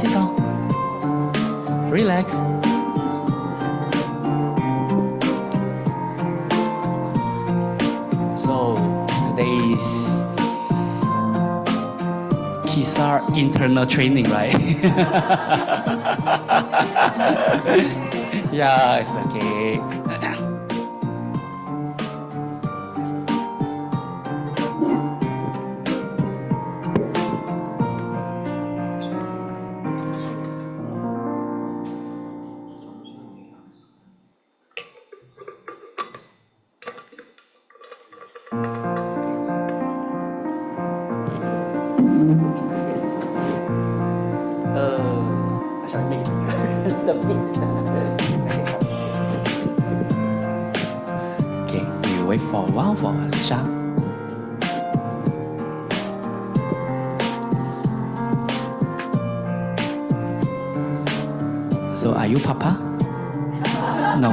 sit down. Relax. So today's KISA internal training, right? Yeah, it's okay. I shall make it the bit. Okay, we wait for a while for Alicia. So are you Papa? No.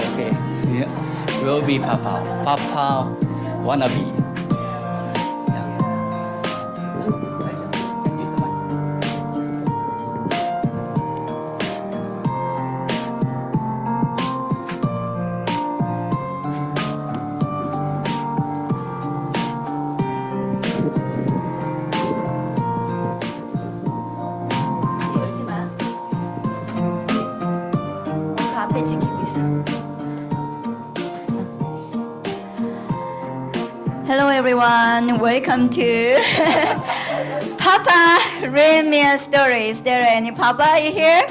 Okay. Yeah. Will be Papa. Papa wanna be. Hello everyone, welcome to Papa read me a story. Is there any Papa here?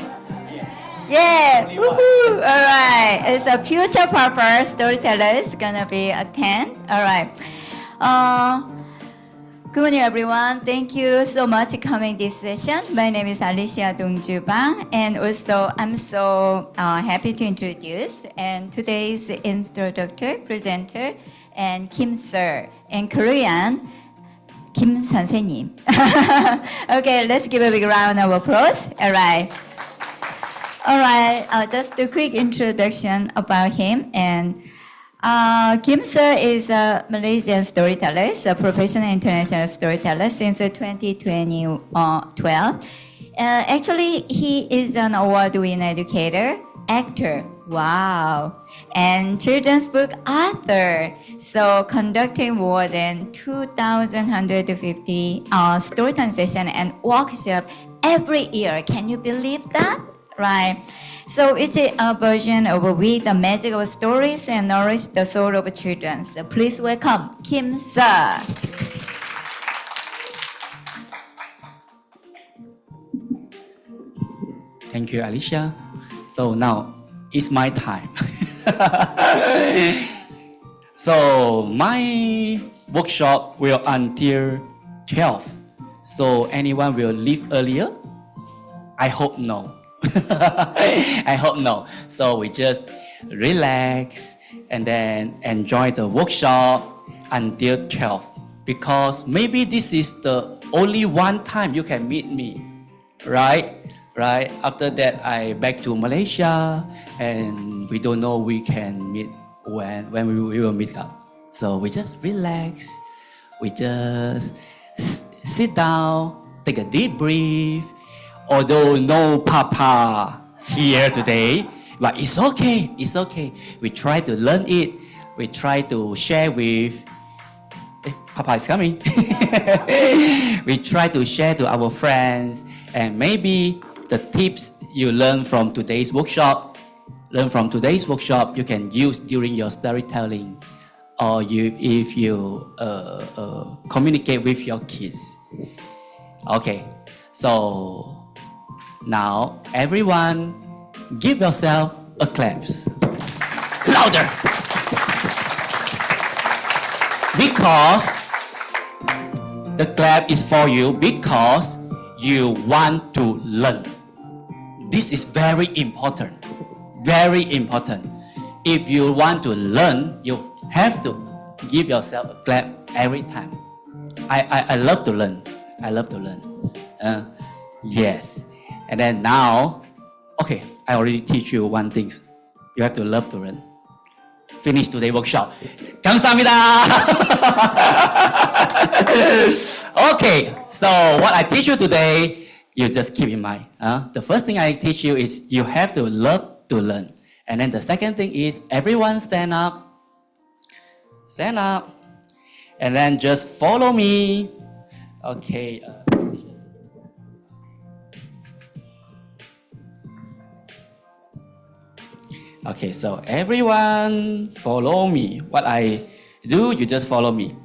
Yeah, woohoo! Alright, it's a future Papa storytellers gonna be attend. Alright. Good morning everyone. Thank you so much for coming this session. My name is Alicia Dongjubang, and also I'm so happy to introduce and today's instructor, presenter, and Kim Sir, and Korean, Kim 선생님. Okay, let's give a big round of applause. All right. All right, just a quick introduction about him. And Kim Sir is a Malaysian storyteller, a professional international storyteller since 2012. Actually, he is an award-winning educator, actor, wow, and children's book author. So conducting more than 2,150 storytelling sessions and workshops every year. Can you believe that? Right. So it's a version of with the magic of stories and nourish the soul of children. So please welcome Kim Sir. Thank you, Alicia. So now it's my time. So my workshop will until 12. So anyone will leave earlier? I hope no. I hope no. So we just relax and then enjoy the workshop until 12. Because maybe this is the only one time you can meet me, right? Right? After that, I back to Malaysia, and we don't know we can meet when we will meet up. So we just relax. We just sit down, take a deep breath. Although no Papa here today, but it's okay. It's okay. We try to learn it. We try to share with. Papa is coming. We try to share to our friends, and maybe the tips you learn from today's workshop, you can use during your storytelling, or if you communicate with your kids. Okay, so now everyone, give yourself a clap. Louder. Because the clap is for you because you want to learn. This is very important. Very important. If you want to learn, you have to give yourself a clap every time. I love to learn. I love to learn. Yes. And then now, okay, I already teach you one thing. You have to love to learn. Finish today's workshop. 감사합니다. Okay, so what I teach you today you just keep in mind. The first thing I teach you is you have to love to learn. And then the second thing is everyone stand up. Stand up. And then just follow me. Okay. Okay, so everyone follow me. What I do, you just follow me.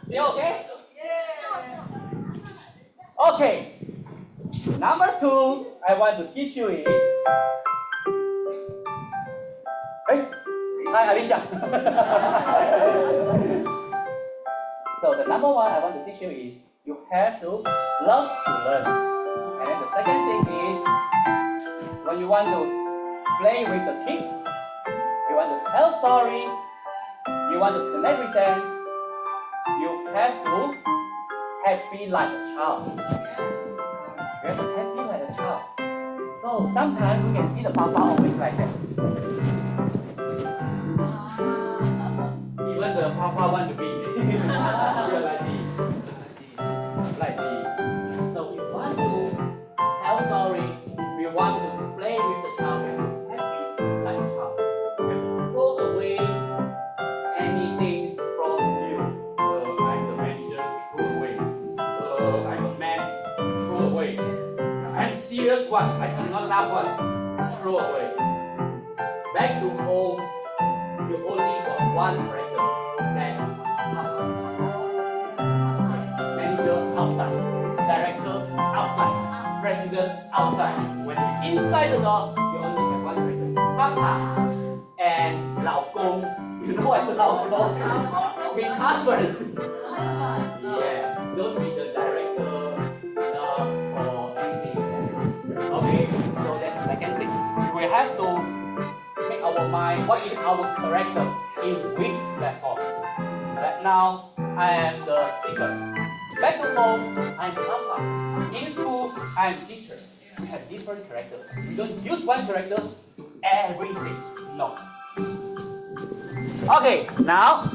Still okay? Okay. Number 2, I want to teach you is. Hey, hi Alicia. So the number 1 I want to teach you is you have to love to learn. And then the second thing is when you want to play with the kids, you want to tell story, you want to connect with them, you have to happy like a child. You have to happy like a child. So sometimes we can see the papa always like that. Even the papa want to be like this. So we want to tell story, we want to play with the child, happy like a child. We have to throw away anything from you. I'm the manager, throw away. I'm a man, throw away. I'm serious one, I cannot laugh one, throw away. Back to home, you only got one character, that's Papa. Manager outside, director outside, president outside. When you're inside the door, you only have one character, Papa and 老公. You know what's 老公? Mean husband. Yes, don't be the director or anything like that. Okay, so that's the second thing. We have to story. What is our character in which platform? Right now, I am the speaker. Back to home, I'm Papa. In school, I'm teacher. We have different characters. We don't use one character to everything. No. Okay, now.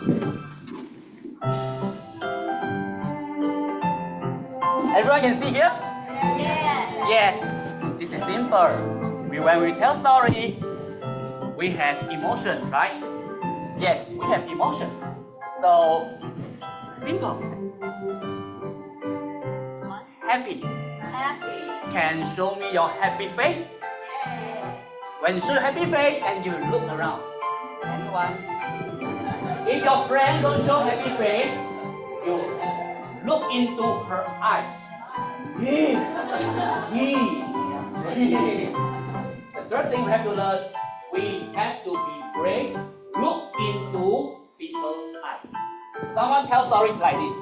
Everyone can see here? Yes. This is simple. When we tell story, we have emotion, right? Yes, we have emotion. So, simple. Happy. Can show me your happy face? When you show happy face and you look around. Anyone? If your friend don't show happy face, you look into her eyes. The third thing we have to learn, we have to be brave. Look into people's eyes. Someone tell stories like this.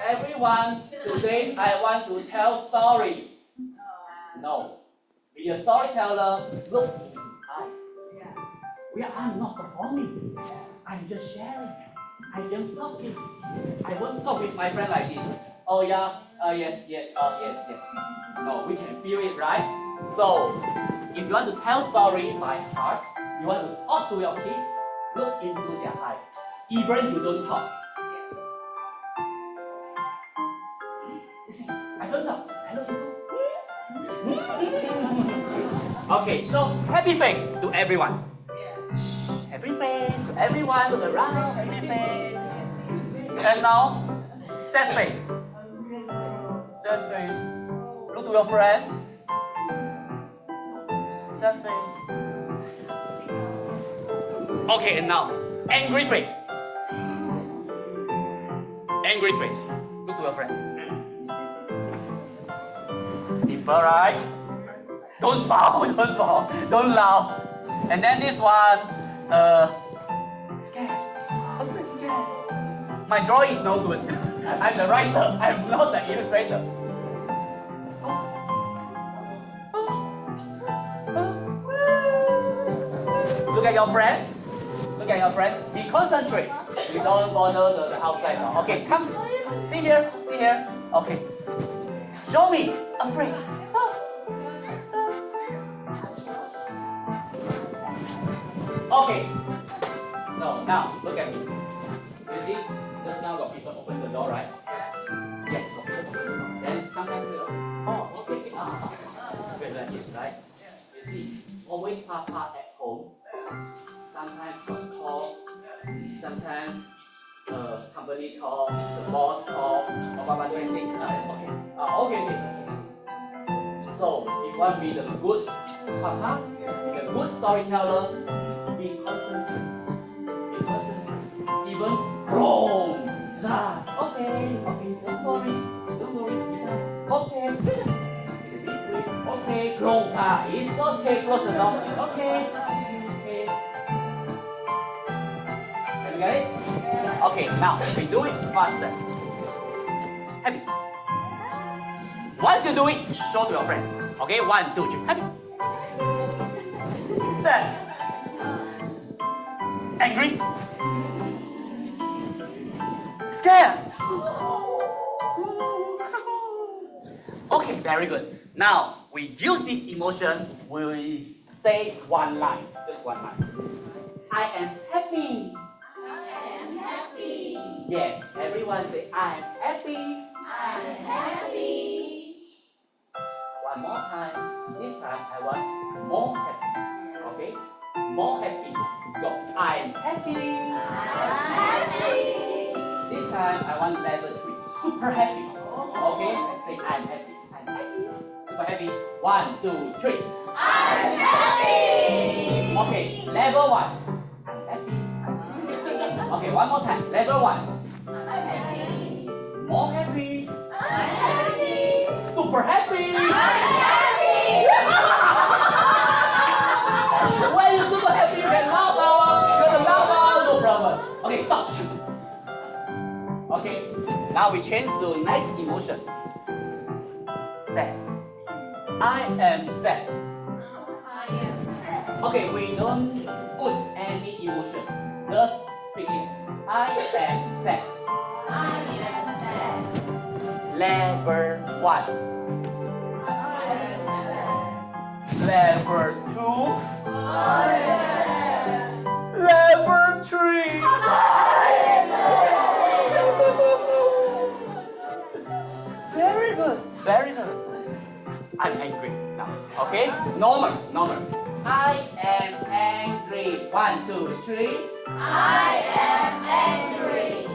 Everyone, today I want to tell story. No. Be a storyteller, look into eyes. We are not performing. I'm just sharing. I'm just talking. I won't talk with my friend like this. Oh yeah, yes. No, we can feel it, right? So, if you want to tell story by heart, you want to talk to your kids, look into their eyes. Even you don't talk. You see, I don't talk. I look into. Okay, so happy face to everyone. Happy face to everyone, look around, happy face. And now, sad face. Sad face. Look to your friend. Sad face. Okay, and now, angry face. Angry face. Look to your friend. Simple, right? Don't smile, don't laugh. And then this one, scared. I'm scared. My drawing is no good. I'm the writer. I'm not the illustrator. Look at your friend. Look at your friend. Be concentrate. You don't bother the outside. Okay, come. See here. See here. Okay. Show me. Afraid. Okay. So now look at me. You see, just now got people open the door, right? Yes, got people open the door. Then sometimes you oh, okay. Like this, right? You see, always Papa at home. Sometimes got call. Sometimes company call, the boss call, or Papa doing things. Okay. So if you want to be the good Papa, be a good storyteller. Be concentrated. Even wrong. Okay. Don't worry. Okay. Okay, wrong. It's okay. Close the door. Okay. Can you get it? Okay. Now we do it faster. Happy. Once you do it, show to your friends. Okay. 1, 2, 3. Happy. Sad. Angry? Scared? Okay, very good. Now, we use this emotion, we say one line, just one line. I am happy. Yes, everyone say, I am happy. One more time. This time, I want more happy. Okay? More happy. Go. I'm happy. This time I want level 3. Super happy. Okay? Say I'm happy. Super happy. 1, 2, 3. I'm happy. Okay. Level 1. I'm happy. Okay. One more time. Level 1. I'm happy. More happy. I'm happy. Super happy. I'm happy. When you're super happy, you can laugh out. You're gonna laugh out, no problem. Okay, stop. Okay, now we change to nice emotion. Sad. I am sad. Okay, we don't emotion. Just speak it. I am sad. Level 1. Level 2. Level 3. Very good, very good. I'm angry now. Okay? Normal. I am angry. 1, 2, 3. I am angry.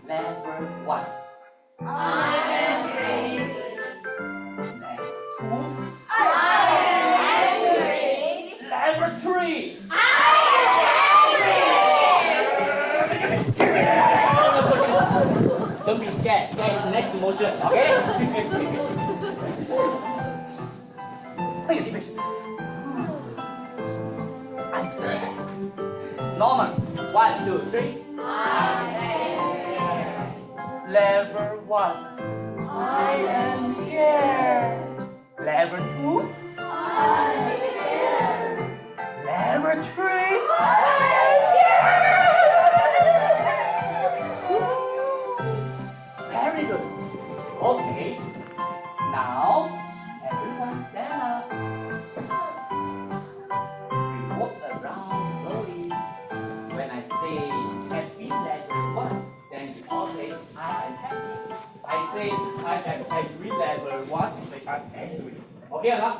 Level 1. I am angry. Level 2. I am angry. Level 3. Don't be scared. Scared is the next emotion. Okay? Take a deep breath. I'm scared. Normal. 1, 2, 3. Level 1. I am scared. Level 2. I'm scared. Level 3. Very good. Okay. Now, everyone stand up. We walk around slowly. When I say happy level 1, then you all say I am happy. I say I am angry level 1, you say I'm angry. Okay or not?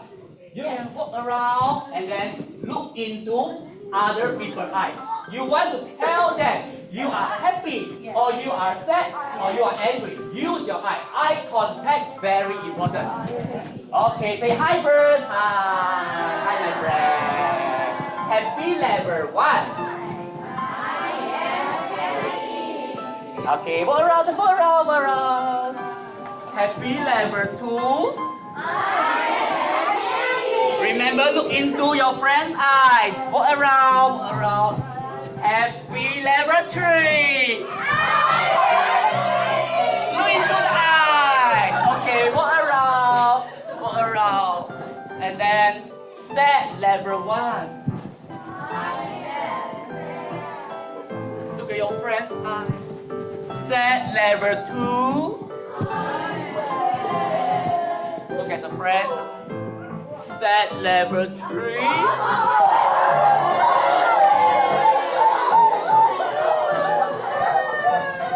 You can walk around and then look into other people's eyes. You want to tell them you are happy or you are sad or you are angry. Use your eye. Eye contact, very important. Okay, say hi bird. Hi my friend. Happy level 1. Okay, walk around, just walk around. Happy level 2. Remember, look into your friend's eyes. Walk around. Happy level 3. Look into the eyes. Okay, walk around. And then sad level 1. Look at your friend's eyes. Sad level 2. Look at the friend's eyes. Sad level 3.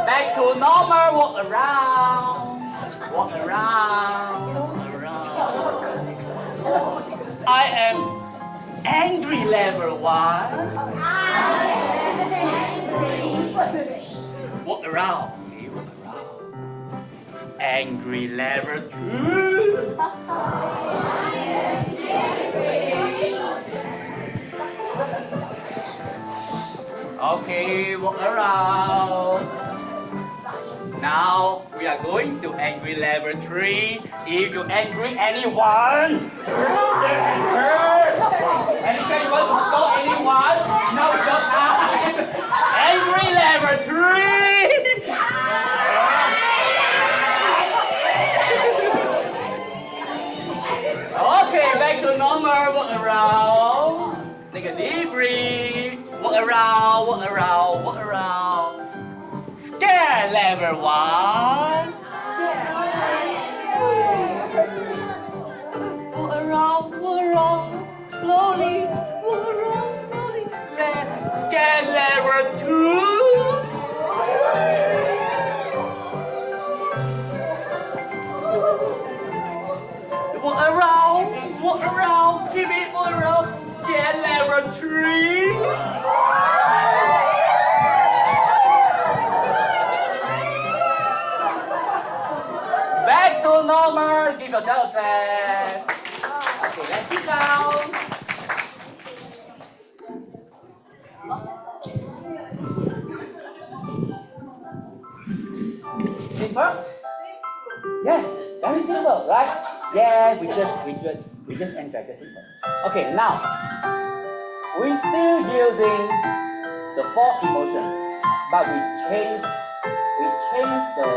Back to normal. Walk around. I am angry level 1. Walk around. Angry level 2. Okay, walk around. Now we are going to angry level 3. If you angry anyone, anytime you want to scold anyone, now is your time. Angry level 3. Okay, back to normal. Walk around. Take a deep breath. Walk around. Scare level 1. Walk around. Slowly. Scare level 2. Walk around. Keep it walk around. Scare level 3. Back to normal. Give yourself a pat. Okay, let's sit down. Simple? Yes, very simple, right? Yeah, we just enjoy the simple. Okay, now we still using the 4 emotions, but we change the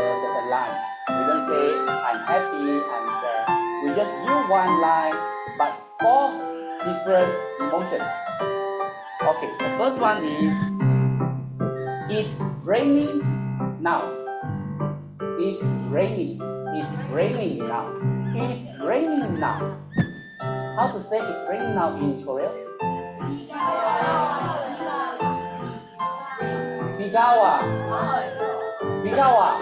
line. We don't say I'm happy, I'm sad. We just use one line, but 4 different emotions. Okay, the first one is it's raining now. It's raining. It's raining now. It's raining now. How to say it's raining now in Korean? 비가와. 비가와.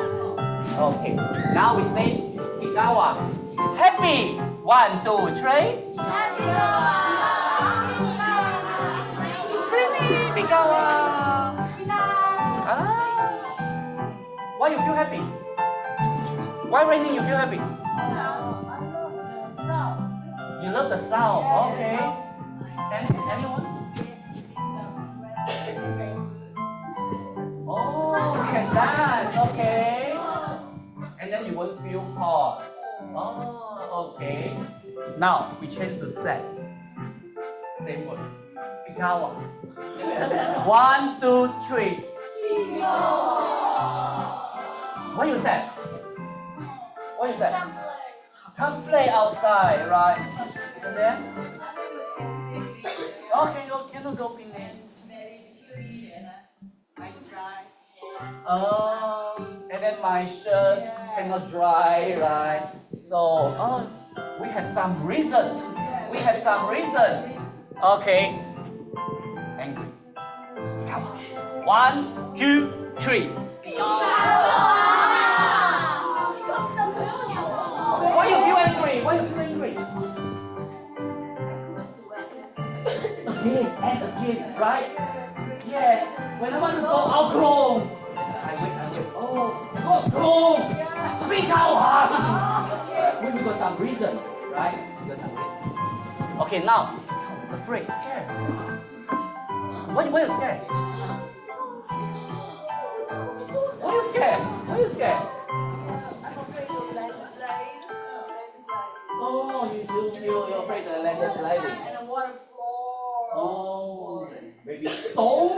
Okay. Now we say 비가와. Happy. 1, 2, 3. It's raining. 비가와. Why you feel happy? Why raining you feel happy? You love the sound. Okay. Anyone? Oh, you can dance. Okay. And then you won't feel hot. Oh, okay. Now we change to set. Same word. Pikawa. 1, 2, 3. What you said? What you said? Come play outside, right? And then? Okay, no, cannot go in there. And then my shirt cannot dry, right? So, we have some reason. We have some reason. Okay. Angry. Come on. 1, 2, 3. Why you feel angry? Why you feel angry? Again and again, right? Yes. When I want to go outgrown, I wait. Oh, outgrown. Because some reason, right? Because some reason. Okay, now, afraid, scared. Why you scared? Why you scared? Why you scared? Oh, you're afraid of the land sliding. And the water floor. Oh, maybe stone?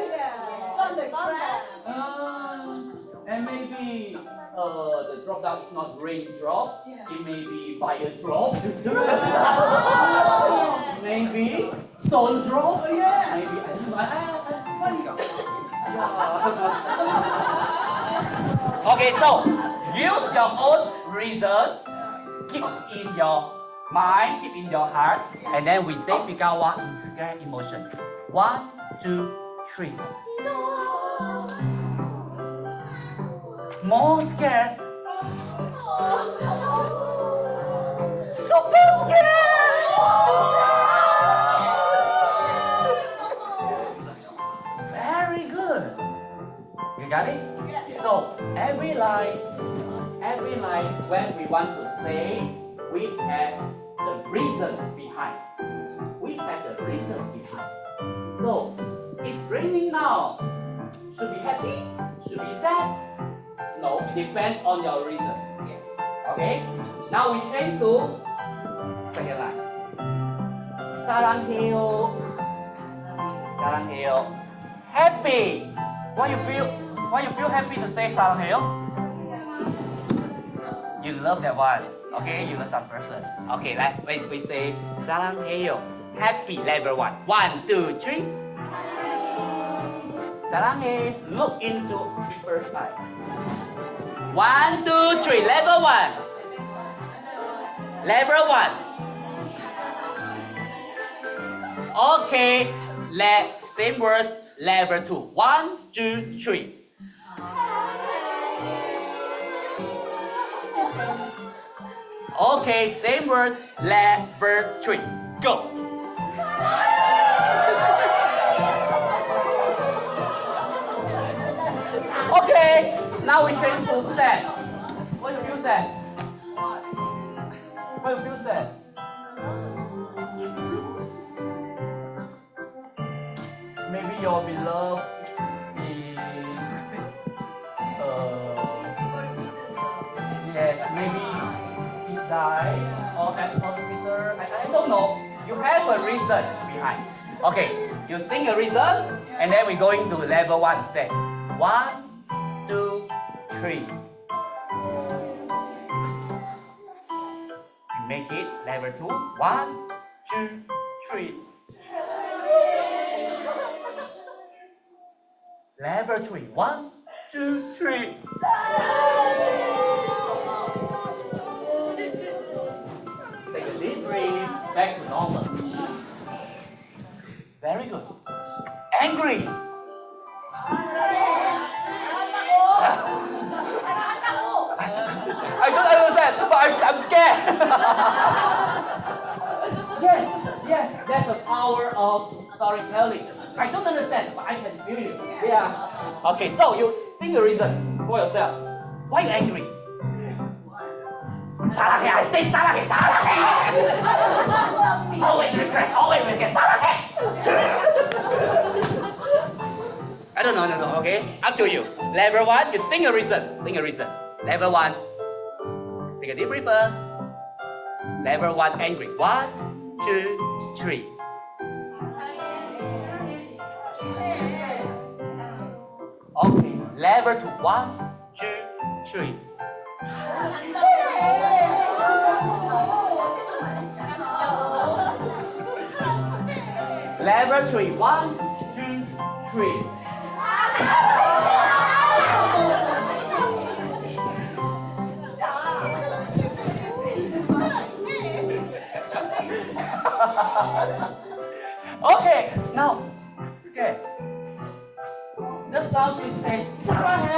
And maybe the drop down is not raindrop. It may be fire drop. Maybe stone drop. Maybe Okay, so use your own reason. Keep in your mind, keep in your heart, and then we say Bigawa in scared emotion. 1, 2, 3. More scared. Super scared. Very good. You got it? So every line when we want to say, we have the reason behind. We have the reason behind. So it's raining now. Should be happy? Should be sad? No, it depends on your reason. Okay? Now we change to second line. 사랑해요. 사랑해요. Happy. Why you feel happy to say 사랑해요? You love that one. Okay, you love some person. Okay, we say 사랑해요. Happy level 1. 1, 2, 3. 사랑해. Look into the first eye. 1, 2, 3. Level 1. Level 1. Okay. Same words. Level 2. 1, 2, 3. Okay, same words. Level 3. Go. Okay, now we change to sad. What you feel sad? What you feel sad? Maybe your beloved is yes, maybe he's died or at hospital. I don't know. You have a reason behind. Okay, you think a reason, and then we're going to level 1 set. 1, 2, 3. You make it level 2. 1, 2, 3. Level 3. 1, 2, 3. Take a deep breath. Back to normal. Very good. Angry. I don't understand, but I'm scared. Yes, that's the power of storytelling. I don't understand, but I can feel you. Yeah. Okay, so you think the reason for yourself. Why you angry? 사랑해, I say 사랑해. Always repress, always get 사랑해. I don't know, okay? Up to you. Level 1, you think a reason. Level 1, take a deep breath first. Level 1, angry. 1, 2, 3. Okay, level 2, 1, 2, 3. Level 3, 1, 2, 3. Okay, now, okay. The sound is saying, 사랑해.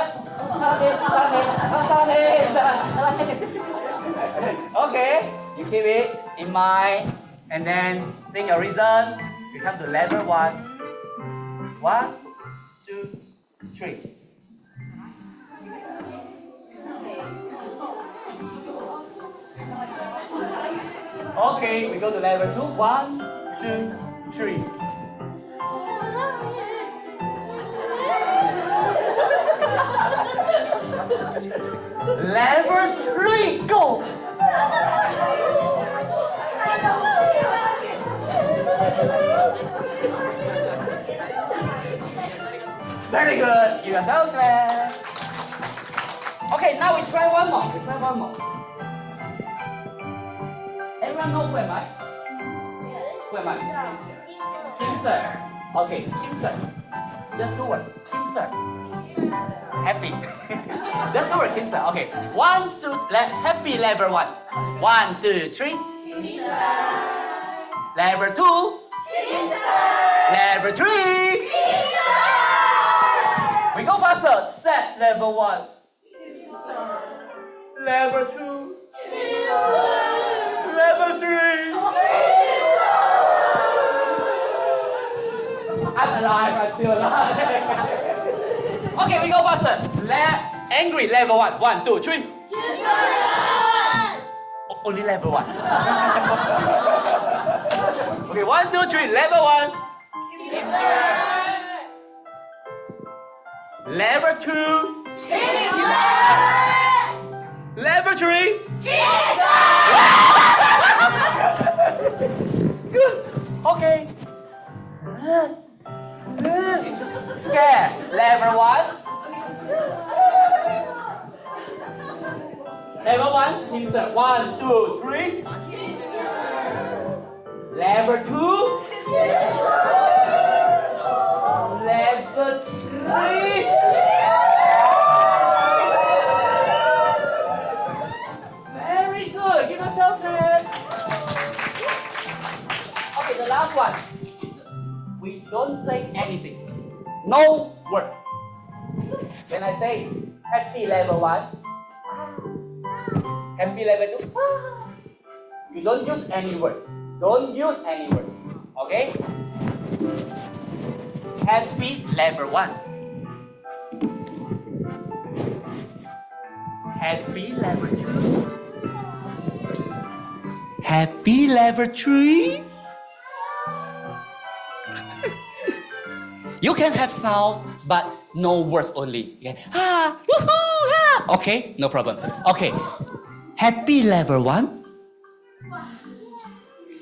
Okay, you keep it in mind and then think a reason. We come to level 1. 1, 2, 3. Okay, we go to level 2. 1, 2, 3. Level 3, go! Very good, you are so glad. Okay, now we try one more. Everyone know who am I? Who am I? KISA. Okay, KISA. Just do it. KISA. Happy. Just do it, KISA. Okay. 1, 2, happy level 1. 1, 2, 3. KISA. Level 2. KISA. Level 3. KISA. We go faster. Set level 1. KISA. Level 2. KISA. Level 3. I'm alive, I'm still alive. Okay, we go faster. Angry, level 1. 1, 2, 3. Only level 1. Okay, 1, 2, 3. Level 1. Level 2. Level 3. Good. Okay. Scare. Level 1. Level 1. KISA. 1, 2, 3. Level 2. Level 3. Very good. Give yourself a hand. Okay, the last one. We don't say anything. No word. When I say happy level 1, happy level 2, you don't use any word. Okay? Happy level 1. Happy level 2. Happy level 3. You can have sounds, but no words only. Okay? Ah, woohoo, ah. Okay, no problem. Okay, happy level 1.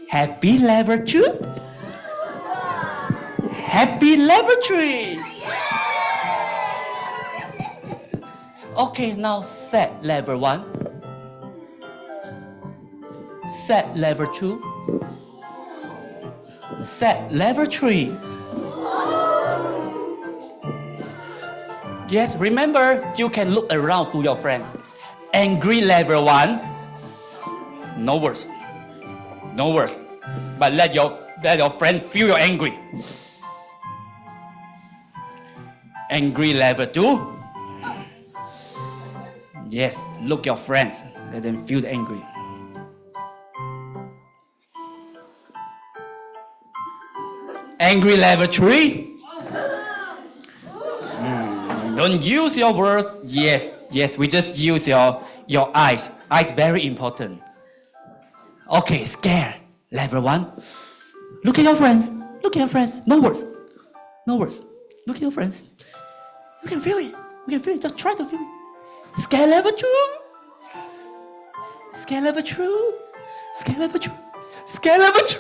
Happy level 2. Happy level 3. Okay, now set level 1. Set level 2. Set level 3. Yes, remember, you can look around to your friends. Angry level 1, no words. No words. But let your friend feel you're angry. Angry level 2. Yes, look your friends. Let them feel angry. Angry level 3. Don't use your words. Yes, we just use your eyes. Eyes very important. Okay, scare. Level 1. Look at your friends. Look at your friends. No words. No words. Look at your friends. You can feel it. You can feel it. Just try to feel it. Scare level 2. Scare level 2. Scare level 2. Scare level 3.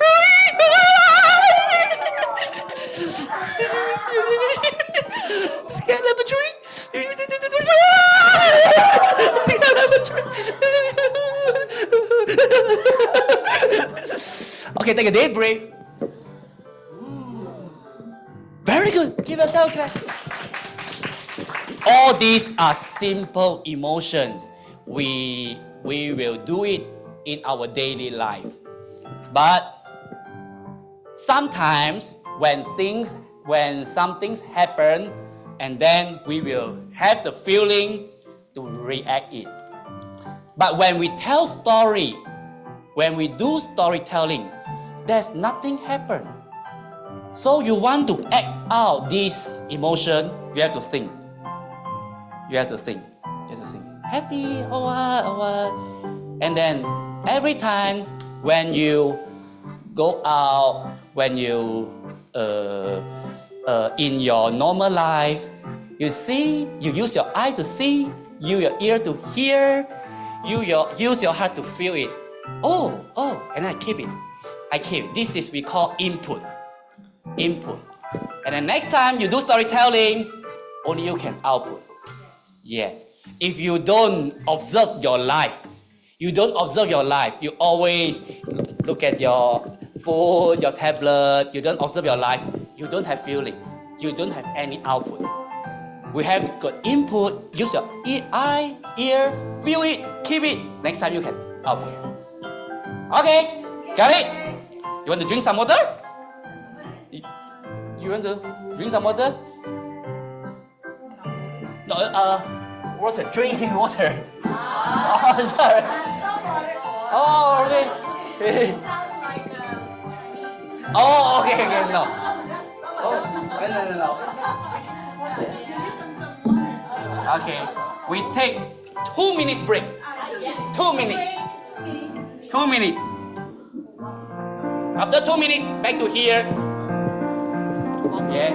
Scare level 3. Scare level 3. Okay, take a deep breath. Very good. Give yourself a clap. All these are simple emotions. We will do it in our daily life. But sometimes when some things happen, and then we will have the feeling to react it. But when we tell story, when we do storytelling, there's nothing happen. So you want to act out this emotion, you have to think. You have to think. Happy or what? And then every time when you go out, when you in your normal life, you use your eyes to see, your ear to hear, use your heart to feel it. Oh, and I keep it. This is we call input. And then next time you do storytelling, only you can output. Yes. If you don't observe your life, you always look at your phone, your tablet, you don't observe your life, you don't have feeling, you don't have any output. We have got input, use your eye, ear, feel it, keep it. Next time you can output. Okay, got it? You want to drink some water? You want to drink some water? No, water, drinking water. Oh, sorry. Oh, okay. Oh, okay, no. Oh, no. Okay, we take 2 minutes break. 2 minutes. 2 minutes. After 2 minutes, back to here. Yeah.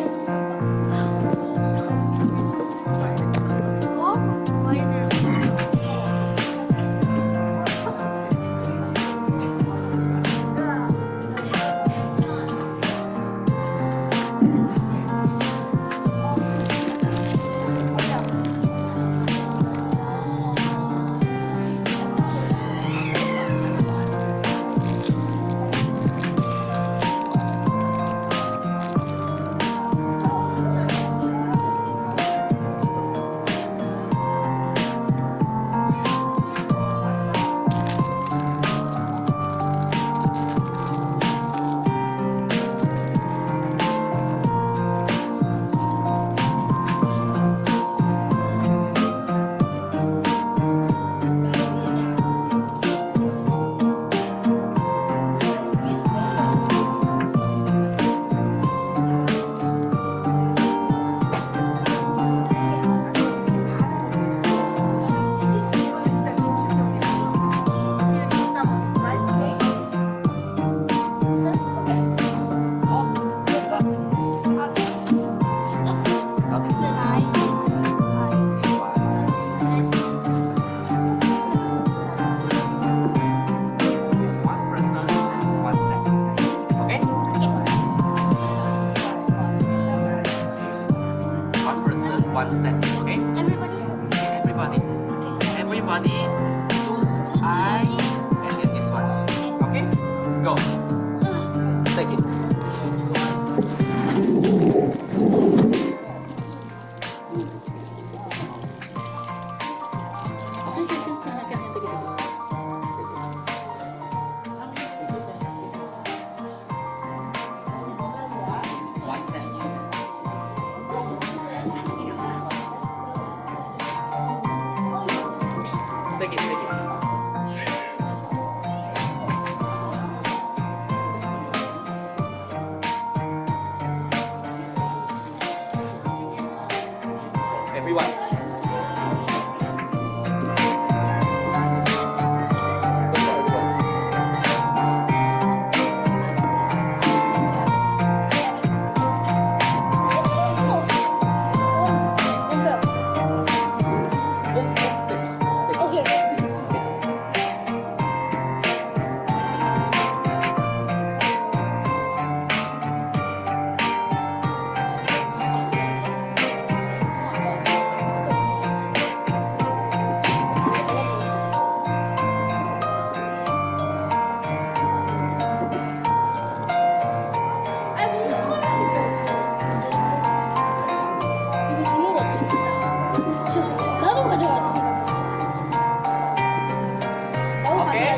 Okay,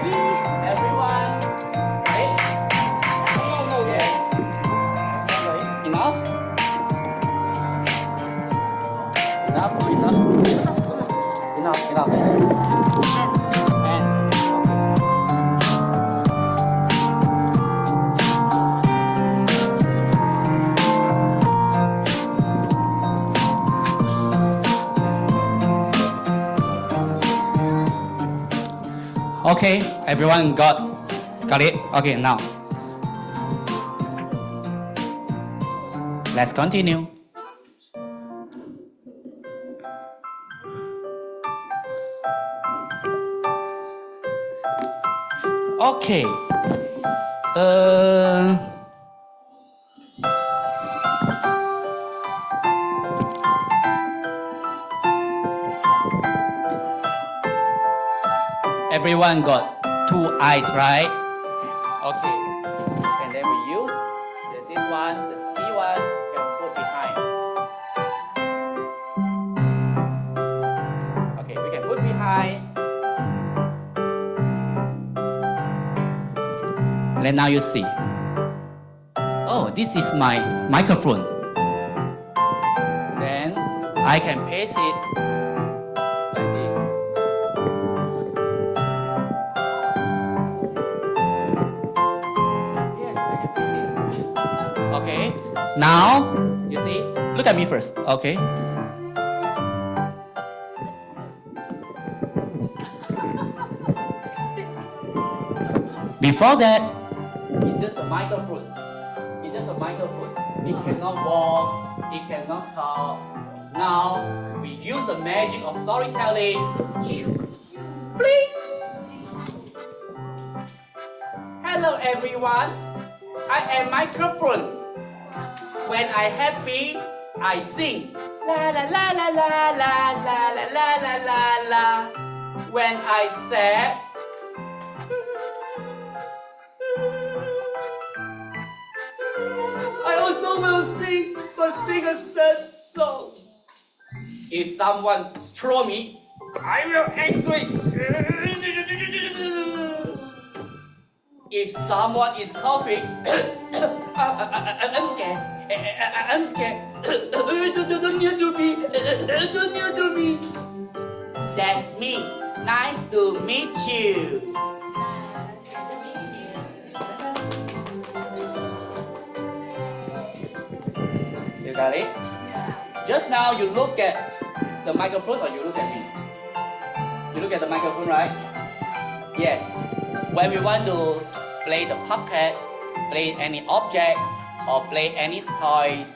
everyone. Okay. Yes. Enough. Enough. And okay, everyone got it? Okay, now let's continue. Okay. Everyone got 2 eyes, right? Okay. And then we use this one, the C one, can put behind. Okay, we can put behind. And now you see. Oh, this is my microphone. Then I can paste it like this. Yes, I can paste it. Okay. Now, you see, look at me first. Okay. Before that, it's just a microphone. It's just a microphone. It cannot walk. It cannot talk. Now we use the magic of storytelling. Bling! Hello everyone. I am microphone. When I happy, I sing. La la la la la la la la la la la la. When I sad, I also will sing, but sing a sad song. If someone throw me, I will angry. If someone is coughing, I'm scared. I'm scared. Don't you do me. Don't you do me. That's me. Nice to meet you. You got it? Just now you look at the microphone or you look at me? You look at the microphone, right? Yes. When we want to play the puppet, play any object, or play any toys,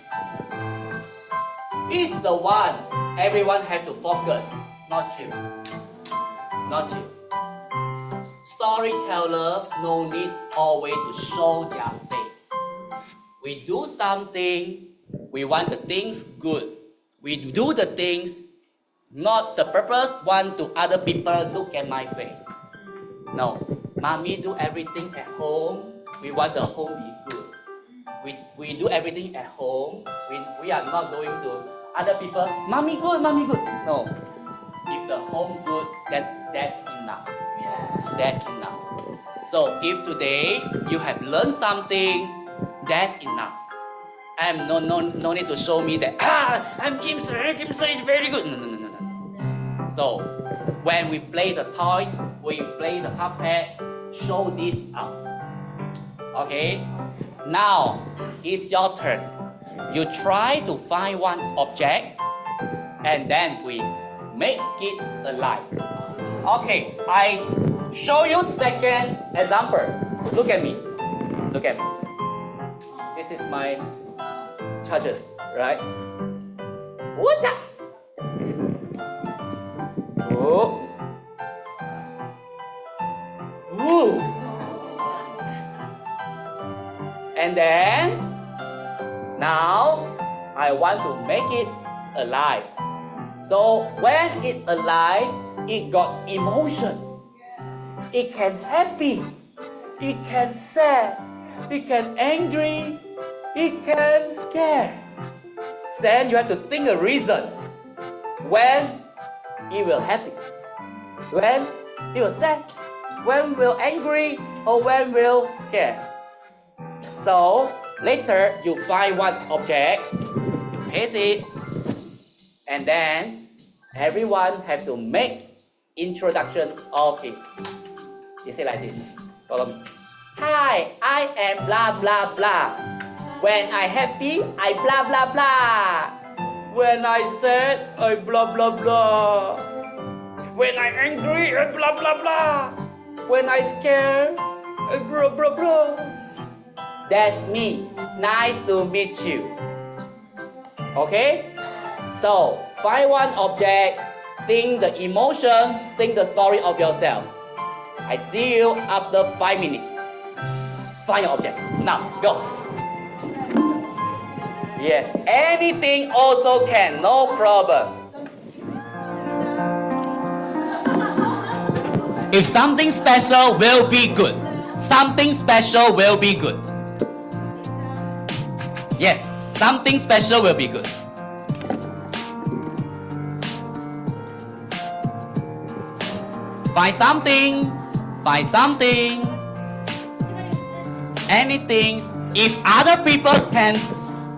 it's the one everyone has to focus, not you. Not you. Storyteller no need always to show their face. We do something, we want the things good. We do the things, not the purpose want to other people look at my face. No, mommy do everything at home. We want the home be good. We do everything at home. We are not going to other people. Mommy good, mommy good. No, if the home good, then that's enough. That's enough. So if today you have learned something, that's enough. No need to show me that I'm Kim Sir is very good. No. So when we play the toys, when you play the puppet, show this out. Okay? Now it's your turn. You try to find one object and then we make it alive. Okay, I show you second example. Look at me. Look at me. This is my charges, right? What's up? Oh. Woo. And then now I want to make it alive. So when it's alive, it got emotions. It can happy. It can sad. It can angry. It can scare. Then you have to think a reason when it will happy, when it will sad, when we're angry, or when we're scared. So later you find one object, you paste it, and then everyone has to make introduction of it. You say like this. Follow me. Hi, I am blah blah blah. When I happy, I blah blah blah. When I sad, I blah blah blah. When I angry, I blah blah blah. When I scared, I blah blah blah. That's me. Nice to meet you. Okay? So, find one object, think the emotion, think the story of yourself. I see you after 5 minutes. Find your object. Now, go. Yes, anything also can, no problem. If something special will be good. Something special will be good. Yes, something special will be good. Find something. Find something. Anything. If other people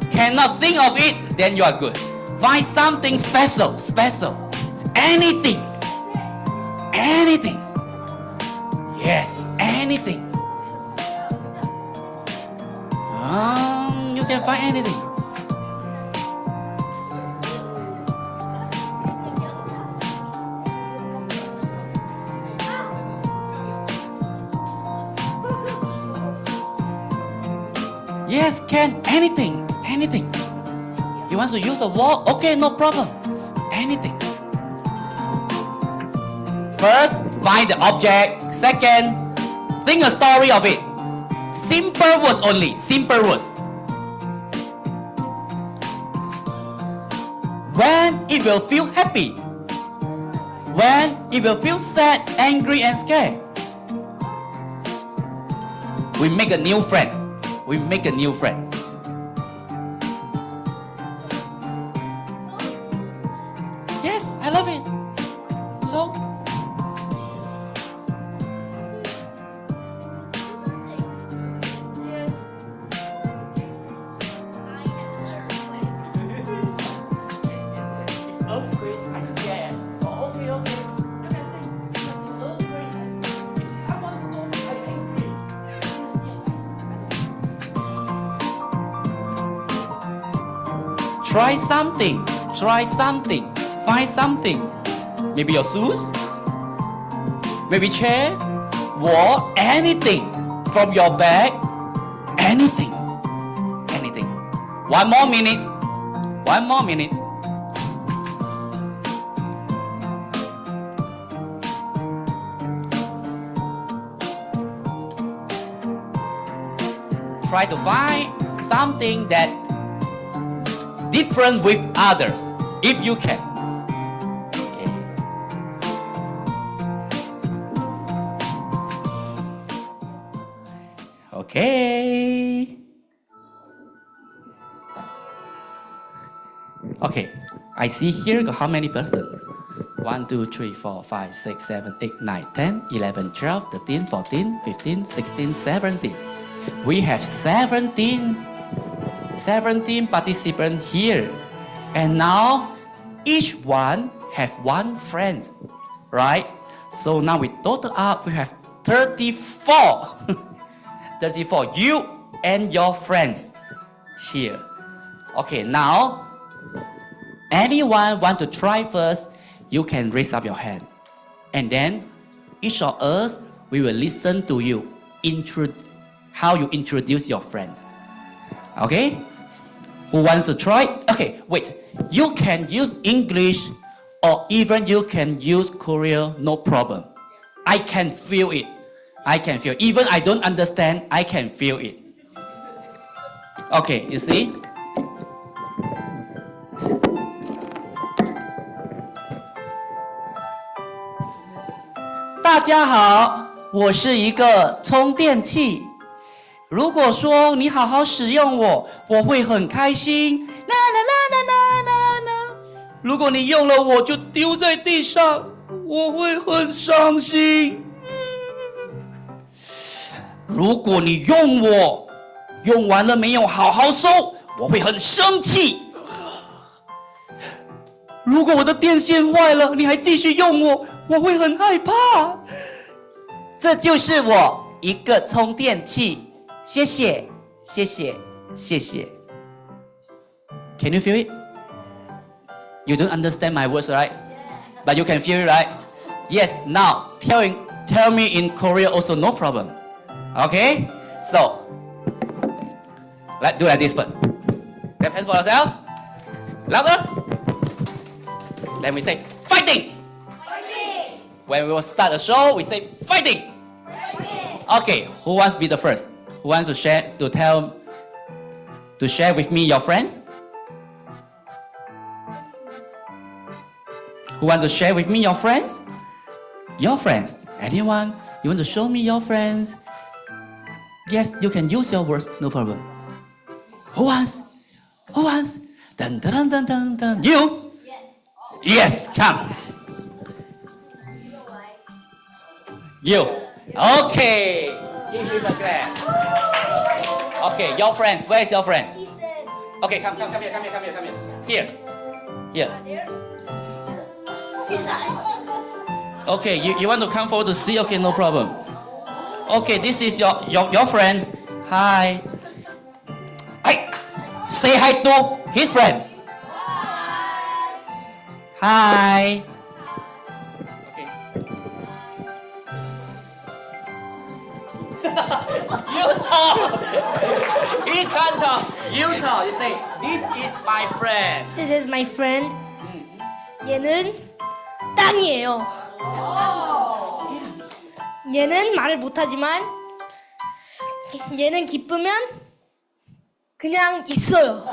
cannot think of it, then you are good. Find something special. Special. Anything. Anything. Yes, anything. You can find anything. Yes, can anything. Anything. You want to use a wall? Okay, no problem. Anything. First, find the object. Second, think a story of it. Simple words only. Simple words. When it will feel happy. When it will feel sad, angry, and scared. We make a new friend. We make a new friend. Yes, I love it. So, try something. Try something. Find something. Maybe your shoes. Maybe chair. Wall. Anything. From your bag. Anything. Anything. 1 more minute. 1 more minute. Try to find something that different with others, if you can. Okay. Okay. I see here how many persons? 1, 2, 3, 4, 5, 6, 7, 8, 9, 10, 11, 12, 13, 14, 15, 16, 17. We have 17 participants here. And now each one have one friend, right? So now we total up, we have 34. 34, you and your friends here. Okay, now anyone want to try first, you can raise up your hand. And then each of us, we will listen to you, how you introduce your friends. Okay? Who wants to try? Okay, wait. You can use English or even you can use Korean, no problem. I can feel it. I can feel it. Even I don't understand, I can feel it. Okay, you see? 大家好，我是一个充电器。如果说你好好使用我，我会很开心。啦啦啦啦啦啦啦。如果你用了我就丢在地上，我会很伤心。如果你用我，用完了没有好好收，我会很生气。如果我的电线坏了，你还继续用我，我会很害怕。这就是我一个充电器，谢谢，谢谢，谢谢。Can you feel it? You don't understand my words, right? But you can feel it, right? Yes. Now, tell me in Korea also no problem. Okay? So, let's do like this first. Clap hands for yourself. Louder. Then we say fighting. Fighting. When we will start the show, we say fighting. Fighting. Okay. Who wants to be the first? Who wants to share with me your friends? Who want to share with me your friends? Your friends. Anyone? You want to show me your friends? Yes, you can use your words, no problem. Who wants? Who wants? Dun dun dun dun dun. You? Yes, come. You. Okay. Give him a clap. Okay, your friends. Where is your friend? Okay, come here. Here. Okay, you want to come forward to see? Okay, no problem. Okay, this is your friend. Hi. Hi. Say hi to his friend. Hi. Okay. You talk. He can't talk. You talk. You say, this is my friend. This is my friend. 얘는 땅이에요. 얘는 말을 못하지만 얘는 기쁘면 그냥 있어요.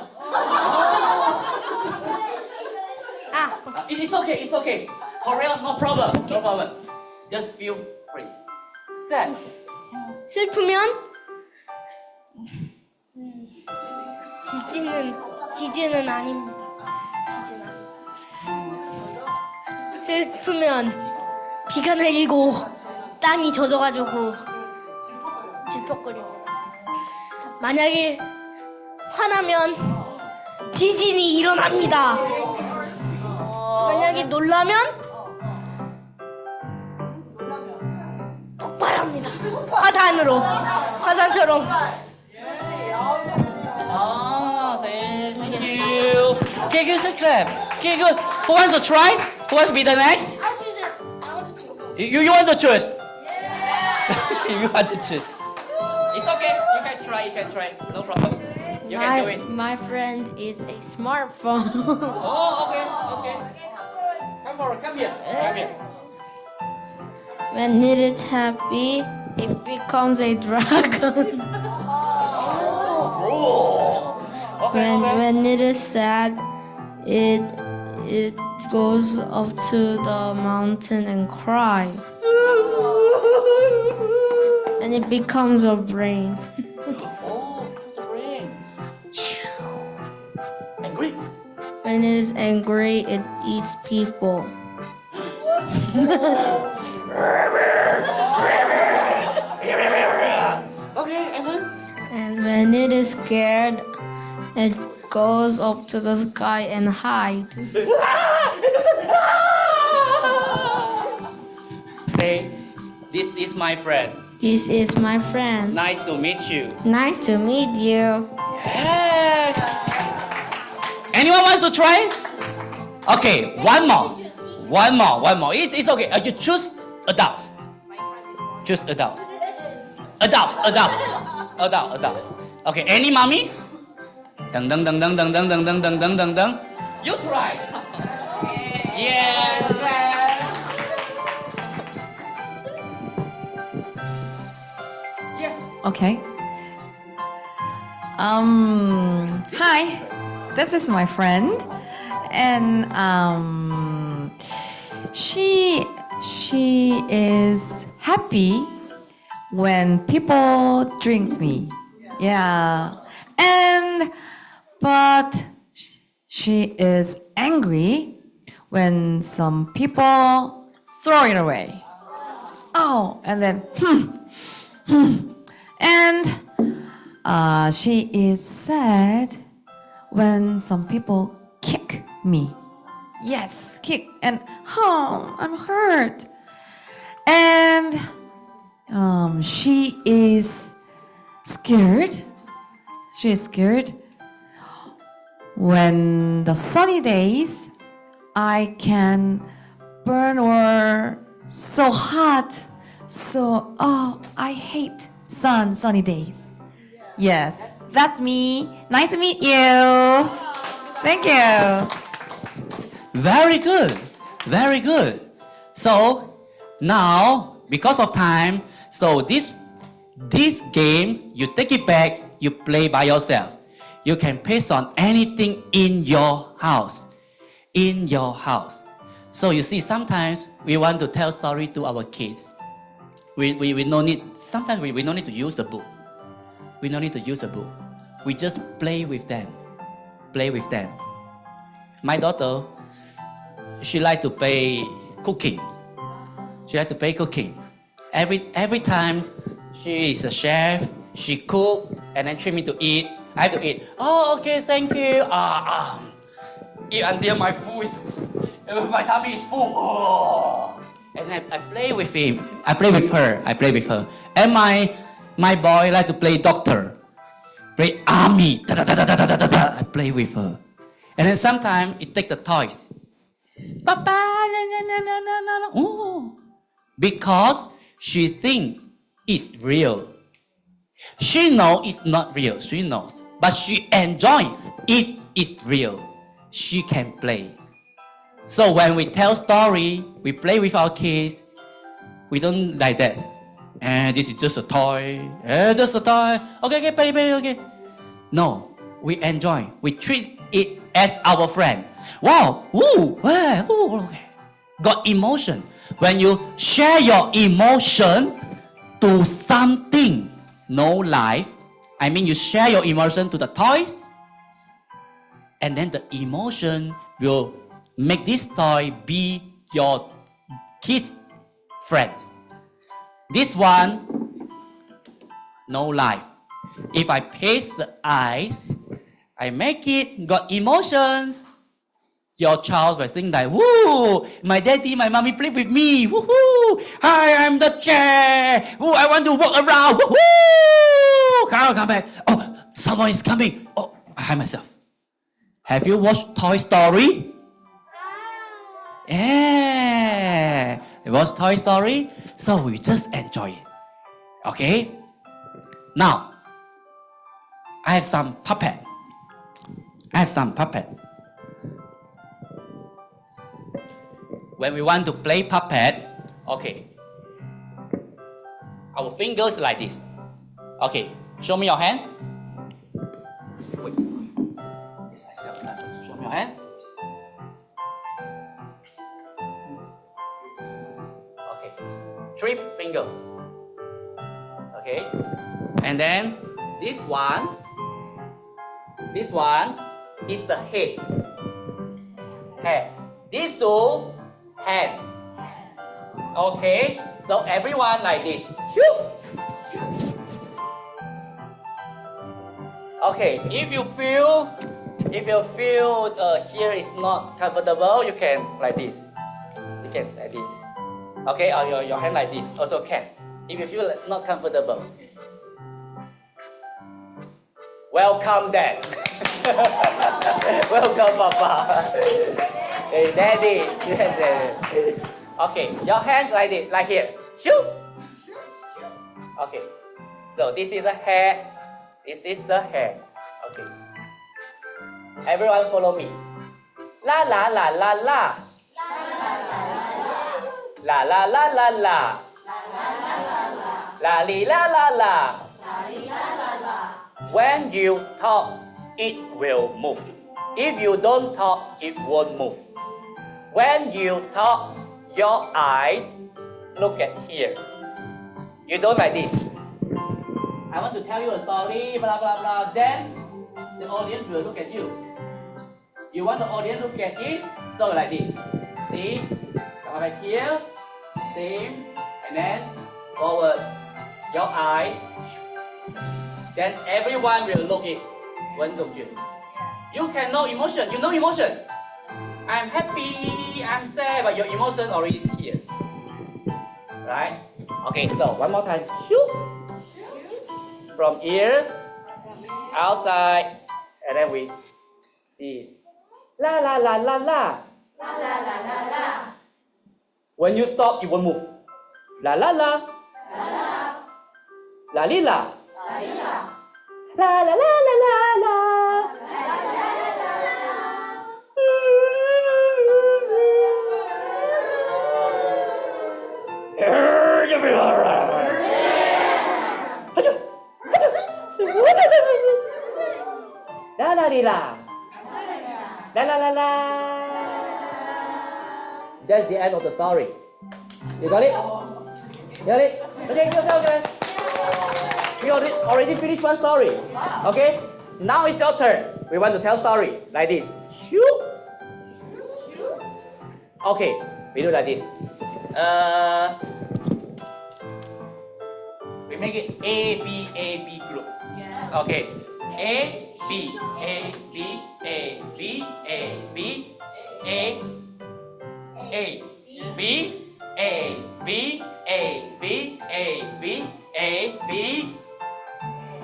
It's okay. It's okay. Korea, no problem. No problem. Just feel free. Sad. 슬프면 지지는 아닙니다. 슬프면 비가 내리고 땅이 젖어가지고 질퍽거려. 만약에 화나면 지진이 일어납니다. 만약에 놀라면 폭발합니다. 화산처럼. Thank you. Okay, give us a clap. Okay, good. Who wants to try? Who wants to be the next? You want to choose? You want to choose. It's okay. You can try. No problem. You can do it. My friend is a smartphone. Oh, okay. Come forward. Come here. When it is happy, it becomes a dragon. Okay. When it is sad, it goes up to the mountain and cry. And it becomes a brain. Oh, the rain. Angry. When it is angry, it eats people. Okay, and then? And when it is scared, it goes up to the sky and hides. Say, this is my friend. This is my friend. Nice to meet you. Nice to meet you. Yeah. Anyone wants to try? Okay, one more. It's okay. You choose adults. Choose adults. Adults. Okay, any mommy? Dang. You try. Yeah. Yes. Okay. Hi. This is my friend, and she is happy when people drinks me. Yeah. But she is angry when some people throw it away. Oh, and then And she is sad when some people kick me. Yes, kick. And oh, I'm hurt. And she is scared. She is scared when the sunny days I can burn or so hot. So, oh, I hate sunny days. Yes, that's me. Nice to meet you. Thank you. Very good. Very good. So now, because of time, so this game, you take it back, you play by yourself. You can paste on anything in your house. In your house. So you see, sometimes we want to tell story to our kids. We no need, sometimes we don't need to use a book. We don't need to use a book. We just play with them. Play with them. My daughter, she likes to play cooking. She likes to play cooking. Every time she is a chef, she cook and then treat me to eat. I have to eat. Oh, okay, thank you. Eat until my food is, my tummy is full. Oh. And I play with him. I play with her. I play with her. And my boy like to play doctor, play army. Da, da, da, da, da, da, da, da. I play with her. And then sometimes it take the toys. Papa, na, na, na, na, na, na. Oh. Because she think it's real. She knows it's not real. She knows. But she enjoy if it's real. She can play. So when we tell story, we play with our kids, we don't like that. And this is just a toy. Just a toy. Okay, play, okay. No, we enjoy. We treat it as our friend. Wow, woo, okay. Got emotion. When you share your emotion to something, no life, I mean you share your emotion to the toys, and then the emotion will make this toy be your kids' friends. This one, no life. If I paste the eyes, I make it got emotions. Your child will think like, woo, my daddy, my mommy play with me. Woohoo! Hi, I'm the chair. Woo, I want to walk around. Woohoo! Come back. Oh, someone is coming. Oh, I hide myself. Have you watched Toy Story? Yeah. You watch Toy Story? So we just enjoy it. Okay? Now, I have some puppet. When we want to play puppet, okay, our fingers like this. Okay, show me your hands. Wait. Yes, I still have time. Show me your hands. Okay, 3 fingers. Okay, and then this one is the head. These 2 hand. Okay, so everyone like this. Shoot. Okay, if you feel here is not comfortable, you can like this. You can like this. Okay, or your hand like this also can. If you feel not comfortable. Welcome, Dad. Welcome, Papa. Hey, Daddy. Okay, your hand like this, like here. Shoot. Okay, so this is the hair. This is the hair. Okay. Everyone follow me. La la la la la. La la la la la. La li la la la. When you talk, it will move. If you don't talk, it won't move. When you talk, your eyes look at here. You don't like this. I want to tell you a story, blah, blah, blah. Then the audience will look at you. You want the audience to look at it? So like this. See? Come back here. Same. And then forward. Your eye. Then everyone will look it. One look you. You can know emotion. You know emotion. I'm happy. I'm sad. But your emotion already is here. Right? Okay. So one more time. Shoot. From here, outside, and then we see. La la la la la. La la la la la. When you stop, you won't move. La la la. La la. La li la. La li la. La la la la la la. La la li la. La la la la. That's the end of the story. You got it? You got it? Okay, yourself, guys. We already finished one story. Okay? Now it's your turn. We want to tell story like this. Shoot. Okay, we do like this. We make it A, B group. Okay. A, B, A, B, A, B, A, B, A, A, B, A, B, A, B, A, B, A, B,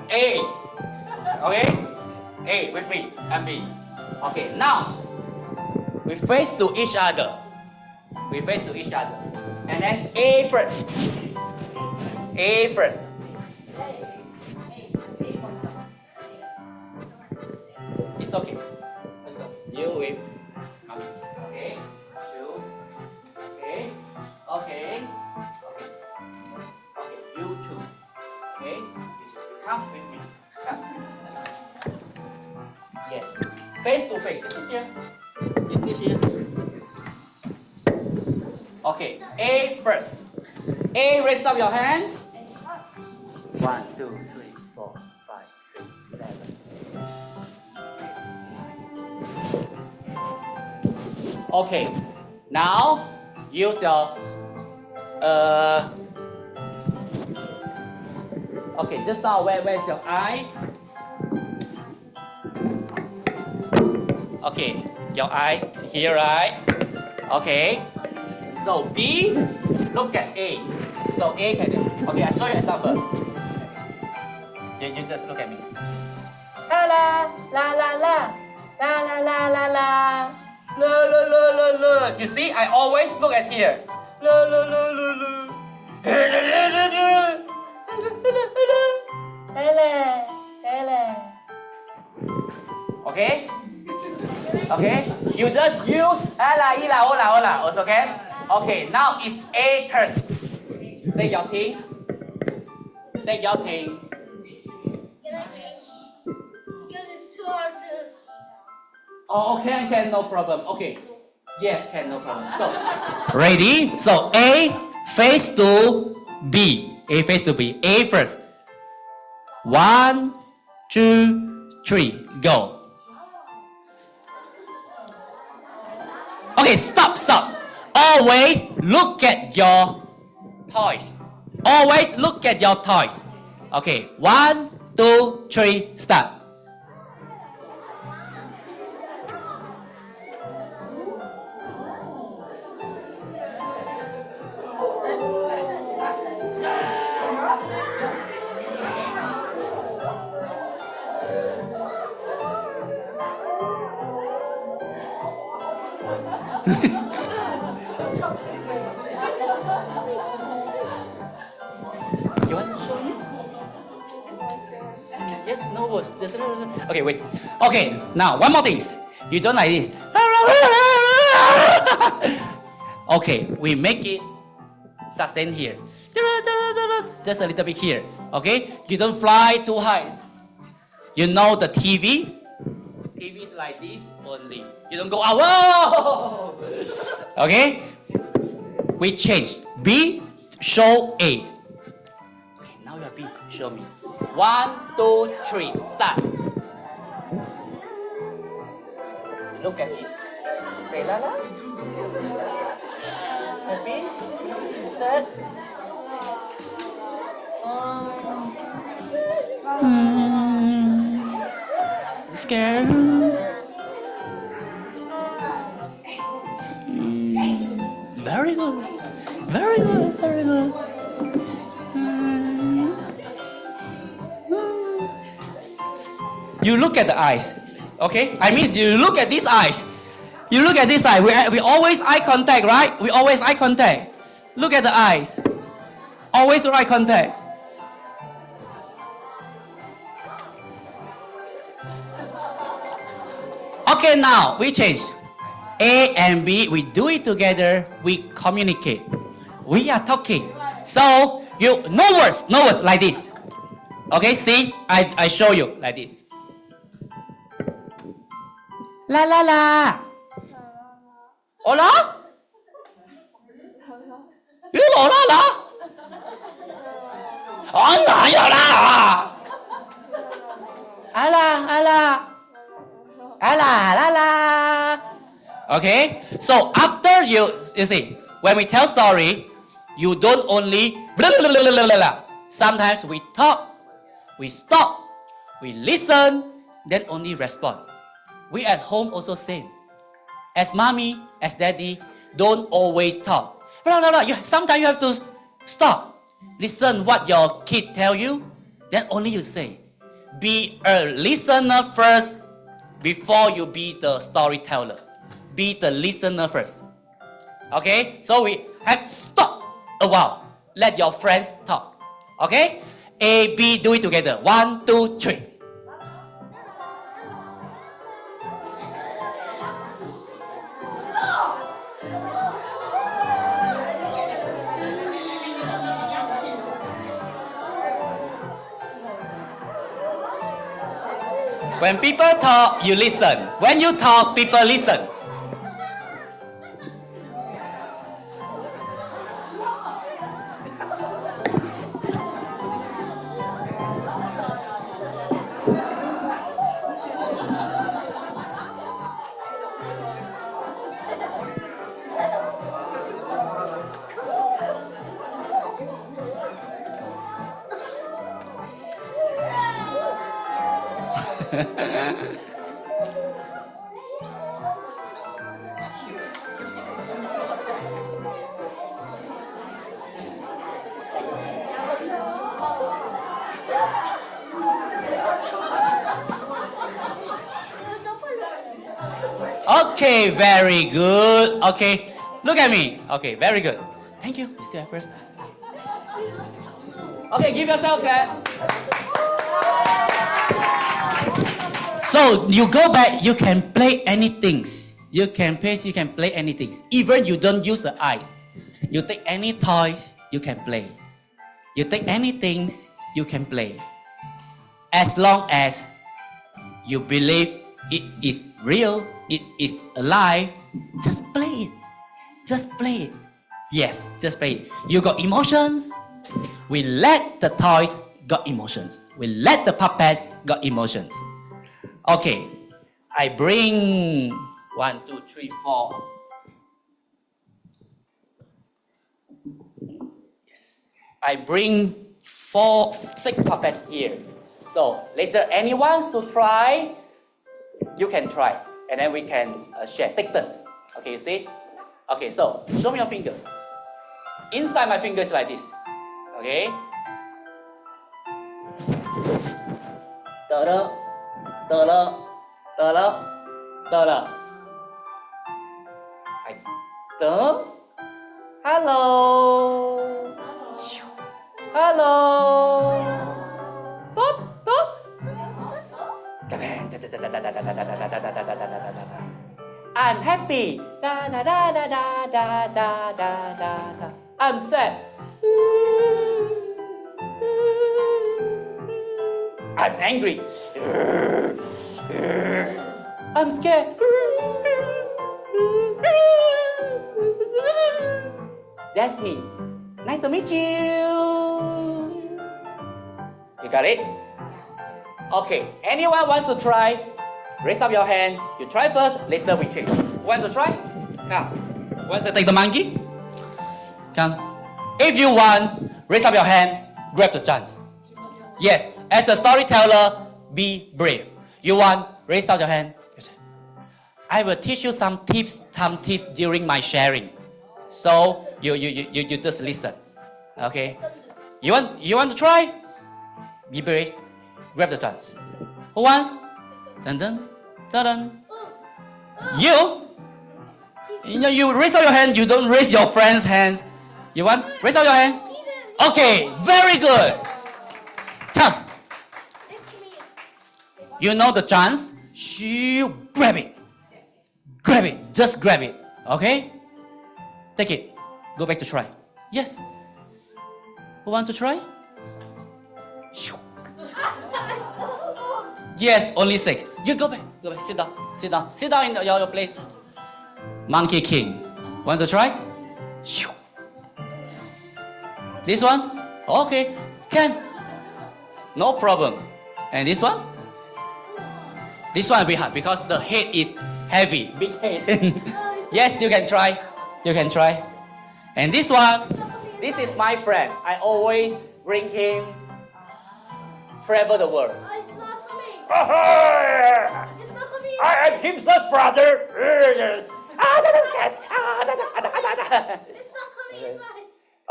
A. Okay? A with me and B. Okay, now we face to each other. We face to each other. And then A first. A first. It's okay. It's okay. You with mommy. Okay. You. Okay. Okay. Okay. Okay. You choose. Okay. You choose. Come with me. Come. Yes. Face to face. You sit here. You sit here. Okay. A first. A, raise up your hand. 1, 2, 3, 4, 5, 6, 7. Okay. Now use your okay, just now where's your eyes? Okay, your eyes here, right? Okay. So B, look at A. So A can do. Okay, I'll show you an example. You just look at me. La la la la la la la la la la la la la la la. You see, I always look at here. La la la la la. Okay? Okay? You just use la ila ola ola. Also okay? Okay, now it's A turn. Take your things. Take your things. Because it's too hard to. Oh, can, no problem. Okay. Yes, can, no problem. So, ready? So, A face to B. A face to B. A first. 1, 2, 3, go. Okay, stop. Always look at your toys. Always look at your toys. Okay, 1, 2, 3, start. You want to show me? Yes, no words. Just okay, wait. Okay, now one more thing. You don't like this. Okay, we make it sustain here. Just a little bit here. Okay, you don't fly too high. You know the TV? TV is like this only. You don't go out. Whoa! Okay? We change. B, show A. Okay, now you're B. Show me. 1, 2, 3, start. Look at it. Say la la. Happy? Sad? Scared? Very good. Very good. Very good. You look at the eyes. Okay? I mean, you look at these eyes. You look at this eye. We always eye contact, right? We always eye contact. Look at the eyes. Always eye contact. Okay, now we change. A and B, we do it together. We communicate. We are talking. So no words like this. Okay, see, I show you like this. La la la. Hola? You know la la? Oh no, you la. Ala. Okay, so after you see, when we tell story, you don't only blah, blah, blah, blah, blah, blah. Sometimes we talk, we stop, we listen, then only respond. We at home also same. As mommy, as daddy, don't always talk. Blah, blah, blah. Sometimes you have to stop, listen what your kids tell you, then only you say. Be a listener first before you be the storyteller. Be the listener first. Okay? So we have stop a while. Let your friends talk. Okay? A, B, do it together. 1, 2, 3. When people talk, you listen. When you talk, people listen. Okay, very good. Okay, look at me. Okay, very good. Thank you. It's your first time. Okay, give yourself that. So you go back, you can play anything. You can play anything. Even you don't use the eyes. You take any toys, you can play. You take anything, you can play. As long as you believe it is real, it is alive, just play it. Just play it. Yes, just play it. You got emotions, we let the toys got emotions. We let the puppets got emotions. Okay, I bring 1, 2, 3, 4. Yes, I bring 6 puppets here. So later, anyone wants to try, you can try, and then we can share. Take turns. Okay, you see? Okay, so show me your fingers. Inside my fingers like this. Okay. Da-da, da-da, da-da, da-da. Da. Hello. Hello. Boop, boop. I'm happy. Da da da da da da da da da. I'm sad. I'm angry. I'm scared. That's me. Nice to meet you. You got it? Okay. Anyone wants to try? Raise up your hand. You try first. Later we change. Want to try? Come. Want to take the monkey? Come. If you want, raise up your hand. Grab the chance. Yes. As a storyteller, be brave. You want, Raise out your hand. I will teach you some tips during my sharing. So you just listen. Okay? You want to try? Be brave. Grab the chance. Who wants? Dun dun dun dun. You raise out your hand. You don't raise your friend's hands. You want? Raise out your hand. Okay, very good. Come. You know the chance. You grab it. Grab it. Just grab it. Okay? Take it. Go back to try. Yes. Who wants to try? Yes, only 6. You go back. Go back. Sit down. Sit down. Sit down in your place. Monkey King. Want to try? This one? Okay. Can. No problem. And this one? This one will be hard because the head is heavy. Big head. Yes, you can try. You can try. And this one? This is my friend. I always bring him travel the world. It's not coming. It's not coming. I am Kimsa's brother. It's not coming inside.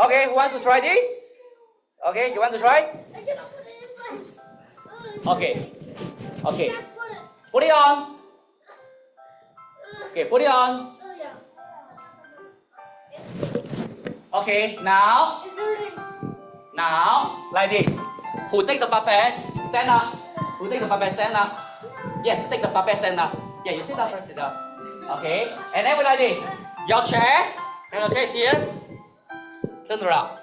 Okay, who wants to try this? Okay, you want to try? I cannot put it inside. Okay. Okay. Can't put it. Put it on. Okay, put it on. Oh yeah. Okay, now, It's hurting. like this. Who take the puppet? Stand up. Who take the puppet? Stand up. Yes, take the puppet. Stand up. Yeah, you sit down first. Sit down. Okay, and then we like this. Your chair. And your chair is here. Turn around.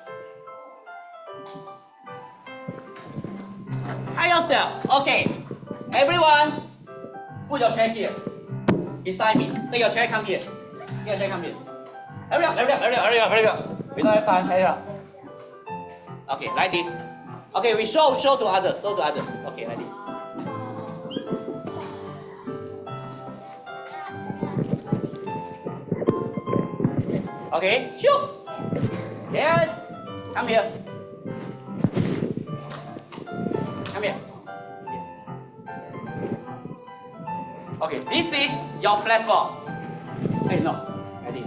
Hide yourself. Okay, everyone, put your chair here. Beside me. Take your chair. Come here. Take your chair. Come here. Hurry up. Hurry up. We don't have time. Hurry up. Okay, like this. Okay, we show to others. Okay, like this. Okay, shoot. Yes. Come here. Come here. Okay, this is your platform. Hey, no. Like this.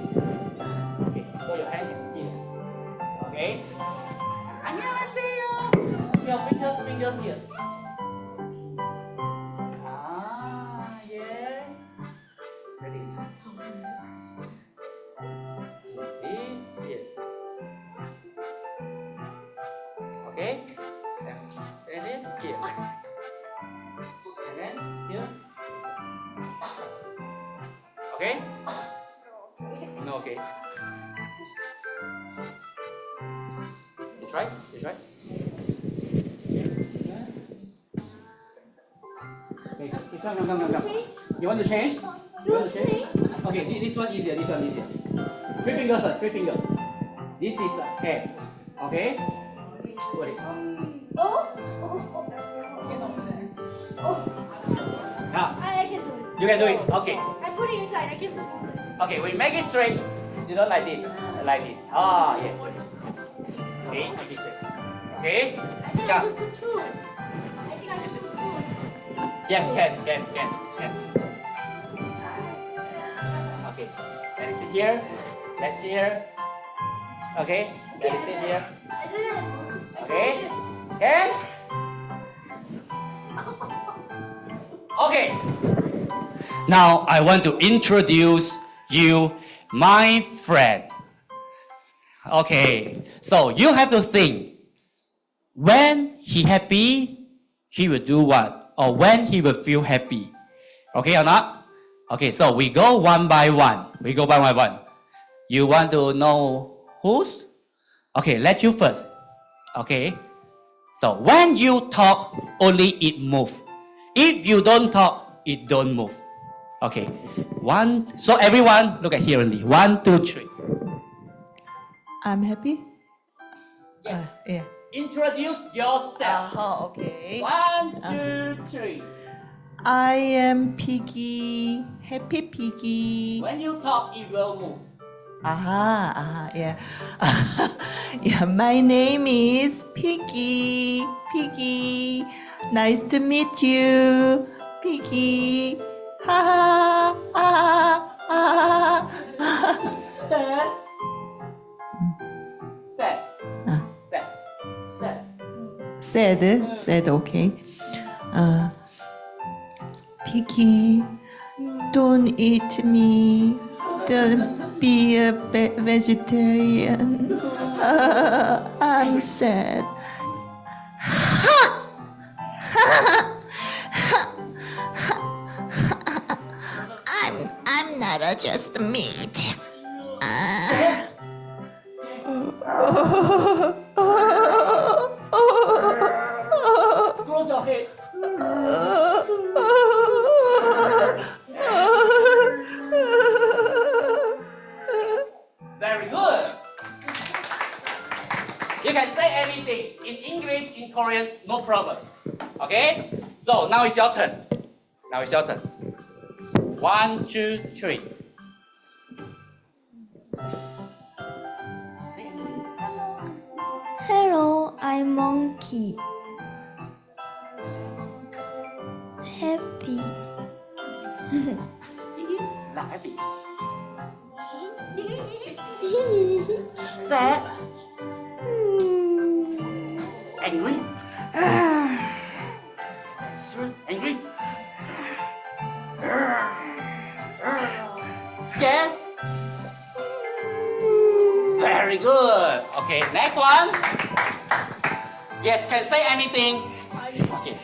Okay, show your hand here. Okay. 안녕하세요. Your fingers here. Yes. Ready. This here. Okay. And this here. And then here. Okay? No, okay. You try? Okay, come. You want to change? Okay, this one easier. 3 fingers first, 3 fingers. This is the head. Okay? Put it. Now, I can do it. you can do it. Okay. I put it inside. I can put it. Okay, we make it straight. You don't like this. Like this. Ah, yes. Okay, make it straight. Okay? I think I should put 2. Yes, can. Okay. Let it sit here. Let's see here. Okay. Let it sit here. I did it. Okay. Can? Okay. Now I want to introduce you my friend. Okay. So you have to think. When he happy, he will do what? Or when he will feel happy. Okay or not? Okay, so we go one by one. You want to know whose? Okay, let you first. Okay. So when you talk, only it move. If you don't talk, it don't move. Okay. So everyone, look at here only. 1, 2, 3. I'm happy. Yes. Yeah. Introduce yourself. Okay. 1, 2, 3. I am Piggy. Happy Piggy. When you talk, it will move. Yeah. Yeah, my name is Piggy. Piggy. Nice to meet you. Piggy. Ha ha ha ha ha. Sad. Sad. Ah. Sad. Sad. Sad. Sad. Okay. Piggy, don't eat me. Don't be a vegetarian. I'm sad. I'm not just meat. Close your head. Very good. You can say anything in English, in Korean, no problem. Okay? So now it's your turn. Now it's your turn. 1, 2, 3. Hello, I'm monkey. Happy. Là happy. Sad. Angry. Serious. Angry. Scared. Very good. Okay, next one. Yes, can say anything. Okay.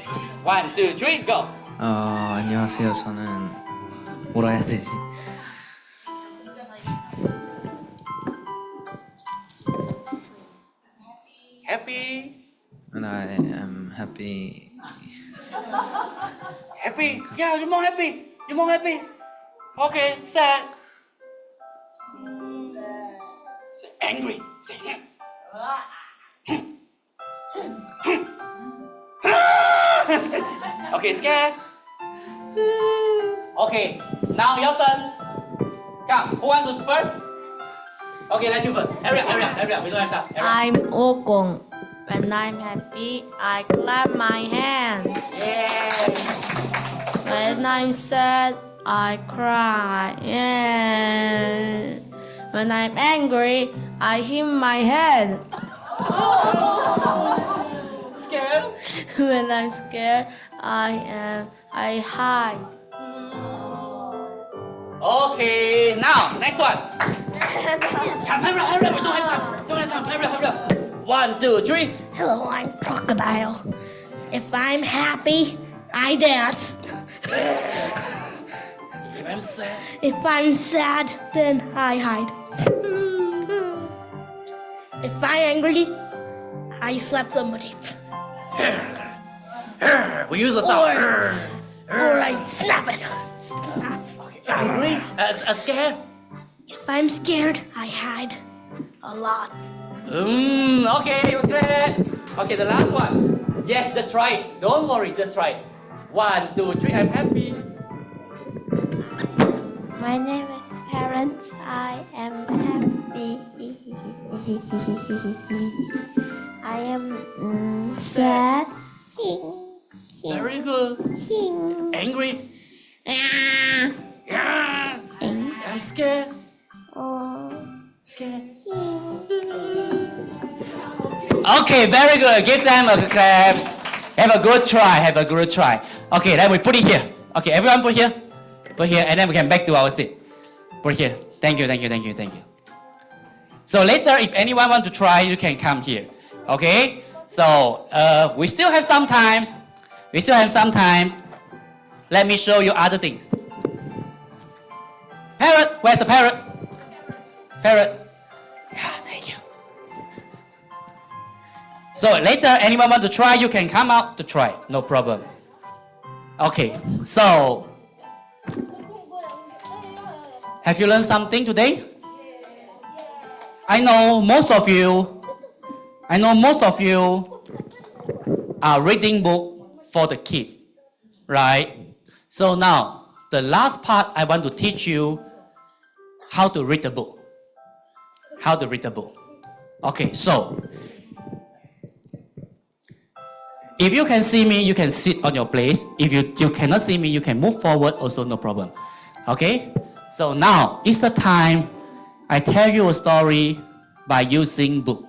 1, 2, 3, go. 안녕하세요. 저는 뭐라 해야 되지? Happy. And I am happy. Happy. Yeah, you're more happy. You're more happy. Okay, sad. Say angry. Say okay, scared. Okay, now your turn. Come, who wants to first? Okay, let's you first. Hurry up. We don't have time. Hurry up. I'm Ogong. When I'm happy, I clap my hands. Yeah. When I'm sad, I cry. Yeah. When I'm angry, I hit my head. Scared? When I'm scared, I hide. Okay, now next one. Come, hurry up. We don't have time. Hurry up. 1, 2, 3. Hello, I'm crocodile. If I'm happy, I dance. If I'm sad. If I'm sad, then I hide. If I'm angry, I slap somebody. We use the sound. Or I snap it. Snap. Angry? Scared? If I'm scared, I hide a lot. Okay, you're great. Okay, the last one. Yes, just try it. Don't worry, just try it. 1, 2, 3, I'm happy. My name is Parents. I am happy. I am sad. Very good. Angry? Yeah. I'm scared. Scared. Okay, very good. Give them a clap. Have a good try. Okay, then we put it here. Okay, everyone put here. Put here, and then we can back to our seat. Put here. Thank you. So later, if anyone want to try, you can come here. Okay? So we still have some time. Let me show you other things. Parrot, where's the parrot? Parrot. Yeah, thank you. So later, anyone want to try, you can come out to try. No problem. Okay, so have you learned something today? I know most of you are reading book for the kids, right? So now, the last part, I want to teach you how to read the book. Okay, so If you can see me, you can sit on your place. If you cannot see me, you can move forward, also no problem. Okay? So now, it's the time I tell you a story by using book.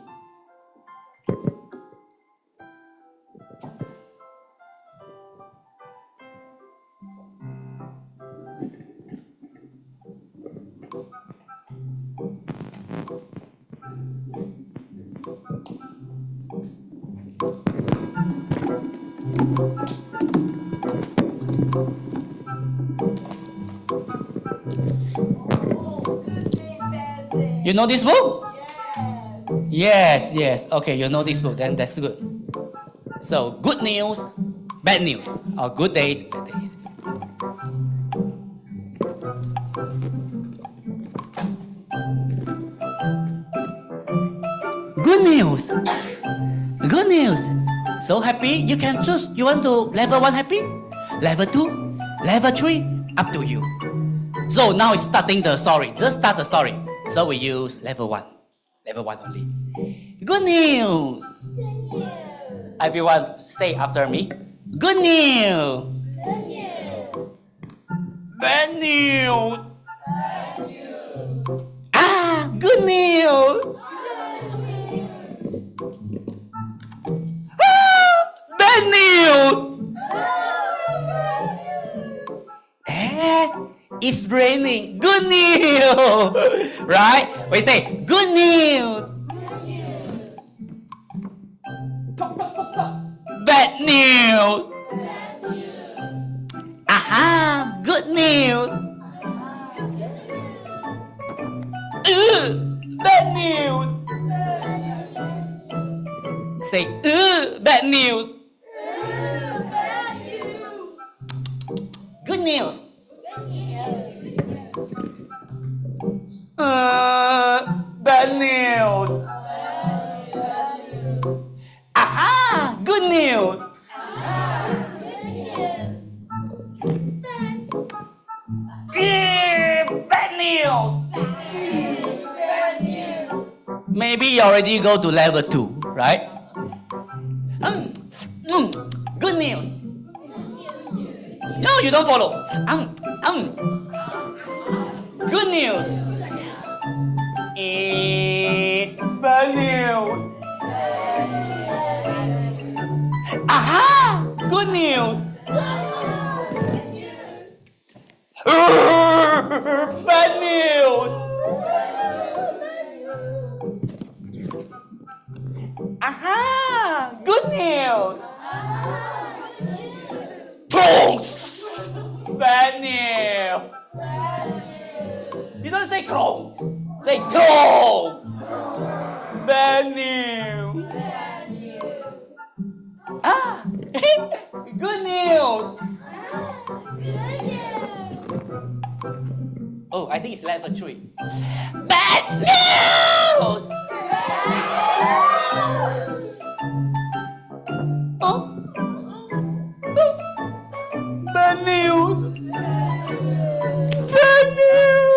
You know this book? Yes, yes. Okay, you know this book, then that's good. So, good news, bad news, or good days, bad days. Good news. Good news. So happy, you can choose. You want to level 1 happy? Level 2? Level 3? Up to you. So now it's starting the story. Just start the story. So we use level 1. Level 1 only. Good news. Everyone say after me. Good news. Bad news. Ah, good news. Bad news! It's raining. Good news! Right? We say, good news! Bad news! Aha! Good news! Bad news! Say, bad news! Good news. Bad news. Aha! Good news. Bad news. Maybe you already go to level 2, right? Good news. No, you don't follow. Good news. Bad news. Aha! Good news. Bad news. Aha! Good news. Bad news. You don't say krong. Say krong. Bad news. Ah, good news. Oh, I think it's level 3. Bad news. Oh. Bad news. Bad news.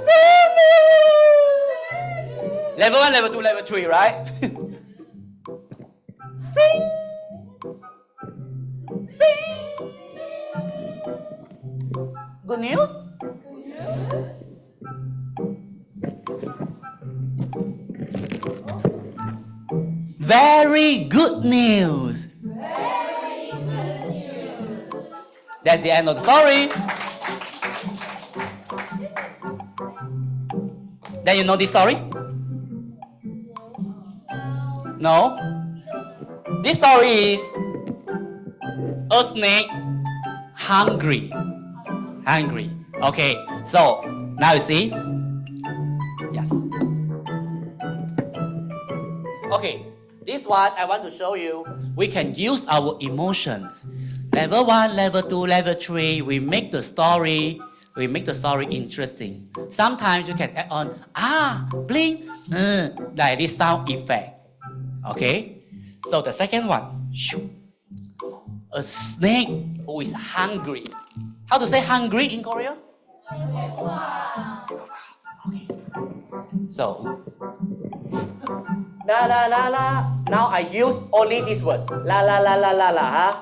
Bad news. Level 1, level 2, level 3, right? Sing. Sing. Good news? Very good news. That's the end of the story. Then you know this story? No? This story is a snake hungry. Hungry. Okay, so now you see? Yes. Okay, this one I want to show you. We can use our emotions. Level 1, level 2, level 3, we make the story interesting. Sometimes you can add on, blink, like this sound effect. Okay? So the second one, a snake who is hungry. How to say hungry in Korean? Okay. So, la la la la. Now I use only this word. La la la la la la. Huh?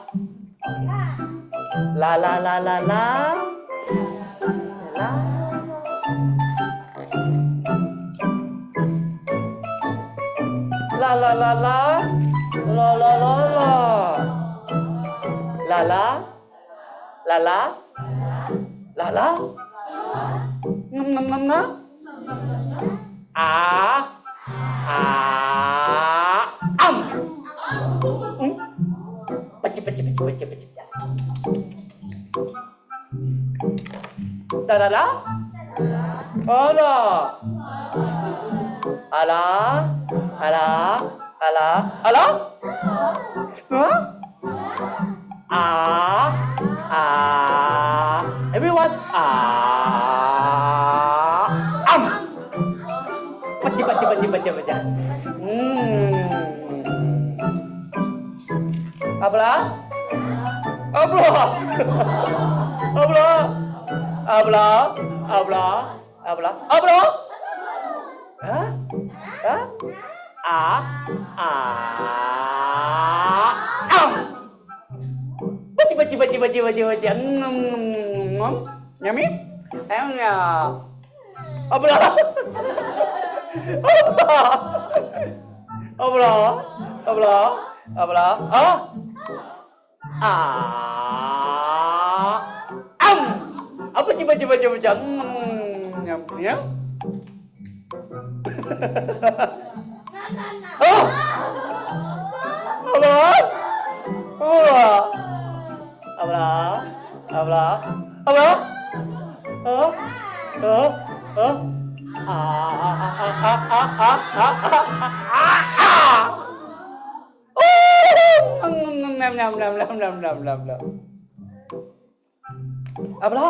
La la la la la. La. La la la la. La la la la. La la. La la. La la. Ngâm ngâm ngâm ngâm. Baca baca baca baca baca. Da da da. Ala. Ala. Ala. Ala. Ala. Huh? Everyone. Baca baca baca baca. Abla. Abla. Abla. Abla. Abla. Abla. Abla. Hah? Hah? Baca baca baca baca baca baca. Yummy? Abla. Abla. Abla. Abla. Apa coba coba coba coba. Ya. Abla. Abla. Abla. Abla. Abla.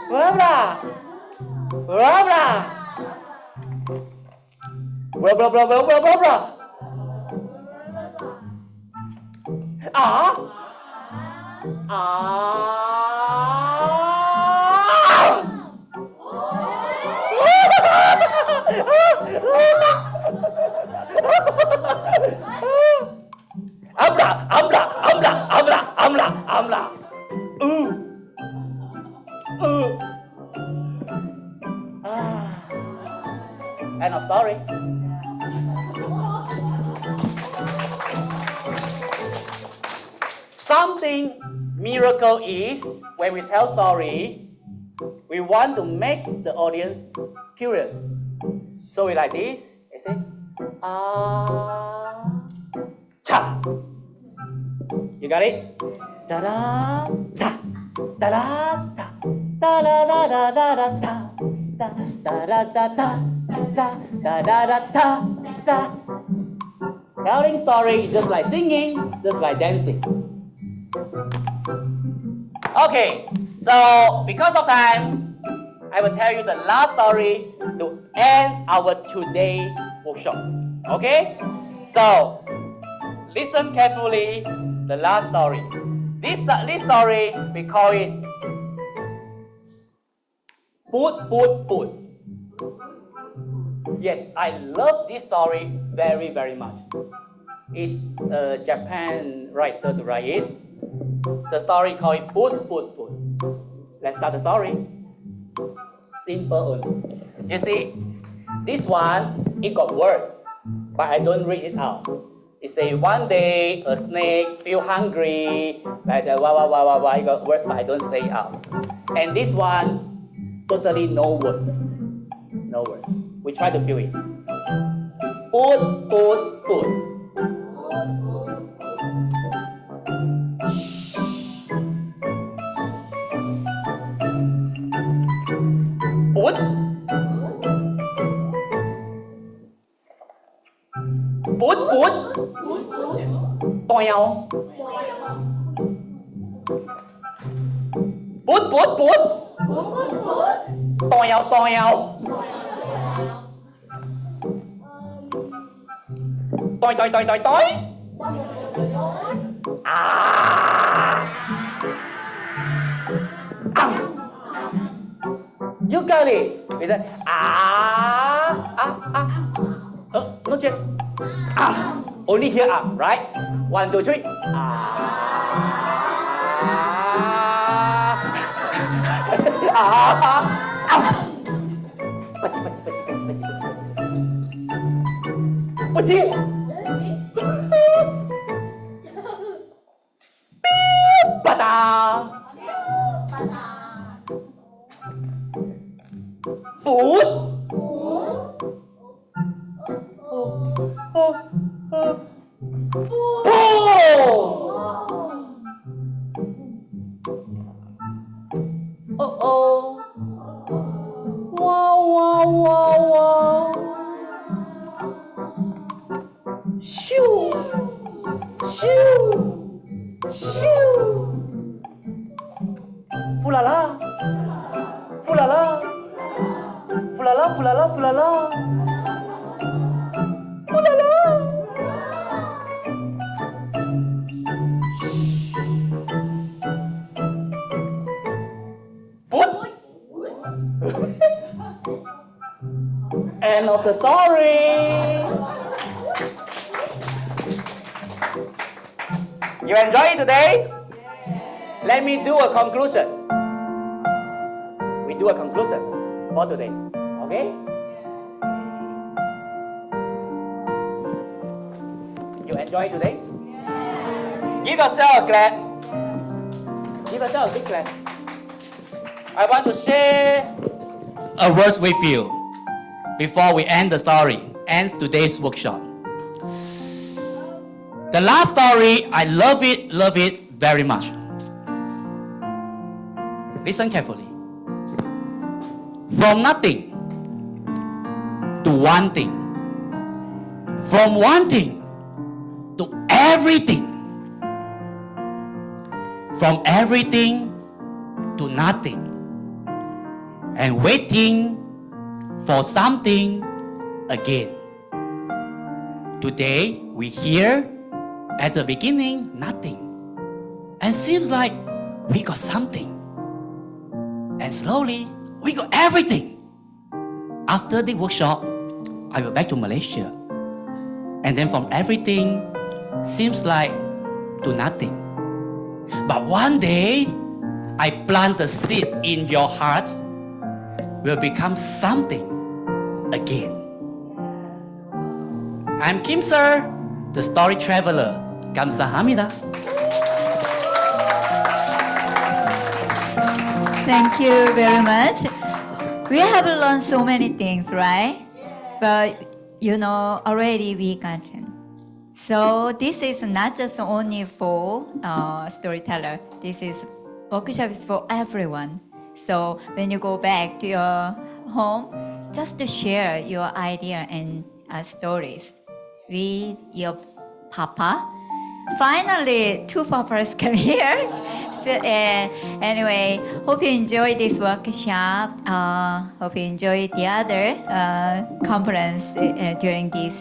Berabra. Berabra. Berabra berabra berabra. Amla, amla, amla, amla, amla, amla. End of story. Something miracle is when we tell story, we want to make the audience curious. So we like this. I say, cha. You got it? Da da da da da da da da da da da da da da da da da da da da. Telling story is just like singing, just like dancing. Okay, so because of time, I will tell you the last story to end our today workshop. Okay? So listen carefully. The last story. This story we call it Boot. Yes, I love this story very very much. It's a Japan writer to write it. The story called it Boot. Let's start the story. Simple only. You see, this one it got words, but I don't read it out. It say one day a snake feel hungry, like wah. It got words, but I don't say it out. And this one totally no words. No words. We try to feel it. Boot. Boot. Toyao. Boot. Toyao. Toy. You got it. We say Only here right? 1, 2, 3. Pati. Bata. Bút. Oh. Wow. Shoo. Fulala. End of the story. You enjoy it today? Let me do a conclusion. We do a conclusion for today. Okay? You enjoy today? Give yourself a clap. Give yourself a big clap. I want to share A word with you before we end the story, end today's workshop. The last story, I love it very much. Listen carefully. From nothing to one thing. From one thing to everything. From everything to nothing. And waiting for something again. Today, we hear at the beginning, nothing. And seems like we got something. And slowly, we got everything. After the workshop, I went back to Malaysia. And then from everything, seems like to nothing. But one day, I plant the seed in your heart, will become something again. I'm Kim Sir, the story traveler. 감사합니다. Thank you very much. We have learned so many things, right? But already we gotten. So this is not just only for storyteller. This is workshop is for everyone. So when you go back to your home, just to share your idea and stories with your papa. Finally, 2 papas come here. So, anyway, hope you enjoyed this workshop. Hope you enjoyed the other conference during this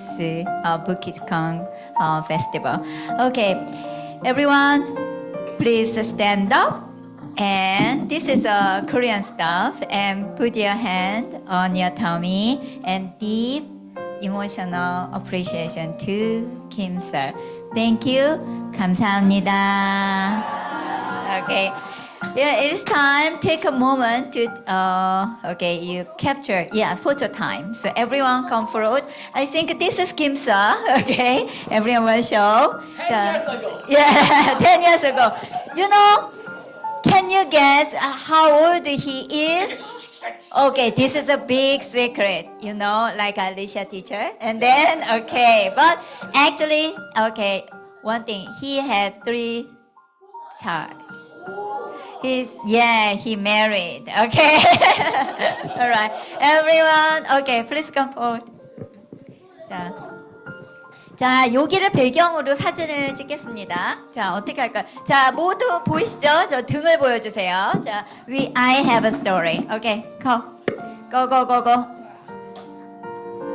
Bookizcon festival. Okay, everyone, please stand up. And this is Korean stuff. And put your hand on your tummy and deep emotional appreciation to Kim sir. Thank you. 감사합니다. Okay. Yeah, it is time. Take a moment to, you capture, photo time. So everyone come forward. I think this is Kim sir. Okay. Everyone will show. 10 years ago. Yeah, 10 years ago. Can you guess how old he is? Okay, this is a big secret, like Alicia teacher. And then, but actually, one thing, he had 3 child. He married. Okay. All right. Everyone, please come forward. 자, 여기를 배경으로 사진을 찍겠습니다. 자, 어떻게 할까요? 자, 모두 보이시죠? 저 등을 보여주세요. 자, I have a story. Okay, go.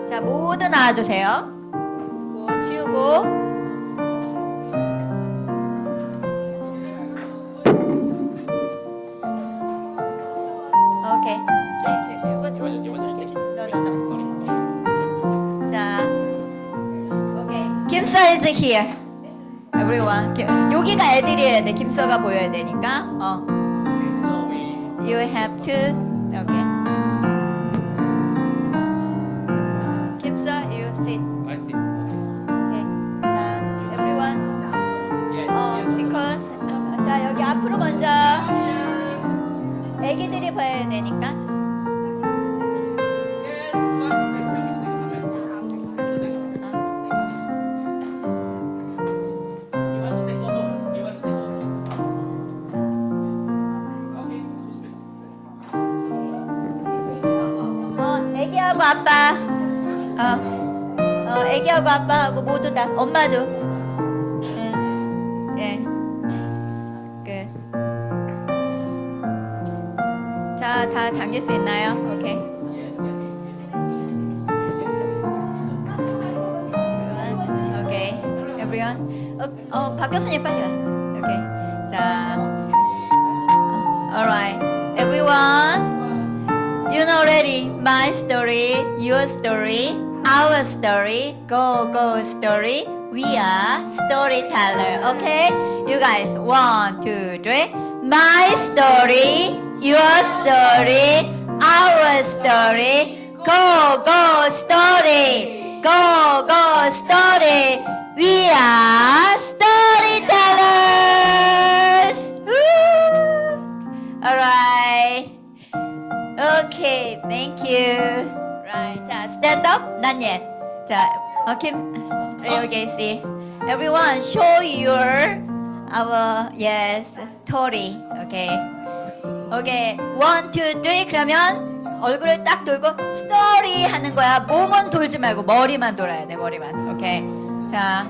자, 모두 나와주세요. 치우고. Okay. No. 자. 김서 is here. Everyone. 여기가 애들이어야 돼. 김서가 보여야 되니까. You have to. Okay. 김서, you sit. I see. Okay. 자, everyone. Because. 자, 여기 앞으로 먼저. 애기들이 봐야 되니까. 애기하고 아빠, 애기하고 아빠하고 모두 다, 엄마도, 예, 끝. 자, 다 당길 수 있나요? 오케이. 오케이, everyone. 박 교수님 빨리 와. 오케이. 자, alright, everyone. You know already my story, your story, our story, go story. We are storyteller. Okay, you guys, 1, 2, 3. My story, your story, our story, go story, go story. We are storytellers. Woo! All right. Okay, thank you. Right. 자, stand up. Not yet. 자, Kim, okay, see. Everyone, show our story. Okay. Okay. 1, 2, 3. 그러면 얼굴을 딱 돌고 story 하는 거야. 몸은 돌지 말고 머리만 돌아야 돼. 머리만. Okay. 자,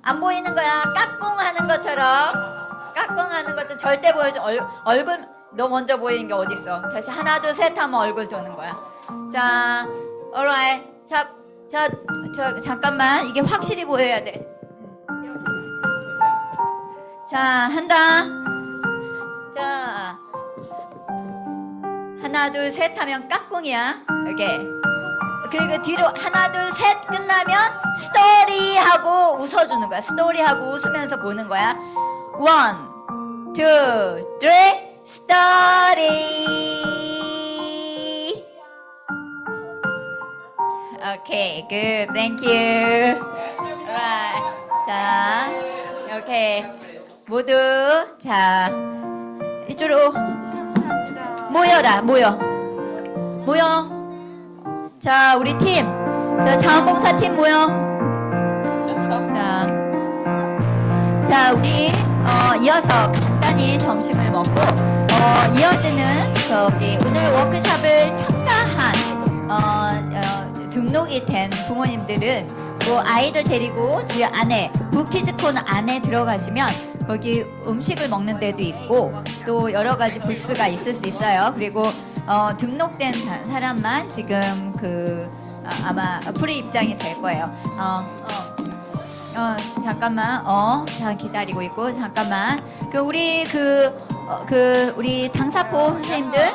안 보이는 거야. 까꿍 하는 것처럼 절대 보여줘. 얼굴. 너 먼저 보이는 게 어딨어? 다시 하나, 둘, 셋 하면 얼굴 도는 거야. 자, alright. 자, 잠깐만. 이게 확실히 보여야 돼. 자, 한다. 자, 하나, 둘, 셋 하면 까꿍이야. 오케이. 그리고 뒤로 하나, 둘, 셋 끝나면 스토리 하고 웃어주는 거야. 스토리 하고 웃으면서 보는 거야. 1, 2, 3. Story. Okay, good. Thank you. Alright. 자, 오케이. 모두 자 이쪽으로 모여라. 모여. 자, 우리 팀. 자, 자원봉사 팀 모여. 자, 우리 이어서 간단히 점심을 먹고 이어지는 저기 오늘 워크숍을 참가한 등록이 된 부모님들은 뭐 아이들 데리고 지 안에 북키즈콘 안에 들어가시면 거기 음식을 먹는 데도 있고 또 여러 가지 부스가 있을 수 있어요. 그리고 등록된 사람만 지금 아마 프리 입장이 될 거예요. 잠깐만. 자, 기다리고 있고, 잠깐만. 우리 당사포 선생님들,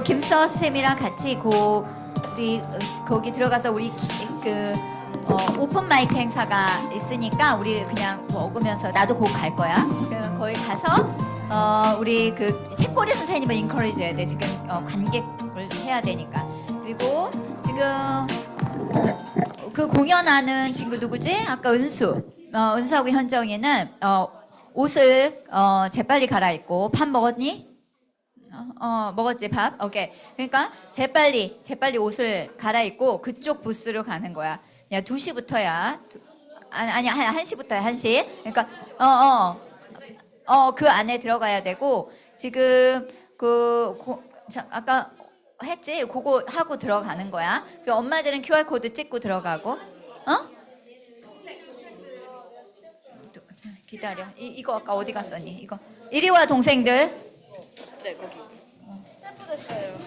김서 선생님이랑 같이 우리 거기 들어가서 우리 오픈 마이크 행사가 있으니까 우리 그냥 먹으면서 나도 거기 갈 거야. 거기 가서 우리 책꼬리 선생님을 인커리지 해야 돼. 지금 관객을 해야 되니까. 그리고 지금 공연하는 친구 누구지? 아까 은수하고 현정이는 옷을 재빨리 갈아입고 밥 먹었니? 먹었지 밥? 오케이. 그러니까 재빨리 옷을 갈아입고 그쪽 부스로 가는 거야. 야 2시부터야. 아니야 1시부터야 1시. 그러니까 그 안에 들어가야 되고 지금 아까 했지? 그거 하고 들어가는 거야. 엄마들은 QR코드 찍고 들어가고. 기다려. 이거 아까 어디 갔었니? 이거. 이리 와 동생들. 네 거기. 스탬프 됐어요.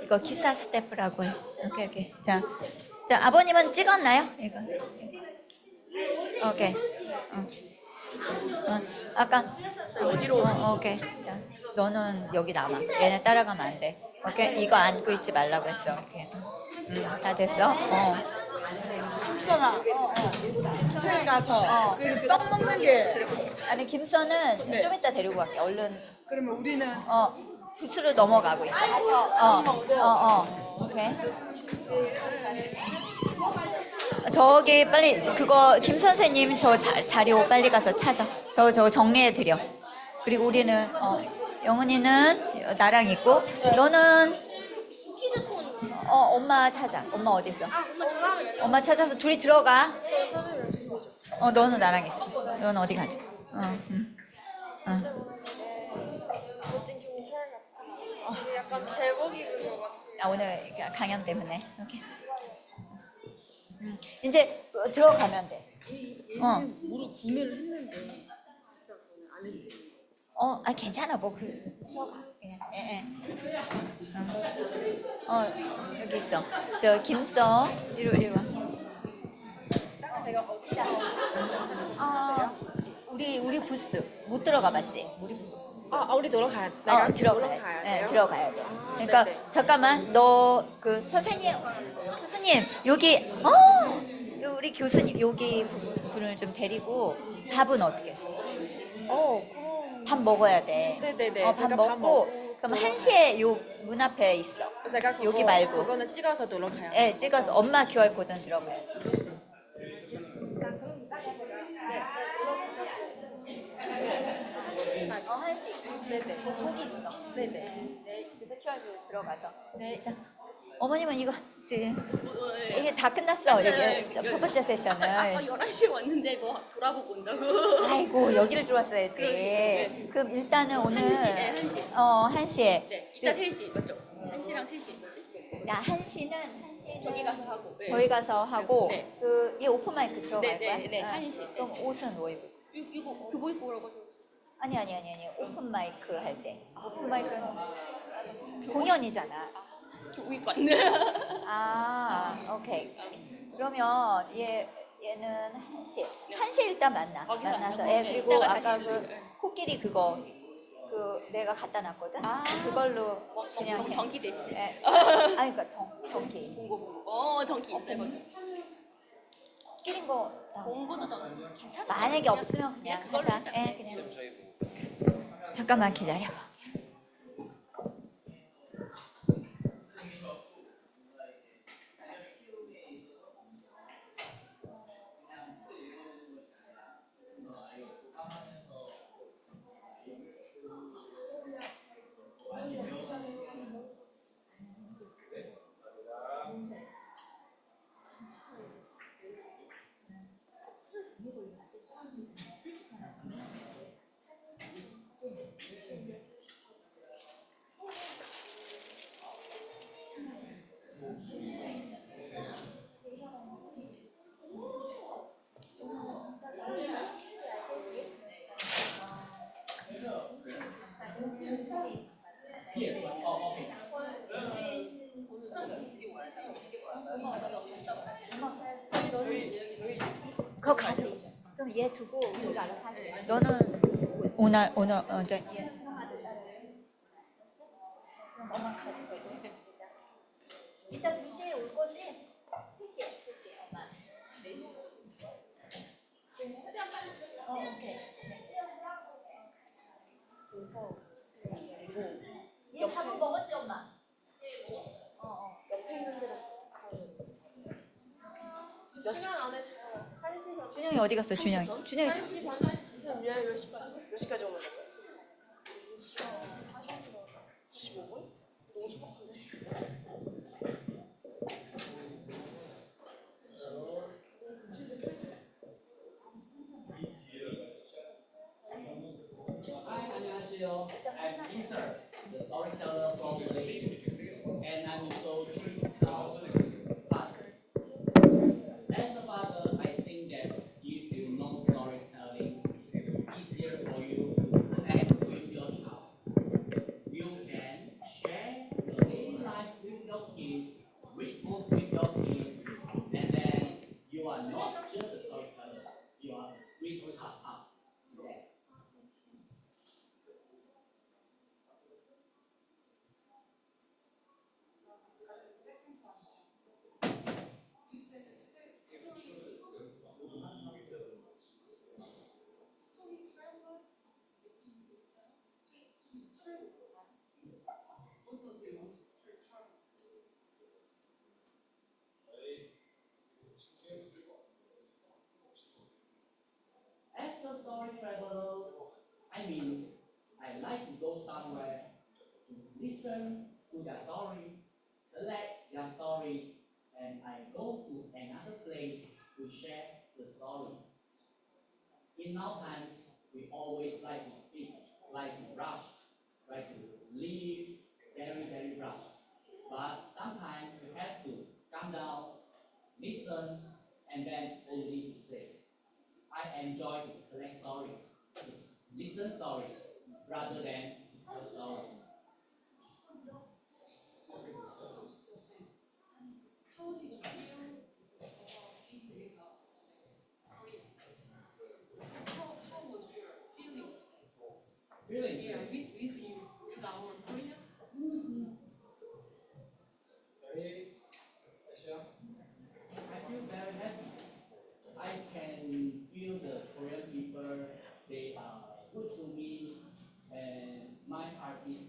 이거 키사 스탬프라고 해. 오케이. 자 아버님은 찍었나요? 이거. 오케이. 아까 어디로? 오케이. 자. 너는 여기 남아. 얘네 따라가면 안 돼. 오케이? 이거 안고 있지 말라고 했어. 오케이. 다 됐어? 김선아. 부산에 가서 떡 먹는 게. 아니 김선은 네. 좀 이따 데리고 갈게. 얼른. 그러면 우리는 부스로 넘어가고 있어. 오케이. 저기 빨리 그거 김 선생님 저 자료 빨리 가서 찾아. 저 정리해 드려. 그리고 우리는 영은이는 나랑 있고 너는 엄마 찾아. 엄마 어디 있어? 엄마 전화하고 있어. 엄마 찾아서 둘이 들어가. 너는 나랑 있어. 너는 어디 가죠? 약간 제복 입은 것 같아. 오늘 강연 때문에. 오케이. 이제 들어가면 돼. 뭐를 구매를 했는데 진짜 안 해도 돼요. 괜찮아. 뭐 들어가. 그냥. 여기 있어. 저 김서 이리 와. 우리 부스 못 들어가 봤지? 우리 부스. 우리 들어가야 돼. 들어가야 돼. 네, 들어가야 돼. 그러니까 네네. 잠깐만 너 그 교수님 여기 우리 교수님 여기 분을 좀 데리고 밥은 어떻게 했어? 그럼 밥 먹어야 돼. 네네네. 밥 제가 먹고 그럼 1시에 요 문 앞에 있어. 제가 그거, 여기 말고. 그거는 찍어서 들어가요. 네, 찍어서 엄마 QR코드는 들어가야 돼. 한시. 네네. 거기 있어. 네네. 네, 그래서 QR코드 들어가서. 네. 자, 어머님은 이거 지금 이게 다 끝났어. 여기 첫 번째 세션을. 아까 11시에 왔는데 이거 돌아보고 온다고. 아이고 여기를 들어왔어야지. 그럼 일단은 오늘 1시. 1시에. 네, 이따 3시 맞죠? 1시랑 3시 뭐지? 야 1시는 저기 가서 하고. 네. 저희 가서 하고 네. 얘 오픈 마이크 들어갈 거야. 네, 1시. 그럼 옷은 뭐 입을? 이거 교복 입고 오라고 하셔. 아니 오픈 마이크 할 때. 오픈 마이크는 공연이잖아. 교복 입고 왔네. 오케이. 그러면 얘는 1시. 1시에 일단 만나서. 그리고 이따가 아까 다시 코끼리 그거 내가 갖다 놨거든. 그걸로 그냥 해. 덩키 대신에. 그러니까 덩키. 봉고. 덩키 있어요. 거기. 끼린 거 봉고도 괜찮아. 만약에 없으면 그냥 하자. 그냥. 잠깐만 기다려. 그거 가서 그럼 얘 두고 우리가 알아서 할게. 너는 오늘 이제 얘 그럼 엄마 가서 이따 2시에 올 거지? 3시에 엄마. 오케이. 얘 밥은 먹었지 엄마? 옆에 있는 데로 몇 시간 안에 줘요. 1시간. 준영이 어디 갔어? 준영이 저 1시 반. 그럼 얘 10시까지. 몇 시까지 오면 돼? 45분? 너무 촉박한데? Hi, 안녕하세요. I'm KISA, the storyteller from Malaysia, and I'm also 3,000 father. As a father, I think that if you know storytelling, it will be easier for you to listen to their story, collect their story, and I go to another place to share the story. In now times, we always like to speak, like to rush, like to live very, very rush. But sometimes you have to calm down, listen, and then only to say. I enjoy to collect story, listen story, rather than tell story. Really? Yeah, with our Korea. I feel very happy. I can feel the Korean people, they are good to me, and my heart is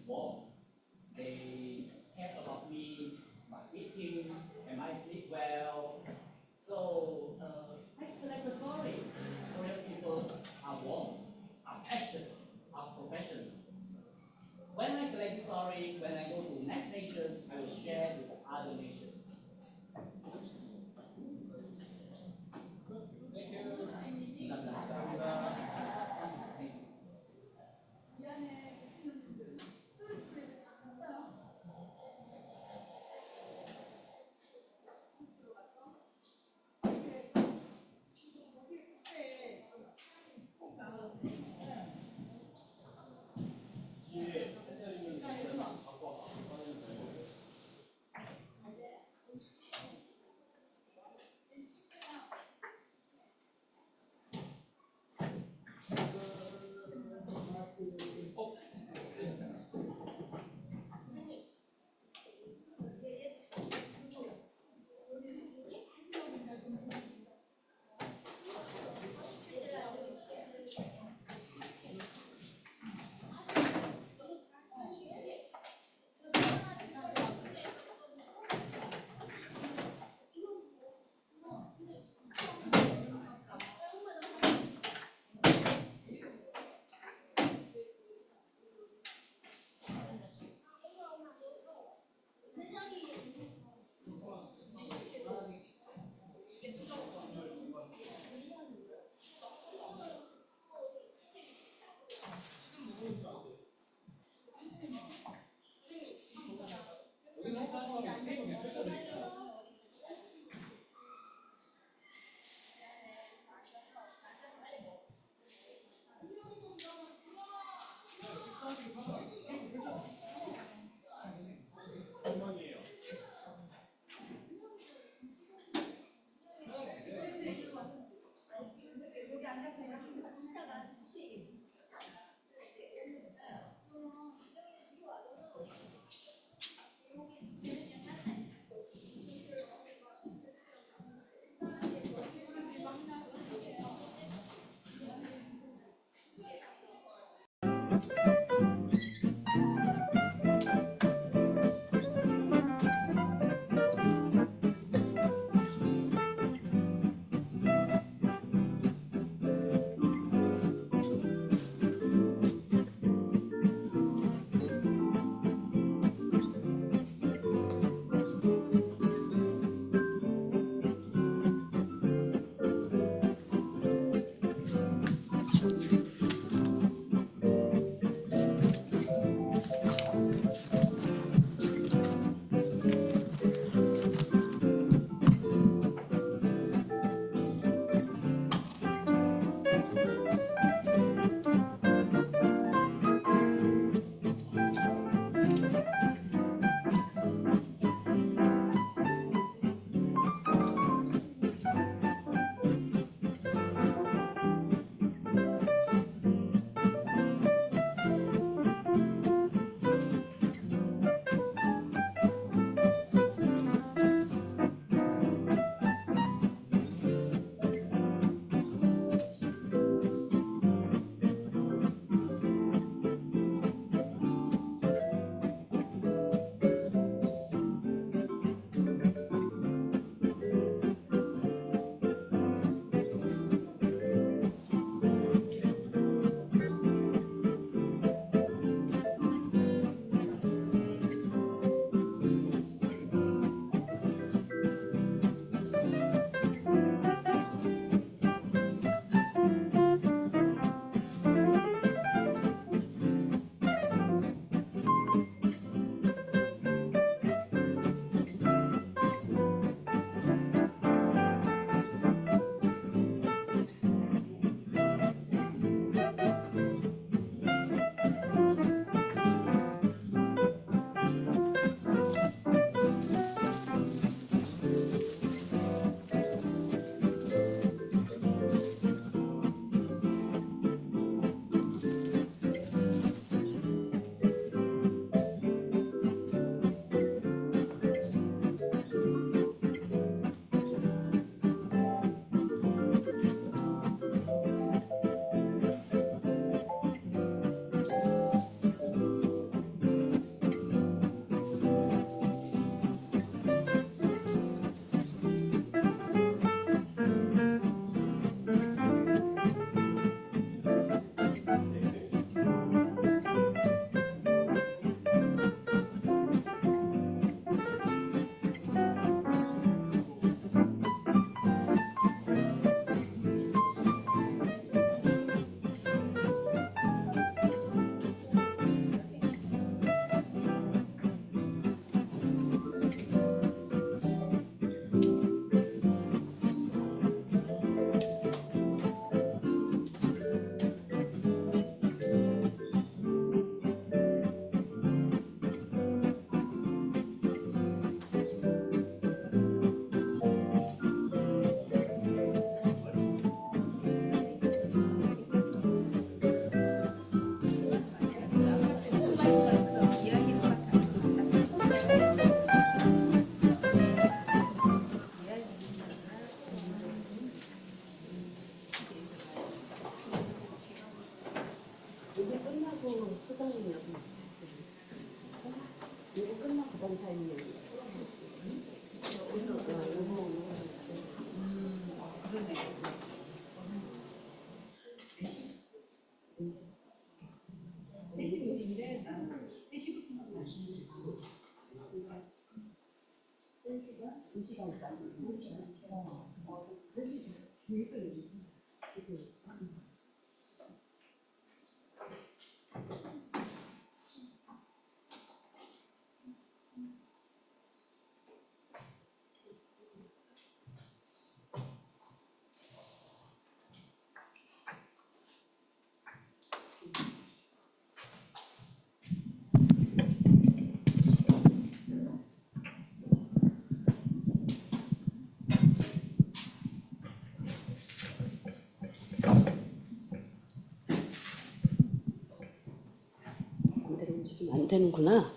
안 되는구나.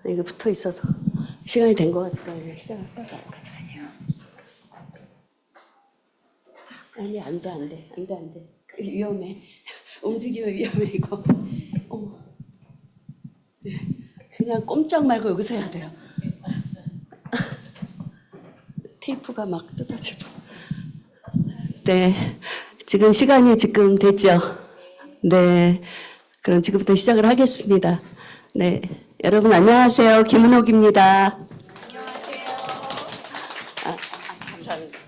이거 붙어 있어서 시간이 된 것 같으니까 이제 시작할까? 아니 안 돼. 위험해. 움직이면 위험해 이거. 어머. 그냥 꼼짝 말고 여기서 해야 돼요. 테이프가 막 뜯어지고. 네, 지금 시간이 지금 됐죠. 네, 그럼 지금부터 시작을 하겠습니다. 네, 여러분 안녕하세요. 김은옥입니다. 안녕하세요. 감사합니다.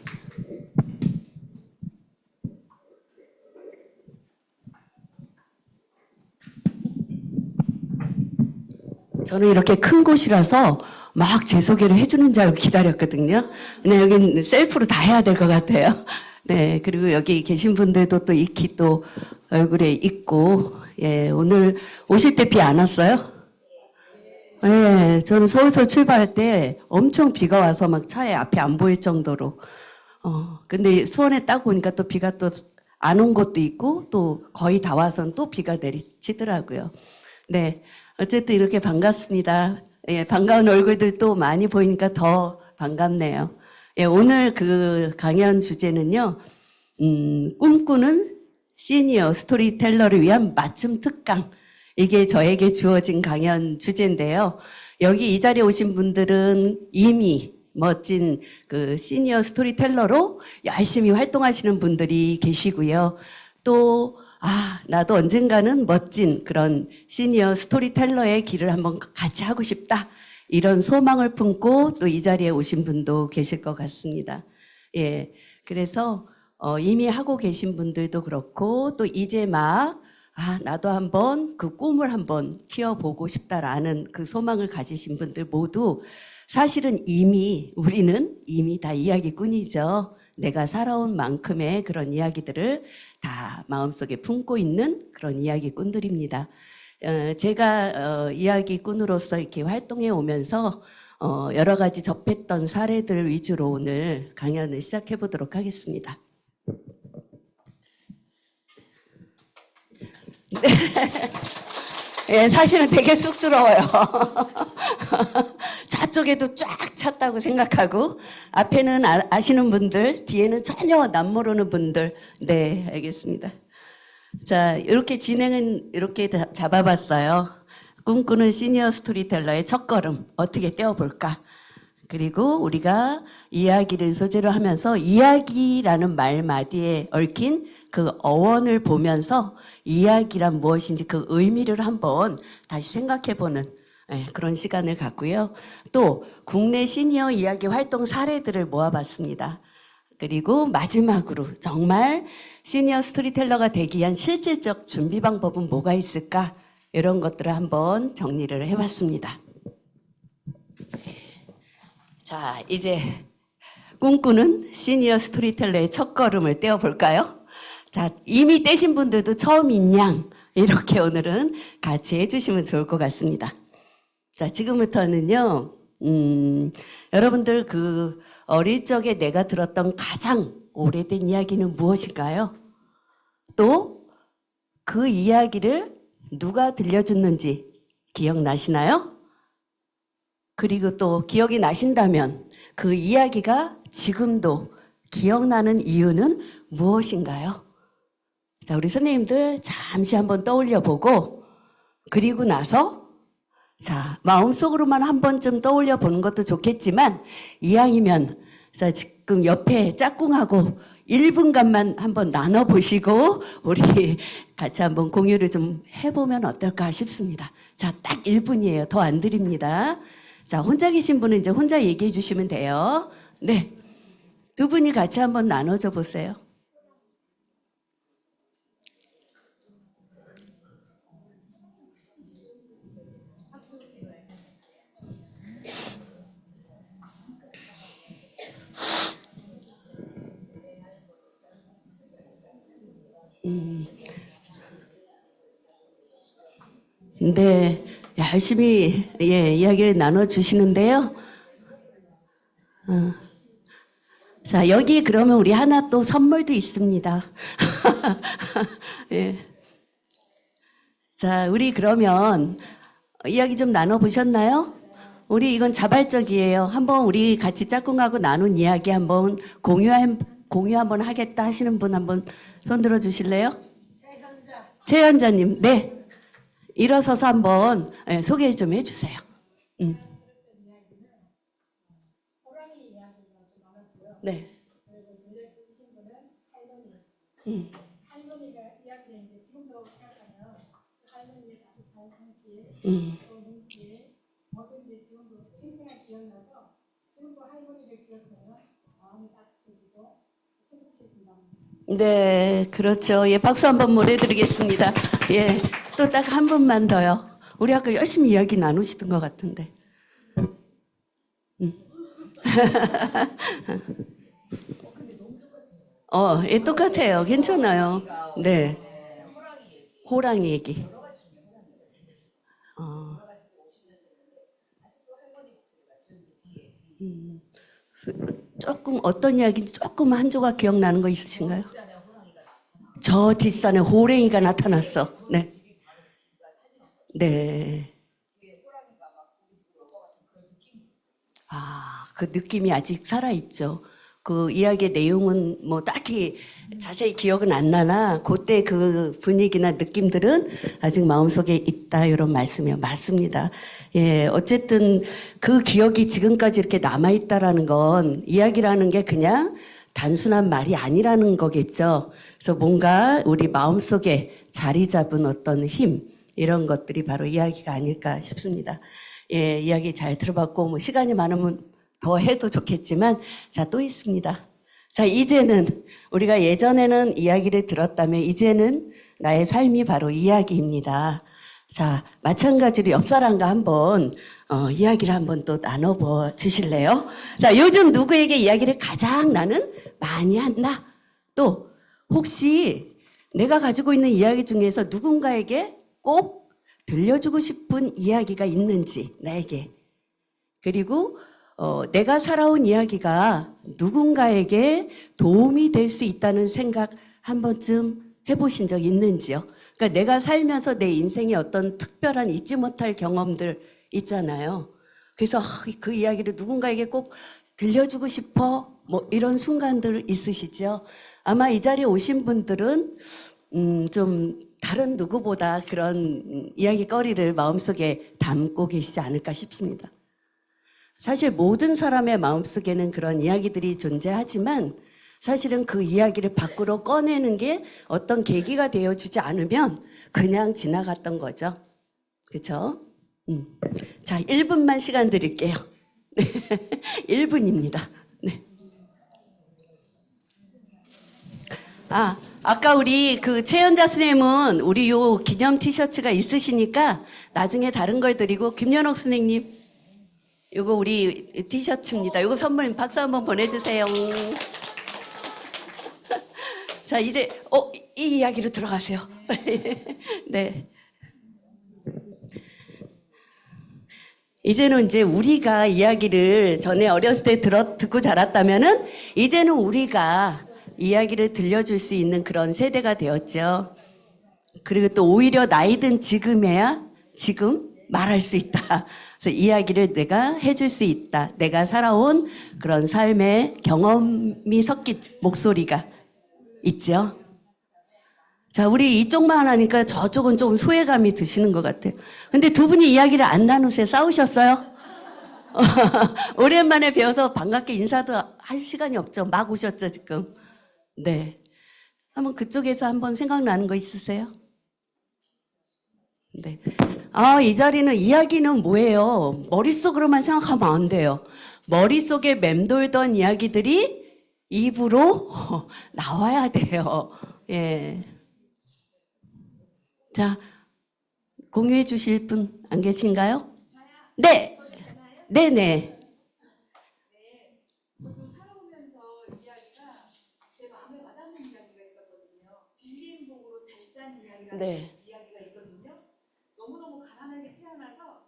저는 이렇게 큰 곳이라서 막 제 소개를 해주는 줄 알고 기다렸거든요. 근데 여긴 셀프로 다 해야 될 것 같아요. 네, 그리고 여기 계신 분들도 또 익히 또 얼굴에 있고, 예, 오늘 오실 때 비 안 왔어요? 네, 저는 서울서 출발할 때 엄청 비가 와서 막 차에 앞이 안 보일 정도로. 근데 수원에 딱 오니까 또 비가 또 안 온 곳도 있고, 또 거의 다 와서는 또 비가 내리치더라고요. 네, 어쨌든 이렇게 반갑습니다. 예, 반가운 얼굴들 또 많이 보이니까 더 반갑네요. 예, 오늘 그 강연 주제는요, 꿈꾸는 시니어 스토리텔러를 위한 맞춤 특강. 이게 저에게 주어진 강연 주제인데요. 여기 이 자리에 오신 분들은 이미 멋진 그 시니어 스토리텔러로 열심히 활동하시는 분들이 계시고요. 또 나도 언젠가는 멋진 그런 시니어 스토리텔러의 길을 한번 같이 하고 싶다. 이런 소망을 품고 또 이 자리에 오신 분도 계실 것 같습니다. 예, 그래서 이미 하고 계신 분들도 그렇고 또 이제 막 나도 한번 그 꿈을 한번 키워보고 싶다라는 그 소망을 가지신 분들 모두 사실은 우리는 이미 다 이야기꾼이죠. 내가 살아온 만큼의 그런 이야기들을 다 마음속에 품고 있는 그런 이야기꾼들입니다. 제가 이야기꾼으로서 이렇게 활동해 오면서 여러 가지 접했던 사례들 위주로 오늘 강연을 시작해 보도록 하겠습니다. 네. 예, 사실은 되게 쑥스러워요. 저쪽에도 쫙 찼다고 생각하고 앞에는 아시는 분들, 뒤에는 전혀 남모르는 분들. 네, 알겠습니다. 자, 이렇게 진행은 이렇게 잡아봤어요. 꿈꾸는 시니어 스토리텔러의 첫걸음 어떻게 떼어볼까? 그리고 우리가 이야기를 소재로 하면서 이야기라는 말마디에 얽힌 그 어원을 보면서 이야기란 무엇인지 그 의미를 한번 다시 생각해보는 그런 시간을 갖고요. 또 국내 시니어 이야기 활동 사례들을 모아봤습니다. 그리고 마지막으로 정말 시니어 스토리텔러가 되기 위한 실질적 준비 방법은 뭐가 있을까? 이런 것들을 한번 정리를 해봤습니다. 자, 이제 꿈꾸는 시니어 스토리텔러의 첫걸음을 떼어볼까요? 자, 이미 떼신 분들도 처음인 양 이렇게 오늘은 같이 해주시면 좋을 것 같습니다. 자, 지금부터는요, 여러분들 그 어릴 적에 내가 들었던 가장 오래된 이야기는 무엇일까요? 또 그 이야기를 누가 들려줬는지 기억나시나요? 그리고 또 기억이 나신다면 그 이야기가 지금도 기억나는 이유는 무엇인가요? 자, 우리 선생님들 잠시 한번 떠올려 보고 그리고 나서 자, 마음속으로만 한 번쯤 떠올려 보는 것도 좋겠지만 이왕이면 자, 지금 옆에 짝꿍하고 1분간만 한번 나눠보시고 우리 같이 한번 공유를 좀 해보면 어떨까 싶습니다. 자, 딱 1분이에요. 더 안 드립니다. 자, 혼자 계신 분은 이제 혼자 얘기해 주시면 돼요. 네. 두 분이 같이 한번 나눠줘 보세요. 네, 열심히 이야기를 나눠주시는데요. 자, 여기 그러면 우리 하나 또 선물도 있습니다. 예. 자, 우리 그러면 이야기 좀 나눠보셨나요? 우리 이건 자발적이에요. 한번 우리 같이 짝꿍하고 나눈 이야기 한번 공유 한번 하겠다 하시는 분 한번 손 들어 주실래요? 최현자님, 네. 일어서서 한번 소개 좀 해주세요. 네. 할머니가 이야기를 이제 지금도 생각하면 할머니의 따뜻한 손길, 또 눈길, 모든 게 지금도 생생하게 기억나서 지금도 할머니를 기억하면 마음이 따뜻해지고 행복해진다. 네, 그렇죠. 예, 박수 한번 보내드리겠습니다. 예, 또 딱 한 분만 더요. 우리 아까 열심히 이야기 나누시던 것 같은데. 예, 똑같아요. 괜찮아요. 네. 호랑이 얘기. 조금 어떤 이야기인지 조금 한 조각 기억나는 거 있으신가요? 저 뒷산에 호랭이가 나타났어. 네. 네. 아, 그 느낌이 아직 살아있죠. 그 이야기의 내용은 뭐 딱히 자세히 기억은 안 나나 그때 그 분위기나 느낌들은 아직 마음속에 있다 이런 말씀이요. 맞습니다. 예, 어쨌든 그 기억이 지금까지 이렇게 남아있다라는 건 이야기라는 게 그냥 단순한 말이 아니라는 거겠죠. 그래서 뭔가 우리 마음속에 자리 잡은 어떤 힘 이런 것들이 바로 이야기가 아닐까 싶습니다. 예, 이야기 잘 들어봤고 뭐 시간이 많으면 더 해도 좋겠지만 자, 또 있습니다. 자, 이제는 우리가 예전에는 이야기를 들었다면 이제는 나의 삶이 바로 이야기입니다. 자, 마찬가지로 옆 사람과 한번 이야기를 한번 또 나눠보 주실래요? 자, 요즘 누구에게 이야기를 가장 나는 많이 한다? 또 혹시 내가 가지고 있는 이야기 중에서 누군가에게 꼭 들려주고 싶은 이야기가 있는지 나에게, 그리고 내가 살아온 이야기가 누군가에게 도움이 될 수 있다는 생각 한 번쯤 해보신 적 있는지요? 그러니까 내가 살면서 내 인생에 어떤 특별한 잊지 못할 경험들 있잖아요. 그래서 그 이야기를 누군가에게 꼭 들려주고 싶어 뭐 이런 순간들 있으시죠? 아마 이 자리에 오신 분들은 좀 다른 누구보다 그런 이야기거리를 마음속에 담고 계시지 않을까 싶습니다. 사실 모든 사람의 마음속에는 그런 이야기들이 존재하지만 사실은 그 이야기를 밖으로 꺼내는 게 어떤 계기가 되어주지 않으면 그냥 지나갔던 거죠. 그렇죠? 자, 1분만 시간 드릴게요. 1분입니다. 네. 아까 우리 그 최연자 선생님은 우리 요 기념 티셔츠가 있으시니까 나중에 다른 걸 드리고, 김연옥 선생님 요거 우리 티셔츠입니다. 요거 선물 박수 한번 보내주세요. 자, 이제 이 이야기로 들어가세요. 네. 이제는 이제 우리가 이야기를 전에 어렸을 때 듣고 자랐다면은 이제는 우리가 이야기를 들려줄 수 있는 그런 세대가 되었죠. 그리고 또 오히려 나이 든 지금에야 지금 말할 수 있다. 그래서 이야기를 내가 해줄 수 있다. 내가 살아온 그런 삶의 경험이 섞인 목소리가 있죠. 자, 우리 이쪽만 하니까 저쪽은 좀 소외감이 드시는 것 같아요. 근데 두 분이 이야기를 안 나누세요? 싸우셨어요? 오랜만에 뵈어서 반갑게 인사도 할 시간이 없죠. 막 오셨죠, 지금. 네. 한번 그쪽에서 한번 생각나는 거 있으세요? 네. 이 자리는 이야기는 뭐예요? 머릿속으로만 생각하면 안 돼요. 머릿속에 맴돌던 이야기들이 입으로 나와야 돼요. 예. 자, 공유해 주실 분 안 계신가요? 네. 네네. 저도 살아오면서 이야기가 제 마음에 와닿는 이야기가 있었거든요. 빌린 복으로 잘 산 이야기라는 네. 이야기가 있거든요. 너무너무 가난하게 태어나서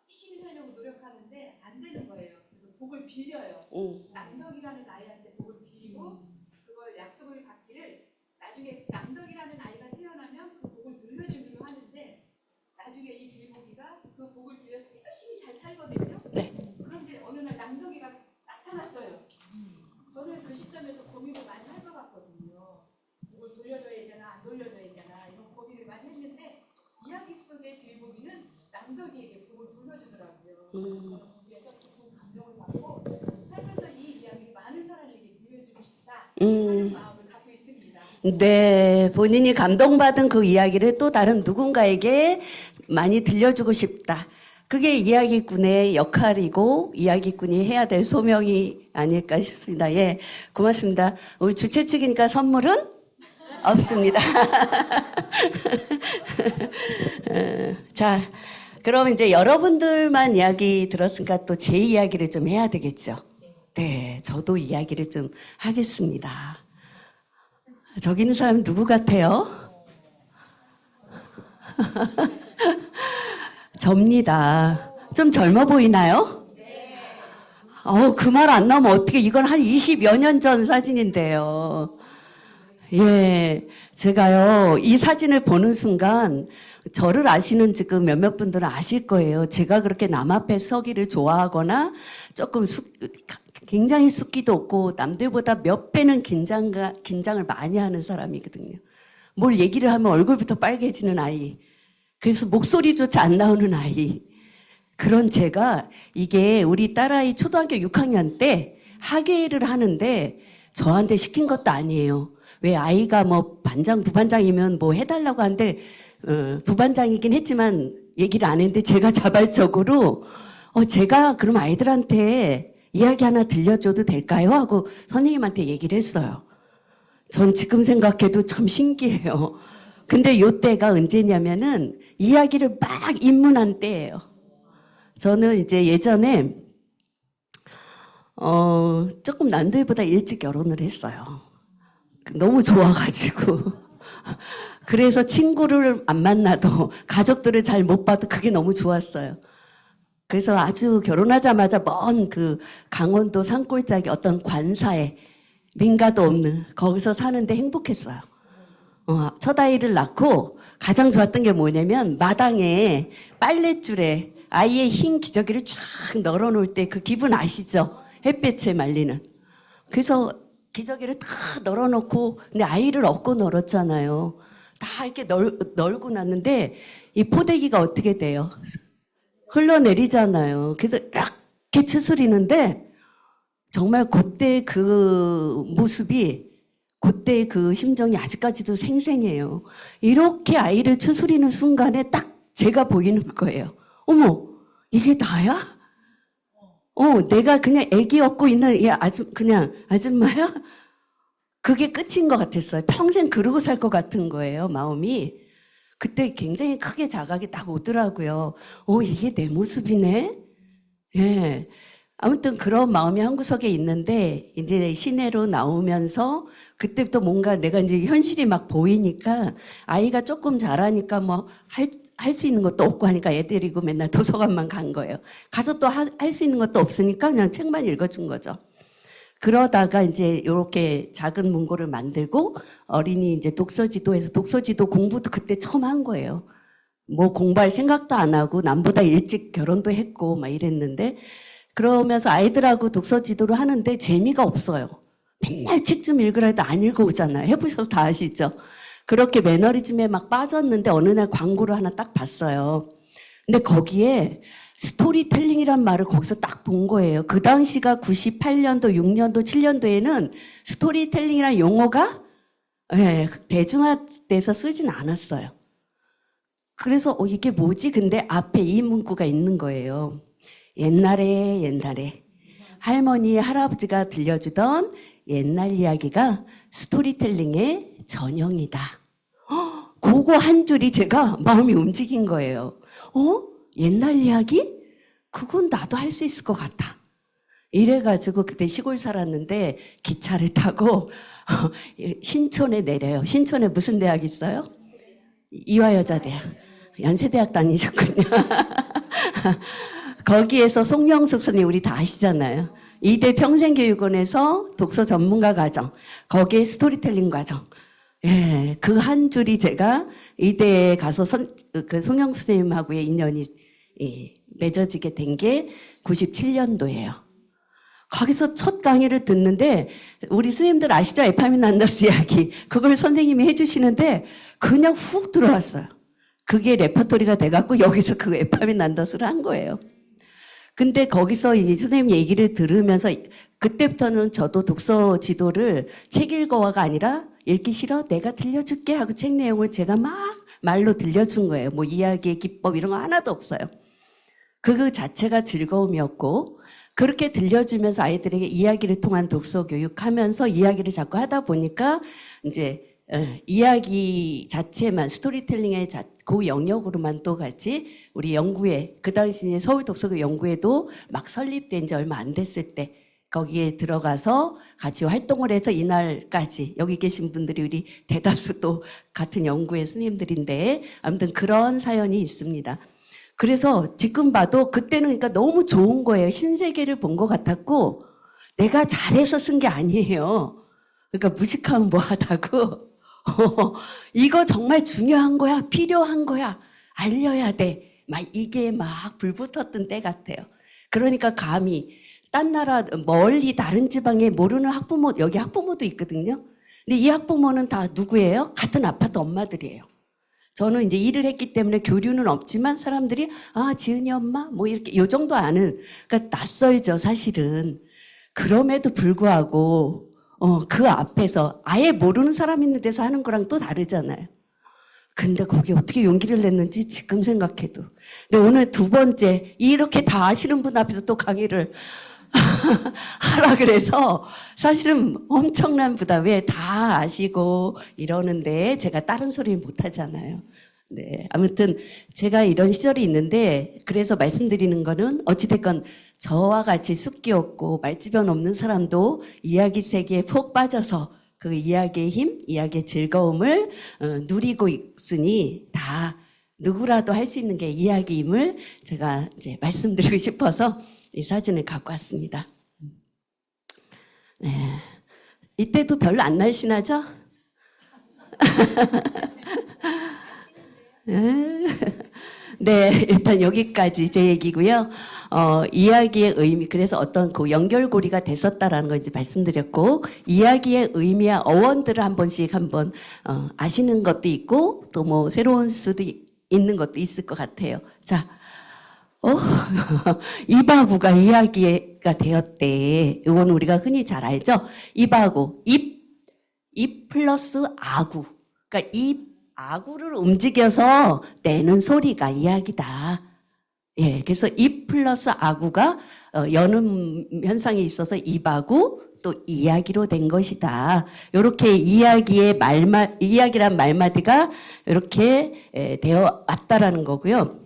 열심히 살려고 노력하는데 안 되는 거예요. 그래서 복을 빌려요. 낭덕이라는 아이한테 복을 빌리고 그걸 약속을 받기를 나중에 낭덕이라는 아이가 태어나면 그 복을 늘려주기로 하는데 나중에 이 빌보기가 그 복을 빌려서 열심히 잘 살거든요. 네. 그런데 어느 날 낭덕이가 나타났어요. 저는 그 시점에서 고민을 많이 할 것 같거든요. 복을 돌려줘야 되나 안 돌려줘야 되나 이런 고민을 많이 했는데 이야기 속의 빌보기는 낭덕이에게 복을 돌려주더라고요. 저는 거기에서 깊은 감동을 받고 살면서 이 이야기를 많은 사람에게 들려주고 싶다 하는 마음을 갖고 있습니다. 네, 본인이 감동받은 그 이야기를 또 다른 누군가에게 많이 들려주고 싶다. 그게 이야기꾼의 역할이고 이야기꾼이 해야 될 소명이 아닐까 싶습니다. 예, 고맙습니다. 우리 주최 측이니까 선물은 없습니다. 자, 그럼 이제 여러분들만 이야기 들었으니까 또 제 이야기를 좀 해야 되겠죠. 네, 저도 이야기를 좀 하겠습니다. 저기 있는 사람 누구 같아요? 접니다. 좀 젊어 보이나요? 그 말 안 나오면 어떻게, 이건 한 20여 년 전 사진인데요. 예, 제가요, 이 사진을 보는 순간, 저를 아시는 지금 몇몇 분들은 아실 거예요. 제가 그렇게 남 앞에 서기를 좋아하거나, 조금 굉장히 숫기도 없고, 남들보다 몇 배는 긴장을 많이 하는 사람이거든요. 뭘 얘기를 하면 얼굴부터 빨개지는 아이. 그래서 목소리조차 안 나오는 아이. 그런 제가 이게 우리 딸아이 초등학교 6학년 때 학예를 하는데 저한테 시킨 것도 아니에요. 왜 아이가 뭐 반장, 부반장이면 뭐 해달라고 하는데 부반장이긴 했지만 얘기를 안 했는데 제가 자발적으로 제가 그럼 아이들한테 이야기 하나 들려줘도 될까요? 하고 선생님한테 얘기를 했어요. 전 지금 생각해도 참 신기해요. 근데 요때가 언제냐면은 이야기를 막 입문한 때예요. 저는 이제 예전에 조금 남들보다 일찍 결혼을 했어요. 너무 좋아가지고 그래서 친구를 안 만나도 가족들을 잘 못 봐도 그게 너무 좋았어요. 그래서 아주 결혼하자마자 먼 그 강원도 산골짜기 어떤 관사에 민가도 없는 거기서 사는데 행복했어요. 첫 아이를 낳고 가장 좋았던 게 뭐냐면 마당에 빨랫줄에 아이의 흰 기저귀를 쫙 널어놓을 때 그 기분 아시죠? 햇볕에 말리는. 그래서 기저귀를 다 널어놓고 근데 아이를 업고 널었잖아요. 다 이렇게 널고 났는데 이 포대기가 어떻게 돼요? 흘러내리잖아요. 그래서 이렇게 추스리는데 정말 그때 그 모습이 그때 그 심정이 아직까지도 생생해요. 이렇게 아이를 추스리는 순간에 딱 제가 보이는 거예요. 어머, 이게 나야? 내가 그냥 애기 업고 있는 그냥 아줌마야? 그게 끝인 것 같았어요. 평생 그러고 살 것 같은 거예요, 마음이. 그때 굉장히 크게 자각이 딱 오더라고요. 이게 내 모습이네? 예. 아무튼 그런 마음이 한구석에 있는데, 이제 시내로 나오면서, 그때부터 뭔가 내가 이제 현실이 막 보이니까, 아이가 조금 자라니까 뭐, 할 수 있는 것도 없고 하니까 애 데리고 맨날 도서관만 간 거예요. 가서 또 할 수 있는 것도 없으니까 그냥 책만 읽어준 거죠. 그러다가 이제 이렇게 작은 문고를 만들고, 어린이 이제 독서지도에서 독서지도 공부도 그때 처음 한 거예요. 뭐 공부할 생각도 안 하고, 남보다 일찍 결혼도 했고, 막 이랬는데, 그러면서 아이들하고 독서 지도를 하는데 재미가 없어요. 맨날 책 좀 읽으라 해도 안 읽어오잖아요. 해보셔서 다 아시죠? 그렇게 매너리즘에 막 빠졌는데 어느 날 광고를 하나 딱 봤어요. 근데 거기에 스토리텔링이란 말을 거기서 딱 본 거예요. 그 당시가 98년도, 6년도, 7년도에는 스토리텔링이란 용어가 대중화돼서 쓰진 않았어요. 그래서 이게 뭐지? 근데 앞에 이 문구가 있는 거예요. 옛날에 할머니, 할아버지가 들려주던 옛날 이야기가 스토리텔링의 전형이다. 그거 한 줄이 제가 마음이 움직인 거예요. 옛날 이야기? 그건 나도 할 수 있을 것 같아. 이래가지고 그때 시골 살았는데 기차를 타고 신촌에 내려요. 신촌에 무슨 대학 있어요? 이화여자대학. 연세대학 다니셨군요. 거기에서 송명숙 선생님 우리 다 아시잖아요. 이대 평생교육원에서 독서 전문가 과정, 거기에 스토리텔링 과정. 예, 그 한 줄이 제가 이대에 가서 그 송영수 선생님하고의 인연이 맺어지게 된 게 97년도예요. 거기서 첫 강의를 듣는데 우리 선생님들 아시죠? 에파민안더스 이야기. 그걸 선생님이 해주시는데 그냥 훅 들어왔어요. 그게 레퍼토리가 돼갖고 여기서 그 에파민안더스를 한 거예요. 근데 거기서 이 선생님 얘기를 들으면서 그때부터는 저도 독서 지도를 책 읽어와가 아니라 읽기 싫어? 내가 들려줄게 하고 책 내용을 제가 막 말로 들려준 거예요. 뭐 이야기의 기법 이런 거 하나도 없어요. 그 자체가 즐거움이었고 그렇게 들려주면서 아이들에게 이야기를 통한 독서 교육하면서 이야기를 자꾸 하다 보니까 이제 이야기 자체만 스토리텔링의 그 영역으로만 또 같이 우리 연구회 그 당시 서울 독서교 연구회도 막 설립된 지 얼마 안 됐을 때 거기에 들어가서 같이 활동을 해서 이날까지 여기 계신 분들이 우리 대다수 또 같은 연구회 스님들인데 아무튼 그런 사연이 있습니다. 그래서 지금 봐도 그때는 그러니까 너무 좋은 거예요. 신세계를 본 것 같았고 내가 잘해서 쓴 게 아니에요. 그러니까 무식하면 뭐하다고 이거 정말 중요한 거야, 필요한 거야, 알려야 돼. 막 이게 막 불붙었던 때 같아요. 그러니까 감히 딴 나라 멀리 다른 지방에 모르는 학부모 여기 학부모도 있거든요. 근데 이 학부모는 다 누구예요? 같은 아파트 엄마들이에요. 저는 이제 일을 했기 때문에 교류는 없지만 사람들이 지은이 엄마 뭐 이렇게 요 정도 아는 그러니까 낯설죠 사실은. 그럼에도 불구하고 그 앞에서 아예 모르는 사람 있는 데서 하는 거랑 또 다르잖아요. 근데 거기 어떻게 용기를 냈는지 지금 생각해도. 근데 오늘 두 번째 이렇게 다 아시는 분 앞에서 또 강의를 하라 그래서 사실은 엄청난 부담에 다 아시고 이러는데 제가 다른 소리를 못 하잖아요. 네, 아무튼 제가 이런 시절이 있는데 그래서 말씀드리는 거는 어찌됐건 저와 같이 숫기 없고 말주변 없는 사람도 이야기 세계에 푹 빠져서 그 이야기의 힘, 이야기의 즐거움을 누리고 있으니 다 누구라도 할 수 있는 게 이야기임을 제가 이제 말씀드리고 싶어서 이 사진을 갖고 왔습니다. 네. 이때도 별로 안 날씬하죠? 네, 일단 여기까지 제 얘기고요. 이야기의 의미, 그래서 어떤 그 연결고리가 됐었다라는 걸 이제 말씀드렸고, 이야기의 의미와 어원들을 한 번씩 한번 아시는 것도 있고, 또 뭐 새로운 수도 있는 것도 있을 것 같아요. 자. 입하구가 이야기가 되었대. 이건 우리가 흔히 잘 알죠? 입하구, 입 플러스 아구. 그러니까 입 아구를 움직여서 내는 소리가 이야기다. 예, 그래서 입 플러스 아구가 여는 현상이 있어서 입하구 또 이야기로 된 것이다. 이렇게 이야기란 말마디가 이렇게 되어 왔다라는 거고요.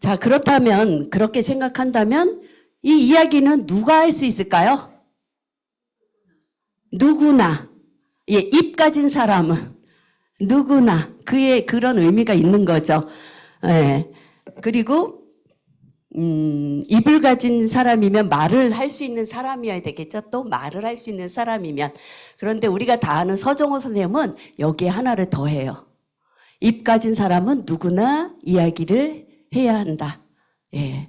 자, 그렇다면, 그렇게 생각한다면, 이 이야기는 누가 할 수 있을까요? 누구나. 예, 입 가진 사람은 누구나. 그의 그런 의미가 있는 거죠. 예. 그리고, 입을 가진 사람이면 말을 할 수 있는 사람이어야 되겠죠. 또 말을 할 수 있는 사람이면. 그런데 우리가 다 아는 서정호 선생님은 여기에 하나를 더해요. 입 가진 사람은 누구나 이야기를 해야 한다. 예.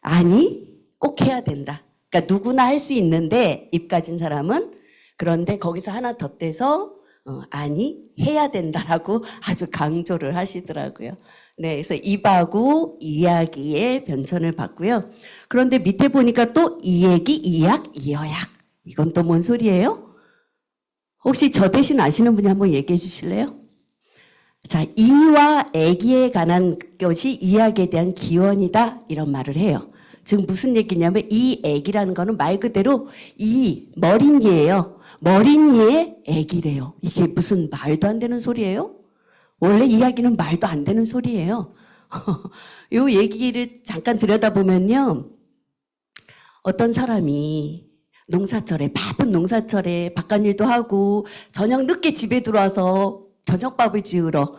아니, 꼭 해야 된다. 그러니까 누구나 할 수 있는데 입 가진 사람은 그런데 거기서 하나 더 떼서 아니 해야 된다라고 아주 강조를 하시더라고요. 네, 그래서 입하고 이야기의 변천을 봤고요. 그런데 밑에 보니까 또 이 얘기, 이약, 이어약. 이건 또 뭔 소리예요? 혹시 저 대신 아시는 분이 한번 얘기해 주실래요? 자, 이와 애기에 관한 것이 이야기에 대한 기원이다 이런 말을 해요. 지금 무슨 얘기냐면 이 애기라는 거는 말 그대로 이 머린이에요. 머린이의 애기래요. 이게 무슨 말도 안 되는 소리예요? 원래 이야기는 말도 안 되는 소리예요. 요 얘기를 잠깐 들여다보면요. 어떤 사람이 농사철에 바쁜 농사철에 바깥일도 하고 저녁 늦게 집에 들어와서 저녁밥을 지으러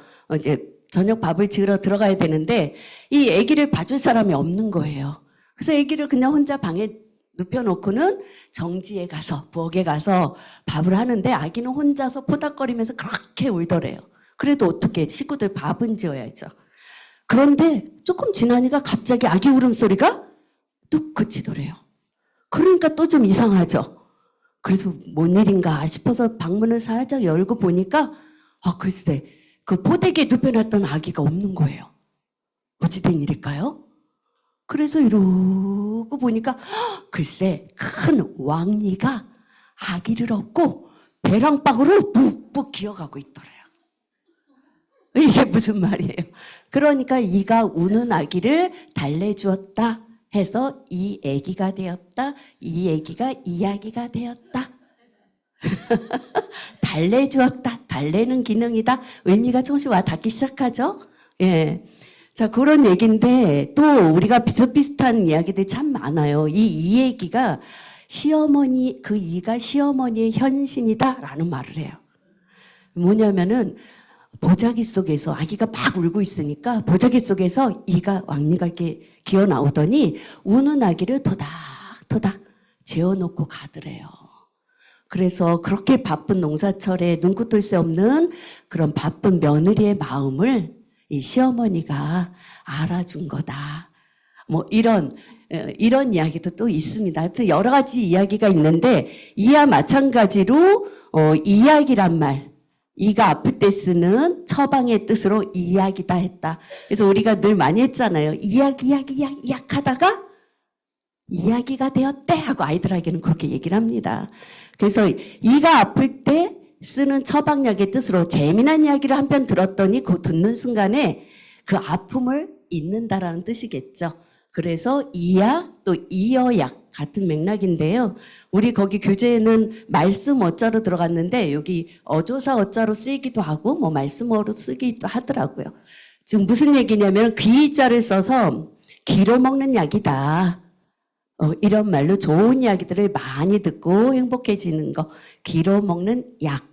들어가야 되는데 이 아기를 봐줄 사람이 없는 거예요. 그래서 아기를 그냥 혼자 방에 눕혀놓고는 정지에 가서 부엌에 가서 밥을 하는데 아기는 혼자서 포닥거리면서 그렇게 울더래요. 그래도 어떻게 식구들 밥은 지어야죠. 그런데 조금 지나니까 갑자기 아기 울음소리가 뚝 그치더래요. 그러니까 또 좀 이상하죠. 그래서 뭔 일인가 싶어서 방문을 살짝 열고 보니까 글쎄 그 포대기에 눕혀놨던 아기가 없는 거예요. 어찌된 일일까요? 그래서 이러고 보니까 글쎄 큰 왕니가 아기를 업고 배랑방으로 묵묵 기어가고 있더래요. 이게 무슨 말이에요? 그러니까 이가 우는 아기를 달래주었다 해서 이 아기가 되었다. 이 아기가 이야기가 되었다. 달래주었다. 달래는 기능이다. 의미가 조금씩 와 닿기 시작하죠. 예. 자, 그런 얘기인데 또 우리가 비슷비슷한 이야기들이 참 많아요. 이 얘기가 시어머니, 그 이가 시어머니의 현신이다라는 말을 해요. 뭐냐면은 보자기 속에서 아기가 막 울고 있으니까 보자기 속에서 이가 왕니가 이렇게 기어 나오더니 우는 아기를 토닥토닥 재워놓고 가더래요. 그래서 그렇게 바쁜 농사철에 눈코 뜰 새 없는 그런 바쁜 며느리의 마음을 이 시어머니가 알아준 거다. 뭐 이런 이야기도 또 있습니다. 하여튼 여러 가지 이야기가 있는데 이와 마찬가지로 이야기란 말, 이가 아플 때 쓰는 처방의 뜻으로 이야기다 했다. 그래서 우리가 늘 많이 했잖아요. 이야기 하다가 이야기가 되었대 하고 아이들에게는 그렇게 얘기를 합니다. 그래서 이가 아플 때 쓰는 처방약의 뜻으로 재미난 이야기를 한 편 들었더니 그 듣는 순간에 그 아픔을 잊는다라는 뜻이겠죠. 그래서 이약 또 이어약 같은 맥락인데요. 우리 거기 교재에는 말씀 어자로 들어갔는데 여기 어조사 어자로 쓰이기도 하고 뭐 말씀어로 쓰기도 하더라고요. 지금 무슨 얘기냐면 귀자를 써서 귀로 먹는 약이다. 이런 말로 좋은 이야기들을 많이 듣고 행복해지는 거. 귀로 먹는 약.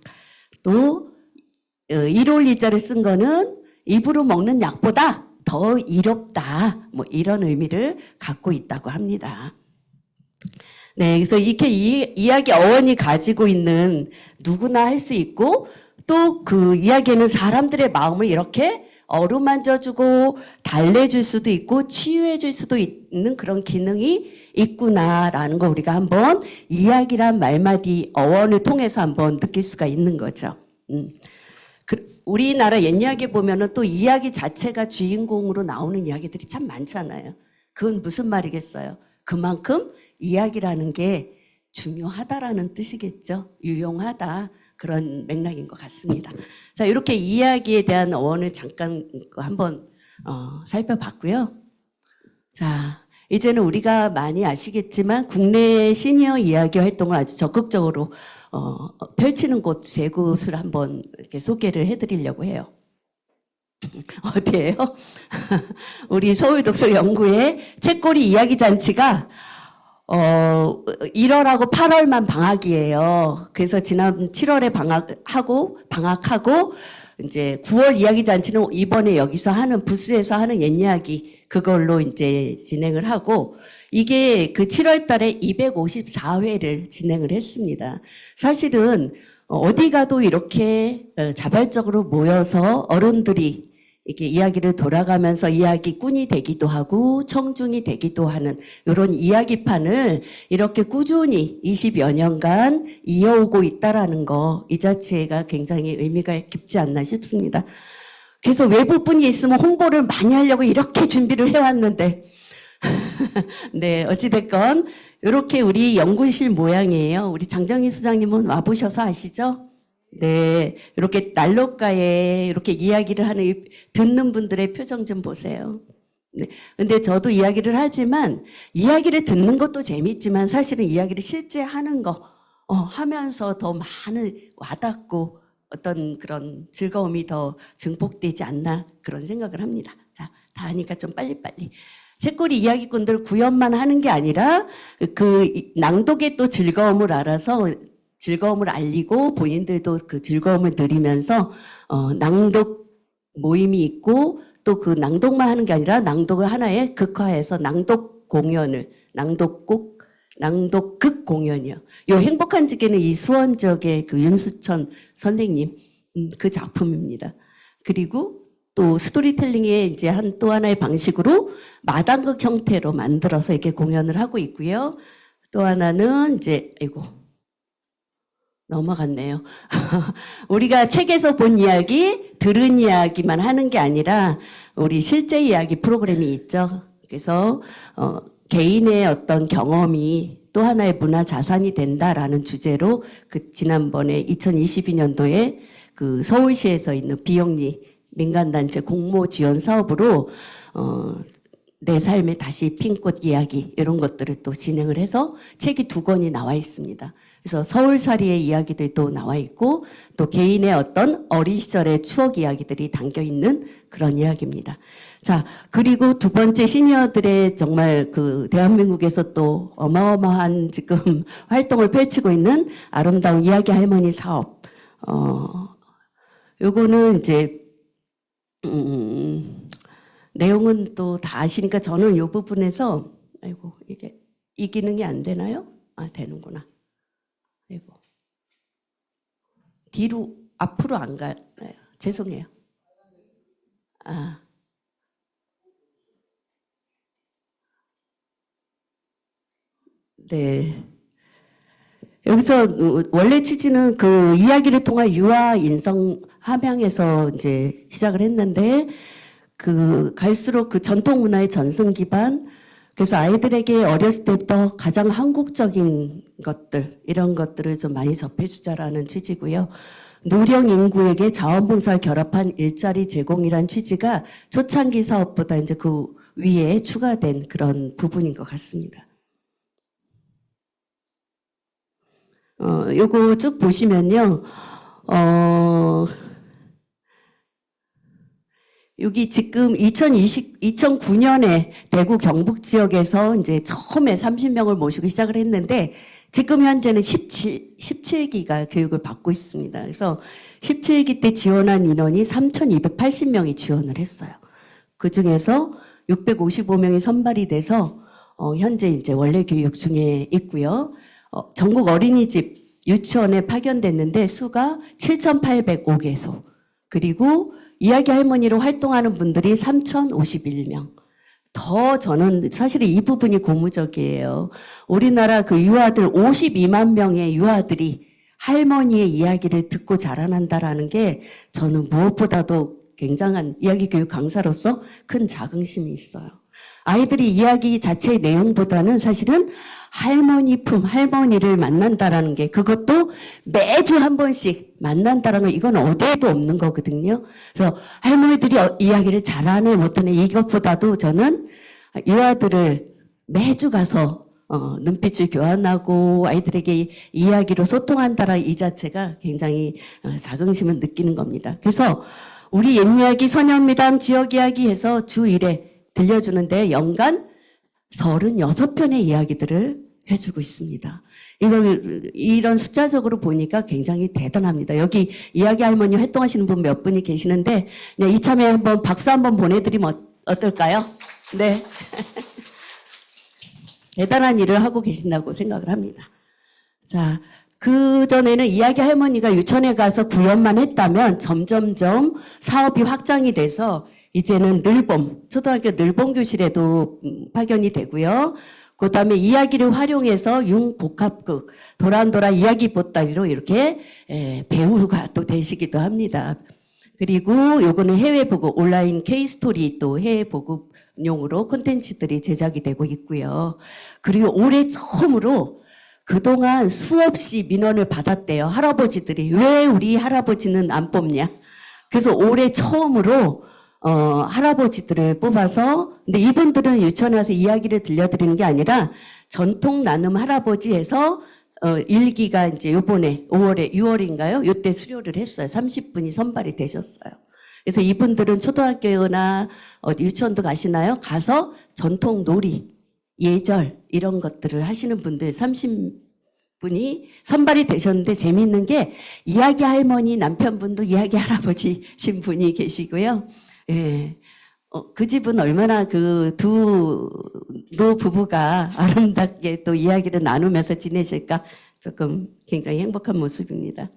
또 이롤리자를 쓴 거는 입으로 먹는 약보다 더 이롭다. 뭐 이런 의미를 갖고 있다고 합니다. 네, 그래서 이렇게 이야기 어원이 가지고 있는 누구나 할 수 있고 또 그 이야기에는 사람들의 마음을 이렇게 어루만져주고 달래줄 수도 있고 치유해줄 수도 있는 그런 기능이 있구나라는 거 우리가 한번 이야기란 말마디 어원을 통해서 한번 느낄 수가 있는 거죠. 우리나라 옛 이야기 보면은 또 이야기 자체가 주인공으로 나오는 이야기들이 참 많잖아요. 그건 무슨 말이겠어요? 그만큼 이야기라는 게 중요하다라는 뜻이겠죠. 유용하다. 그런 맥락인 것 같습니다. 자, 이렇게 이야기에 대한 어원을 잠깐 한번 살펴봤고요. 자, 이제는 우리가 많이 아시겠지만 국내 시니어 이야기 활동을 아주 적극적으로 펼치는 곳 세 곳을 한번 이렇게 소개를 해드리려고 해요. 어디예요? 우리 서울독서연구회 책거리 이야기 잔치가 1월하고 8월만 방학이에요. 그래서 지난 7월에 방학하고 이제 9월 이야기 잔치는 이번에 여기서 하는 부스에서 하는 옛 이야기 그걸로 이제 진행을 하고 이게 그 7월 달에 254회를 진행을 했습니다. 사실은 어디 가도 이렇게 자발적으로 모여서 어른들이 이게 이야기를 돌아가면서 이야기꾼이 되기도 하고 청중이 되기도 하는 이런 이야기판을 이렇게 꾸준히 20여 년간 이어오고 있다라는 거, 이 자체가 굉장히 의미가 깊지 않나 싶습니다. 그래서 외부분이 있으면 홍보를 많이 하려고 이렇게 준비를 해왔는데 네, 어찌됐건 이렇게 우리 연구실 모양이에요. 우리 장정희 수장님은 와보셔서 아시죠? 네, 이렇게 난로가에 이렇게 이야기를 하는 듣는 분들의 표정 좀 보세요. 네, 근데 저도 이야기를 하지만 이야기를 듣는 것도 재밌지만 사실은 이야기를 실제 하는 거 하면서 더 많은 와닿고 어떤 그런 즐거움이 더 증폭되지 않나 그런 생각을 합니다. 자, 다 하니까 좀 빨리빨리. 책거리 이야기꾼들 구현만 하는 게 아니라 그 낭독의 또 즐거움을 알아서 즐거움을 알리고 본인들도 그 즐거움을 누리면서 낭독 모임이 있고 또 그 낭독만 하는 게 아니라 낭독을 하나의 극화해서 낭독 공연을 낭독극 공연이요. 요 행복한 지게는 이 수원 지역의 그 윤수천 선생님 그 작품입니다. 그리고 또 스토리텔링의 이제 또 하나의 방식으로 마당극 형태로 만들어서 이렇게 공연을 하고 있고요. 또 하나는 이제 넘어갔네요. 우리가 책에서 본 이야기, 들은 이야기만 하는 게 아니라 우리 실제 이야기 프로그램이 있죠. 그래서 개인의 어떤 경험이 또 하나의 문화 자산이 된다라는 주제로 그 지난번에 2022년도에 그 서울시에서 있는 비영리 민간단체 공모 지원 사업으로 내 삶의 다시 핀 꽃 이야기 이런 것들을 또 진행을 해서 책이 2권이 나와 있습니다. 그래서 서울살이의 이야기들도 나와 있고 또 개인의 어떤 어린 시절의 추억 이야기들이 담겨 있는 그런 이야기입니다. 자, 그리고 두 번째 시니어들의 정말 그 대한민국에서 또 어마어마한 지금 활동을 펼치고 있는 아름다운 이야기 할머니 사업. 요거는 이제 내용은 또 다 아시니까 저는 요 부분에서 이게 이 기능이 안 되나요? 아, 되는구나. 뒤로 앞으로 안 가요. 죄송해요. 네. 여기서 원래 취지는 그 이야기를 통한 유아 인성 함양에서 이제 시작을 했는데 그 갈수록 그 전통 문화의 전승 기반, 그래서 아이들에게 어렸을 때부터 가장 한국적인 것들 이런 것들을 좀 많이 접해주자라는 취지고요. 노령 인구에게 자원봉사를 결합한 일자리 제공이란 취지가 초창기 사업보다 이제 그 위에 추가된 그런 부분인 것 같습니다. 요거 쭉 보시면요. 여기 지금 2009년에 대구 경북 지역에서 이제 처음에 30명을 모시고 시작을 했는데 지금 현재는 17기가 교육을 받고 있습니다. 그래서 17기 때 지원한 인원이 3,280명이 지원을 했어요. 그 중에서 655명이 선발이 돼서 현재 이제 원래 교육 중에 있고요. 전국 어린이집 유치원에 파견됐는데 수가 7,805개소. 그리고 이야기 할머니로 활동하는 분들이 3,051명. 더 저는 사실 이 부분이 고무적이에요. 우리나라 그 유아들 52만 명의 유아들이 할머니의 이야기를 듣고 자라난다라는 게 저는 무엇보다도 굉장한 이야기 교육 강사로서 큰 자긍심이 있어요. 아이들이 이야기 자체의 내용보다는 사실은 할머니를 만난다라는 게, 그것도 매주 한 번씩 만난다라는 거, 이건 어디에도 없는 거거든요. 그래서 할머니들이 이야기를 잘하네 못하네 이것보다도 저는 유아들을 매주 가서 눈빛을 교환하고 아이들에게 이야기로 소통한다라는 이 자체가 굉장히 자긍심을 느끼는 겁니다. 그래서 우리 옛 이야기, 소년미담, 지역 이야기 해서 주 1회 들려주는데 연간 36편의 이야기들을 해주고 있습니다. 이런 숫자적으로 보니까 굉장히 대단합니다. 여기 이야기 할머니 활동하시는 분 몇 분이 계시는데 이참에 한번 박수 한번 보내드리면 어떨까요? 네. 대단한 일을 하고 계신다고 생각을 합니다. 자, 그전에는 이야기 할머니가 유치원에 가서 구연만 했다면 점점점 사업이 확장이 돼서 이제는 늘봄, 초등학교 늘봄 교실에도 파견이 되고요. 그 다음에 이야기를 활용해서 융복합극, 도란도란 이야기 보따리로 이렇게 배우가 또 되시기도 합니다. 그리고 요거는 해외 보급, 온라인 K스토리 또 해외 보급용으로 콘텐츠들이 제작이 되고 있고요. 그리고 올해 처음으로 그동안 수없이 민원을 받았대요. 할아버지들이. 왜 우리 할아버지는 안 뽑냐? 그래서 올해 처음으로 할아버지들을 뽑아서, 근데 이분들은 유치원에 와서 이야기를 들려드리는 게 아니라 전통 나눔 할아버지에서 일기가 이제 요번에 5월에 6월인가요? 요때 수료를 했어요. 30분이 선발이 되셨어요. 그래서 이분들은 초등학교나 유치원도 가시나요? 가서 전통 놀이, 예절 이런 것들을 하시는 분들 30분이 선발이 되셨는데 재미있는 게 이야기 할머니 남편분도 이야기 할아버지신 분이 계시고요. 예. 그 집은 얼마나 그 두 노부부가 아름답게 또 이야기를 나누면서 지내실까 조금 굉장히 행복한 모습입니다.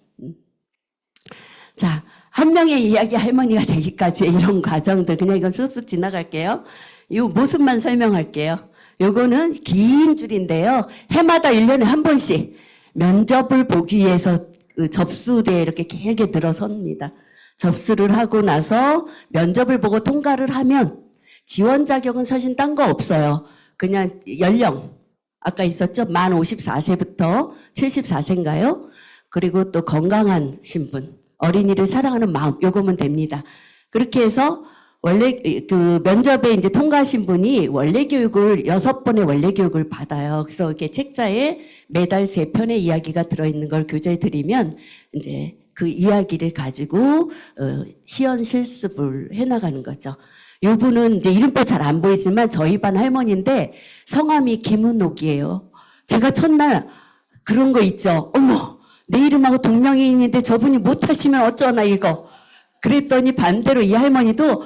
자, 한 명의 이야기 할머니가 되기까지 이런 과정들 그냥 이건 쑥쑥 지나갈게요. 이 모습만 설명할게요. 요거는 긴 줄인데요. 해마다 1년에 한 번씩 면접을 보기 위해서 그 접수대에 이렇게 길게 들어섭니다. 접수를 하고 나서 면접을 보고 통과를 하면 지원 자격은 사실 딴 거 없어요. 그냥 연령 아까 있었죠? 만 54세부터 74세인가요? 그리고 또 건강한 신분, 어린이를 사랑하는 마음 요거면 됩니다. 그렇게 해서 원래 그 면접에 이제 통과하신 분이 원래 교육을 6번의 원래 교육을 받아요. 그래서 이렇게 책자에 매달 3편의 이야기가 들어있는 걸 교재에 드리면 이제 그 이야기를 가지고 시연 실습을 해나가는 거죠. 요 분은 이제 이름표 잘 안 보이지만 저희 반 할머니인데 성함이 김은옥이에요. 제가 첫날 그런 거 있죠. 어머, 내 이름하고 동명이인인데 저분이 못하시면 어쩌나 이거. 그랬더니 반대로 이 할머니도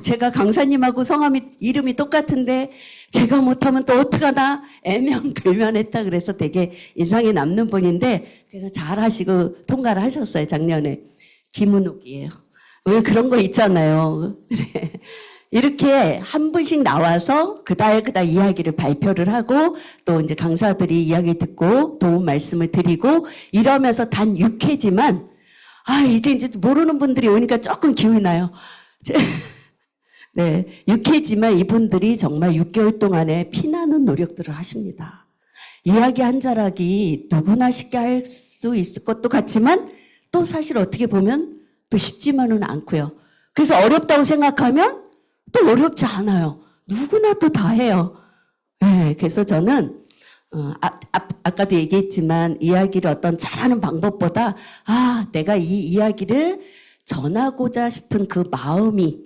제가 강사님하고 성함이 이름이 똑같은데 제가 못하면 또 어떡하나 애명글면했다 그래서 되게 인상이 남는 분인데 그래서 잘하시고 통과를 하셨어요. 작년에. 김은옥이에요. 왜 그런 거 있잖아요. 이렇게 한 분씩 나와서 그달 이야기를 발표를 하고 또 이제 강사들이 이야기 듣고 도움 말씀을 드리고 이러면서 단 6회지만 이제 모르는 분들이 오니까 조금 기운이 나요. 네, 6회지만 이분들이 정말 6개월 동안에 피나는 노력들을 하십니다. 이야기 한 자락이 누구나 쉽게 할 수 있을 것도 같지만 또 사실 어떻게 보면 또 쉽지만은 않고요. 그래서 어렵다고 생각하면 또 어렵지 않아요. 누구나 또 다 해요. 네, 그래서 저는 아까도 얘기했지만 이야기를 어떤 잘하는 방법보다 내가 이 이야기를 전하고자 싶은 그 마음이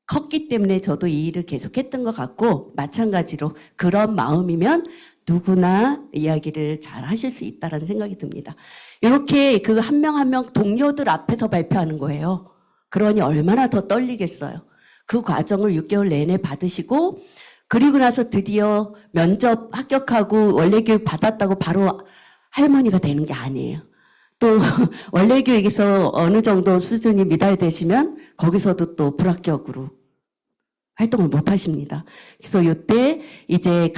컸기 때문에 저도 이 일을 계속했던 것 같고 마찬가지로 그런 마음이면 누구나 이야기를 잘 하실 수 있다는 생각이 듭니다. 이렇게 그 한 명 한 명 동료들 앞에서 발표하는 거예요. 그러니 얼마나 더 떨리겠어요. 그 과정을 6개월 내내 받으시고 그리고 나서 드디어 면접 합격하고 원래 교육 받았다고 바로 할머니가 되는 게 아니에요. 또 원래 교육에서 어느 정도 수준이 미달되시면 거기서도 또 불합격으로 활동을 못 하십니다. 그래서 이때 이제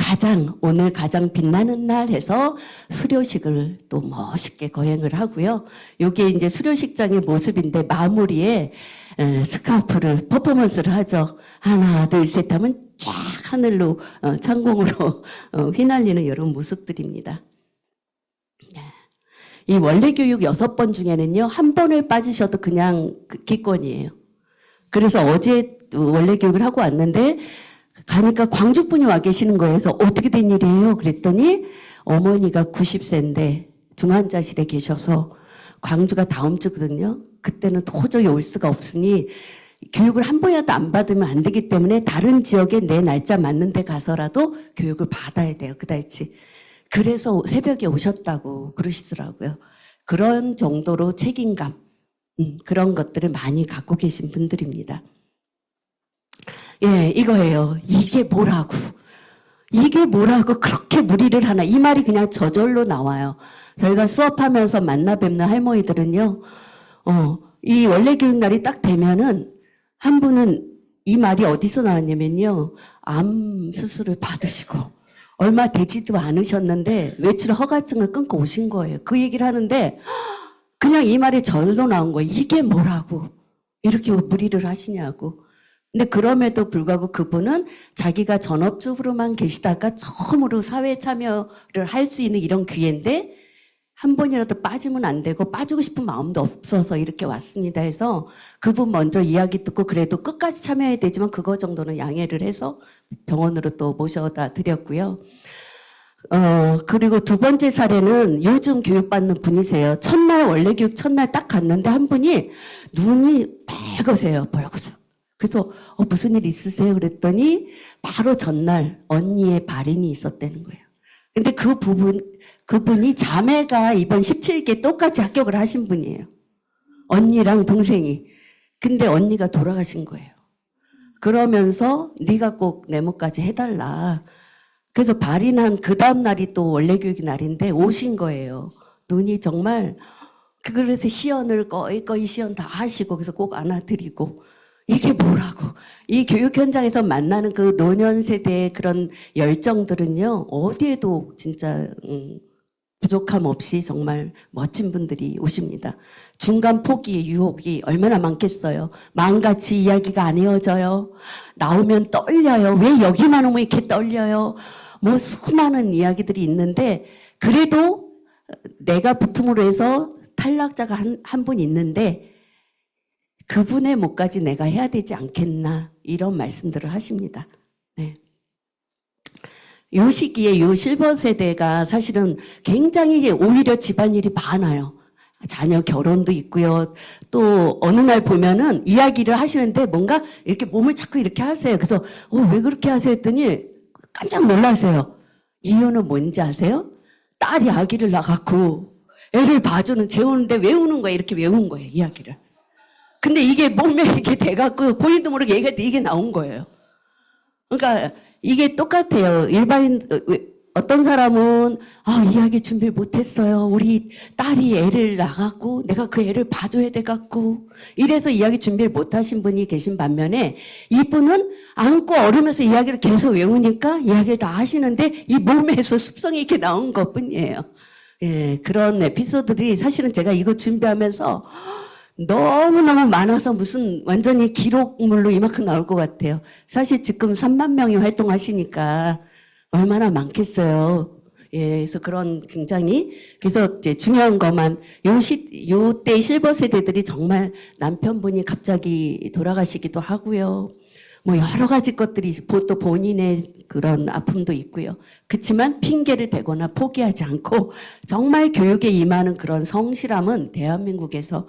오늘 가장 빛나는 날 해서 수료식을 또 멋있게 거행을 하고요. 이게 이제 수료식장의 모습인데 마무리에 스카프를 퍼포먼스를 하죠. 하나, 둘, 셋 하면 쫙 하늘로 창공으로 휘날리는 이런 모습들입니다. 이 원래 교육 6번 중에는요, 한 번을 빠지셔도 그냥 기권이에요. 그래서 어제 원래 교육을 하고 왔는데 가니까 광주분이 와 계시는 거예요. 그래서 어떻게 된 일이에요? 그랬더니 어머니가 90세인데 중환자실에 계셔서 광주가 다음 주거든요. 그때는 도저히 올 수가 없으니 교육을 한 번이라도 안 받으면 안 되기 때문에 다른 지역에 내 날짜 맞는 데 가서라도 교육을 받아야 돼요. 그다지. 그래서 새벽에 오셨다고 그러시더라고요. 그런 정도로 책임감, 그런 것들을 많이 갖고 계신 분들입니다. 예, 이거예요. 이게 뭐라고. 이게 뭐라고 그렇게 무리를 하나. 이 말이 그냥 저절로 나와요. 저희가 수업하면서 만나 뵙는 할머니들은요. 이 원래 교육날이 딱 되면은 한 분은 이 말이 어디서 나왔냐면요. 암 수술을 받으시고 얼마 되지도 않으셨는데 외출 허가증을 끊고 오신 거예요. 그 얘기를 하는데 그냥 이 말이 절로 나온 거예요. 이게 뭐라고 이렇게 무리를 하시냐고. 근데 그럼에도 불구하고 그분은 자기가 전업주부로만 계시다가 처음으로 사회 참여를 할 수 있는 이런 기회인데 한 번이라도 빠지면 안 되고 빠지고 싶은 마음도 없어서 이렇게 왔습니다 해서 그분 먼저 이야기 듣고 그래도 끝까지 참여해야 되지만 그거 정도는 양해를 해서 병원으로 또 모셔다 드렸고요. 그리고 두 번째 사례는 요즘 교육받는 분이세요. 첫날 원래 교육 첫날 딱 갔는데 한 분이 눈이 빨개세요. 벌겋어. 그래서 무슨 일 있으세요? 그랬더니 바로 전날 언니의 발인이 있었다는 거예요. 근데 그분이 자매가 이번 17기 똑같이 합격을 하신 분이에요. 언니랑 동생이. 근데 언니가 돌아가신 거예요. 그러면서 네가 꼭 네모까지 해달라. 그래서 발인한 그 다음 날이 또 원래 교육이 날인데 오신 거예요. 눈이 정말 그래서 시연을 거의 시연 다 하시고 그래서 꼭 안아드리고 이게 뭐라고. 이 교육 현장에서 만나는 그 노년 세대의 그런 열정들은요. 어디에도 진짜 부족함 없이 정말 멋진 분들이 오십니다. 중간 포기의 유혹이 얼마나 많겠어요. 마음같이 이야기가 안 이어져요. 나오면 떨려요. 왜 여기만 오면 이렇게 떨려요. 뭐 수많은 이야기들이 있는데 그래도 내가 붙음으로 해서 탈락자가 한 분 있는데 그분의 몫까지 내가 해야 되지 않겠나 이런 말씀들을 하십니다. 네. 요 시기에 요 실버 세대가 사실은 굉장히 오히려 집안일이 많아요. 자녀 결혼도 있고요. 또 어느 날 보면은 이야기를 하시는데 뭔가 이렇게 몸을 자꾸 이렇게 하세요. 그래서 왜 그렇게 하세요 했더니 깜짝 놀라세요. 이유는 뭔지 아세요? 딸이 아기를 낳았고 애를 봐주는 재우는데 외우는 거예요. 이렇게 외운 거예요. 이야기를. 근데 이게 몸에 이게 돼갖고 본인도 모르게 얘기할 때 이게 나온 거예요. 그러니까 이게 똑같아요. 일반인 어떤 사람은 이야기 준비를 못했어요. 우리 딸이 애를 낳았고 내가 그 애를 봐줘야 돼갖고 이래서 이야기 준비를 못하신 분이 계신 반면에 이분은 안고 얼으면서 이야기를 계속 외우니까 이야기를 다 하시는데 이 몸에서 습성이 이렇게 나온 것뿐이에요. 예, 그런 에피소드들이 사실은 제가 이거 준비하면서 너무너무 많아서 무슨 완전히 기록물로 이만큼 나올 것 같아요. 사실 지금 3만 명이 활동하시니까 얼마나 많겠어요. 예, 그래서 그런 굉장히, 그래서 이제 중요한 것만, 요때 실버 세대들이 정말 남편분이 갑자기 돌아가시기도 하고요. 뭐 여러 가지 것들이, 또 본인의 그런 아픔도 있고요. 그렇지만 핑계를 대거나 포기하지 않고 정말 교육에 임하는 그런 성실함은 대한민국에서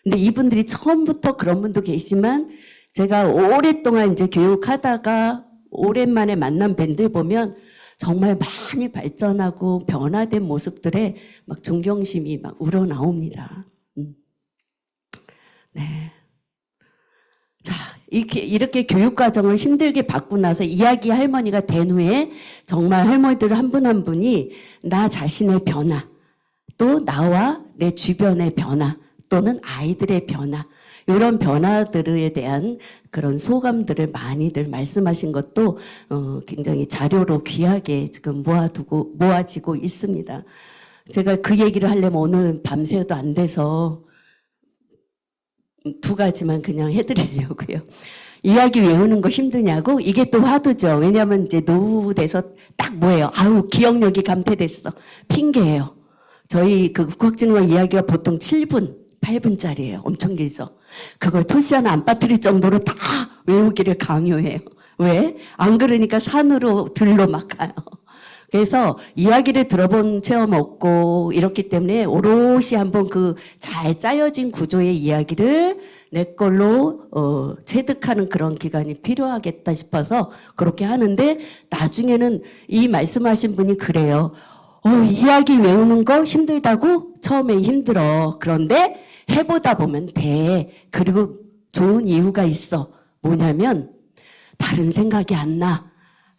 근데 이분들이 처음부터 그런 분도 계시지만 제가 오랫동안 이제 교육하다가 오랜만에 만난 밴드 보면 정말 많이 발전하고 변화된 모습들에 막 존경심이 막 우러나옵니다. 네. 자, 이렇게 교육 과정을 힘들게 받고 나서 이야기 할머니가 된 후에 정말 할머니들 한 분 한 분이 나 자신의 변화, 또 나와 내 주변의 변화, 또는 아이들의 변화, 이런 변화들에 대한 그런 소감들을 많이들 말씀하신 것도 굉장히 자료로 귀하게 지금 모아지고 있습니다. 제가 그 얘기를 하려면 오늘 밤새도 안 돼서 두 가지만 그냥 해드리려고요. 이야기 외우는 거 힘드냐고? 이게 또 화두죠. 왜냐하면 이제 노후돼서 딱 뭐예요? 기억력이 감퇴됐어. 핑계예요. 저희 그 국학진흥원 이야기가 보통 7분, 8분짜리예요. 엄청 길죠. 그걸 토시 하나 안 빠뜨릴 정도로 다 외우기를 강요해요. 왜? 안 그러니까 산으로 들로 막 가요. 그래서 이야기를 들어본 체험 없고 이렇기 때문에 오롯이 한번 그 잘 짜여진 구조의 이야기를 내 걸로 체득하는 그런 기간이 필요하겠다 싶어서 그렇게 하는데 나중에는 이 말씀하신 분이 그래요. 이야기 외우는 거 힘들다고? 처음에 힘들어. 그런데 해보다 보면 돼. 그리고 좋은 이유가 있어. 뭐냐면 다른 생각이 안 나.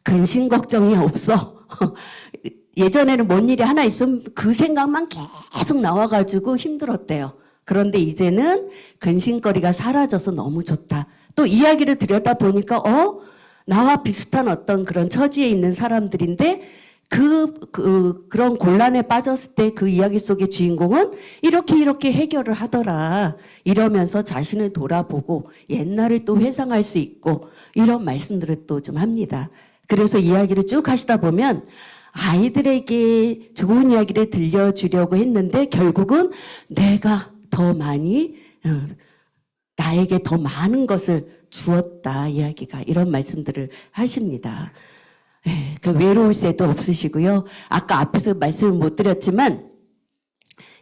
근심 걱정이 없어. 예전에는 뭔 일이 하나 있으면 그 생각만 계속 나와가지고 힘들었대요. 그런데 이제는 근심거리가 사라져서 너무 좋다. 또 이야기를 들여다보니까 나와 비슷한 어떤 그런 처지에 있는 사람들인데 그런 곤란에 빠졌을 때 그 이야기 속의 주인공은 이렇게 해결을 하더라. 이러면서 자신을 돌아보고 옛날을 또 회상할 수 있고 이런 말씀들을 또 좀 합니다. 그래서 이야기를 쭉 하시다 보면 아이들에게 좋은 이야기를 들려주려고 했는데 결국은 내가 더 많이 나에게 더 많은 것을 주었다 이야기가 이런 말씀들을 하십니다. 그 외로울 새도 없으시고요. 아까 앞에서 말씀을 못 드렸지만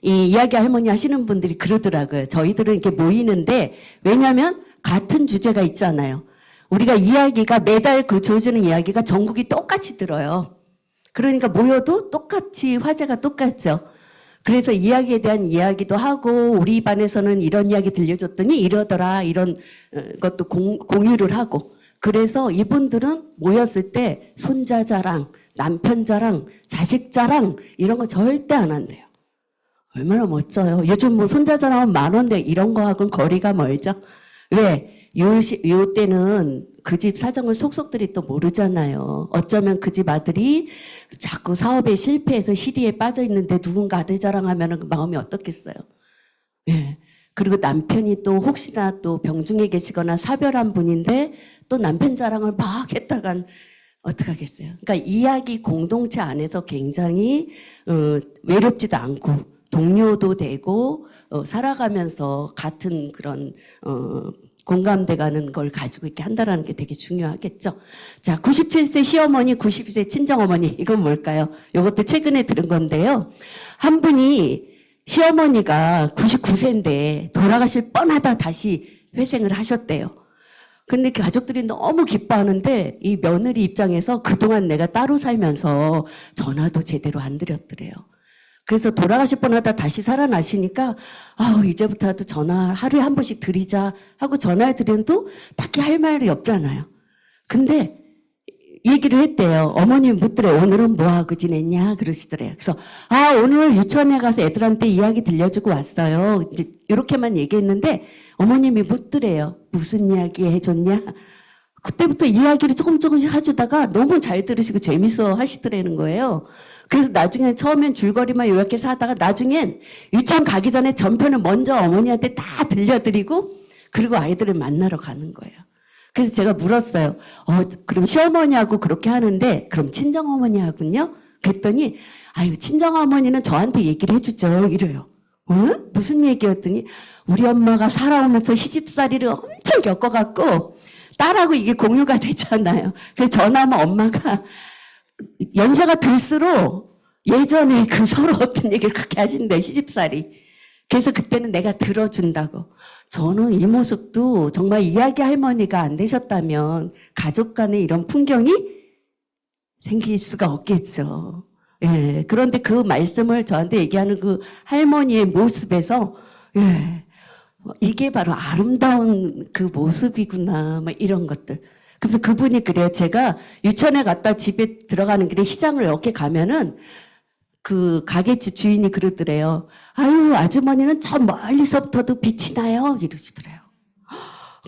이 이야기 할머니 하시는 분들이 그러더라고요. 저희들은 이렇게 모이는데 왜냐하면 같은 주제가 있잖아요. 우리가 이야기가 매달 그 주어지는 이야기가 전국이 똑같이 들어요. 그러니까 모여도 똑같이 화제가 똑같죠. 그래서 이야기에 대한 이야기도 하고 우리 반에서는 이런 이야기 들려줬더니 이러더라 이런 것도 공유를 하고 그래서 이분들은 모였을 때 손자 자랑, 남편 자랑, 자식 자랑 이런 거 절대 안 한대요. 얼마나 멋져요. 요즘 뭐 손자 자랑은 10,000원대 이런 거하고는 거리가 멀죠. 왜? 요 때는 그 집 사정을 속속들이 또 모르잖아요. 어쩌면 그 집 아들이 자꾸 사업에 실패해서 시리에 빠져 있는데 누군가 아들 자랑하면 그 마음이 어떻겠어요. 예. 그리고 남편이 또 혹시나 또 병중에 계시거나 사별한 분인데 또 남편 자랑을 막 했다간 어떡하겠어요. 그러니까 이야기 공동체 안에서 굉장히 외롭지도 않고 동료도 되고 살아가면서 같은 그런 공감돼 가는 걸 가지고 이렇게 한다는 게 되게 중요하겠죠. 자, 97세 시어머니, 92세 친정어머니 이건 뭘까요? 이것도 최근에 들은 건데요. 한 분이 시어머니가 99세인데 돌아가실 뻔하다 다시 회생을 하셨대요. 근데 가족들이 너무 기뻐하는데 이 며느리 입장에서 그동안 내가 따로 살면서 전화도 제대로 안 드렸더래요. 그래서 돌아가실 뻔하다 다시 살아나시니까 이제부터라도 전화 하루에 한 번씩 드리자 하고 전화를 드려도 딱히 할 말이 없잖아요. 근데 얘기를 했대요. 어머님 묻더래요. 오늘은 뭐하고 지냈냐 그러시더래요. 그래서 오늘 유치원에 가서 애들한테 이야기 들려주고 왔어요. 이제 이렇게만 얘기했는데 어머님이 묻더래요. 무슨 이야기 해줬냐? 그때부터 이야기를 조금씩 해주다가 너무 잘 들으시고 재밌어 하시더라는 거예요. 그래서 나중에 처음엔 줄거리만 요약해서 하다가 나중엔 유치원 가기 전에 전편을 먼저 어머니한테 다 들려드리고 그리고 아이들을 만나러 가는 거예요. 그래서 제가 물었어요. 그럼 시어머니하고 그렇게 하는데 그럼 친정어머니하고는요? 그랬더니 친정어머니는 저한테 얘기를 해주죠. 이래요. 무슨 얘기였더니 우리 엄마가 살아오면서 시집살이를 엄청 겪어갖고 딸하고 이게 공유가 되잖아요. 그래서 전화하면 엄마가 연세가 들수록 예전에 그 서로 어떤 얘기를 그렇게 하신대, 시집살이. 그래서 그때는 내가 들어준다고. 저는 이 모습도 정말 이야기 할머니가 안 되셨다면 가족 간에 이런 풍경이 생길 수가 없겠죠. 예. 그런데 그 말씀을 저한테 얘기하는 그 할머니의 모습에서, 예. 이게 바로 아름다운 그 모습이구나, 막 이런 것들. 그래서 그분이 그래요. 제가 유치원에 갔다 집에 들어가는 길에 시장을 이렇게 가면은 그 가게집 주인이 그러더래요. 아주머니는 저 멀리서부터도 빛이 나요. 이러시더래요.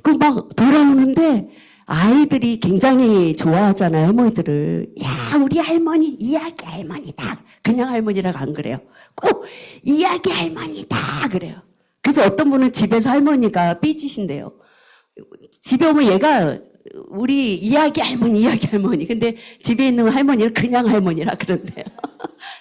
그 막 돌아오는데 아이들이 굉장히 좋아하잖아요. 할머니들을. 야, 우리 할머니, 이야기 할머니다. 그냥 할머니라고 안 그래요. 꼭 이야기 할머니다. 그래요. 그래서 어떤 분은 집에서 할머니가 삐지신대요. 집에 오면 얘가 우리 이야기 할머니. 근데 집에 있는 할머니를 그냥 할머니라 그런대요.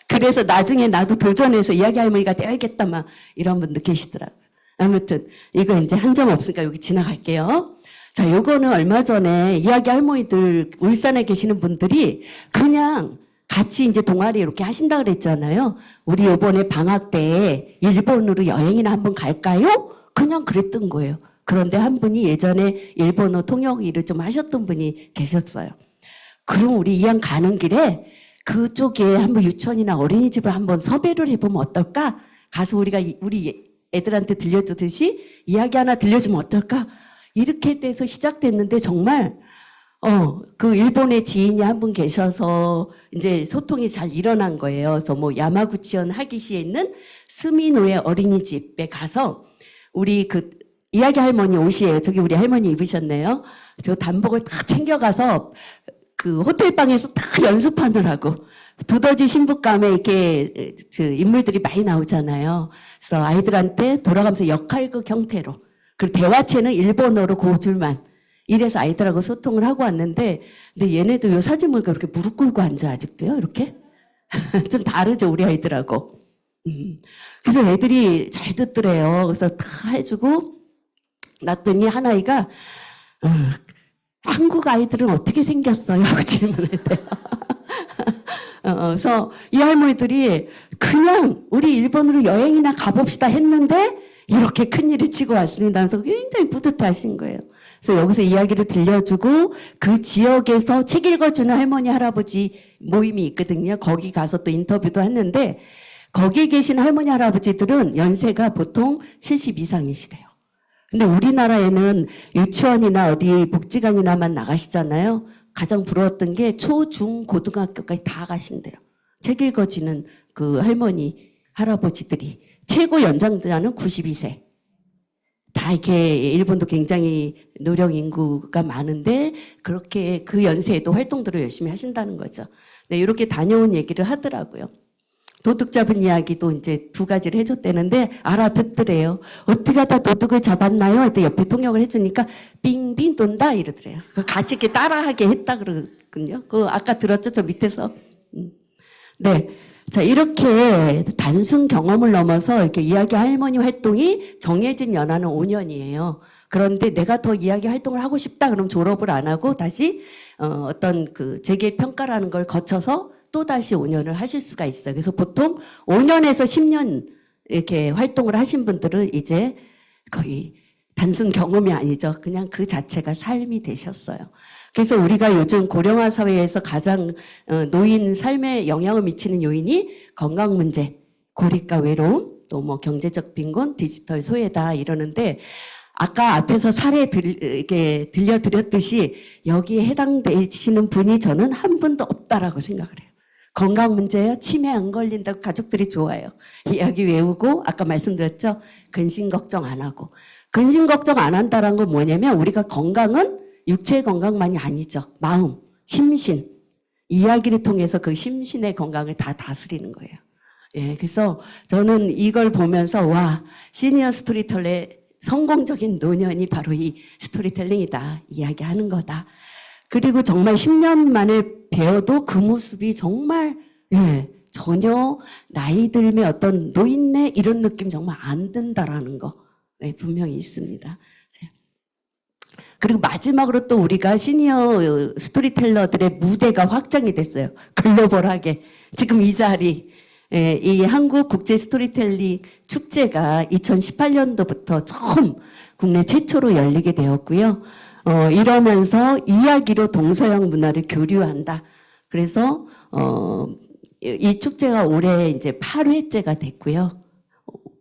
그래서 나중에 나도 도전해서 이야기 할머니가 되어야겠다, 막 이런 분도 계시더라고요. 아무튼 이거 이제 한 점 없으니까 여기 지나갈게요. 자, 요거는 얼마 전에 이야기 할머니들 울산에 계시는 분들이 그냥 같이 이제 동아리 이렇게 하신다 그랬잖아요. 우리 요번에 방학 때 일본으로 여행이나 한번 갈까요? 그냥 그랬던 거예요. 그런데 한 분이 예전에 일본어 통역 일을 좀 하셨던 분이 계셨어요. 그럼 우리 이왕 가는 길에 그쪽에 한번 유치원이나 어린이집을 한번 섭외를 해보면 어떨까? 가서 우리 애들한테 들려주듯이 이야기 하나 들려주면 어떨까? 이렇게 돼서 시작됐는데 정말 그 일본의 지인이 한 분 계셔서 이제 소통이 잘 일어난 거예요. 그래서 뭐 야마구치현 하기시에 있는 스미노의 어린이집에 가서 우리 그 이야기 할머니 옷이에요. 저기 우리 할머니 입으셨네요. 저 단복을 다 챙겨가서 그 호텔방에서 다 연습하느라고 두더지 신부감에 이렇게 인물들이 많이 나오잖아요. 그래서 아이들한테 돌아가면서 역할극 형태로 그리고 대화체는 일본어로 그 줄만 이래서 아이들하고 소통을 하고 왔는데 근데 얘네도 요 사진 보니까 이렇게 무릎 꿇고 앉아 아직도요 이렇게 좀 다르죠 우리 아이들하고. 그래서 애들이 잘 듣더래요. 그래서 다 해주고 났더니 한 아이가 한국 아이들은 어떻게 생겼어요? 하고 질문했대요. 그래서 이 할머니들이 그냥 우리 일본으로 여행이나 가봅시다 했는데 이렇게 큰일을 치고 왔습니다. 그래서 굉장히 뿌듯하신 거예요. 그래서 여기서 이야기를 들려주고 그 지역에서 책 읽어주는 할머니 할아버지 모임이 있거든요. 거기 가서 또 인터뷰도 했는데 거기 계신 할머니 할아버지들은 연세가 보통 70 이상이시대요. 근데 우리나라에는 유치원이나 어디 복지관이나만 나가시잖아요. 가장 부러웠던 게 초, 중, 고등학교까지 다 가신대요. 책 읽어주는 그 할머니 할아버지들이 최고 연장자는 92세. 다 이렇게 일본도 굉장히 노령 인구가 많은데 그렇게 그 연세에도 활동들을 열심히 하신다는 거죠. 네, 이렇게 다녀온 얘기를 하더라고요. 도둑 잡은 이야기도 이제 2가지를 해줬다는데 알아듣더래요. 어떻게 하다 도둑을 잡았나요? 할 때 옆에 통역을 해주니까 빙빙 돈다 이러더래요. 같이 이렇게 따라하게 했다 그러거든요. 그 아까 들었죠? 저 밑에서. 네. 자, 이렇게 단순 경험을 넘어서 이렇게 이야기 할머니 활동이 정해진 연한은 5년이에요. 그런데 내가 더 이야기 활동을 하고 싶다 그럼 졸업을 안 하고 다시 어떤 그 재계 평가라는 걸 거쳐서 또 다시 5년을 하실 수가 있어요. 그래서 보통 5년에서 10년 이렇게 활동을 하신 분들은 이제 거의 단순 경험이 아니죠. 그냥 그 자체가 삶이 되셨어요. 그래서 우리가 요즘 고령화 사회에서 가장 노인 삶에 영향을 미치는 요인이 건강 문제, 고립과 외로움, 또 뭐 경제적 빈곤, 디지털 소외다 이러는데 아까 앞에서 사례 이렇게 들려드렸듯이 여기에 해당되시는 분이 저는 한 분도 없다라고 생각을 해요. 건강 문제요? 치매 안 걸린다고 가족들이 좋아요. 이야기 외우고 아까 말씀드렸죠? 근심 걱정 안 하고. 근심 걱정 안 한다는 건 뭐냐면 우리가 건강은 육체의 건강만이 아니죠. 마음, 심신. 이야기를 통해서 그 심신의 건강을 다 다스리는 거예요. 예, 그래서 저는 이걸 보면서 와, 시니어 스토리텔러의 성공적인 노년이 바로 이 스토리텔링이다. 이야기하는 거다. 그리고 정말 10년 만에 배워도 그 모습이 정말 전혀 나이 들면 어떤 노인네 이런 느낌 정말 안 든다라는 거 분명히 있습니다. 그리고 마지막으로 또 우리가 시니어 스토리텔러들의 무대가 확장이 됐어요. 글로벌하게. 지금 이 자리 이 한국국제스토리텔링 축제가 2018년도부터 처음 국내 최초로 열리게 되었고요. 이러면서 이야기로 동서양 문화를 교류한다. 그래서 이 축제가 올해 이제 8회째가 됐고요.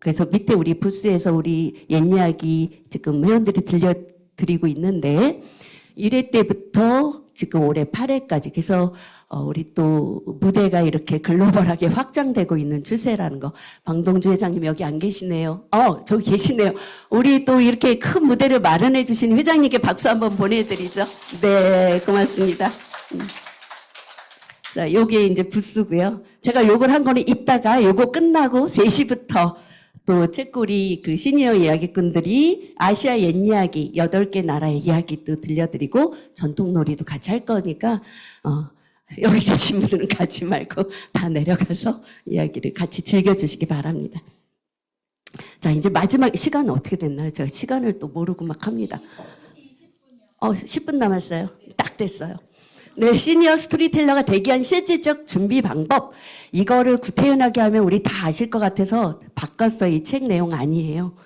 그래서 밑에 우리 부스에서 우리 옛 이야기 지금 회원들이 들려드리고 있는데 1회 때부터 지금 올해 8회까지 그래서 우리 또 무대가 이렇게 글로벌하게 확장되고 있는 추세라는 거. 방동주 회장님 여기 안 계시네요. 저기 계시네요. 우리 또 이렇게 큰 무대를 마련해 주신 회장님께 박수 한번 보내드리죠. 네, 고맙습니다. 자, 요게 이제 부스고요. 제가 요걸 한 거는 이따가 요거 끝나고 3시부터 또 책꼬리 그 시니어 이야기꾼들이 아시아 옛 이야기 8개 나라의 이야기도 들려드리고 전통놀이도 같이 할 거니까 여기 계신 분들은 가지 말고 다 내려가서 이야기를 같이 즐겨주시기 바랍니다. 자, 이제 마지막 시간은 어떻게 됐나요? 제가 시간을 또 모르고 막 합니다. 10분 남았어요. 딱 됐어요. 네, 시니어 스토리텔러가 되기 위한 실질적 준비 방법. 이거를 구태연하게 하면 우리 다 아실 것 같아서 바꿨어요. 이 책 내용 아니에요.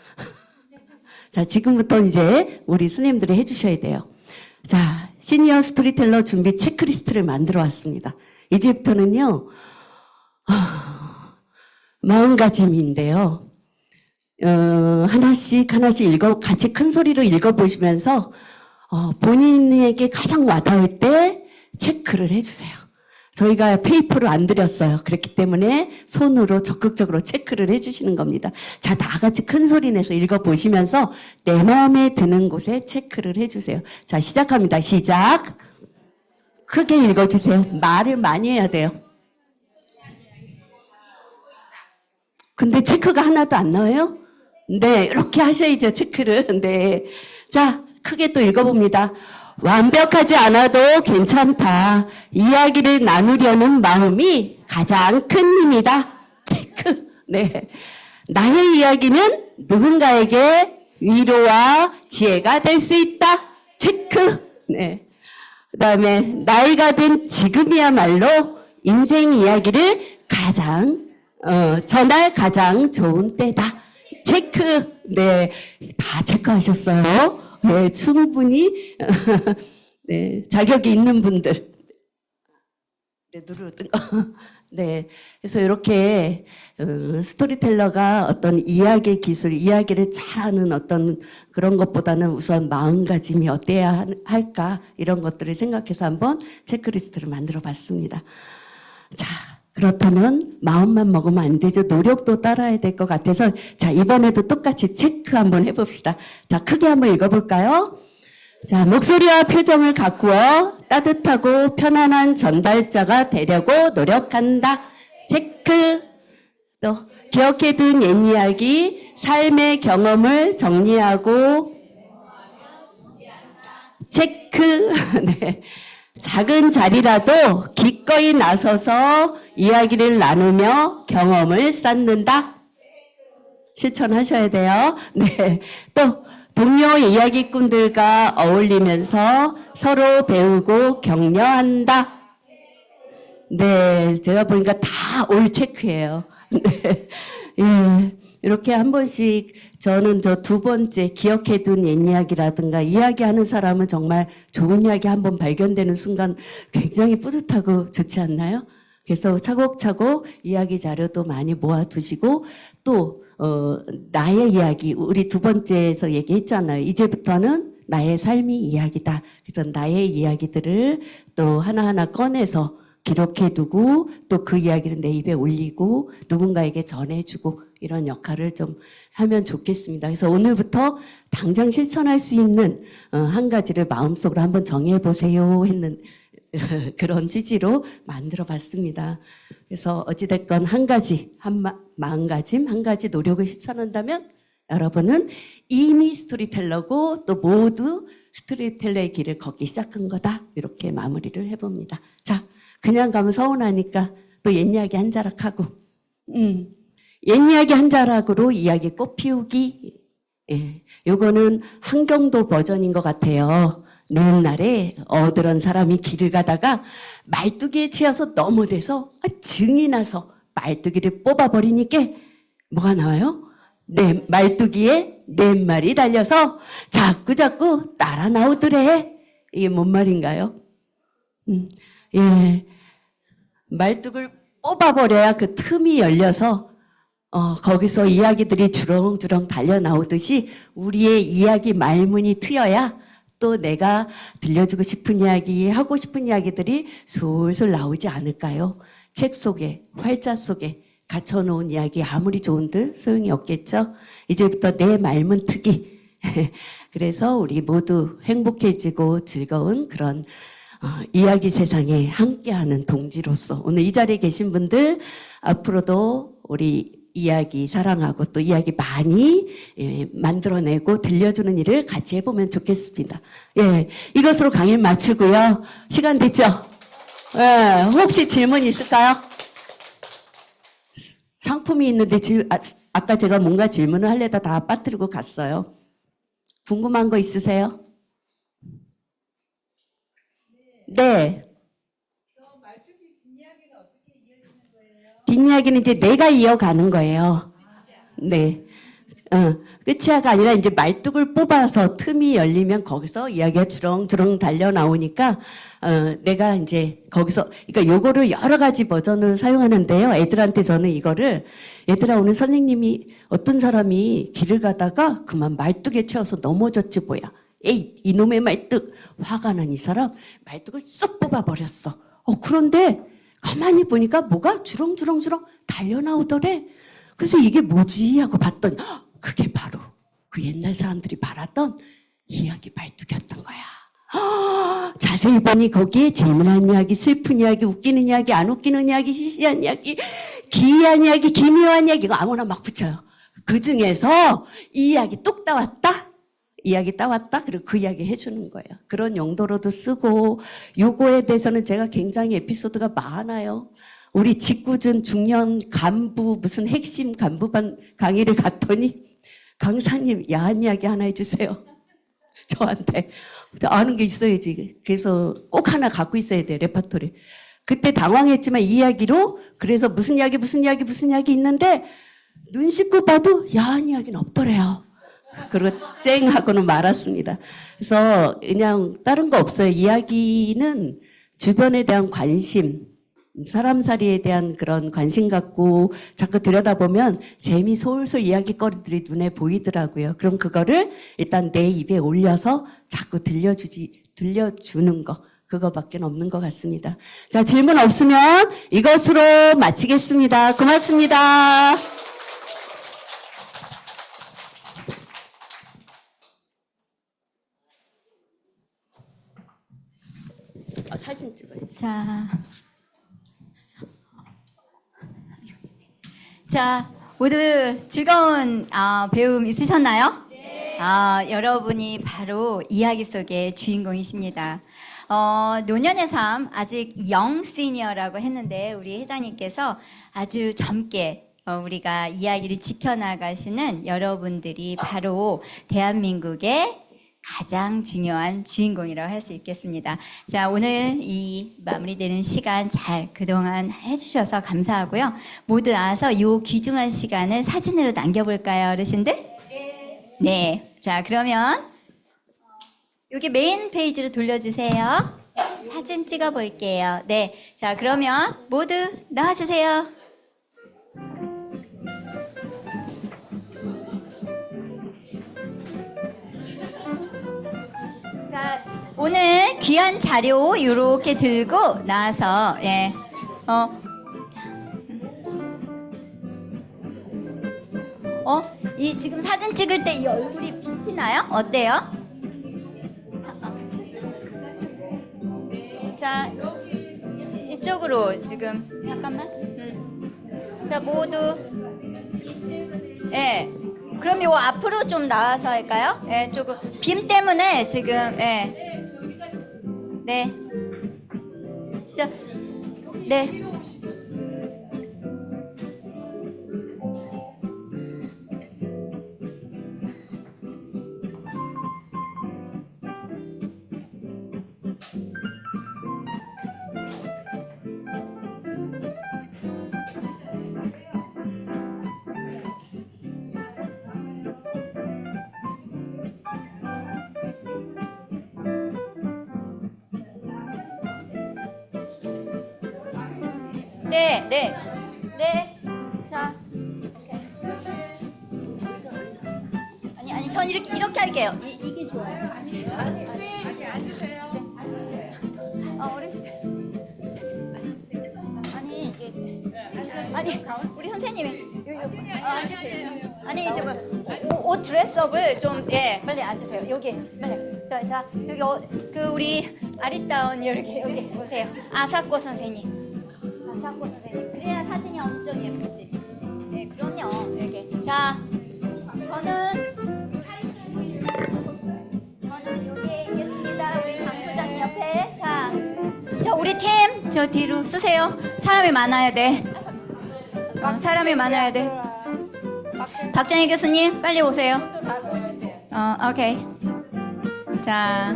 자, 지금부터 이제 우리 스님들이 해주셔야 돼요. 자, 시니어 스토리텔러 준비 체크리스트를 만들어 왔습니다. 이제부터는요, 40가지인데요. 하나씩 같이 큰 소리로 읽어보시면서 본인에게 가장 와닿을 때 체크를 해주세요. 저희가 페이퍼를 안 드렸어요. 그렇기 때문에 손으로 적극적으로 체크를 해주시는 겁니다. 자, 다 같이 큰 소리 내서 읽어보시면서 내 마음에 드는 곳에 체크를 해주세요. 자, 시작합니다. 시작. 크게 읽어주세요. 말을 많이 해야 돼요. 근데 체크가 하나도 안 나와요? 네, 이렇게 하셔야죠, 체크를. 네. 자, 크게 또 읽어봅니다. 완벽하지 않아도 괜찮다. 이야기를 나누려는 마음이 가장 큰 힘이다. 체크. 네. 나의 이야기는 누군가에게 위로와 지혜가 될 수 있다. 체크. 네. 그 다음에 나이가 든 지금이야말로 인생 이야기를 전할 가장 좋은 때다. 체크. 네. 다 체크하셨어요. 네, 충분히 네, 자격이 있는 분들. 네, 누르던 거. 네, 그래서 이렇게 스토리텔러가 어떤 이야기 기술, 이야기를 잘하는 어떤 그런 것보다는 우선 마음가짐이 어때야 할까 이런 것들을 생각해서 한번 체크리스트를 만들어 봤습니다. 자, 그렇다면 마음만 먹으면 안 되죠. 노력도 따라야 될 것 같아서 자, 이번에도 똑같이 체크 한번 해봅시다. 자, 크게 한번 읽어볼까요? 자, 목소리와 표정을 가꾸어 따뜻하고 편안한 전달자가 되려고 노력한다. 체크. 또 기억해둔 옛 이야기, 삶의 경험을 정리하고 체크. 네. 작은 자리라도 기꺼이 나서서 이야기를 나누며 경험을 쌓는다. 실천하셔야 돼요. 네. 또 동료 이야기꾼들과 어울리면서 서로 배우고 격려한다. 네, 제가 보니까 다 올 체크예요. 네. 예. 이렇게 한 번씩 저는 저 두 번째 기억해둔 옛 이야기라든가 이야기하는 사람은 정말 좋은 이야기 한번 발견되는 순간 굉장히 뿌듯하고 좋지 않나요? 그래서 차곡차곡 이야기 자료도 많이 모아두시고 또 나의 이야기 우리 두 번째에서 얘기했잖아요. 이제부터는 나의 삶이 이야기다. 그래서 나의 이야기들을 또 하나하나 꺼내서 기록해두고 또 그 이야기를 내 입에 올리고 누군가에게 전해주고 이런 역할을 좀 하면 좋겠습니다. 그래서 오늘부터 당장 실천할 수 있는 한 가지를 마음속으로 한번 정해보세요 했는 그런 취지로 만들어 봤습니다. 그래서 어찌됐건 한 가지, 마음가짐, 한 가지 노력을 실천한다면 여러분은 이미 스토리텔러고 또 모두 스토리텔러의 길을 걷기 시작한 거다. 이렇게 마무리를 해봅니다. 자, 그냥 가면 서운하니까 또 옛 이야기 한 자락 하고 옛 이야기 한 자락으로 이야기 꽃 피우기. 예, 요거는 한경도 버전인 것 같아요. 옛날에 어드런 사람이 길을 가다가 말뚝이에 치여서 넘어져서 증이 나서 말뚝이를 뽑아버리니까 뭐가 나와요? 말뚝이에 네 마리 달려서 자꾸자꾸 따라 나오더래. 이게 뭔 말인가요? 예, 말뚝을 뽑아버려야 그 틈이 열려서 거기서 이야기들이 주렁주렁 달려 나오듯이 우리의 이야기 말문이 트여야 또 내가 들려주고 싶은 이야기, 하고 싶은 이야기들이 솔솔 나오지 않을까요? 책 속에, 활자 속에 갇혀놓은 이야기 아무리 좋은들 소용이 없겠죠? 이제부터 내 말문 트기. 그래서 우리 모두 행복해지고 즐거운 그런 이야기 세상에 함께하는 동지로서 오늘 이 자리에 계신 분들 앞으로도 우리 이야기 사랑하고 또 이야기 많이 만들어내고 들려주는 일을 같이 해보면 좋겠습니다. 예, 이것으로 강의 마치고요. 시간 됐죠? 예, 혹시 질문 있을까요? 상품이 있는데 아까 제가 뭔가 질문을 하려다 다 빠뜨리고 갔어요. 궁금한 거 있으세요? 네. 뒷이야기는 이제 내가 이어가는 거예요. 네. 끝이야가 아니라 이제 말뚝을 뽑아서 틈이 열리면 거기서 이야기가 주렁주렁 달려 나오니까 내가 이제 거기서 그러니까 요거를 여러 가지 버전으로 사용하는데요. 애들한테 저는 이거를 얘들아 오늘 선생님이 어떤 사람이 길을 가다가 그만 말뚝에 채워서 넘어졌지 뭐야. 에이, 이놈의 말뚝. 화가 난 이 사람 말뚝을 쏙 뽑아버렸어. 그런데 가만히 보니까 뭐가 주렁주렁주렁 달려나오더래. 그래서 이게 뭐지 하고 봤더니 그게 바로 그 옛날 사람들이 말하던 이야기 말뚝이었던 거야. 자세히 보니 거기에 재미난 이야기, 슬픈 이야기, 웃기는 이야기, 안 웃기는 이야기, 시시한 이야기, 기이한 이야기, 기묘한 이야기, 이거 아무나 막 붙여요. 그 중에서 이 이야기 뚝 따왔다? 이야기 따왔다? 그리고 그 이야기 해주는 거예요. 그런 용도로도 쓰고, 요거에 대해서는 제가 굉장히 에피소드가 많아요. 우리 직구준 중년 간부, 무슨 핵심 간부반 강의를 갔더니, 강사님, 야한 이야기 하나 해주세요. 저한테. 아는 게 있어야지. 그래서 꼭 하나 갖고 있어야 돼요, 레퍼토리. 그때 당황했지만 이 이야기로, 그래서 무슨 이야기 있는데, 눈 씻고 봐도 야한 이야기는 없더래요. 그리고 쨍 하고는 말았습니다. 그래서 그냥 다른 거 없어요. 이야기는 주변에 대한 관심, 사람살이에 대한 그런 관심 갖고 자꾸 들여다보면 재미 솔솔 이야기거리들이 눈에 보이더라고요. 그럼 그거를 일단 내 입에 올려서 자꾸 들려주는 거. 그거밖에 없는 것 같습니다. 자, 질문 없으면 이것으로 마치겠습니다. 고맙습니다. 사진 찍어야지. 자, 모두 즐거운 배움 있으셨나요? 네. 여러분이 바로 이야기 속의 주인공이십니다. 노년의 삶, 아직 영 시니어라고 했는데 우리 회장님께서 아주 젊게 우리가 이야기를 지켜나가시는 여러분들이 바로 대한민국의 가장 중요한 주인공이라고 할 수 있겠습니다. 자, 오늘 이 마무리되는 시간 잘 그동안 해주셔서 감사하고요. 모두 나와서 이 귀중한 시간을 사진으로 남겨볼까요, 어르신들? 네. 네. 자, 그러면 여기 메인 페이지로 돌려주세요. 사진 찍어볼게요. 네. 자, 그러면 모두 나와주세요. 자, 오늘 귀한 자료 이렇게 들고 나와서 이 지금 사진 찍을 때 이 얼굴이 빛이 나요? 어때요? 자, 이쪽으로 지금 잠깐만. 자, 모두 그럼 요 앞으로 좀 나와서 할까요? 조금 빔 때문에 지금 네. 자, 네. 네. 자, 아니, 전 이렇게 할게요. 이게 좋아요. 앉으세요. 어르신들. 아니, 우리 선생님이 앉으세요. 아니, 이제 옷 드레스업을 좀 빨리 앉으세요. 여기 빨리. 자, 저기 그 우리 아리따운 여기 보세요. 아사코 선생님. 그래야 사진이 엄청 예쁘지. 네, 그럼요. 이렇게. 자, 저는 여기 있겠습니다. 우리 장 소장님 옆에. 자, 우리 팀 저 뒤로 쓰세요. 사람이 많아야 돼. 사람이 많아야 돼. 박정희 교수님 빨리 오세요. 오케이. 자,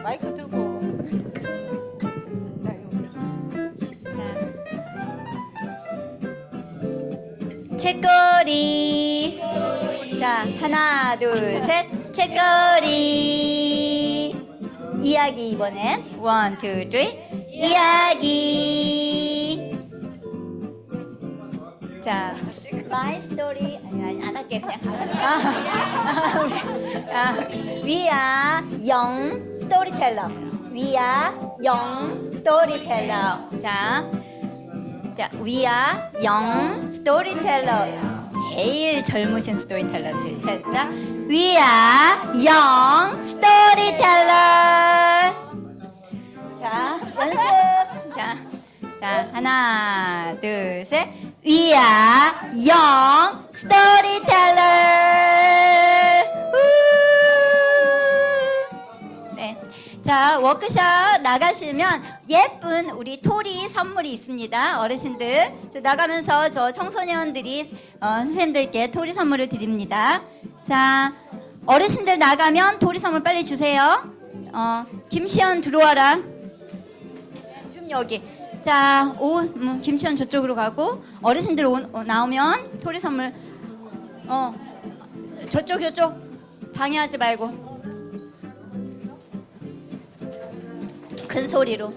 마이크 들고. 책거리. 자, 하나, 둘, 셋. 책거리. 이야기 이번엔 1, 2, 3. 이야기. 자, my story. 아니, 안 할게 그냥. We are young storyteller. We are young storyteller. 자, we are young storyteller. 제일 젊으신 스토리텔러들. 자, we are young storyteller. 자, 연습. 자, 하나, 둘, 셋. We are young storyteller. 네. 자, 워크숍 나가시면 예쁜 우리 토리 선물이 있습니다. 어르신들. 저 나가면서 저 청소년들이 선생님들께 토리 선물을 드립니다. 자, 어르신들 나가면 토리 선물 빨리 주세요. 김시연 들어와라. 좀 여기. 자, 김시연 저쪽으로 가고 어르신들 나오면 토리 선물 저쪽 방해하지 말고 큰 소리로.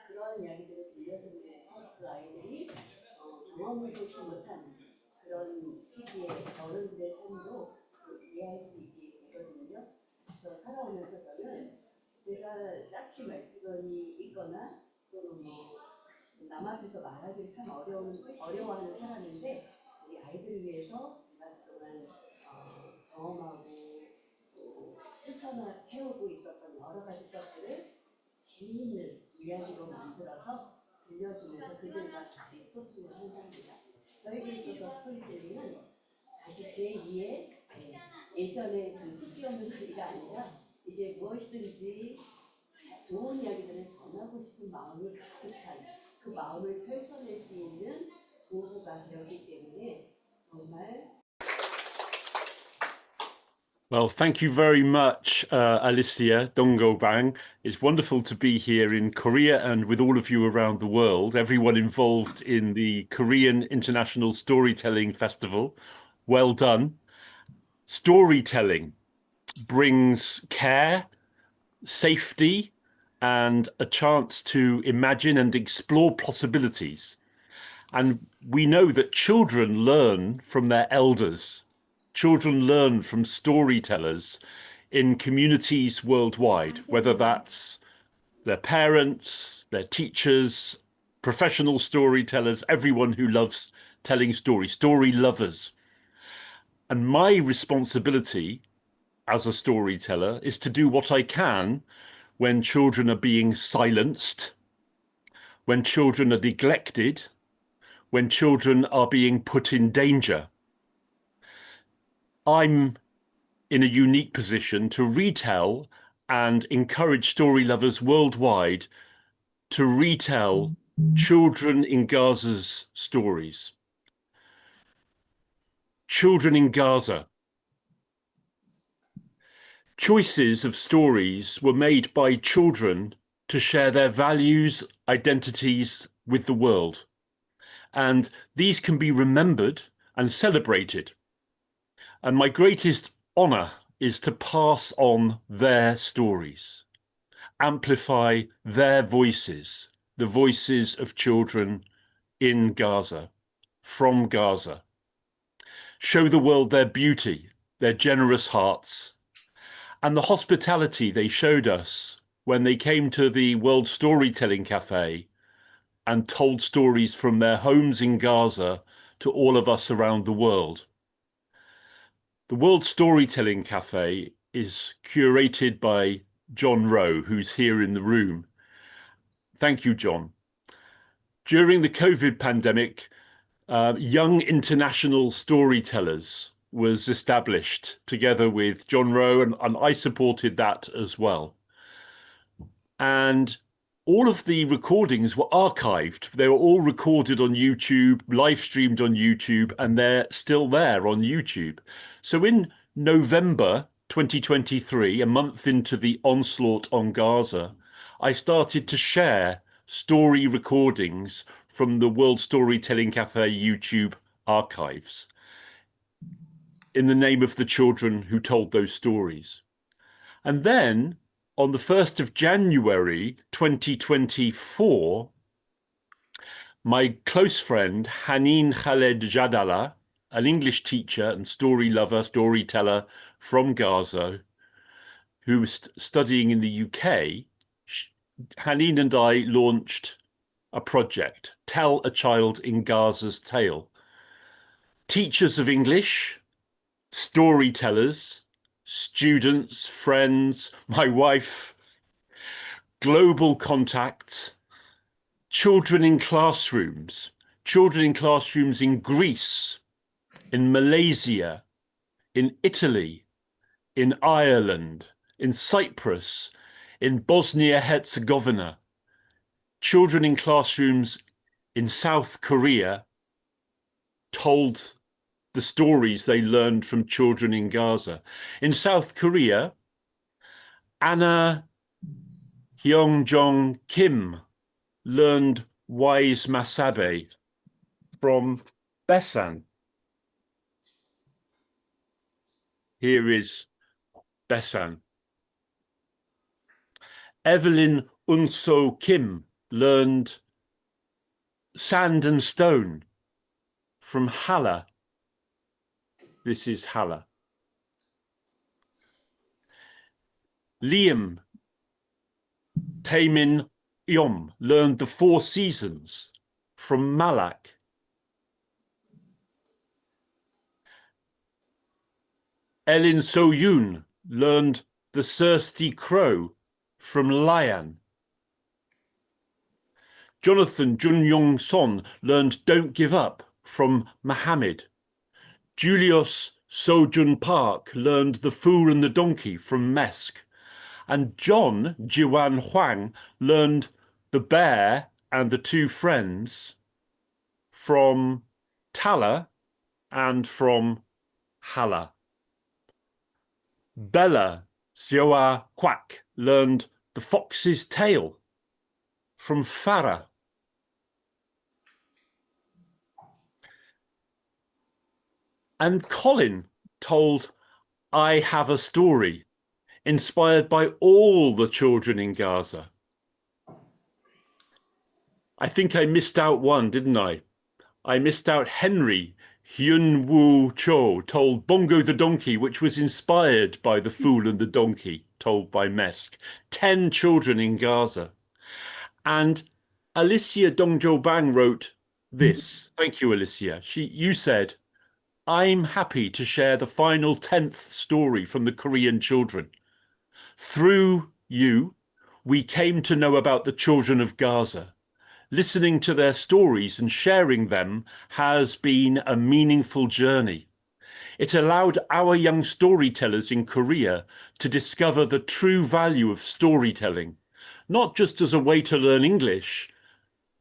그런 이야기들을 들려주면서 그 아이들이 경험을 보지 못한 그런 시기에 어른들의 삶도 이해할 수 있게 되거든요. 그래서 살아오면서 저는 제가 딱히 말주변이 있거나 또는 남 앞에서 말하기를 참 어려워하는 사람인데 우리 아이들을 위해서 제가 그동안 경험하고 실천해오고 있었던 여러 가지 것들을 재미있는 이야기로 만들어서 들려주면서 그들과 다시 소통을 한답니다. 저에게 있어서 스토리텔링은 다시 제2의 예전의 그 숲이 없는 소리가 아니라 이제 무엇이든지 좋은 이야기들을 전하고 싶은 마음이 가득한 그 마음을 펼쳐낼 수 있는 도구가 되었기 때문에 정말 Well, thank you very much, Alicia Dongobang. It's wonderful to be here in Korea and with all of you around the world, everyone involved in the Korean International Storytelling Festival. Well done. Storytelling brings care, safety, and a chance to imagine and explore possibilities. And we know that children learn from their elders. Children learn from storytellers in communities worldwide, whether that's their parents, their teachers, professional storytellers, everyone who loves telling stories, story lovers. And my responsibility as a storyteller is to do what I can when children are being silenced, when children are neglected, when children are being put in danger. I'm in a unique position to retell and encourage story lovers worldwide to retell children in Gaza's stories. Children in Gaza. Choices of stories were made by children to share their values, identities with the world. And these can be remembered and celebrated. And my greatest honor is to pass on their stories, amplify their voices, the voices of children in Gaza, from Gaza. Show the world their beauty, their generous hearts, and the hospitality they showed us when they came to the World Storytelling Cafe and told stories from their homes in Gaza to all of us around the world. The World Storytelling Cafe is curated by John Rowe, who's here in the room. Thank you, John. During the COVID pandemic, Young International Storytellers was established together with John Rowe, and I supported that as well. And all of the recordings were archived. They were all recorded on YouTube, live streamed on YouTube, and they're still there on YouTube. So in November 2023, a month into the onslaught on Gaza, I started to share story recordings from the World Storytelling Cafe YouTube archives in the name of the children who told those stories. And then on the 1st of January 2024, my close friend Haneen Khaled Jadala, an English teacher and story lover, storyteller from Gaza, who was studying in the UK, Haneen and I launched a project, Tell a Child in Gaza's Tale. Teachers of English, storytellers, students, friends, my wife, global contacts, children in classrooms in Greece, in Malaysia, in Italy, in Ireland, in Cyprus, in Bosnia-Herzegovina, children in classrooms in South Korea told the stories they learned from children in Gaza. In South Korea, Anna Hyungjong Kim learned Wise Masabe from Besan. Here is Besan. Evelyn Unso Kim learned Sand and Stone from Hala. This is Hala. Liam Taemin Yom learned the Four Seasons from Malak. Elin So-yoon learned The Thirsty Crow from Lian. Jonathan Jun-Yong-son learned Don't Give Up from Mohammed. Julius So-jun Park learned The Fool and the Donkey from Mesk. And John Jiwan Huang learned The Bear and the Two Friends from Tala and from Hala. Bella Sioa Kwak learned The Fox's Tale from Farah. And Colin told I Have a Story, inspired by all the children in Gaza. I think I missed out one, didn't I? I missed out Henry Hyun-woo Cho told Bongo the Donkey, which was inspired by The Fool and the Donkey, told by Mesk. 10 children in Gaza. And Alicia Dongjo Bang wrote this. Thank you, Alicia. You said, I'm happy to share the final 10th story from the Korean children. Through you, we came to know about the children of Gaza. Listening to their stories and sharing them has been a meaningful journey. It allowed our young storytellers in Korea to discover the true value of storytelling, not just as a way to learn English,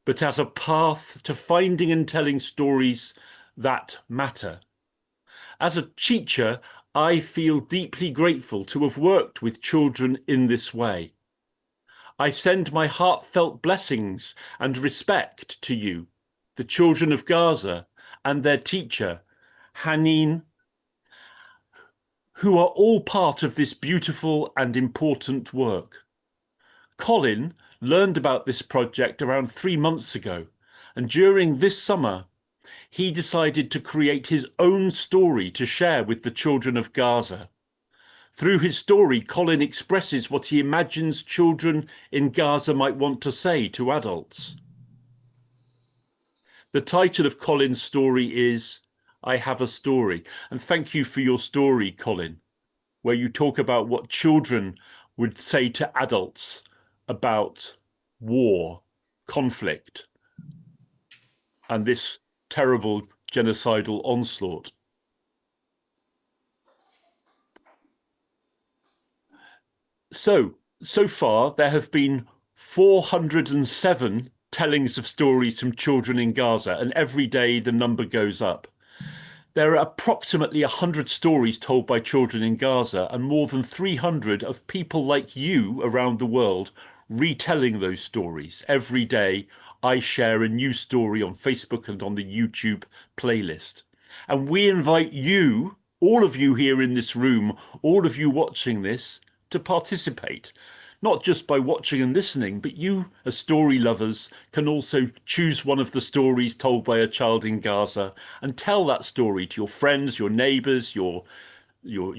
but as a path to finding and telling stories that matter. As a teacher, I feel deeply grateful to have worked with children in this way. I send my heartfelt blessings and respect to you, the children of Gaza, and their teacher, Haneen, who are all part of this beautiful and important work. Colin learned about this project around 3 months ago, and during this summer, he decided to create his own story to share with the children of Gaza. Through his story, Colin expresses what he imagines children in Gaza might want to say to adults. The title of Colin's story is I Have a Story. And thank you for your story, Colin, where you talk about what children would say to adults about war, conflict, and this terrible genocidal onslaught. So far, there have been 407 tellings of stories from children in Gaza, and every day the number goes up. There are approximately 100 stories told by children in Gaza, and more than 300 of people like you around the world retelling those stories. Every day, I share a new story on Facebook and on the YouTube playlist. And we invite you, all of you here in this room, all of you watching this, to participate, not just by watching and listening, but you as story lovers can also choose one of the stories told by a child in Gaza and tell that story to your friends, your neighbors, your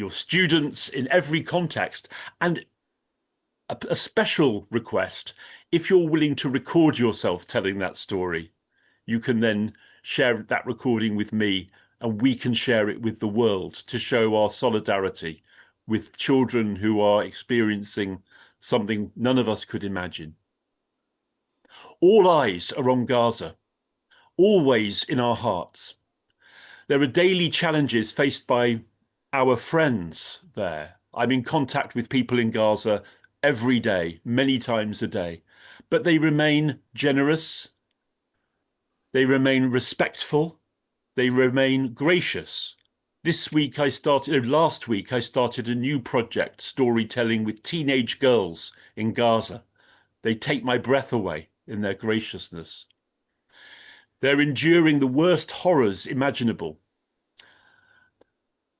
students in every context. And a special request, if you're willing to record yourself telling that story, you can then share that recording with me and we can share it with the world to show our solidarity with children who are experiencing something none of us could imagine. All eyes are on Gaza, always in our hearts. There are daily challenges faced by our friends there. I'm in contact with people in Gaza every day, many times a day, but they remain generous, they remain respectful, they remain gracious. Last week I started a new project, storytelling with teenage girls in Gaza. They take my breath away in their graciousness. They're enduring the worst horrors imaginable.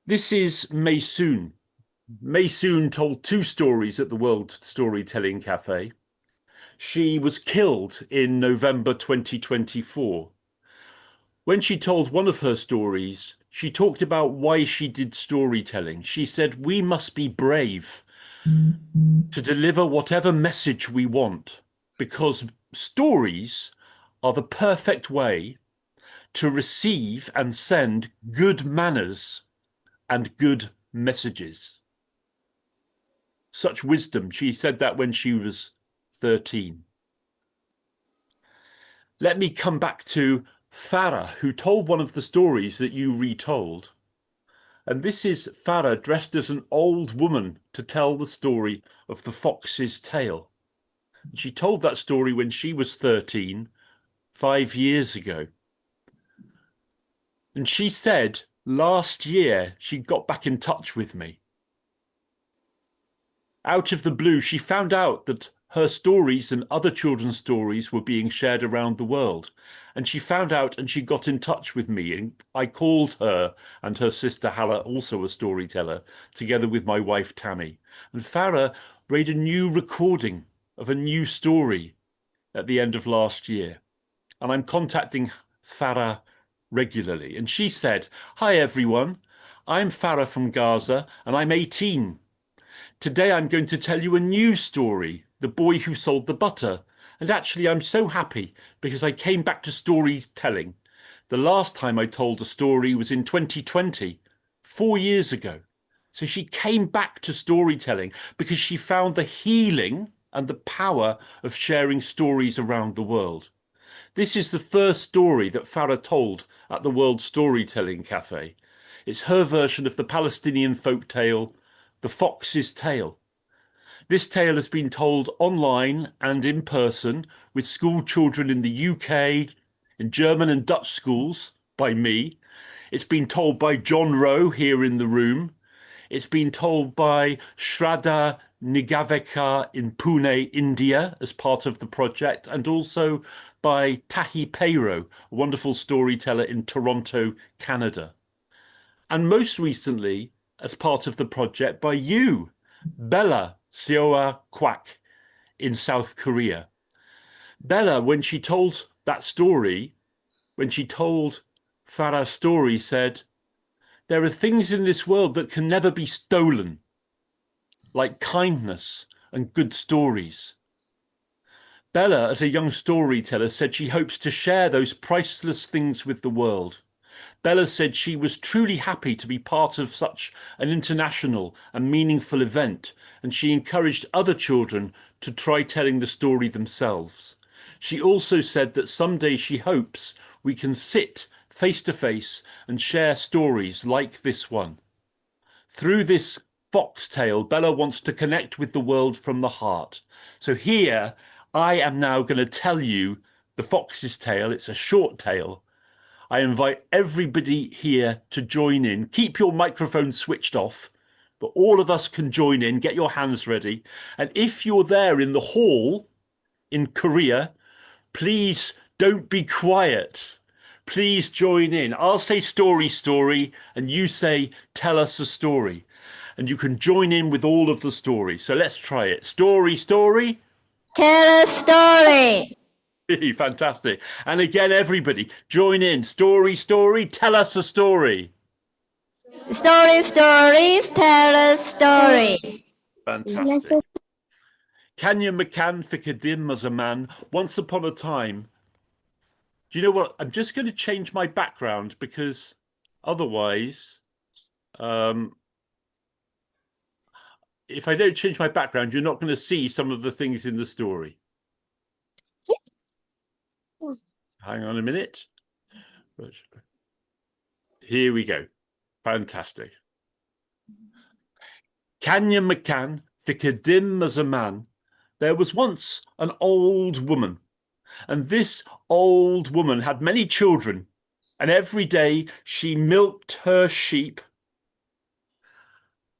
This is Maysoon. Maysoon told 2 stories at the World Storytelling Cafe. She was killed in November 2024. When she told one of her stories, she talked about why she did storytelling. She said, we must be brave to deliver whatever message we want, because stories are the perfect way to receive and send good manners and good messages. Such wisdom. She said that when she was 13. Let me come back to Farah, who told one of the stories that you retold. And this is Farah dressed as an old woman to tell the story of the fox's tale. She told that story when she was 13, 5 years ago. And she said last year she got back in touch with me. Out of the blue, she found out that her stories and other children's stories were being shared around the world. And she found out and she got in touch with me. And I called her and her sister Hala, also a storyteller, together with my wife Tammy. And Farah made a new recording of a new story at the end of last year. And I'm contacting Farah regularly. And she said, hi everyone, I'm Farah from Gaza and I'm 18. Today I'm going to tell you a new story, The Boy Who Sold the Butter. And actually I'm so happy because I came back to storytelling. The last time I told a story was in 2020, 4 years ago. So she came back to storytelling because she found the healing and the power of sharing stories around the world. This is the first story that Farah told at the World Storytelling Cafe. It's her version of the Palestinian folk tale, The Fox's Tale. This tale has been told online and in person with school children in the UK, in German and Dutch schools by me. It's been told by John Rowe here in the room. It's been told by Shraddha Nigavekar in Pune, India, as part of the project, and also by Tahi Peiro, a wonderful storyteller in Toronto, Canada. And most recently, as part of the project, by you, Bella Seoa Kwak in South Korea. Bella, when she told that story, when she told Farah's story, said, there are things in this world that can never be stolen, like kindness and good stories. Bella, as a young storyteller, said she hopes to share those priceless things with the world. Bella said she was truly happy to be part of such an international and meaningful event, and she encouraged other children to try telling the story themselves. She also said that someday she hopes we can sit face to face and share stories like this one. Through this fox tale, Bella wants to connect with the world from the heart. So here, I am now going to tell you the fox's tale. It's a short tale. I invite everybody here to join in. Keep your microphone switched off, but all of us can join in. Get your hands ready. And if you're there in the hall in Korea, please don't be quiet. Please join in. I'll say story, and you say, tell us a story. and you can join in with all of the stories. So let's try it. Story. Tell a story. Fantastic. And again, everybody, join in. Story. Tell us a story. Stories, tell a story. Fantastic. Kanya McCann Fickadim as a man. Once upon a time. Do you know what? I'm just going to change my background because otherwise, if I don't change my background, you're not going to see some of the things in the story. Hang on a minute. Here we go. Fantastic. Kanya McCann Fickadim as a man. There was once an old woman, and this old woman had many children, and every day she milked her sheep,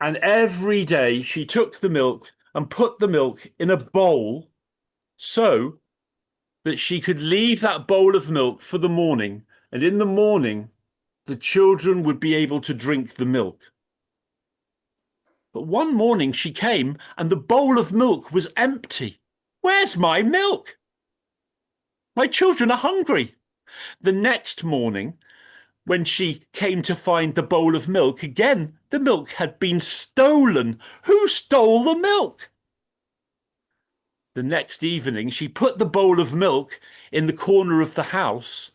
and every day she took the milk and put the milk in a bowl so that she could leave that bowl of milk for the morning, and in the morning the children would be able to drink the milk. But one morning she came and the bowl of milk was empty. Where's my milk? My children are hungry. The next morning, when she came to find the bowl of milk, again, the milk had been stolen. Who stole the milk? The next evening, she put the bowl of milk in the corner of the house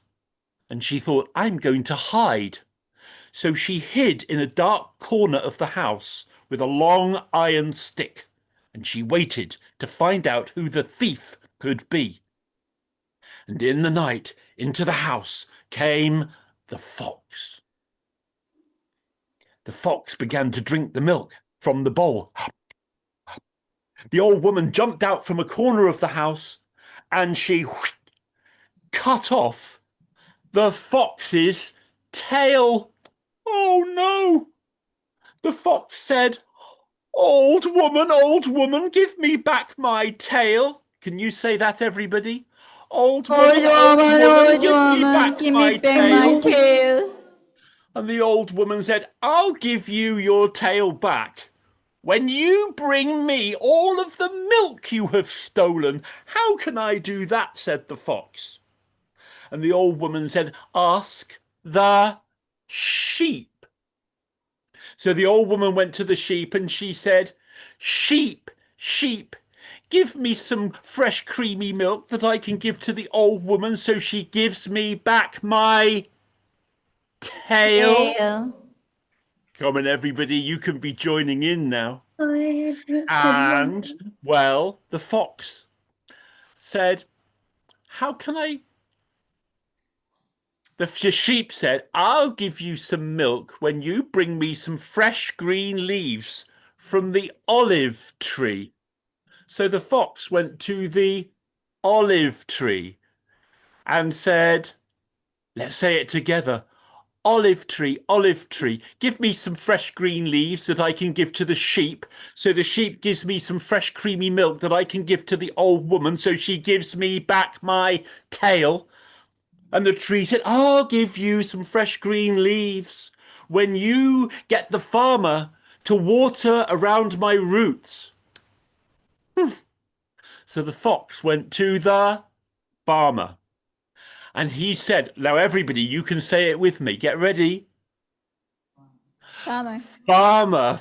and she thought, I'm going to hide. So she hid in a dark corner of the house with a long iron stick, and she waited to find out who the thief could be. And in the night, into the house came the fox. The fox began to drink the milk from the bowl. The old woman jumped out from a corner of the house and she cut off the fox's tail. Oh no! The fox said, old woman, give me back my tail. Can you say that, everybody? Old woman, give me back my tail. And the old woman said, I'll give you your tail back when you bring me all of the milk you have stolen. How can I do that? Said the fox. And the old woman said, ask the sheep. So the old woman went to the sheep and she said, sheep, give me some fresh creamy milk that I can give to the old woman so she gives me back my tail. Come on, everybody, you can be joining in now. And, well, the fox said, how can I... The sheep said, I'll give you some milk when you bring me some fresh green leaves from the olive tree. So the fox went to the olive tree and said, let's say it together. Olive tree, give me some fresh green leaves that I can give to the sheep. So the sheep gives me some fresh creamy milk that I can give to the old woman. So she gives me back my tail. And the tree said, I'll give you some fresh green leaves when you get the farmer to water around my roots. So the fox went to the farmer. And he said, now everybody, you can say it with me. Get ready. Farmer.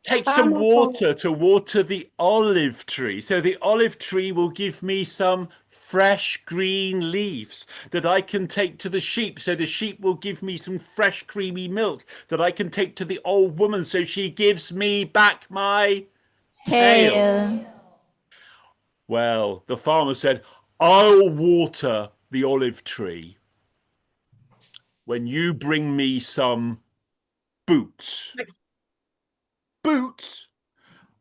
Take some water to water the olive tree. So the olive tree will give me some fresh green leaves that I can take to the sheep. So the sheep will give me some fresh creamy milk that I can take to the old woman. So she gives me back my tail. Well, the farmer said, I'll water the olive tree when you bring me some boots. Boots?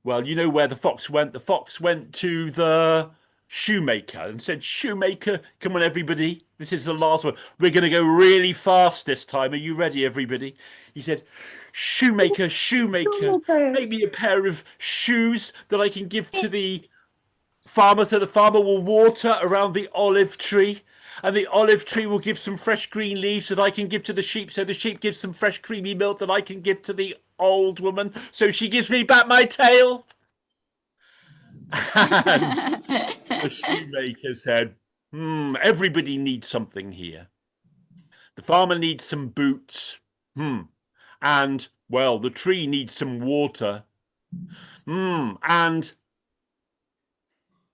Well, you know where the fox went. The fox went to the shoemaker and said, shoemaker, come on, everybody. This is the last one. We're going to go really fast this time. Are you ready, everybody? He said, shoemaker, make me a pair of shoes that I can give to the farmer. So the farmer will water around the olive tree. And the olive tree will give some fresh green leaves that I can give to the sheep. So the sheep gives some fresh creamy milk that I can give to the old woman, so she gives me back my tail. And the shoemaker said, everybody needs something here. The farmer needs some boots. And, well, the tree needs some water. And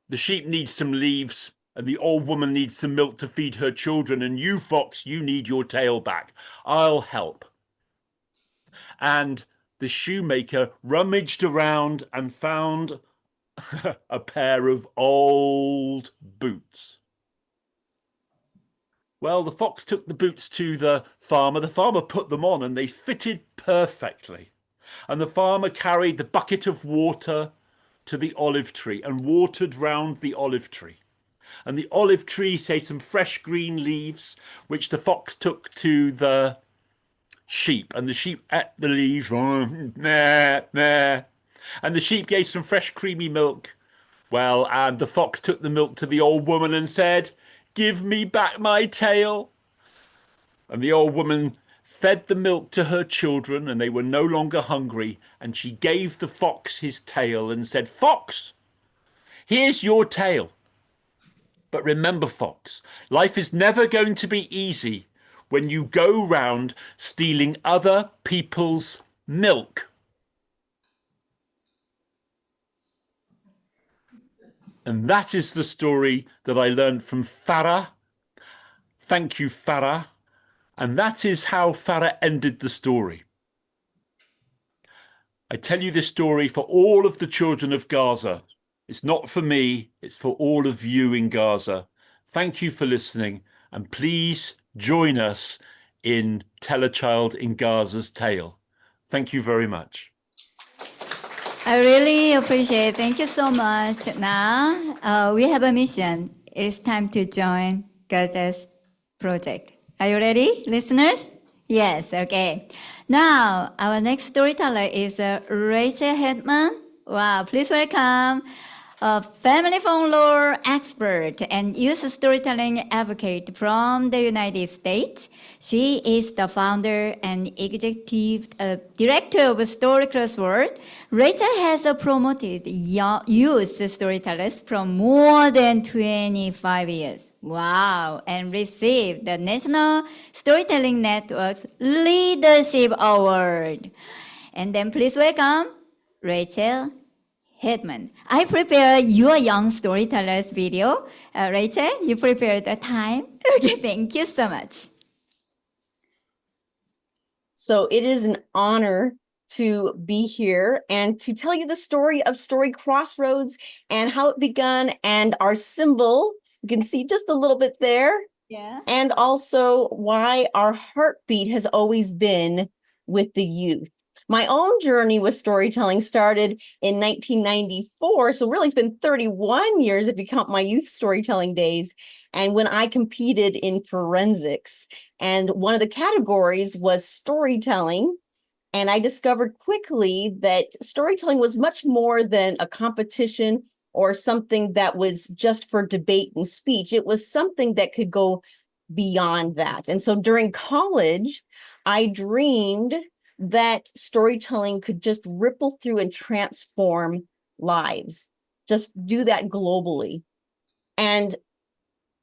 the sheep needs some leaves. And the old woman needs some milk to feed her children. And you, fox, you need your tail back. I'll help. And the shoemaker rummaged around and found a pair of old boots. Well, the fox took the boots to the farmer. The farmer put them on and they fitted perfectly. And the farmer carried the bucket of water to the olive tree and watered round the olive tree. And the olive tree gave some fresh green leaves, which the fox took to the sheep. And the sheep ate the leaves. And the sheep gave some fresh creamy milk. Well, and the fox took the milk to the old woman and said, "Give me back my tail." And the old woman fed the milk to her children, and they were no longer hungry. And she gave the fox his tail and said, "Fox, here's your tail. But remember, fox, life is never going to be easy when you go round stealing other people's milk." And that is the story that I learned from Farah. Thank you, Farah. And that is how Farah ended the story. I tell you this story for all of the children of Gaza. It's not for me, it's for all of you in Gaza. Thank you for listening, and please join us in Tell a Child in Gaza's Tale. Thank you very much. I really appreciate it. Thank you so much. Now, we have a mission. It's time to join Gaza's project. Are you ready, listeners? Yes, okay. Now, our next storyteller is Rachel Hetman. Wow, please welcome a family phone lore expert and youth storytelling advocate from the United States. She is the founder and executive director of Story Crossword. Rachel has promoted youth storytellers for more than 25 years. Wow, and received the National Storytelling Network's Leadership Award. And then please welcome Rachel Hetman. I prepared your young storytellers video. Rachel, you prepared the time. Okay, thank you so much. So it is an honor to be here and to tell you the story of Story Crossroads and how it began and our symbol. You can see just a little bit there. Yeah. And also why our heartbeat has always been with the youth. My own journey with storytelling started in 1994. So really it's been 31 years if you count my youth storytelling days. And when I competed in forensics, and one of the categories was storytelling. And I discovered quickly that storytelling was much more than a competition or something that was just for debate and speech. It was something that could go beyond that. And so during college, I dreamed that storytelling could just ripple through and transform lives, just do that globally. And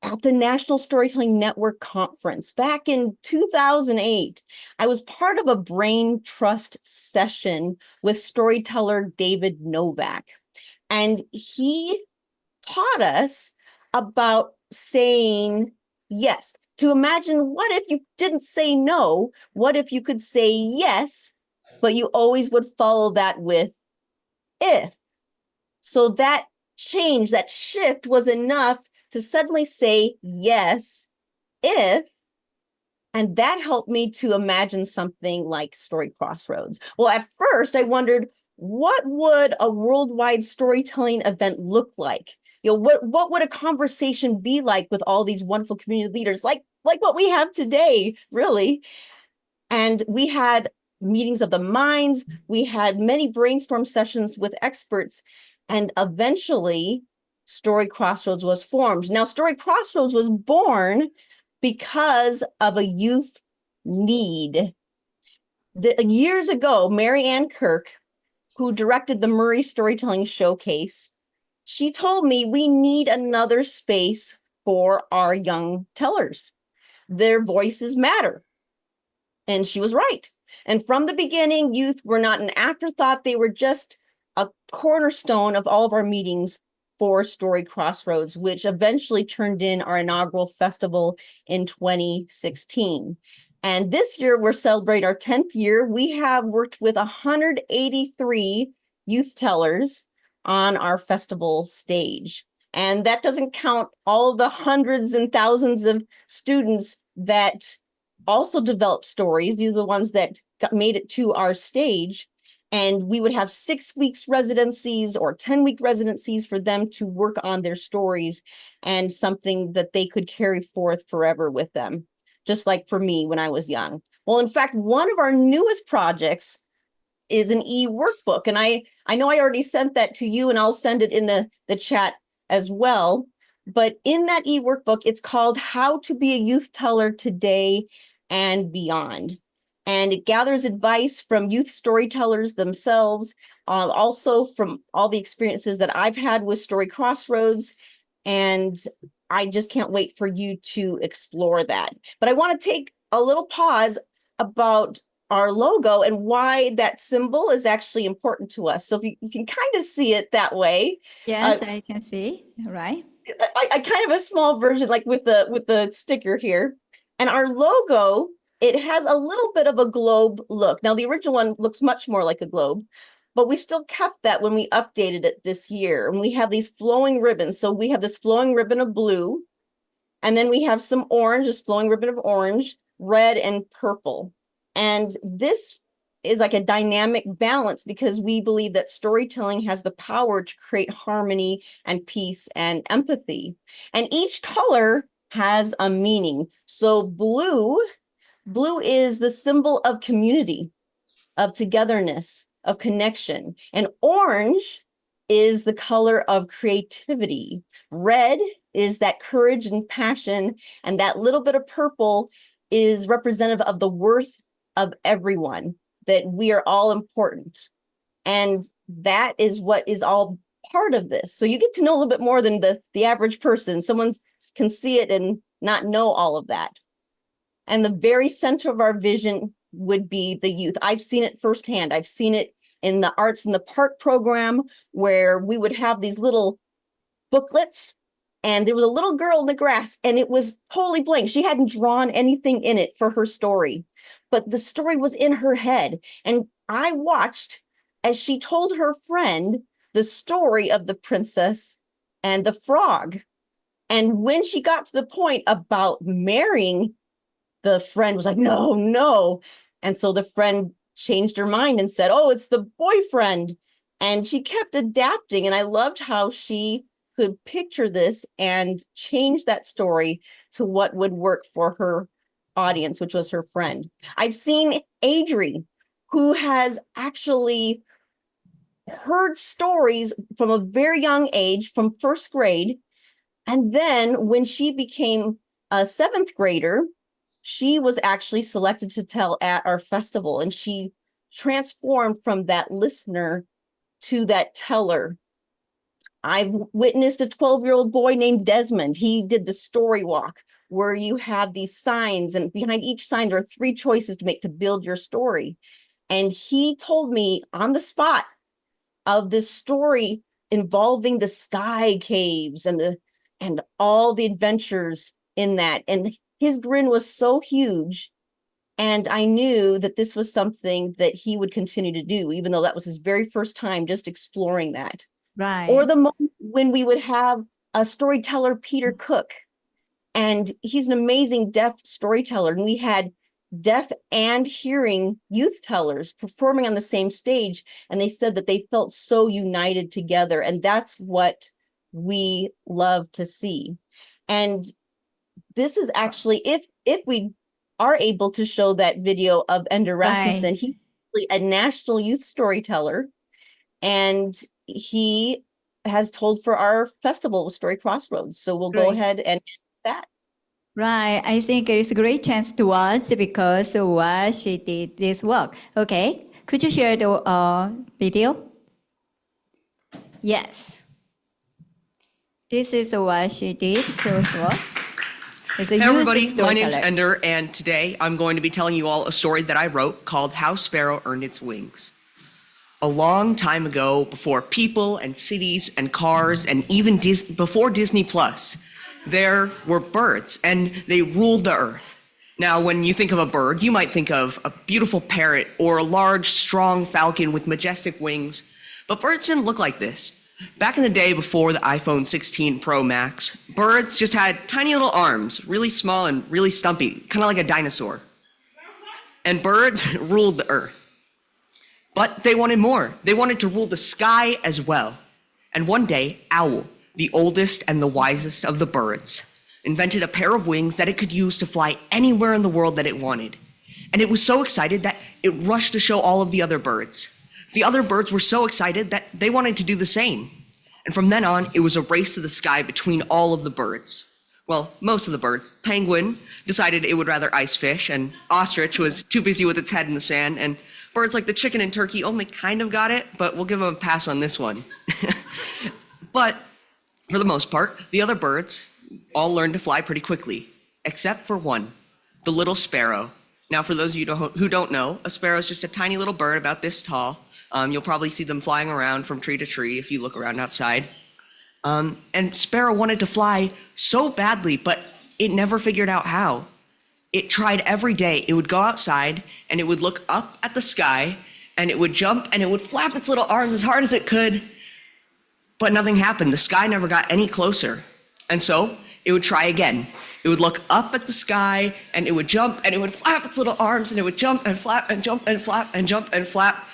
at the National Storytelling Network Conference back in 2008, I was part of a brain trust session with storyteller David Novak. And he taught us about saying yes. To imagine, what if you didn't say no? What if you could say yes, but you always would follow that with if? So that change, that shift was enough to suddenly say yes, if, and that helped me to imagine something like Story Crossroads. Well, at first I wondered, what would a worldwide storytelling event look like? You know, what would a conversation be like with all these wonderful community leaders, like what we have today, really? And we had meetings of the minds. We had many brainstorm sessions with experts, and eventually Story Crossroads was formed. Now, Story Crossroads was born because of a youth need. Years ago, Mary Ann Kirk, who directed the Murray Storytelling Showcase, she told me we need another space for our young tellers. Their voices matter. And she was right. And from the beginning, youth were not an afterthought. They were just a cornerstone of all of our meetings for Story Crossroads, which eventually turned in our inaugural festival in 2016. And this year, we're celebrating our 10th year. We have worked with 183 youth tellers on our festival stage. And that doesn't count all of the hundreds and thousands of students that also developed stories. These are the ones that made it to our stage. And we would have 6 weeks residencies or 10-week residencies for them to work on their stories and something that they could carry forth forever with them, just like for me when I was young. Well, in fact, one of our newest projects is an e-workbook. And I know I already sent that to you, and I'll send it in the chat as well. But in that e-workbook, it's called How to Be a Youth Teller Today and Beyond. And it gathers advice from youth storytellers themselves, also from all the experiences that I've had with Story Crossroads. And I just can't wait for you to explore that. But I want to take a little pause about our logo and why that symbol is actually important to us. So if you can kind of see it that way. Yes, I can see, right? I kind of a small version, like with the sticker here. And our logo, it has a little bit of a globe look. Now, the original one looks much more like a globe, but we still kept that when we updated it this year. And we have these flowing ribbons. So we have this flowing ribbon of blue, and then we have some orange, this flowing ribbon of orange, red, and purple. And this is like a dynamic balance because we believe that storytelling has the power to create harmony and peace and empathy. And each color has a meaning. So blue is the symbol of community, of togetherness, of connection. And orange is the color of creativity. Red is that courage and passion. And that little bit of purple is representative of the worth of everyone, that we are all important. And that is what is all part of this. So you get to know a little bit more than the average person. Someone can see it and not know all of that. And the very center of our vision would be the youth. I've seen it firsthand. I've seen it in the Arts in the Park program, where we would have these little booklets, and there was a little girl in the grass, and it was totally blank. She hadn't drawn anything in it for her story, but the story was in her head. And I watched as she told her friend the story of the princess and the frog. And when she got to the point about marrying, the friend was like, no. And so the friend changed her mind and said, oh, it's the boyfriend. And she kept adapting. And I loved how she could picture this and change that story to what would work for her audience, which was her friend. I've seen Adri, who has actually heard stories from a very young age, from first grade. And then when she became a seventh grader, she was actually selected to tell at our festival, and she transformed from that listener to that teller. I've witnessed a 12-year-old boy named Desmond. He did the story walk, where you have these signs, and behind each sign, there are 3 choices to make to build your story. And he told me on the spot of this story involving the sky caves and all the adventures in that. And his grin was so huge. And I knew that this was something that he would continue to do, even though that was his very first time just exploring that. Right. Or the moment when we would have a storyteller, Peter Cook, and he's an amazing deaf storyteller. And we had deaf and hearing youth tellers performing on the same stage. And they said that they felt so united together. And that's what we love to see. And this is actually, if we are able to show that video of Ender Rasmussen, Right. he's a national youth storyteller, and he has told for our festival with Story Crossroads. So we'll go Great. ahead and that. Right. I think it's a great chance to watch because while she did this work. Okay. Could you share the video? Yes. This is what she did, crossword. Hey everybody, my name's Ender, and today I'm going to be telling you all a story that I wrote called How Sparrow Earned Its Wings. A long time ago, before people and cities and cars and even before Disney Plus, there were birds and they ruled the earth. Now, when you think of a bird, you might think of a beautiful parrot or a large, strong falcon with majestic wings, but birds didn't look like this. Back in the day before the iPhone 16 Pro Max, birds just had tiny little arms, really small and really stumpy, kind of like a dinosaur. And birds ruled the earth. But they wanted more. They wanted to rule the sky as well. And one day, Owl, the oldest and the wisest of the birds, invented a pair of wings that it could use to fly anywhere in the world that it wanted. And it was so excited that it rushed to show all of the other birds. The other birds were so excited that they wanted to do the same. And from then on, it was a race to the sky between all of the birds. Well, most of the birds. Penguin decided it would rather ice fish, and ostrich was too busy with its head in the sand, and birds like the chicken and turkey only kind of got it, but we'll give them a pass on this one. But for the most part, the other birds all learned to fly pretty quickly, except for one, the little sparrow. Now, for those of you who don't know, a sparrow is just a tiny little bird about this tall. You'll probably see them flying around from tree to tree if you look around outside. And Sparrow wanted to fly so badly, but it never figured out how. It tried every day. It would go outside and it would look up at the sky and it would jump and it would flap its little arms as hard as it could, but nothing happened. The sky never got any closer. And so it would try again. It would look up at the sky and it would jump and it would flap its little arms and it would jump and flap and jump and flap and jump and flap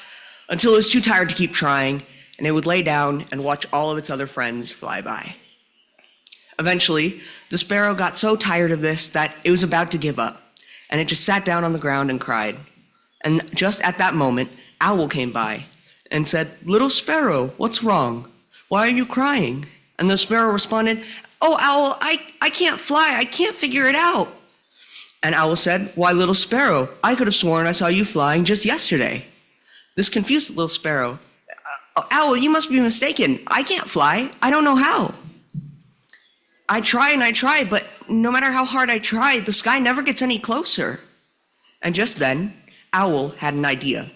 until it was too tired to keep trying, and it would lay down and watch all of its other friends fly by. Eventually, the sparrow got so tired of this that it was about to give up, and it just sat down on the ground and cried. And just at that moment, Owl came by and said, "Little sparrow, what's wrong? Why are you crying?" And the sparrow responded, "Oh, Owl, I can't fly. I can't figure it out." And Owl said, "Why, little sparrow, I could have sworn I saw you flying just yesterday." This confused the little sparrow. "Owl, you must be mistaken. I can't fly. I don't know how. I try and I try, but no matter how hard I try, the sky never gets any closer." And just then, Owl had an idea.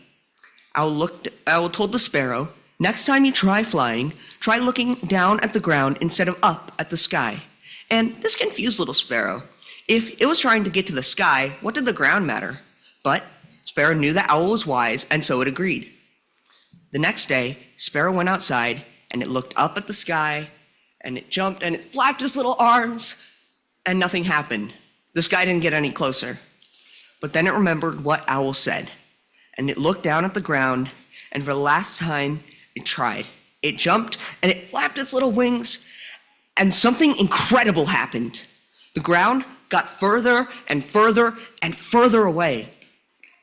Owl told the sparrow, "Next time you try flying, try looking down at the ground instead of up at the sky." And this confused little sparrow. If it was trying to get to the sky, what did the ground matter? But Sparrow knew that Owl was wise, and so it agreed. The next day, Sparrow went outside, and it looked up at the sky, and it jumped, and it flapped its little arms, and nothing happened. The sky didn't get any closer. But then it remembered what Owl said, and it looked down at the ground, and for the last time, it tried. It jumped, and it flapped its little wings, and something incredible happened. The ground got further and further and further away.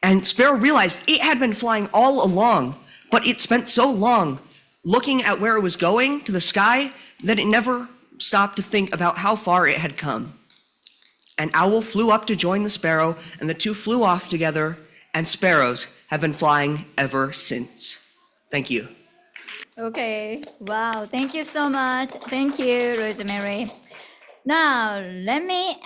And Sparrow realized it had been flying all along, but it spent so long looking at where it was going to the sky that it never stopped to think about how far it had come. And Owl flew up to join the sparrow, and the two flew off together, and sparrows have been flying ever since. Thank you. Okay. Wow. Thank you so much. Thank you, Rosemary. Now, let me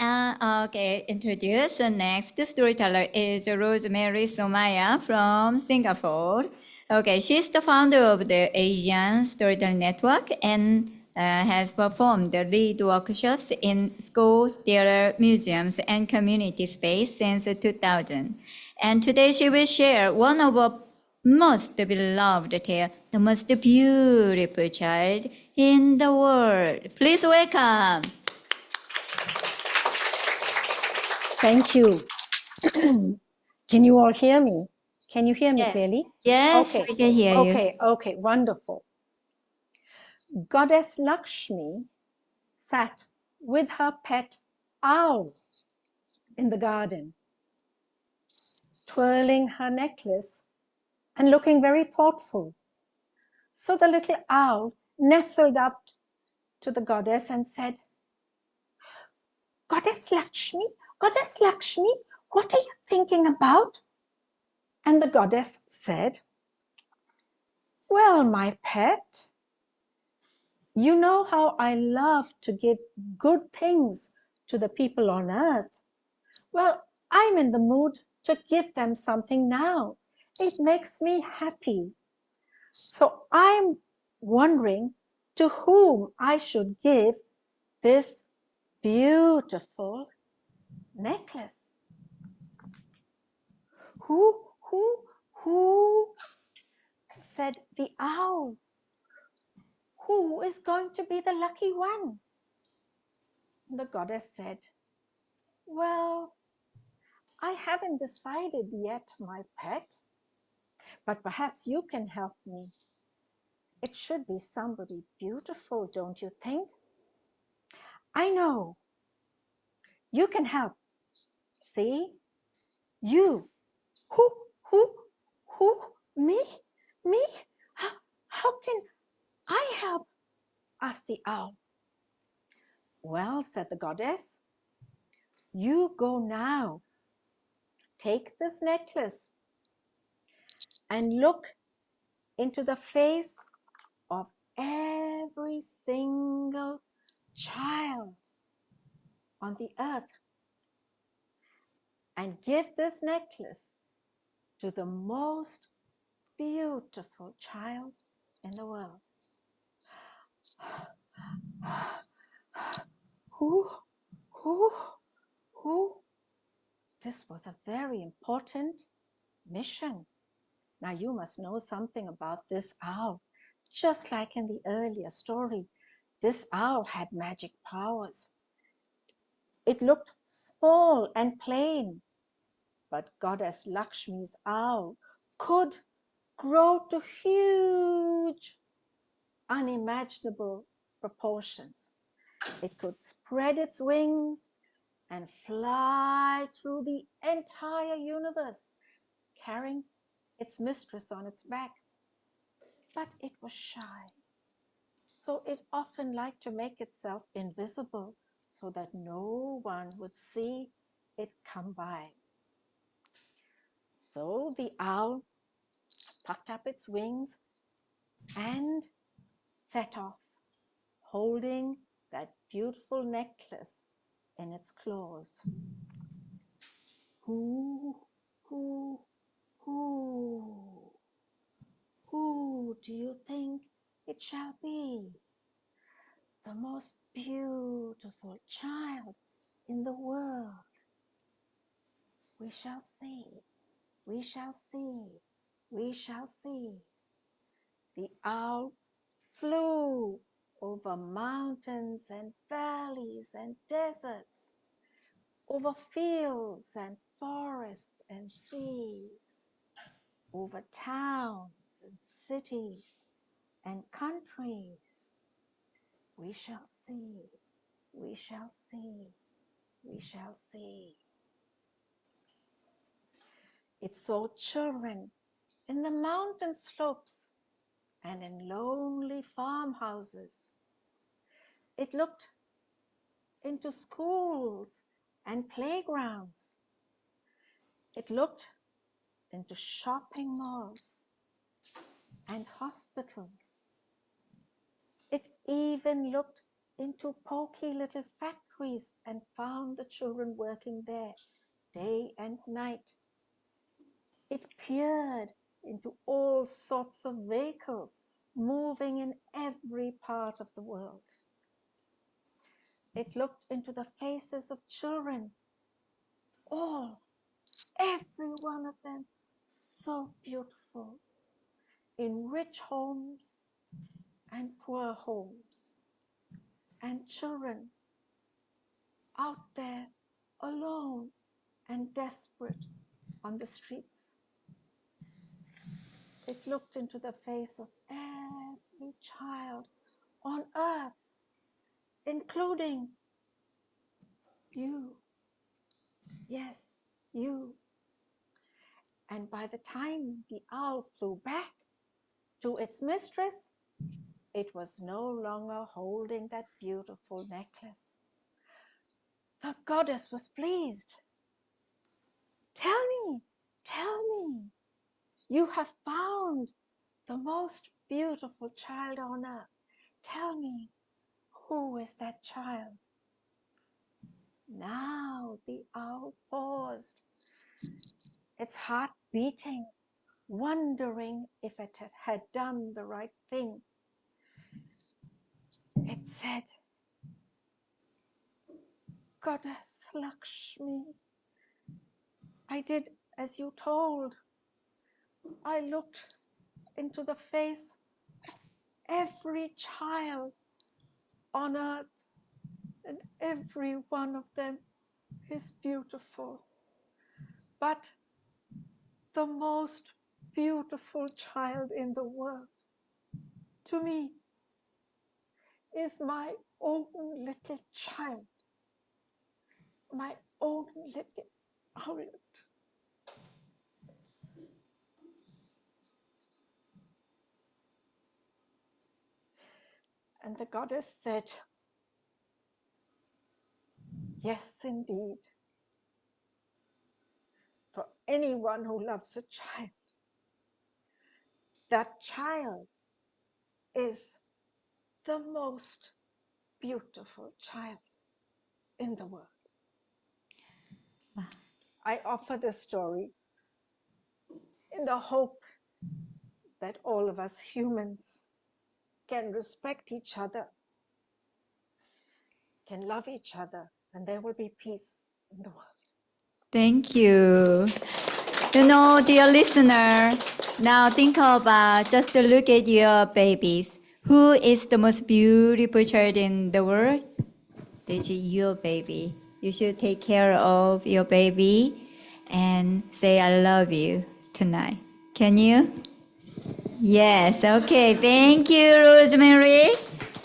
introduce the next storyteller is Rosemary Somaya from Singapore. Okay, she's the founder of the Asian Storytelling Network and has performed the lead workshops in schools, theater, museums, and community space since 2000. And today she will share one of her most beloved tale, the most beautiful child in the world. Please welcome. Thank you. Can you all hear me? Can you hear me clearly? Yes, okay. We can hear you. Okay, wonderful. Goddess Lakshmi sat with her pet owl in the garden, twirling her necklace and looking very thoughtful. So the little owl nestled up to the goddess and said, Goddess Lakshmi, what are you thinking about? And the goddess said, well, my pet, you know how I love to give good things to the people on earth. Well, I'm in the mood to give them something now. It makes me happy. So I'm wondering to whom I should give this beautiful necklace. Who, said the owl. Who is going to be the lucky one? The goddess said, well, I haven't decided yet, my pet, but perhaps you can help me. It should be somebody beautiful, don't you think? I know. You can help. See? You. Who? Me? How can I help? Asked the owl. Well, said the goddess, you go now. Take this necklace and look into the face of every single child on the earth and give this necklace to the most beautiful child in the world. Who? This was a very important mission. Now you must know something about this owl. Just like in the earlier story, this owl had magic powers. It looked small and plain, but Goddess Lakshmi's owl could grow to huge, unimaginable proportions. It could spread its wings and fly through the entire universe, carrying its mistress on its back. But it was shy, so it often liked to make itself invisible so that no one would see it come by. So the owl puffed up its wings and set off, holding that beautiful necklace in its claws. Who do you think it shall be? The most beautiful child in the world. We shall see, we shall see, we shall see. The owl flew over mountains and valleys and deserts, over fields and forests and seas, over towns and cities and countries. We shall see, we shall see, we shall see. It saw children in the mountain slopes and in lonely farmhouses. It looked into schools and playgrounds. It looked into shopping malls and hospitals. It even looked into poky little factories and found the children working there day and night. It peered into all sorts of vehicles moving in every part of the world. It looked into the faces of children, every one of them so beautiful, in rich homes and poor homes, and children out there alone and desperate on the streets. It looked into the face of every child on earth, including you. Yes, you. And by the time the owl flew back to its mistress, it was no longer holding that beautiful necklace. the goddess was pleased. Tell me, you have found the most beautiful child on earth. Tell me, who is that child? Now the owl paused, its heart beating, wondering if it had done the right thing. It said, Goddess Lakshmi, I did as you told. I looked into the face of every child on earth, and every one of them is beautiful. But the most beautiful child in the world, to me, is my own little child, my own little owlet. And the goddess said, yes, indeed. For anyone who loves a child, that child is the most beautiful child in the world. I offer this story in the hope that all of us humans can respect each other, can love each other, and there will be peace in the world. Thank you. You know, dear listener, now think about, just look at your babies. Who is the most beautiful child in the world? It's your baby. You should take care of your baby and say, I love you tonight. Can you? Yes, okay. Thank you, Rosemary.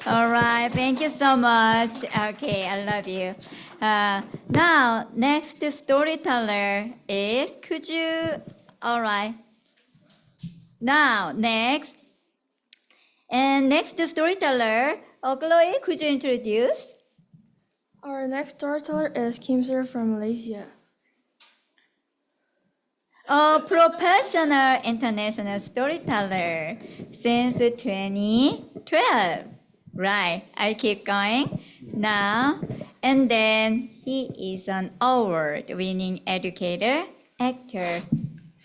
All right, thank you so much. Okay, I love you. Now, next storyteller is, could you, all right. Now, next. And next storyteller, Chloe, could you introduce? Our next storyteller is KISA from Malaysia. A professional international storyteller since 2012. Right, I keep going. Now, and then he is an award-winning educator, actor,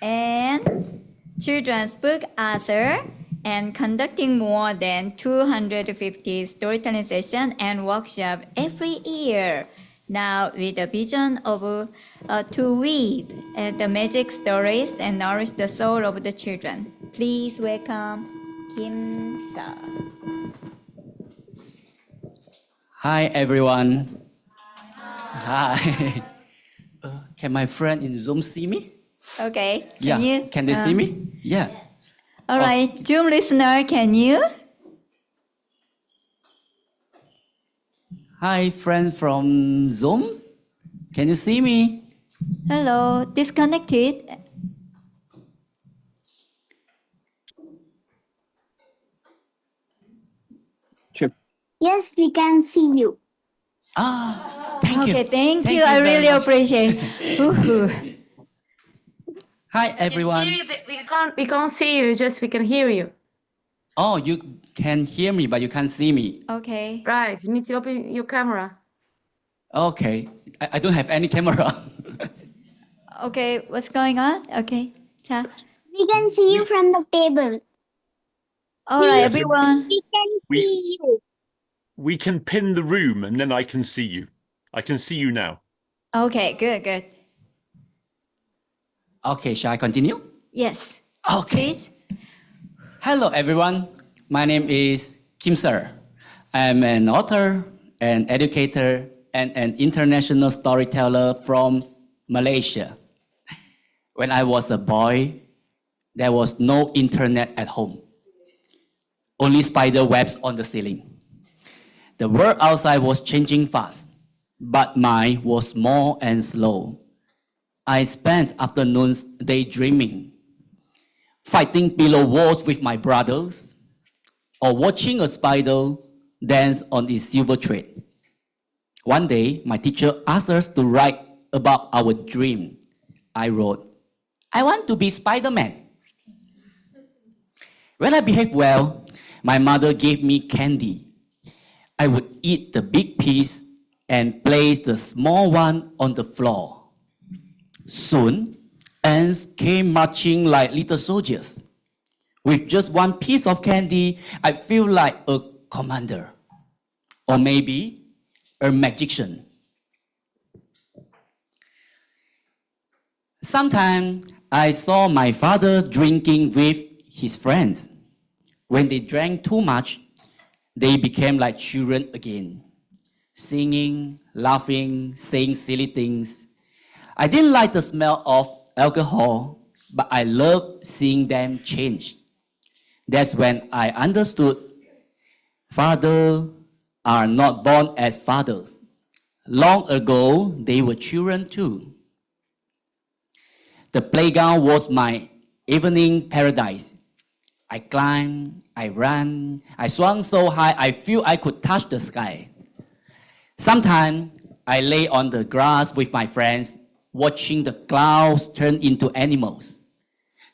and children's book author, and conducting more than 250 storytelling sessions and workshops every year. Now, with a vision of to weave the magic stories and nourish the soul of the children. Please welcome KISA. Hi, everyone. Hi. Can my friend in Zoom see me? Okay. Can they see me? Yeah. All right. Zoom listener, can you? Hi, friend from Zoom. Can you see me? Hello. Disconnected. Sure. Yes, we can see you. Thank you. Okay, thank you. you I very really much. appreciate it. Hi, everyone. We can't see you, just we can hear you. Oh, you can hear me, but you can't see me. Okay. Right, you need to open your camera. Okay. I don't have any camera. Okay, what's going on? Okay. 자. We can see you from the table. All right, everyone. We can see you. We can pin the room and then I can see you. I can see you now. Okay, good. Okay, shall I continue? Yes. Okay. Please. Hello, everyone. My name is KISA. I'm an author, an educator, and an international storyteller from Malaysia. When I was a boy, there was no internet at home. Only spider webs on the ceiling. The world outside was changing fast, but mine was small and slow. I spent afternoons daydreaming, fighting below walls with my brothers, or watching a spider dance on its silver thread. One day, my teacher asked us to write about our dream. I wrote, I want to be Spider-Man. When I behaved well, my mother gave me candy. I would eat the big piece and place the small one on the floor. Soon, ants came marching like little soldiers. With just one piece of candy, I feel like a commander, or maybe a magician. Sometimes I saw my father drinking with his friends. When they drank too much, they became like children again, singing, laughing, saying silly things. I didn't like the smell of alcohol, but I loved seeing them change. That's when I understood fathers are not born as fathers. Long ago, they were children too. The playground was my evening paradise. I climbed, I ran, I swung so high I feel I could touch the sky. Sometimes I lay on the grass with my friends, watching the clouds turn into animals.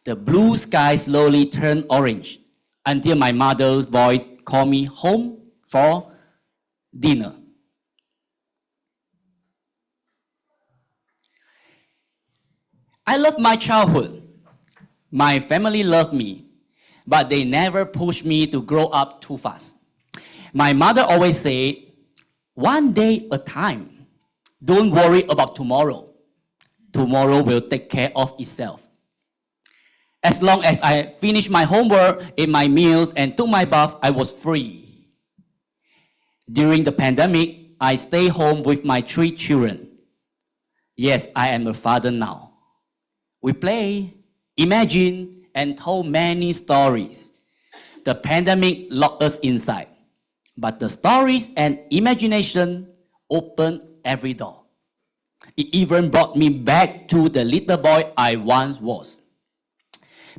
The blue sky slowly turned orange until my mother's voice called me home for dinner. I love my childhood. My family loved me, but they never pushed me to grow up too fast. My mother always said, one day at a time. Don't worry about tomorrow. Tomorrow will take care of itself. As long as I finished my homework, ate my meals, and took my bath, I was free. During the pandemic, I stayed home with my 3 children. Yes, I am a father now. We play, imagine, and told many stories. The pandemic locked us inside, but the stories and imagination opened every door. It even brought me back to the little boy I once was.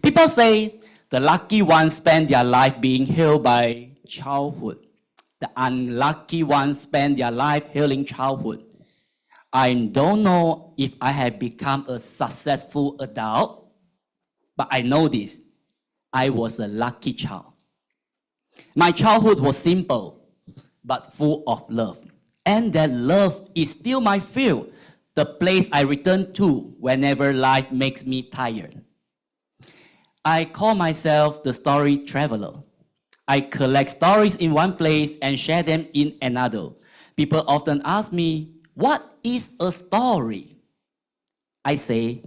People say the lucky ones spend their life being healed by childhood. The unlucky ones spend their life healing childhood. I don't know if I have become a successful adult, but I know this. I was a lucky child. My childhood was simple, but full of love. And that love is still my field, the place I return to whenever life makes me tired. I call myself the story traveler. I collect stories in one place and share them in another. People often ask me, what is a story? I say,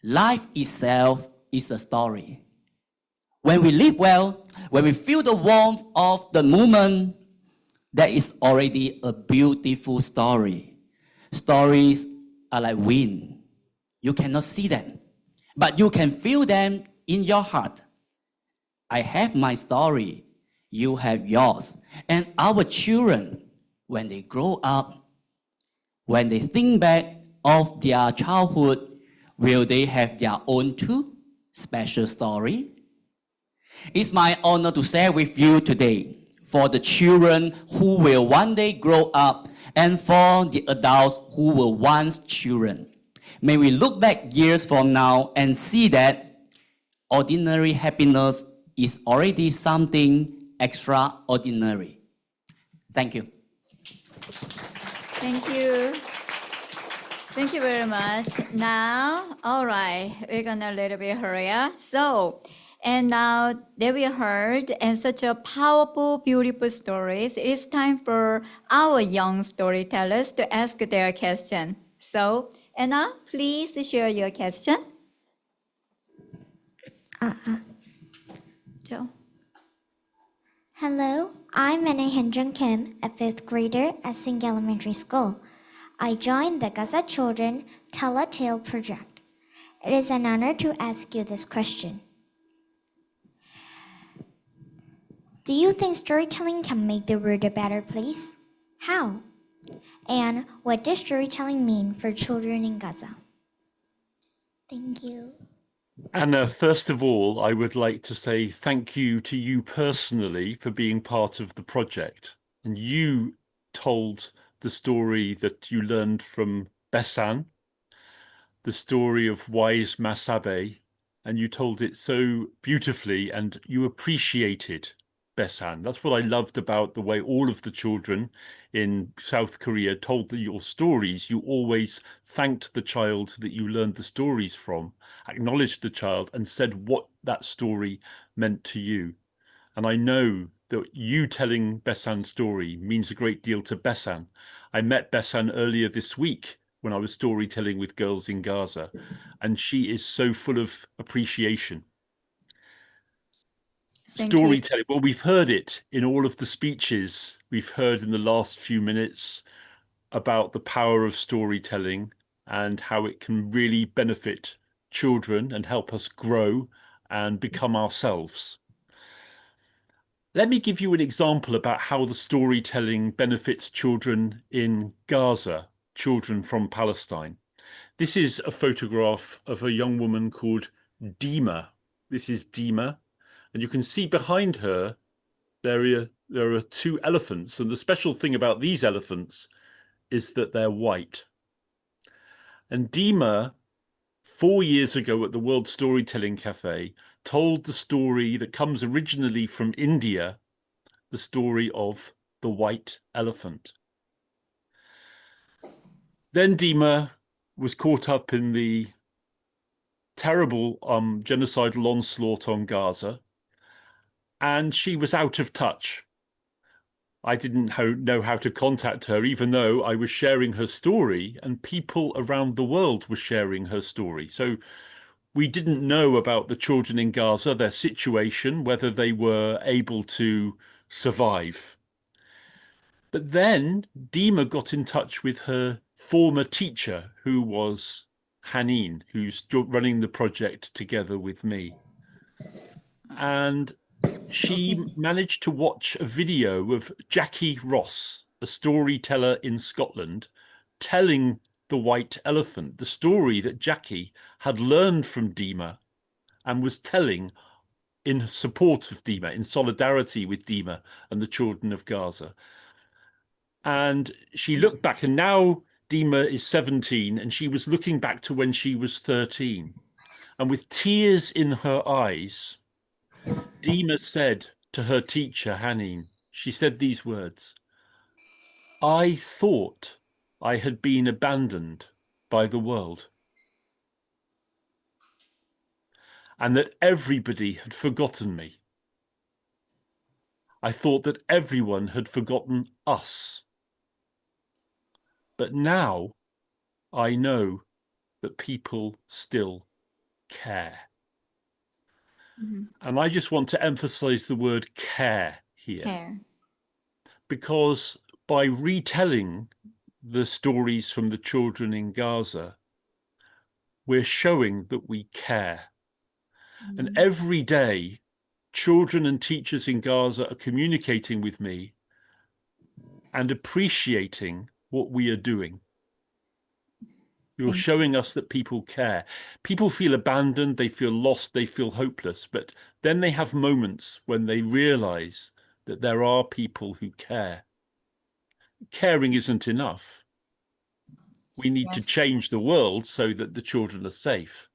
life itself is a story. When we live well, when we feel the warmth of the moment, that is already a beautiful story. Stories are like wind. You cannot see them, but you can feel them in your heart. I have my story, you have yours, and our children, when they grow up, when they think back of their childhood, will they have their own too special story? It's my honor to share with you today for the children who will one day grow up and for the adults who were once children. May we look back years from now and see that ordinary happiness is already something extraordinary. Thank you. Thank you. Thank you very much. Now, all right, we're gonna a little bit hurry up. So, and now that we heard and such a powerful, beautiful stories, it is time for our young storytellers to ask their question. So, Anna, please share your question. Joe. Hello, I'm Anna Hyunjung Kim, a 5th grader at Sing Elementary School. I joined the Gaza Children Tell a Tale project. It is an honor to ask you this question. Do you think storytelling can make the world a better place? How? And what does storytelling mean for children in Gaza? Thank you. Anna, first of all, I would like to say thank you to you personally for being part of the project. And you told the story that you learned from Besan, the story of wise Masabe, and you told it so beautifully and you appreciated Besan. That's what I loved about the way all of the children in South Korea told your stories. You always thanked the child that you learned the stories from, acknowledged the child and said what that story meant to you. And I know that you telling Besan's story means a great deal to Besan. I met Besan earlier this week when I was storytelling with girls in Gaza, and she is so full of appreciation. Storytelling, well, we've heard it in all of the speeches we've heard in the last few minutes about the power of storytelling and how it can really benefit children and help us grow and become ourselves. Let me give you an example about how the storytelling benefits children in Gaza, children from Palestine. This is a photograph of a young woman called Dima. This is Dima. And you can see behind her, there are two elephants. And the special thing about these elephants is that they're white. And Dima, 4 years ago at the World Storytelling Cafe, told the story that comes originally from India, the story of the white elephant. Then Dima was caught up in the terrible genocidal onslaught on Gaza, and she was out of touch. I didn't know how to contact her, even though I was sharing her story and people around the world were sharing her story. So we didn't know about the children in Gaza, their situation, whether they were able to survive. But then Dima got in touch with her former teacher, who was Hanin, who's running the project together with me. And she managed to watch a video of Jackie Ross, a storyteller in Scotland, telling the white elephant the story that Jackie had learned from Dima and was telling in support of Dima, in solidarity with Dima and the children of Gaza. And she looked back, and now Dima is 17, and she was looking back to when she was 13. And with tears in her eyes, Dima said to her teacher, Hanin, she said these words, "I thought I had been abandoned by the world, and that everybody had forgotten me. I thought that everyone had forgotten us. But now I know that people still care." And I just want to emphasize the word care here. Care. Because by retelling the stories from the children in Gaza, we're showing that we care. And every day, children and teachers in Gaza are communicating with me and appreciating what we are doing. You're showing us that people care. People feel abandoned, they feel lost, they feel hopeless, but then they have moments when they realize that there are people who care. Caring isn't enough. We need to change the world so that the children are safe.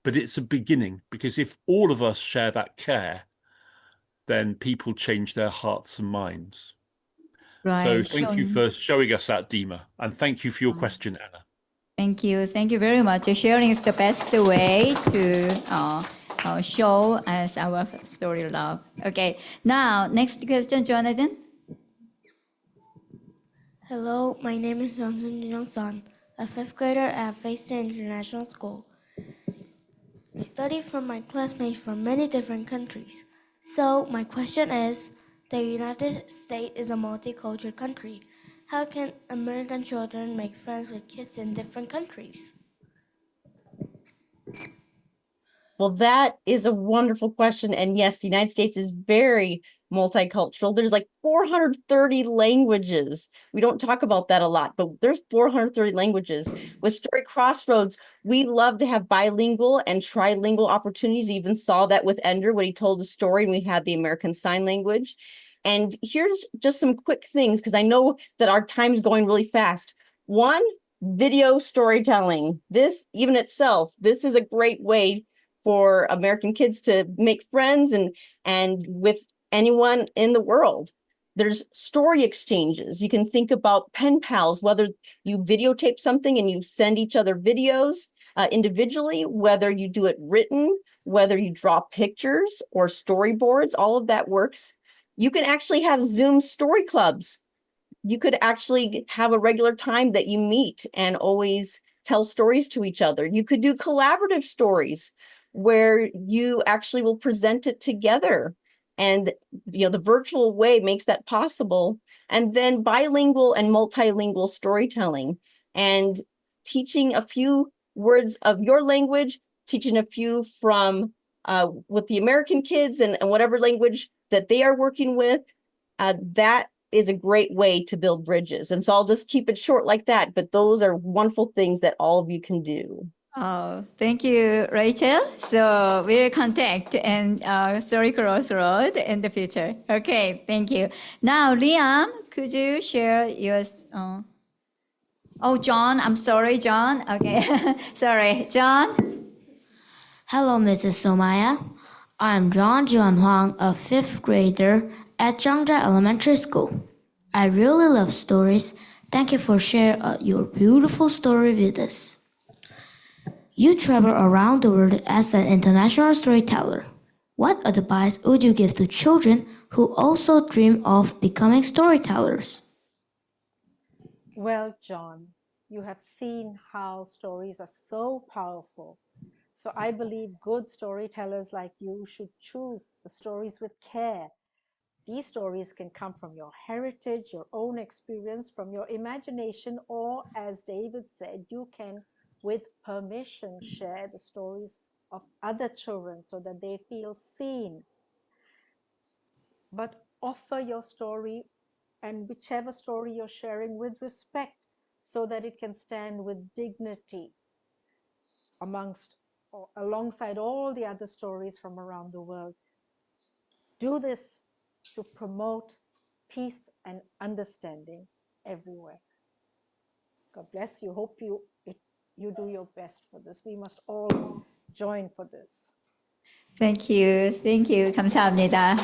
But it's a beginning, because if all of us share that care, then people change their hearts and minds. Right. So thank you for showing us that, Dima, and thank you for your question, Anna. Thank you. Thank you very much. Sharing is the best way to show us our story love. Okay. Now, next question, Jonathan. Hello, my name is Johnson Jung-sun, a fifth grader at Face International School. I study from my classmates from many different countries. So my question is, the United States is a multicultural country. How can American children make friends with kids in different countries? Well, that is a wonderful question. And yes, the United States is very multicultural. There's like 430 languages. We don't talk about that a lot, but there's 430 languages. With Story Crossroads, we love to have bilingual and trilingual opportunities. You even saw that with Ender when he told a story and we had the American Sign Language. And here's just some quick things, because I know that our time's going really fast. One, video storytelling. This, even itself, this is a great way for American kids to make friends and with anyone in the world. There's story exchanges. You can think about pen pals, whether you videotape something and you send each other videos individually, whether you do it written, whether you draw pictures or storyboards, all of that works. You can actually have Zoom story clubs. You could actually have a regular time that you meet and always tell stories to each other. You could do collaborative stories where you actually will present it together. And the virtual way makes that possible. And then bilingual and multilingual storytelling, and teaching a few words of your language, teaching a few from with the American kids and whatever language that they are working with. That is a great way to build bridges. And so I'll just keep it short like that, but those are wonderful things that all of you can do. Oh, thank you, Rachel. So we'll contact and Story Crossroad in the future. Okay, thank you. Now, Liam, could you share your... Oh, John, I'm sorry, John. Okay, sorry, John. Hello, Mrs. Somaya. I'm John Juan Huang, a 5th grader at Zhangzhai Elementary School. I really love stories. Thank you for sharing your beautiful story with us. You travel around the world as an international storyteller. What advice would you give to children who also dream of becoming storytellers? Well, John, you have seen how stories are so powerful. So I believe good storytellers like you should choose the stories with care. These stories can come from your heritage, your own experience, from your imagination, or as David said, you can, with permission, share the stories of other children so that they feel seen. But offer your story, and whichever story you're sharing, with respect, so that it can stand with dignity alongside all the other stories from around the world. Do this to promote peace and understanding everywhere. God bless you. Hope you do your best for this. We must all join for this. Thank you. Thank you. 감사합니다.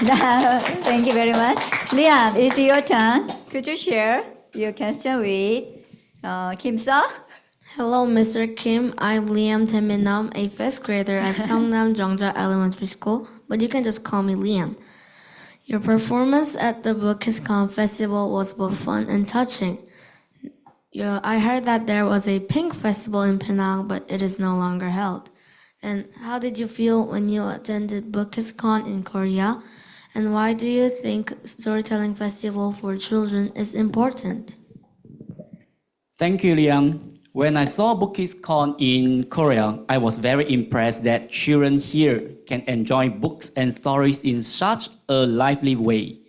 Thank you very much. Liam, it's your turn. Could you share your question with KISA? Hello, Mr. Kim. I'm Liam Teminam, a 5th grader at Songnam Zhangzhai Elementary School, but you can just call me Liam. Your performance at the Bookizcon festival was both fun and touching. I heard that there was a pink festival in Penang, but it is no longer held. And how did you feel when you attended Bookizcon in Korea? And why do you think storytelling festival for children is important? Thank you, Liam. When I saw Bookizcon in Korea, I was very impressed that children here can enjoy books and stories in such a lively way.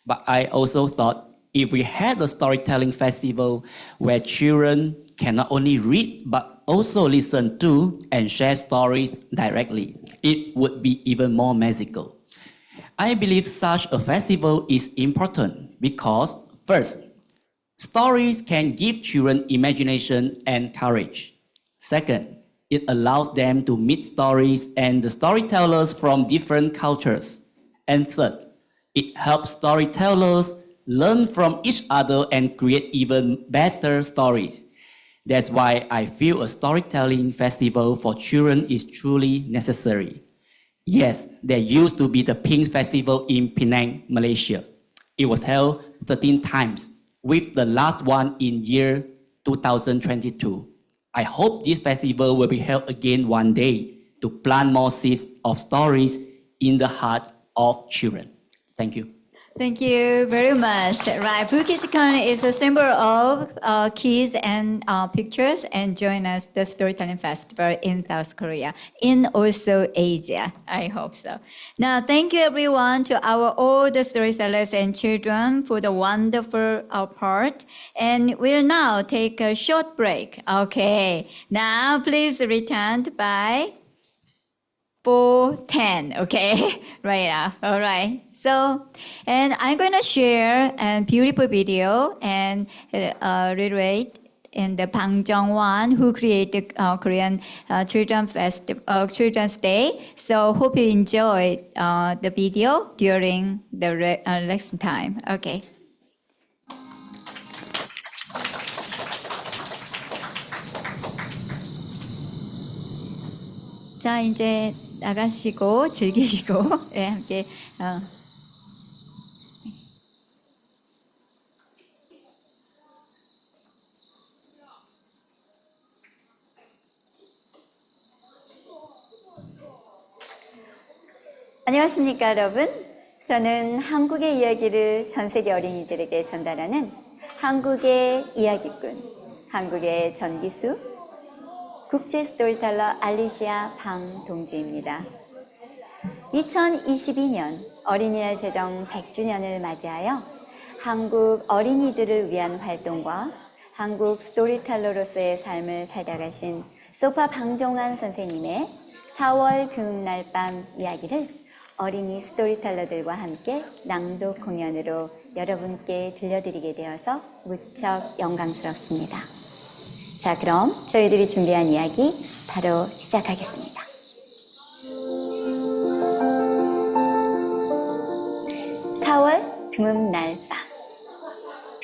But I also thought if we had a storytelling festival where children can not only read but also listen to and share stories directly, it would be even more magical. I believe such a festival is important because, first, stories can give children imagination and courage. Second, it allows them to meet stories and the storytellers from different cultures. And third, it helps storytellers learn from each other and create even better stories. That's why I feel a storytelling festival for children is truly necessary. Yes, there used to be the Pink Festival in Penang, Malaysia. It was held 13 times, with the last one in year 2022. I hope this festival will be held again one day to plant more seeds of stories in the heart of children. Thank you. Thank you very much. Right, Bookizcon is a symbol of kids and pictures, and join us the Storytelling Festival in South Korea, in also Asia. I hope so. Now, thank you everyone to all the storytellers and children for the wonderful part. And we'll now take a short break. Okay, now please return by 4:10. Okay, right now. All right. So, and I'm going to share a beautiful video and relate in the Bang Jong-wan, who created Korean Children's Day. So, hope you enjoy the video during the lesson time. Okay. 자, 이제 나가시고 즐기시고 네, 함께 안녕하십니까 여러분. 저는 한국의 이야기를 전 세계 어린이들에게 전달하는 한국의 이야기꾼, 한국의 전기수, 국제 스토리텔러 알리시아 방동주입니다. 2022년 어린이날 제정 100주년을 맞이하여 한국 어린이들을 위한 활동과 한국 스토리텔러로서의 삶을 살다 가신 소파 방종환 선생님의 4월 금날 밤 이야기를 어린이 스토리텔러들과 함께 낭독 공연으로 여러분께 들려드리게 되어서 무척 영광스럽습니다. 자, 그럼 저희들이 준비한 이야기 바로 시작하겠습니다. (4월) 금음날 밤.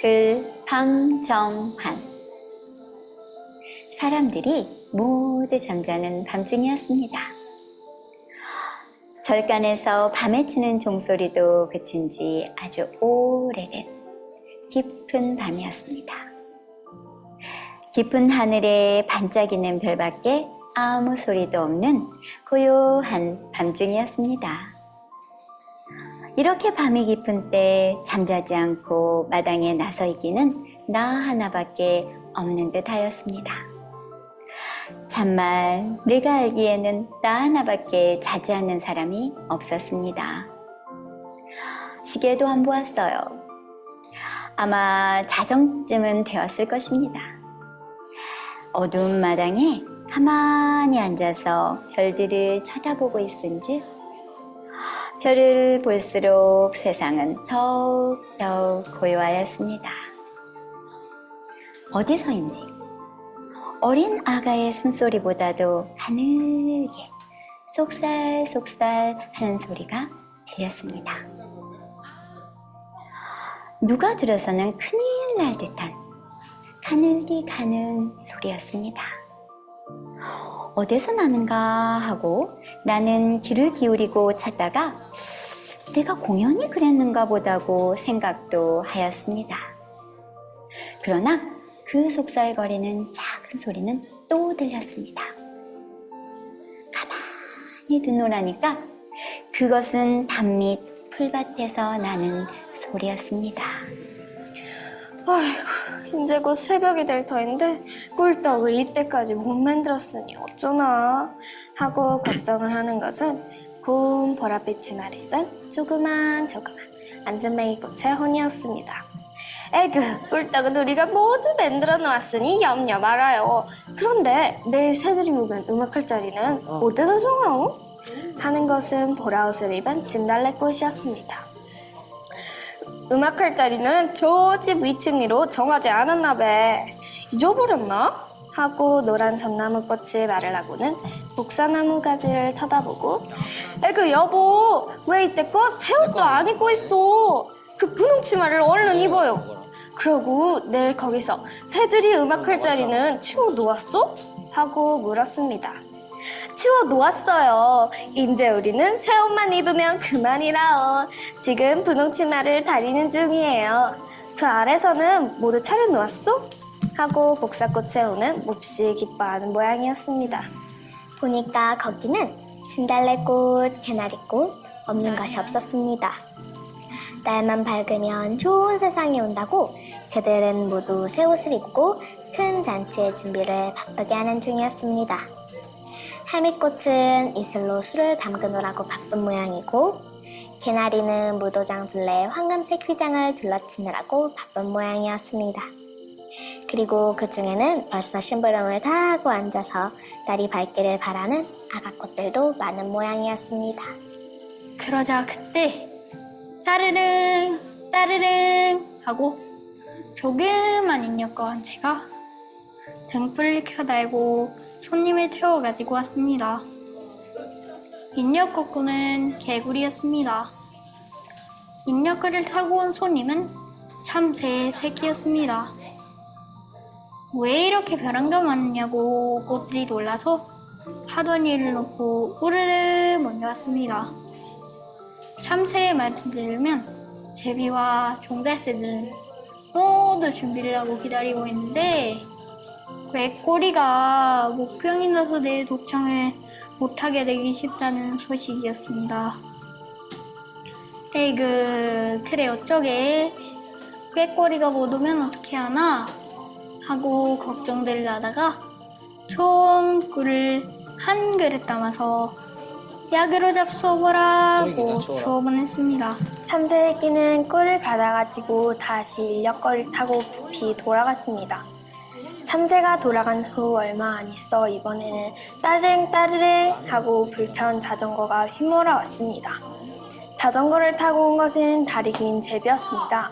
글 방정환. 사람들이 모두 잠자는 밤중이었습니다. 절간에서 밤에 치는 종소리도 그친 지 아주 오래된 깊은 밤이었습니다. 깊은 하늘에 반짝이는 별밖에 아무 소리도 없는 고요한 밤중이었습니다. 이렇게 밤이 깊은 때 잠자지 않고 마당에 나서 있기는 나 하나밖에 없는 듯 하였습니다. 참말 내가 알기에는 나 하나밖에 자지 않는 사람이 없었습니다. 시계도 안 보았어요. 아마 자정쯤은 되었을 것입니다. 어두운 마당에 가만히 앉아서 별들을 쳐다보고 있은즉 별을 볼수록 세상은 더욱 고요하였습니다. 어디서인지 어린 아가의 숨소리보다도 가늘게 속살속살 하는 소리가 들렸습니다. 누가 들어서는 큰일 날 듯한 가늘디 가는 소리였습니다. 어디서 나는가 하고 나는 귀를 기울이고 찾다가 내가 공연히 그랬는가 보다고 생각도 하였습니다. 그러나 그 속살거리는 작은 소리는 또 들렸습니다. 가만히 듣노라니까 그것은 밤밑 풀밭에서 나는 소리였습니다. 아이고, 이제 곧 새벽이 될 터인데 꿀떡을 이때까지 못 만들었으니 어쩌나 하고 걱정을 하는 것은 고운 보랏빛이 나르던 조그만 안전뱅이 꽃의 혼이었습니다. 에그, 꿀떡은 우리가 모두 만들어 놓았으니 염려 말아요. 그런데 내일 새들이 오면 음악할 자리는 어디서 정하오? 하는 것은 보라옷을 입은 진달래꽃이었습니다. 음악할 자리는 저 집 위층 위로 정하지 않았나 봐. 잊어버렸나? 하고 노란 전나무꽃이 말을 하고는 복사나무 가지를 쳐다보고 에그 여보, 왜 이때껏 새 옷도 안 입고 있어? 그 분홍 치마를 얼른 입어요. 그러고 내일 거기서 새들이 음악할 자리는 치워 놓았어? 하고 물었습니다. 치워 놓았어요. 인데 우리는 새 옷만 입으면 그만이라오. 지금 분홍 치마를 다리는 중이에요. 그 아래서는 모두 차려 놓았어? 하고 복사꽃의 호는 몹시 기뻐하는 모양이었습니다. 보니까 거기는 진달래꽃, 개나리꽃 없는 것이 없었습니다. 날만 밝으면 좋은 세상이 온다고 그들은 모두 새 옷을 입고 큰 잔치의 준비를 바쁘게 하는 중이었습니다. 할미꽃은 이슬로 술을 담그느라고 바쁜 모양이고 개나리는 무도장 둘레 황금색 휘장을 둘러치느라고 바쁜 모양이었습니다. 그리고 그 중에는 벌써 심부름을 다 하고 앉아서 날이 밝기를 바라는 아가꽃들도 많은 모양이었습니다. 그러자 그때 따르릉 따르릉 하고 조그만 인력과 한 채가 등불을 켜달고 손님을 태워가지고 왔습니다. 인력 거꾸는 개구리였습니다. 인력거를 타고 온 손님은 참새의 새끼였습니다. 왜 이렇게 벼랑가 많냐고 꽃들이 놀라서 하던 일을 놓고 우르르 몰려왔습니다. 참새의 말을 들으면 제비와 종달새들은 모두 준비를 하고 기다리고 있는데 꾀꼬리가 목병이 나서 내 독창을 못하게 되기 쉽다는 소식이었습니다. 에이그 그래 어쩌게 꾀꼬리가 못 오면 어떻게 하나 하고 걱정들 하다가 좋은 꿀을 한 그릇 담아서 약으로 잡숴보라고 주어만 했습니다. 참새새끼는 꿀을 받아가지고 다시 인력거를 타고 급히 돌아갔습니다. 참새가 돌아간 후 얼마 안 있어 이번에는 따르릉 따르릉 하고 불편 자전거가 휘몰아 왔습니다. 자전거를 타고 온 것은 다리 긴 제비였습니다.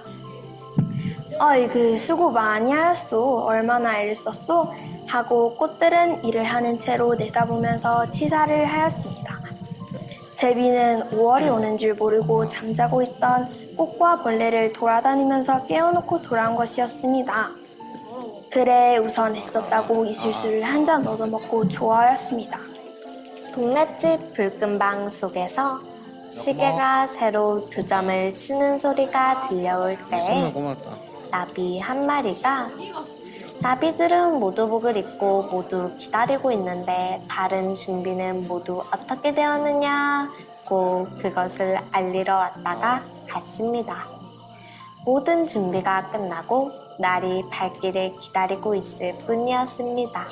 어이구 수고 많이 하였소. 얼마나 애를 썼소? 하고 꽃들은 일을 하는 채로 내다보면서 치사를 하였습니다. 제비는 5월이 오는 줄 모르고 잠자고 있던 꽃과 벌레를 돌아다니면서 깨워놓고 돌아온 것이었습니다. 그래 우선 애썼다고 이술술을 한 잔 얻어먹고 좋아하였습니다. 동네집 불금방 속에서 시계가 새로 2점을 치는 소리가 들려올 때 나비 한 마리가 나비들은 모두복을 입고 모두 기다리고 있는데 다른 준비는 모두 어떻게 되었느냐고 그것을 알리러 왔다가 갔습니다. 모든 준비가 끝나고 날이 밝기를 기다리고 있을 뿐이었습니다.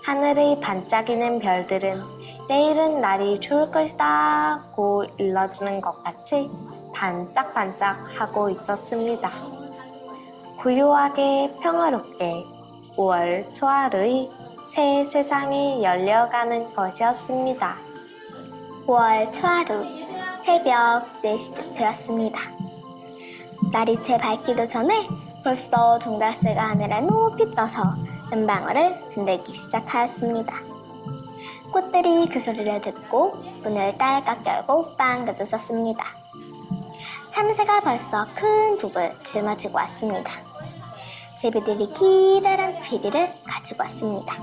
하늘의 반짝이는 별들은 내일은 날이 좋을 것이다고 일러주는 것 같이 반짝반짝 하고 있었습니다. 고요하게 평화롭게 5월 초하루의 새 세상이 열려가는 것이었습니다. 5월 초하루 새벽 4시쯤 되었습니다. 날이 채 밝기도 전에 벌써 종달새가 하늘에 높이 떠서 은방울을 흔들기 시작하였습니다. 꽃들이 그 소리를 듣고 문을 딸깍 열고 빵긋 웃었습니다. 참새가 벌써 큰 북을 짊어지고 왔습니다. 제비들이 기다란 피리를 가지고 왔습니다.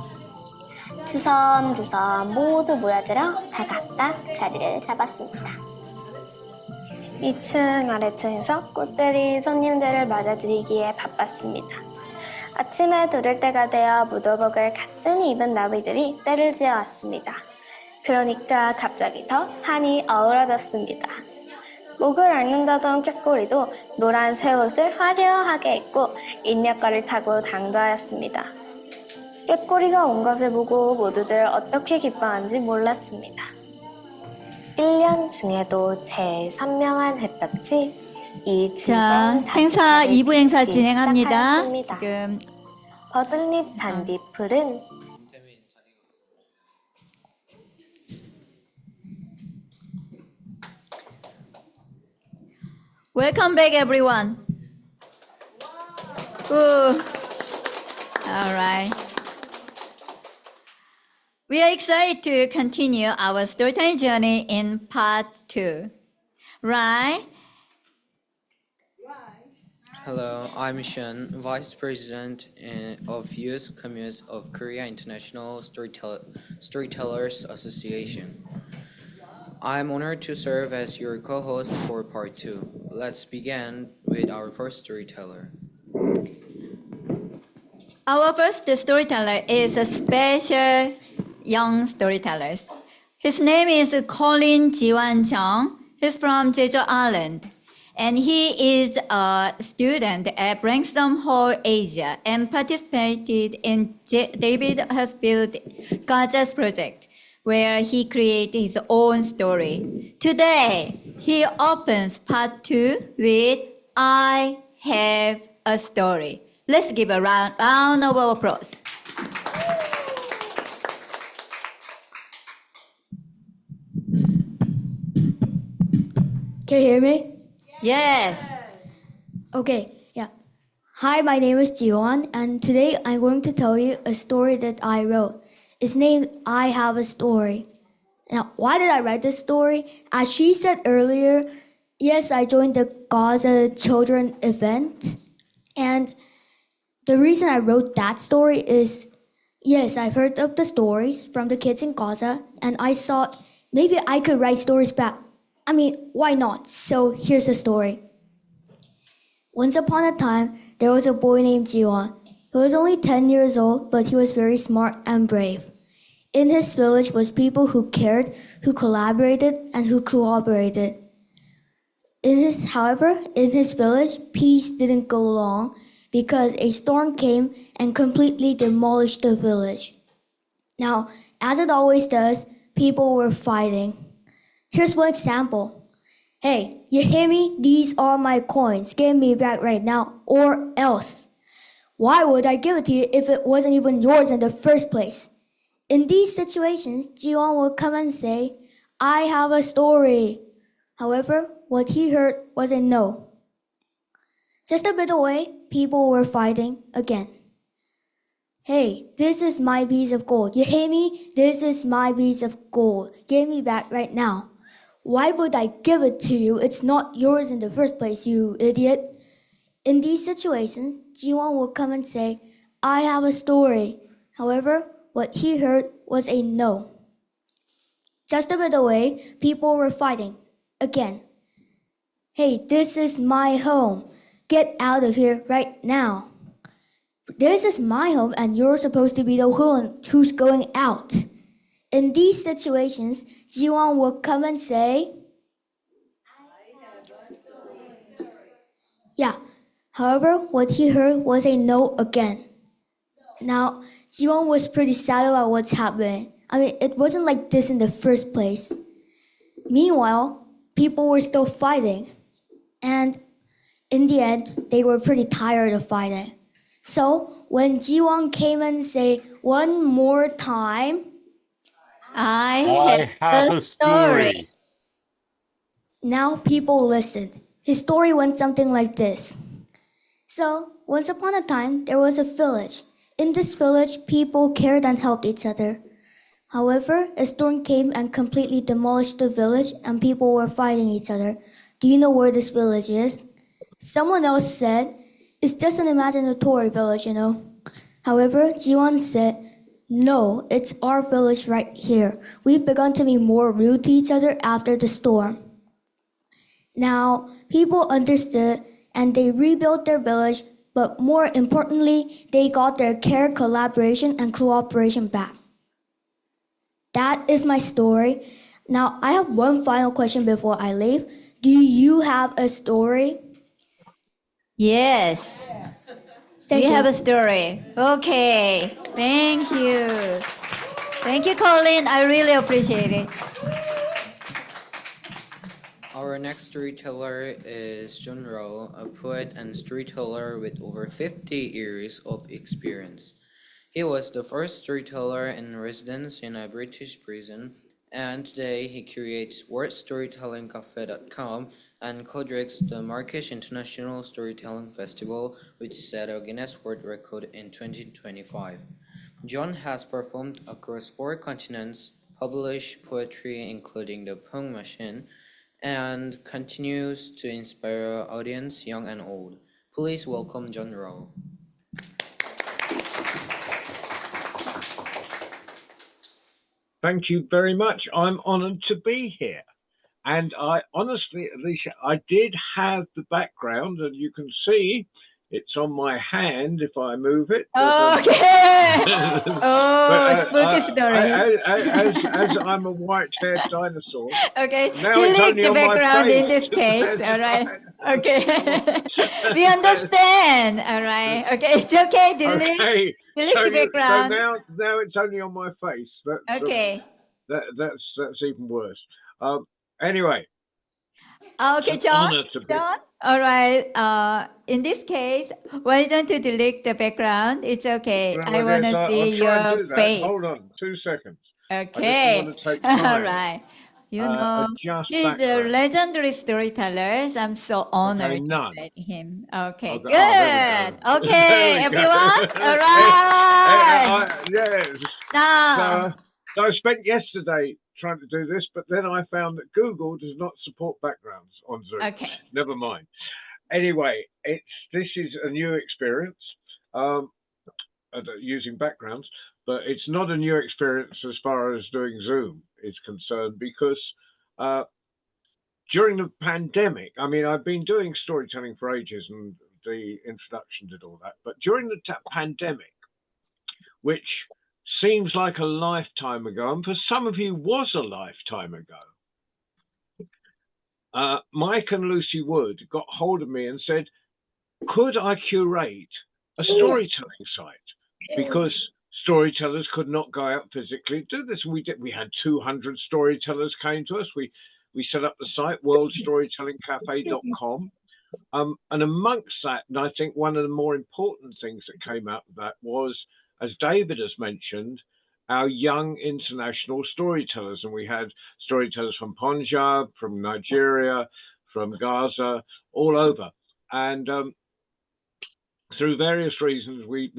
주섬주섬 모두 모여들어 다각각 자리를 잡았습니다. 2층 아래층에서 꽃들이 손님들을 맞아들이기에 바빴습니다. 아침에 두를 때가 되어 무도복을 가뜩 입은 나비들이 때를 지어왔습니다. 그러니까 갑자기 더 한이 어우러졌습니다. 목을 앓는다던 꾀꼬리도 노란 새옷을 화려하게 입고 인력거를 타고 당도하였습니다. 꾀꼬리가 온 것을 보고 모두들 어떻게 기뻐하는지 몰랐습니다. 1년 중에도 제일 선명한 햇볕이 이 자, 즐거운 행사 잔디풀을 2부 행사 비추기 진행합니다. 시작하였습니다. 지금 버들잎 잔디풀은 Welcome back, everyone. Ooh. All right. We are excited to continue our storytelling journey in part 2. Right? Hello, I'm Shun, Vice President of Youth Community of Korea International Storytellers Association. I'm honored to serve as your co-host for part 2. Let's begin with our first storyteller. Our first storyteller is a special young storyteller. His name is Colin Jiwan Chung. He's from Jeju Island. And he is a student at Branksome Hall, Asia, and participated in David Husfield Gaza's project, where he created his own story. Today, he opens part 2 with I Have a Story. Let's give a round of applause. Can you hear me? Yes. Okay, yeah. Hi, my name is Jiwon, and today I'm going to tell you a story that I wrote. It's named I Have a Story. Now, why did I write this story? As she said earlier, yes, I joined the Gaza Children event. And the reason I wrote that story is, yes, I've heard of the stories from the kids in Gaza, and I thought maybe I could write stories back. I mean, why not? So here's the story. Once upon a time, there was a boy named Jiwon. He was only 10 years old, but he was very smart and brave. In his village was people who cared, who collaborated, and who cooperated. However, in his village, peace didn't go long because a storm came and completely demolished the village. Now, as it always does, people were fighting. Here's one example. Hey, you hear me? These are my coins. Give me back right now, or else. Why would I give it to you if it wasn't even yours in the first place? In these situations, Jiwon will come and say, I have a story. However, what he heard was a no. Just a bit away, people were fighting again. Hey, this is my piece of gold. You hear me? This is my piece of gold. Give me back right now. Why would I give it to you? It's not yours in the first place, you idiot. In these situations, Jiwon will come and say, I have a story. However, what he heard was a no. Just a bit away, people were fighting again. Hey, this is my home. Get out of here right now. This is my home and you're supposed to be the one who's going out. In these situations, Jiwon will come and say, yeah. However, what he heard was a no again. Now, Jiwon was pretty sad about what's happening. I mean, it wasn't like this in the first place. Meanwhile, people were still fighting. And in the end, they were pretty tired of fighting. So, when Jiwon came and said one more time, I have a story. Now people listened. His story went something like this. So, once upon a time, there was a village. In this village, people cared and helped each other. However, a storm came and completely demolished the village and people were fighting each other. Do you know where this village is? Someone else said, it's just an imaginary village, you know. However, Jiwon said, no, it's our village right here. We've begun to be more rude to each other after the storm. Now, people understood and they rebuilt their village, but more importantly, they got their care, collaboration, and cooperation back. That is my story. Now, I have one final question before I leave. Do you have a story? Yes. We have a story. Okay. Thank you. Thank you, Colin. I really appreciate it. Our next storyteller is John Rowe, a poet and storyteller with over 50 years of experience. He was the first storyteller in residence in a British prison, and today he creates wordstorytellingcafe.com and co-directs the Marrakesh International Storytelling Festival, which set a Guinness World Record in 2025. John has performed across 4 continents, published poetry including The Poem Machine, and continues to inspire audience young and old. Please welcome John Rowe. Thank you very much. I'm honored to be here. And I honestly, Alicia, I did have the background, and you can see it's on my hand if I move it. Okay. Spooky story. As I'm a white-haired dinosaur. Okay. Now Delete the background in this case. All right. Okay. We understand. All right. Okay. It's okay. Delete. Okay. Delete the background. So now it's only on my face. Okay. That's even worse. Anyway. Okay, John. John. All right. In this case, why don't you delete the background? It's okay. I want to see your face. Hold on, 2 seconds. Okay. All right. You know, just he's a background. legendary storyteller. I'm so honored to none. meet him. Okay, Okay, good. there we go. Okay, There we go. everyone, all right. Yes. Now, So I spent yesterday trying to do this, but then I found that Google does not support backgrounds on Zoom. okay. Never mind. Anyway, this is a new experience using backgrounds, but it's not a new experience as far as doing Zoom is concerned, because during the pandemic, I mean, I've been doing storytelling for ages, and the introduction did all that, but during the pandemic, which seems like a lifetime ago, and for some of you was a lifetime ago, Mike and Lucy Wood got hold of me and said, could I curate a storytelling site? Because storytellers could not go out physically do this. We did. We had 200 storytellers came to us. We set up the site, worldstorytellingcafe.com. And amongst that, and I think one of the more important things that came out of that was, as David has mentioned, our young international storytellers. And we had storytellers from Punjab, from Nigeria, from Gaza, all over. And through various reasons, we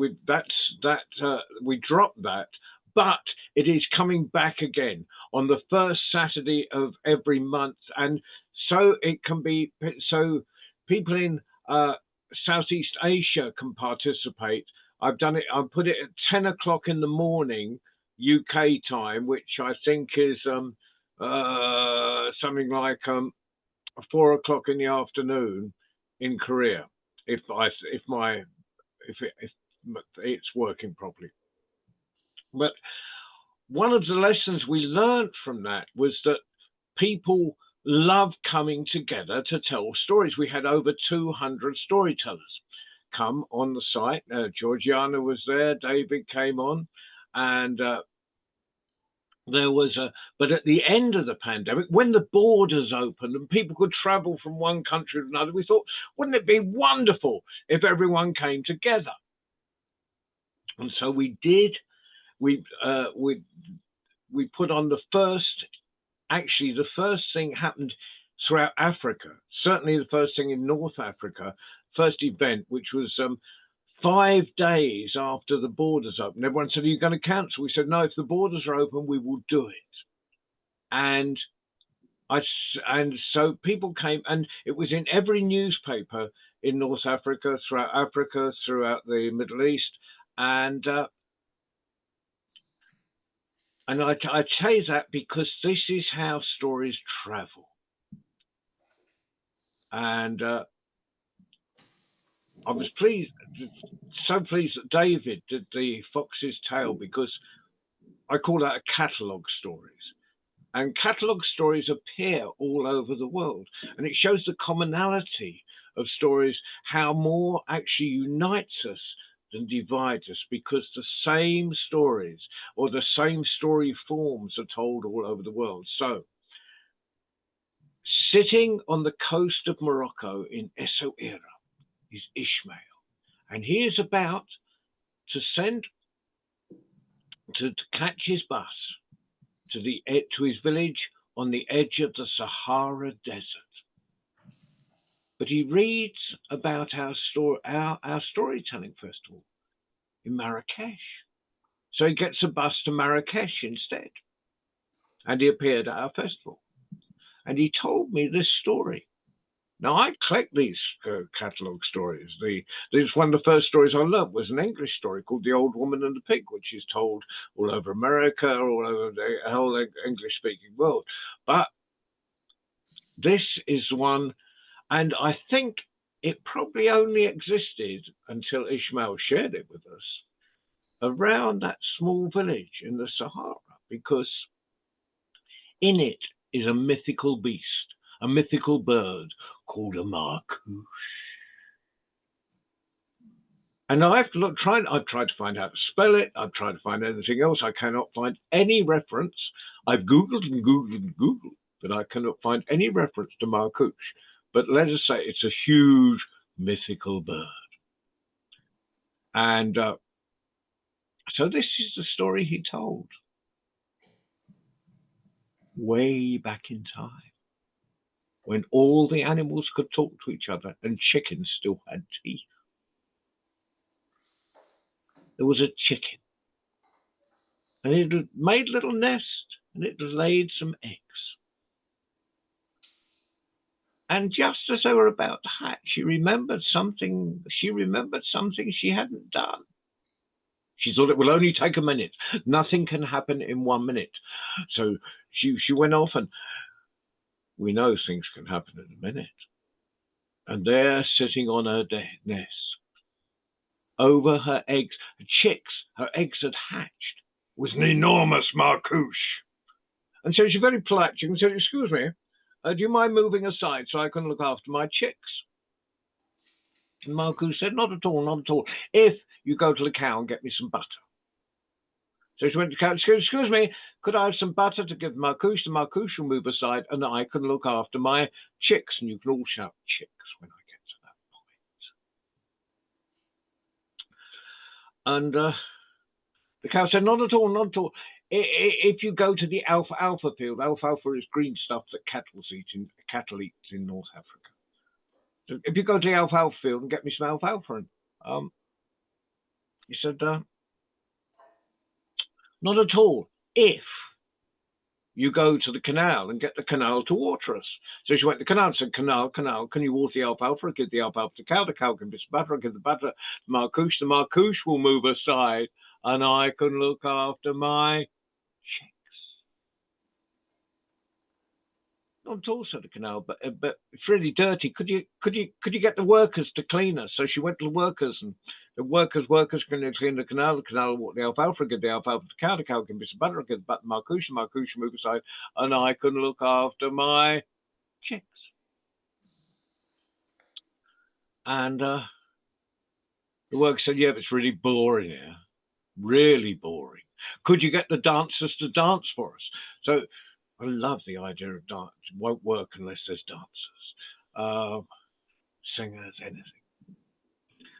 dropped that, but it is coming back again on the first Saturday of every month. And so it can be, so people in Southeast Asia can participate. I've done it, I've put it at 10 o'clock in the morning, UK time, which I think is something like 4 o'clock in the afternoon in Korea, if it's working properly. But one of the lessons we learned from that was that people love coming together to tell stories. We had over 200 storytellers come on the site. Georgiana was there, David came on, and there was but at the end of the pandemic, when the borders opened and people could travel from one country to another, we thought, wouldn't it be wonderful if everyone came together? And so we did. We put on the first thing happened throughout Africa, certainly the first thing in North Africa, first event, which was 5 days after the borders opened. Everyone said, are you going to cancel? We said, no, if the borders are open, we will do it. And so people came, and it was in every newspaper in North Africa, throughout the Middle East. And I say that because this is how stories travel. And I was so pleased that David did the Fox's Tale, because I call that a catalogue stories. And catalogue stories appear all over the world. And it shows the commonality of stories, how more actually unites us than divides us, because the same stories or the same story forms are told all over the world. So, sitting on the coast of Morocco in Essaouira is Ishmael, and he is about to catch his bus to his village on the edge of the Sahara Desert. But he reads about our storytelling festival in Marrakesh. So he gets a bus to Marrakesh instead. And he appeared at our festival. And he told me this story. Now, I collect these catalogue stories. One of the first stories I loved was an English story called The Old Woman and the Pig, which is told all over America, all over the whole English-speaking world. But this is one, and I think it probably only existed until Ishmael shared it with us, around that small village in the Sahara, because in it is a mythical beast, a mythical bird called a marcouche. And I've tried to find out how to spell it. I've tried to find anything else. I cannot find any reference. I've Googled and Googled and Googled, but I cannot find any reference to marcouche. But let us say it's a huge mythical bird. And so this is the story he told. way back in time, when all the animals could talk to each other and chickens still had teeth. There was a chicken, and it had made a little nest, and it laid some eggs. And just as they were about to hatch, she remembered something she hadn't done. She thought it will only take a minute. Nothing can happen in 1 minute. So she went off, and we know things can happen in a minute. And there, sitting on her nest, over her eggs, her eggs had hatched, was an enormous marcouche. And so she's very polite. She said, "Excuse me, do you mind moving aside so I can look after my chicks?" And marcouche said, "Not at all, not at all. If you go to the cow and get me some butter." So she went to the cow. Excuse me, could I have some butter to give marcouche? The marcouche will move aside, and I can look after my chicks. And you can all shout chicks when I get to that point. And the cow said, "Not at all, not at all. If you go to the alfalfa field, alfalfa is green stuff that cattle eat in North Africa. So if you go to the alfalfa field and get me some alfalfa," and he said, "Not at all. If you go to the canal and get the canal to water us." So she went to the canal and said, "Canal, can you water the alfalfa? Give the alfalfa to the cow can be some butter. I'll give the butter to the marcouche will move aside, and I can look after my chicks." "Not at all," said the canal, but it's really dirty. Could you get the workers to clean us?" So she went to the workers, and the workers can clean the canal will water the alfalfa, give the alfalfa to the cow can be some butter, give the butter to marcouche will move aside, and I can look after my chicks. And the worker said, "Yeah, but it's really boring here. Really boring. Could you get the dancers to dance for us?" So I love the idea of dance. It won't work unless there's dancers, singers, anything.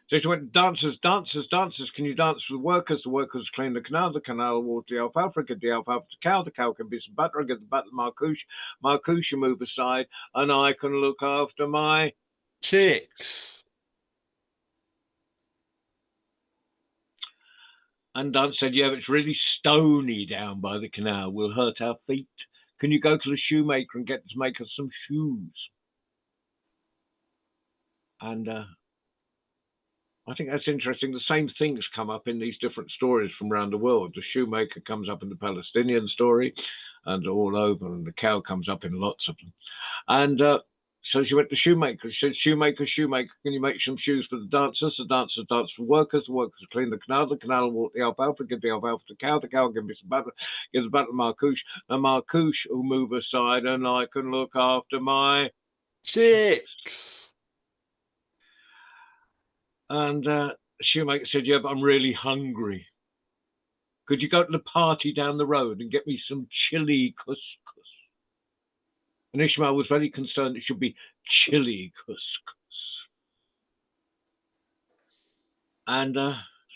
So she went, dancers, can you dance for the workers? The workers clean the canal will water the alfalfa, give the alfalfa to the cow can be some butter, give the butter to marcouche will move aside, and I can look after my chicks. And Dan said, "Yeah, but it's really stony down by the canal. We'll hurt our feet. Can you go to the shoemaker and get to make us some shoes?" And I think that's interesting. The same things come up in these different stories from around the world. The shoemaker comes up in the Palestinian story and all over, and the cow comes up in lots of them. And so she went to shoemaker. She said, shoemaker, can you make some shoes for the dancers? The dancers dance for workers. The workers clean the canal will water the alfalfa, give the alfalfa to the cow give me some butter, give the butter to marcouche. The marcouche will move aside, and I can look after my chicks. And shoemaker said, "Yeah, but I'm really hungry. Could you go to the party down the road and get me some chili couscous?" And Ishmael was very concerned it should be chili couscous. And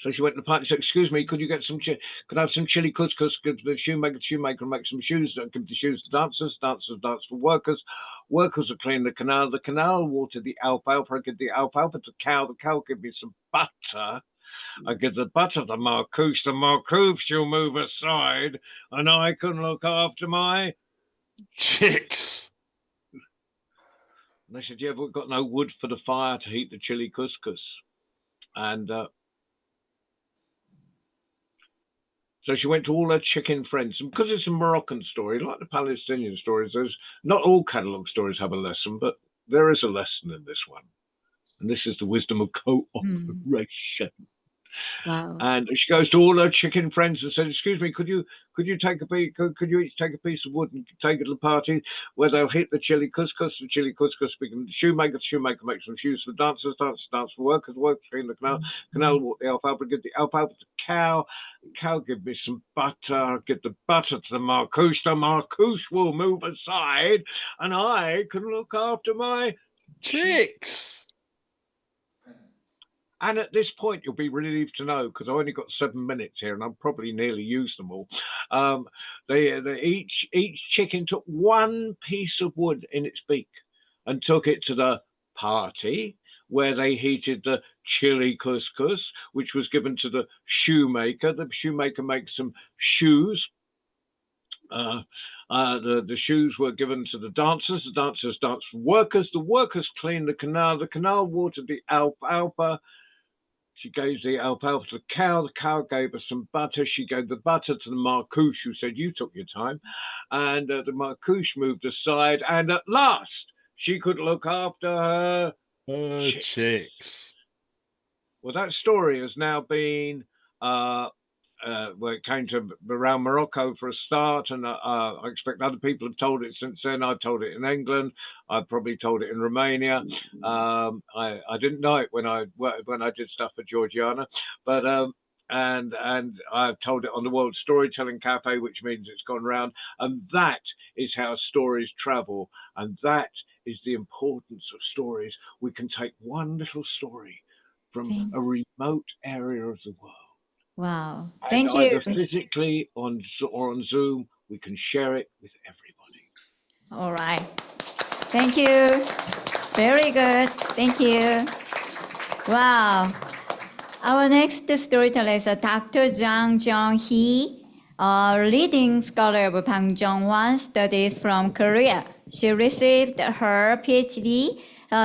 so she went to the party and said, "Excuse me, could I have some chili couscous? Give the shoemaker make some shoes, give the shoes to dancers dance for workers. Workers will clean the canal will water the alfalfa, give the alfalfa to the cow give me some butter. I give the butter to the marcouche will move aside, and I can look after my chicks." And they said, "Yeah, but we've got no wood for the fire to heat the chili couscous." And so she went to all her chicken friends. And because it's a Moroccan story, like the Palestinian stories, there's not all catalogue stories have a lesson, but there is a lesson in this one. And this is the wisdom of cooperation. Wow. And she goes to all her chicken friends and says, "Excuse me, could you take could you each take a piece of wood and take it to the party where they'll heat the chili couscous become the shoemaker makes some shoes for dancers dance for workers clean the canal water the alfalfa, give the alfalfa to the cow give me some butter, give the butter to the marcouche will move aside, and I can look after my chicks." And at this point, you'll be relieved to know, because I've only got 7 minutes here and I've probably nearly used them all. Each chicken took one piece of wood in its beak and took it to the party, where they heated the chili couscous, which was given to the shoemaker. The shoemaker makes some shoes. The shoes were given to the dancers danced for the workers cleaned the canal watered the alfalfa. She gave the alfalfa to the cow gave her some butter, she gave the butter to the marcouche, who said, you took your time, and the marcouche moved aside, and at last she could look after her chicks. Well, that story has now been well, it came to around Morocco for a start, and I expect other people have told it since then. I've told it in England. I've probably told it in Romania. I didn't know it when I did stuff for Georgiana, but and I've told it on the World Storytelling Cafe, which means it's gone round. And that is how stories travel, and that is the importance of stories. We can take one little story from a remote area of the world. Wow. And Thank you. either physically or on Zoom, we can share it with everybody. All right. Thank you. Very good. Thank you. Wow. Our next storyteller is Dr. Jang Jong-hee, a leading scholar of Bang Jong-hwan studies from Korea. She received her PhD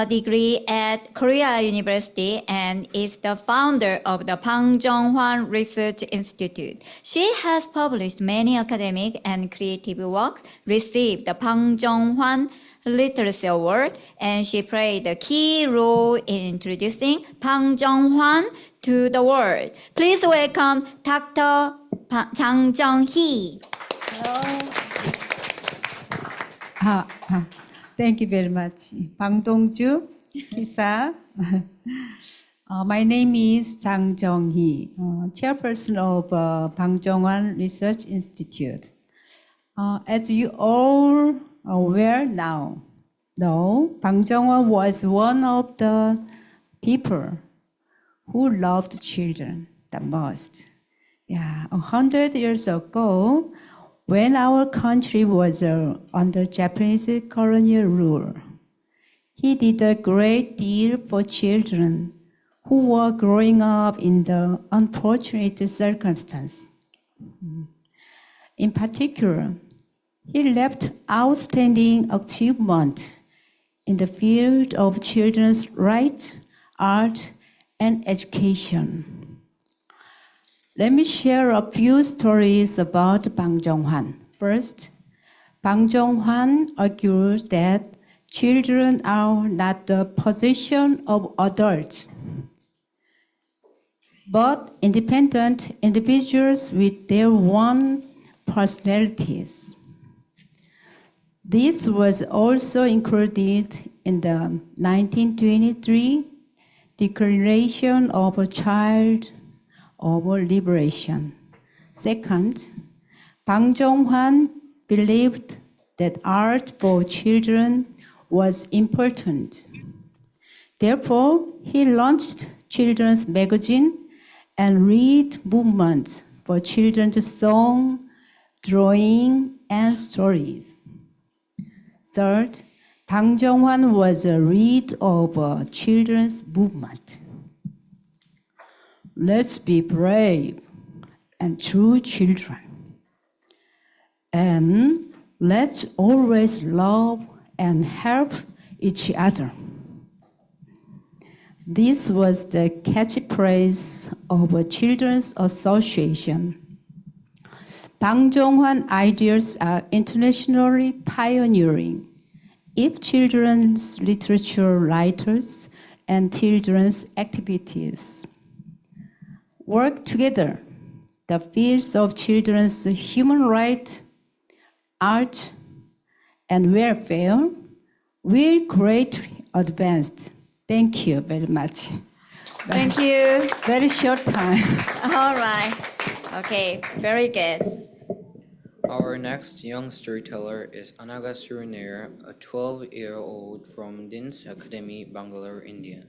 degree at Korea University and is the founder of the Bang Jong-hwan Research Institute. She has published many academic and creative works, received the Bang Jong-hwan Literacy Award, and she played a key role in introducing Bang Jong-hwan to the world. Please welcome Dr. Jang Jong-hee. Thank you very much. Bang Dongju, KISA. My name is Jang Jong-hee, chairperson of Bang Jong-hwan Research Institute. As you all are aware now, Bang Jong-hwan was one of the people who loved children the most. 100 years ago, when our country was under Japanese colonial rule, he did a great deal for children who were growing up in the unfortunate circumstance. In particular, he left outstanding achievement in the field of children's rights, art, and education. Let me share a few stories about Bang Jong-hwan. First, Bang Jong-hwan argued that children are not the possession of adults, but independent individuals with their own personalities. This was also included in the 1923 Declaration of a Child of Liberation. Second, Bang Jong-hwan believed that art for children was important. Therefore, he launched children's magazine and read movements for children's song, drawing, and stories. Third, Bang Jong-hwan was a lead of a children's movement. Let's be brave and true children. And let's always love and help each other. This was the catchphrase of a children's association. Bang Jong-hwan ideas are internationally pioneering. If children's literature writers and children's activities work together, the fields of children's human rights, art, and welfare will greatly advance. Thank you very much. Thank you. Very short time. All right. Okay, very good. Our next young storyteller is Anaga Surinair, a 12-year-old from Dean's Academy, Bangalore, India.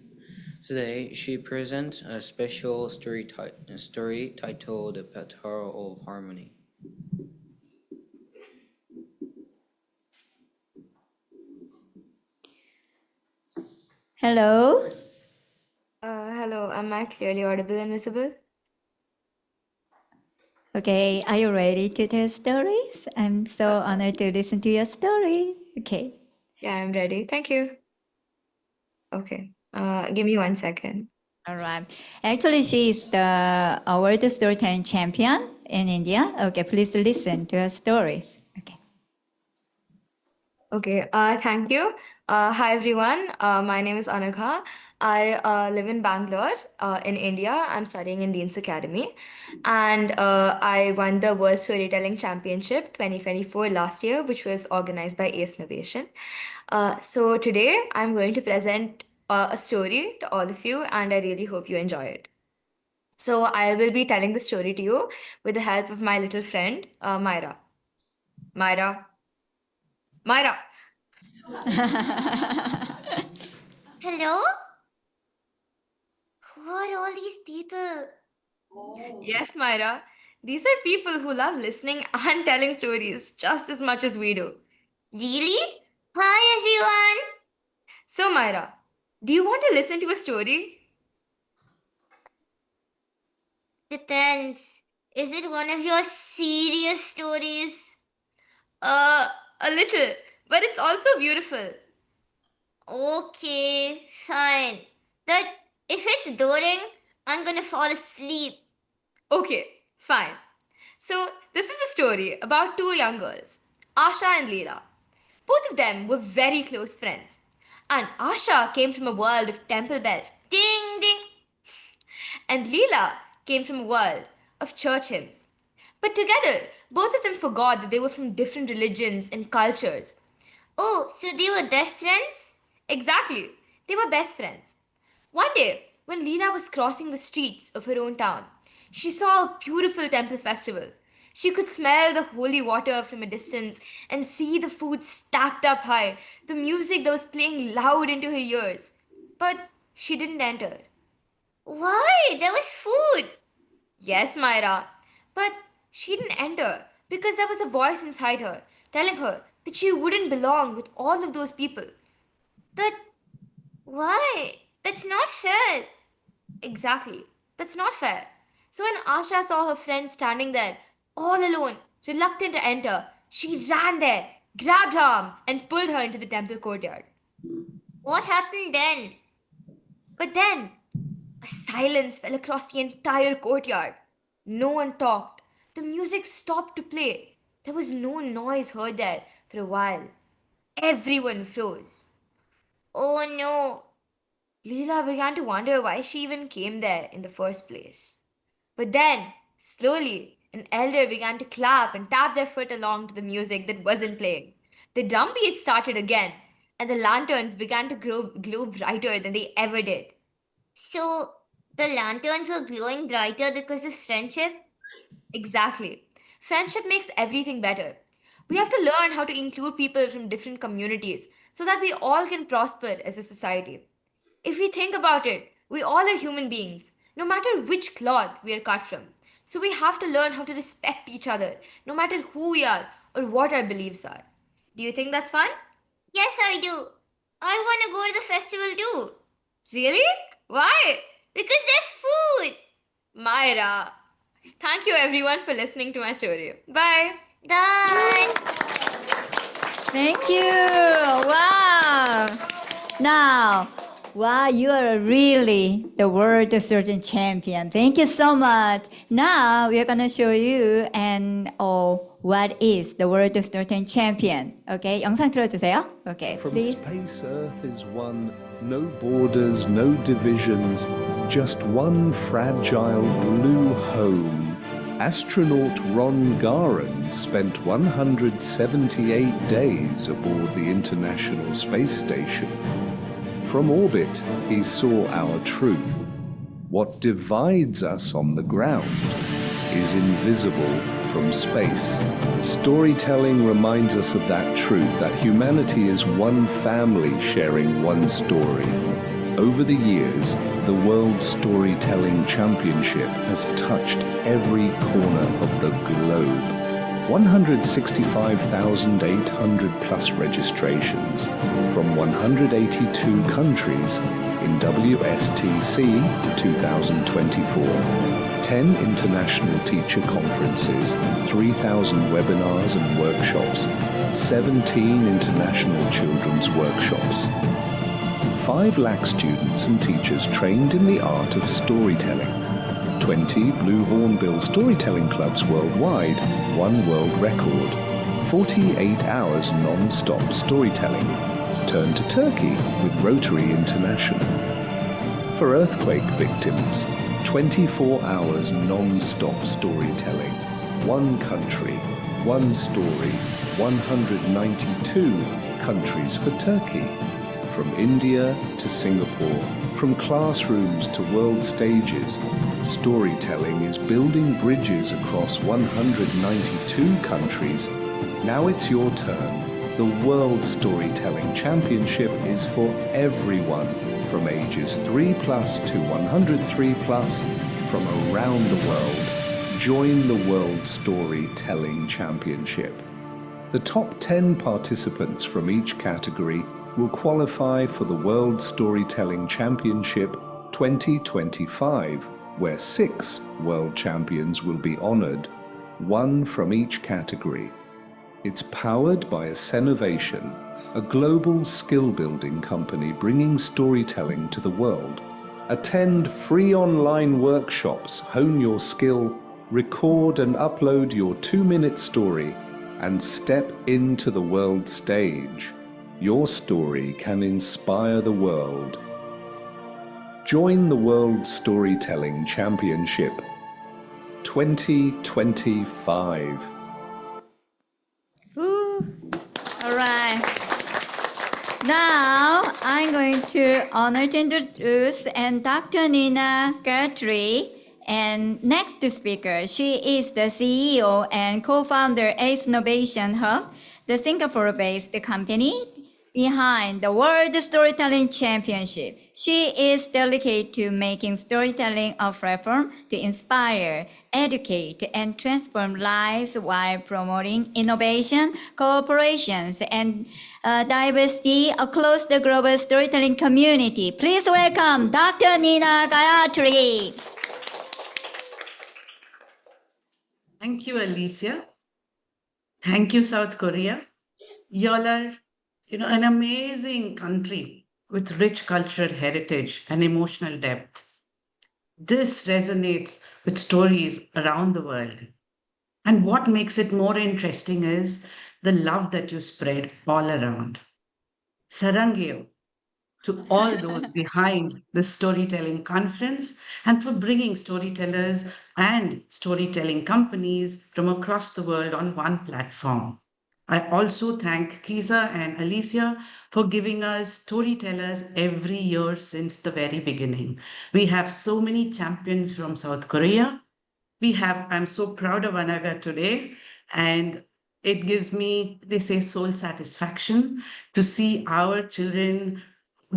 Today, she presents a special story titled The Petal of Harmony. Hello. Hello, am I clearly audible and visible? Okay, are you ready to tell stories? I'm so honored to listen to your story. Okay. Yeah, I'm ready. Thank you. Okay, give me 1 second. All right. Actually, she is the world storytelling champion in India. Okay, please listen to her story. Okay, thank you. Hi everyone, my name is Anagha. I live in Bangalore, in India. I'm studying in Dean's Academy. And I won the World Storytelling Championship 2024 last year, which was organized by ACE Innovation. So today I'm going to present a story to all of you, and I really hope you enjoy it. So I will be telling the story to you with the help of my little friend, Myra. Myra. Hello? Who are all these people? Yes, Myra. These are people who love listening and telling stories just as much as we do. Really? Hi, everyone. So, Myra, do you want to listen to a story? Depends. Is it one of your serious stories? A little, but it's also beautiful. Okay, fine. But if it's boring, I'm gonna fall asleep. Okay, fine. So, this is a story about two young girls, Asha and Leela. Both of them were very close friends. And Asha came from a world of temple bells, ding ding. And Leela came from a world of church hymns. But together, both of them forgot that they were from different religions and cultures. Oh, so they were best friends? Exactly. They were best friends. One day, when Leela was crossing the streets of her own town, she saw a beautiful temple festival. She could smell the holy water from a distance and see the food stacked up high, the music that was playing loud into her ears. But she didn't enter. Why? There was food. Yes, Myra. But she didn't enter because there was a voice inside her telling her that she wouldn't belong with all of those people. But why? That's not fair. Exactly. That's not fair. So when Asha saw her friend standing there, all alone, reluctant to enter, she ran there, grabbed her arm, and pulled her into the temple courtyard. What happened then? But then, a silence fell across the entire courtyard. No one talked. The music stopped to play. There was no noise heard there for a while. Everyone froze. Oh no. Leela began to wonder why she even came there in the first place. But then, slowly, an elder began to clap and tap their foot along to the music that wasn't playing. The drum beat started again, and the lanterns began to glow brighter than they ever did. So, the lanterns were glowing brighter because of friendship? Exactly. Friendship makes everything better. We have to learn how to include people from different communities so that we all can prosper as a society. If we think about it, we all are human beings, no matter which cloth we are cut from. So we have to learn how to respect each other, no matter who we are or what our beliefs are. Do you think that's fun? Yes, I do. I want to go to the festival too. Really? Why? Because there's food. Myra. Thank you everyone for listening to my story. Bye. Bye. Thank you. Wow. Now, wow, you are really the world surgeon champion. Thank you so much. Now we are gonna show you what is the world surgeon champion. Okay, 영상 틀어주세요. Okay, From please. space, Earth is one. No borders, no divisions, just one fragile blue home. Astronaut Ron Garan spent 178 days aboard the International Space Station. From orbit, he saw our truth. What divides us on the ground is invisible from space. Storytelling reminds us of that truth, that humanity is one family sharing one story. Over the years, the World Storytelling Championship has touched every corner of the globe. 165,800 plus registrations from 182 countries in WSTC 2024. 10 international teacher conferences, 3,000 webinars and workshops, 17 international children's workshops. 5 lakh students and teachers trained in the art of storytelling. 20 Blue Hornbill storytelling clubs worldwide, 1 world record. 48 hours non-stop storytelling. Turn to Turkey with Rotary International. For earthquake victims, 24 hours non-stop storytelling. 1 country, 1 story, 192 countries for Turkey. From India to Singapore, from classrooms to world stages, storytelling is building bridges across 192 countries. Now it's your turn. The World Storytelling Championship is for everyone from ages 3 plus to 103 plus from around the world. Join the World Storytelling Championship. The top 10 participants from each category will qualify for the World Storytelling Championship 2025, where 6 world champions will be honored, 1 from each category. It's powered by Ascenovation, a global skill-building company bringing storytelling to the world. Attend free online workshops, hone your skill, record and upload your 2-minute story, and step into the world stage. Your story can inspire the world. Join the World Storytelling Championship 2025. Ooh. All right. Now I'm going to honor to introduce and Dr. Nina Guthrie. And next speaker, she is the CEO and co-founder Ace Innovation Hub, the Singapore-based company behind the World Storytelling Championship. She is dedicated to making storytelling a platform to inspire, educate, and transform lives while promoting innovation, cooperation, and diversity across the global storytelling community. Please welcome Dr. Nina Guthrie. Thank you, Alicia. Thank you, South Korea. Y'all are, an amazing country with rich cultural heritage and emotional depth. This resonates with stories around the world. And what makes it more interesting is the love that you spread all around. Sarangyo to all those behind the Storytelling Conference and for bringing storytellers and storytelling companies from across the world on one platform. I also thank KISA and Alicia for giving us storytellers every year since the very beginning. We have so many champions from South Korea. I'm so proud of Anaga today, and it gives me, they say, soul satisfaction to see our children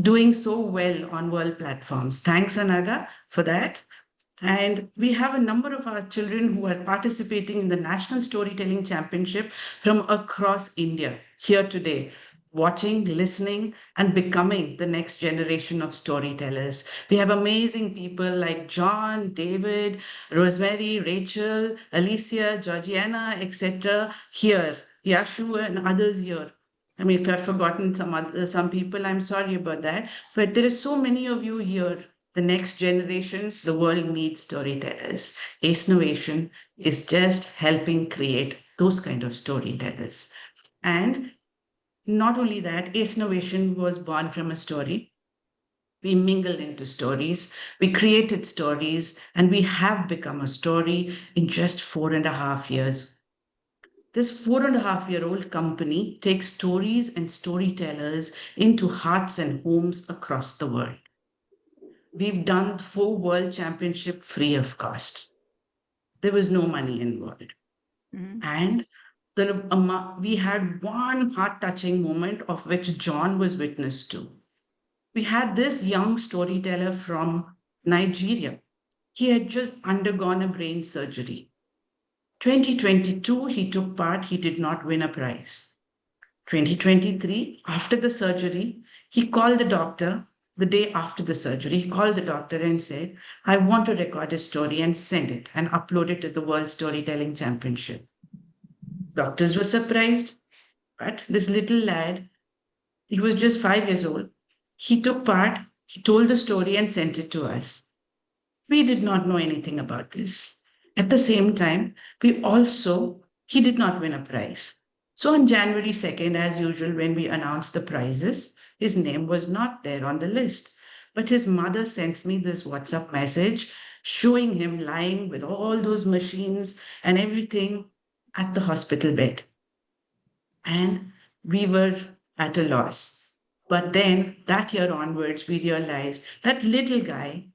doing so well on world platforms. Thanks, Anaga, for that. And we have a number of our children who are participating in the National Storytelling Championship from across India here today, watching, listening, and becoming the next generation of storytellers. We have amazing people like John, David, Rosemary, Rachel, Alicia, Georgiana, etc. here, Yashu and others here. I mean, if I've forgotten some people, I'm sorry about that. But there are so many of you here. The next generation, the world needs storytellers. Ace Innovation is just helping create those kind of storytellers. And not only that, Ace Innovation was born from a story. We mingled into stories, we created stories, and we have become a story in just 4.5 years. This 4.5-year-old company takes stories and storytellers into hearts and homes across the world. We've done 4 world championships free of cost. There was no money involved. And we had one heart-touching moment of which John was witness to. we had this young storyteller from Nigeria. He had just undergone a brain surgery. 2022, he took part, he did not win a prize. 2023, after the surgery, he called the doctor. The day after the surgery, he called the doctor and said, I want to record a story and send it and upload it to the World Storytelling Championship. Doctors were surprised, but this little lad, he was just 5 years old. He took part, he told the story and sent it to us. We did not know anything about this. At the same time, he did not win a prize. So on January 2nd, as usual, when we announced the prizes, his name was not there on the list. But his mother sends me this WhatsApp message showing him lying with all those machines and everything at the hospital bed. And we were at a loss. But then that year onwards, we realized that little guy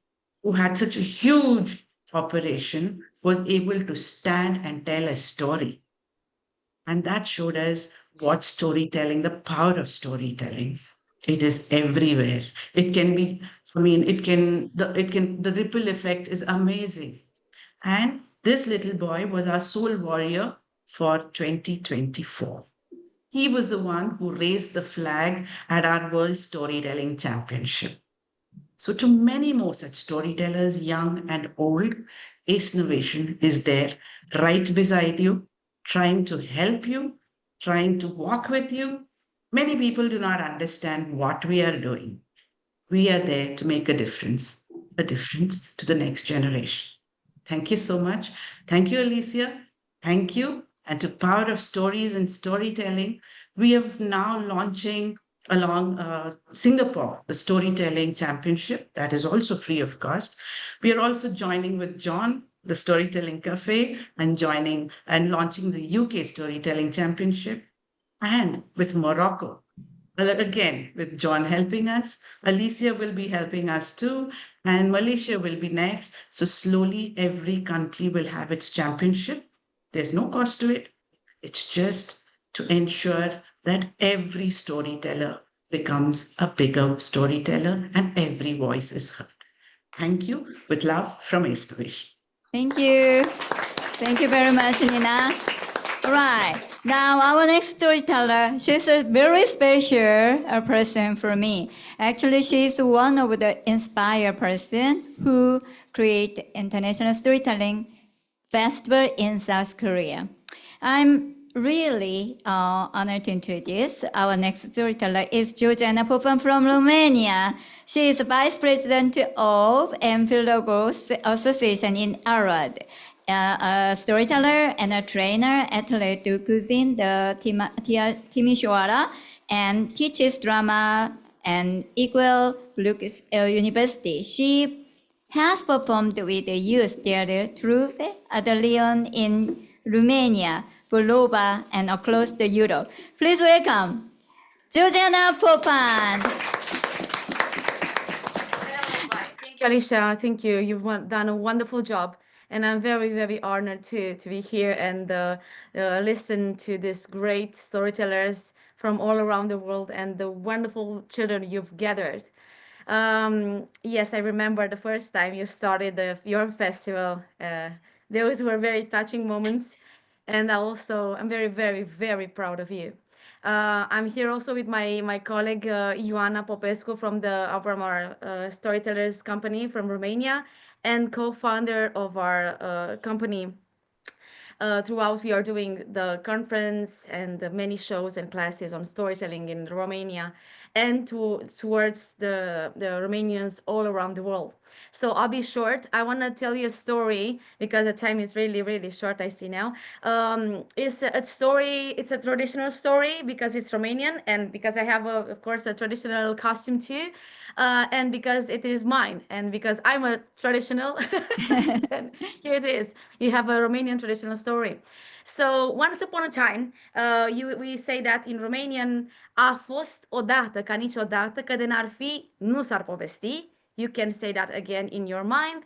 who had such a huge operation was able to stand and tell a story. And that showed us what storytelling, the power of storytelling. It is everywhere. It can be, the ripple effect is amazing. And this little boy was our soul warrior for 2024. He was the one who raised the flag at our World Storytelling Championship. So to many more such storytellers, young and old, ACE Innovation is there right beside you, trying to help you, trying to walk with you. Many people do not understand what we are doing. We are there to make a difference to the next generation. Thank you so much. Thank you, Alicia. Thank you. And to Power of Stories and Storytelling, we are now launching along Singapore, the Storytelling Championship, that is also free of cost. We are also joining with John, the Storytelling Cafe, and joining and launching the UK Storytelling Championship, and with Morocco. Well, again, with John helping us, Alicia will be helping us too, and Malaysia will be next. So slowly, every country will have its championship. There's no cost to it. It's just to ensure that every storyteller becomes a bigger storyteller and every voice is heard. Thank you. With love from ACE Innovation. Thank you. Thank you very much, Nina. All right. Now, our next storyteller, she's a very special person for me. Actually, she's one of the inspired person who create International Storytelling Festival in South Korea. I'm really honored to introduce our next storyteller is Georgiana Popan from Romania. She is Vice President of Amphilogos Association in Arad, a storyteller and a trainer at Le Cuisine de Timisoara, and teaches drama and Equal Lucas University. She has performed with the youth theater troupe at the Lyon in Romania, Volova, and across the Europe. Please welcome Georgiana Popan. Thank you, Alicia. Thank you. You've done a wonderful job. And I'm very, very honored to be here and listen to these great storytellers from all around the world and the wonderful children you've gathered. Yes, I remember the first time you started your festival. Those were very touching moments. And I'm very, very, very proud of you. I'm here also with my colleague, Ioana Popescu from our Storytellers company from Romania, and co-founder of our company. Throughout, we are doing the conference and the many shows and classes on storytelling in Romania and towards the Romanians all around the world. So I'll be short. I want to tell you a story because the time is really, really short, I see now. It's a story, it's a traditional story because it's Romanian and because I have, of course, a traditional costume too. And because it is mine and because I'm a traditional, and here it is. You have a Romanian traditional story. So once upon a time, we say that in Romanian, a fost odată ca niciodată, că de n-ar fi, nu s-ar povesti. You can say that again in your mind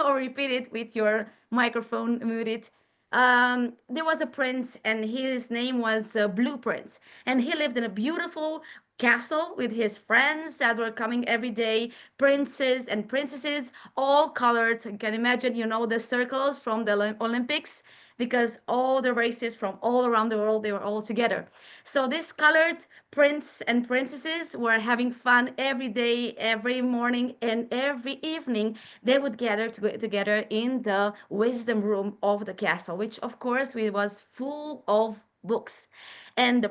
or repeat it with your microphone muted. There was a prince and his name was Blue Prince, and he lived in a beautiful castle with his friends that were coming every day, princes and princesses, all colored. You can imagine, you know, the circles from the Olympics, because all the races from all around the world, they were all together. So these colored prince and princesses were having fun every day, every morning, and every evening. They would gather together in the wisdom room of the castle, which of course was full of books. And the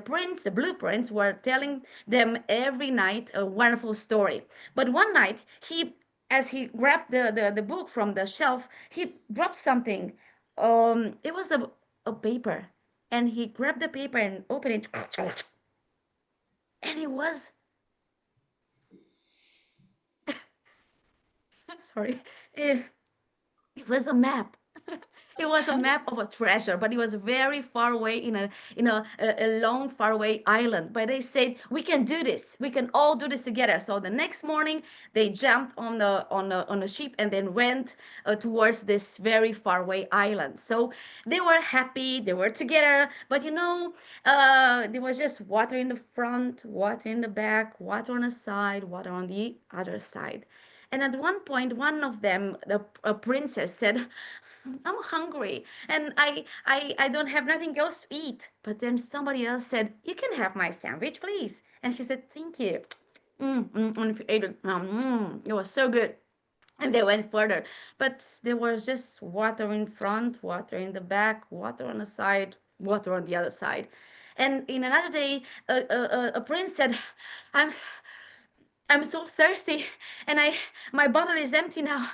blue prince, were telling them every night a wonderful story. But one night, as he grabbed the book from the shelf, he dropped something. It was a paper, and he grabbed the paper and opened it, and it was sorry, it was a map. It was a map of a treasure, but it was very far away in a long, far away island. But they said, we can do this. We can all do this together. So the next morning, they jumped on a ship and then went towards this very far away island. So they were happy. They were together. But you know, there was just water in the front, water in the back, water on the side, water on the other side. And at one point, one of them, a princess, said, I'm hungry and I don't have nothing else to eat. But then somebody else said, you can have my sandwich, please. And she said, thank you. And she ate it. It was so good. And they went further. But there was just water in front, water in the back, water on the side, water on the other side. And in another day, a prince said, I'm so thirsty and my bottle is empty now.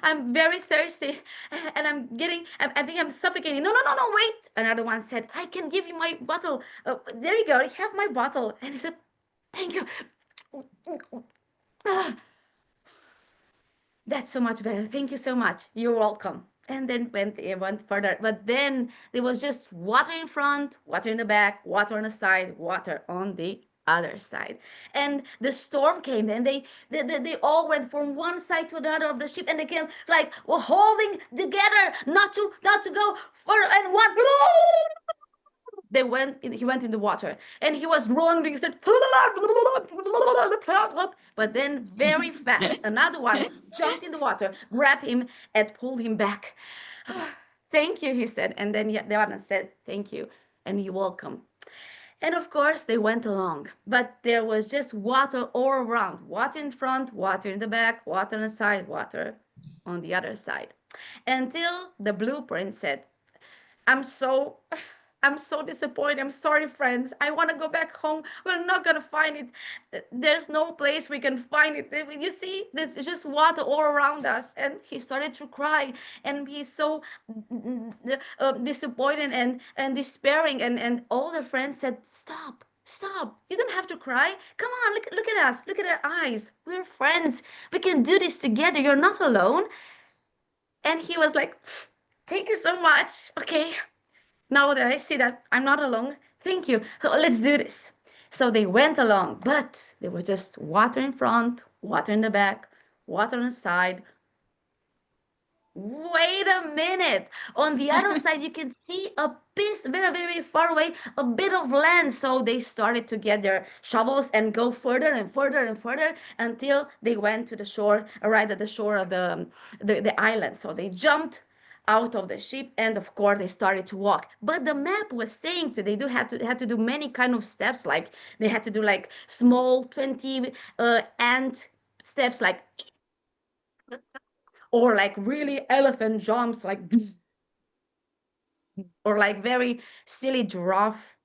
I'm very thirsty and I think I'm suffocating. No, wait. Another one said, I can give you my bottle. There you go, have my bottle. And he said, thank you. That's so much better. Thank you so much. You're welcome. And then they went further. But then there was just water in front, water in the back, water on the side, water on the other side. And the storm came, and they all went from one side to the other of the ship, and they came like were holding together not to go for and one. He went in the water, and he was rolling. He said, but then very fast, another one jumped in the water, grabbed him, and pulled him back. Thank you, he said. And then the other said, thank you, and you're welcome. And of course, they went along, but there was just water all around, water in front, water in the back, water on the side, water on the other side, until the blueprint said, I'm so disappointed. I'm sorry, friends. I want to go back home. We're not going to find it. There's no place we can find it. You see, there's just water all around us. And he started to cry. And he's so disappointed and despairing. And all the friends said, stop. You don't have to cry. Come on, look at us. Look at our eyes. We're friends. We can do this together. You're not alone. And he was like, thank you so much. Okay. Now that I see that I'm not alone, thank you. So let's do this. So they went along, but there was just water in front, water in the back, water on the side. Wait a minute. On the other side, you can see a piece very, very far away, a bit of land. So they started to get their shovels and go further and further and further until they went to the shore, right at the shore of the island. So they jumped out of the ship, and of course they started to walk. But the map was saying they had to do many kind of steps, like they had to do like small 20 ant steps, like, or like really elephant jumps, like, or like very silly giraffe,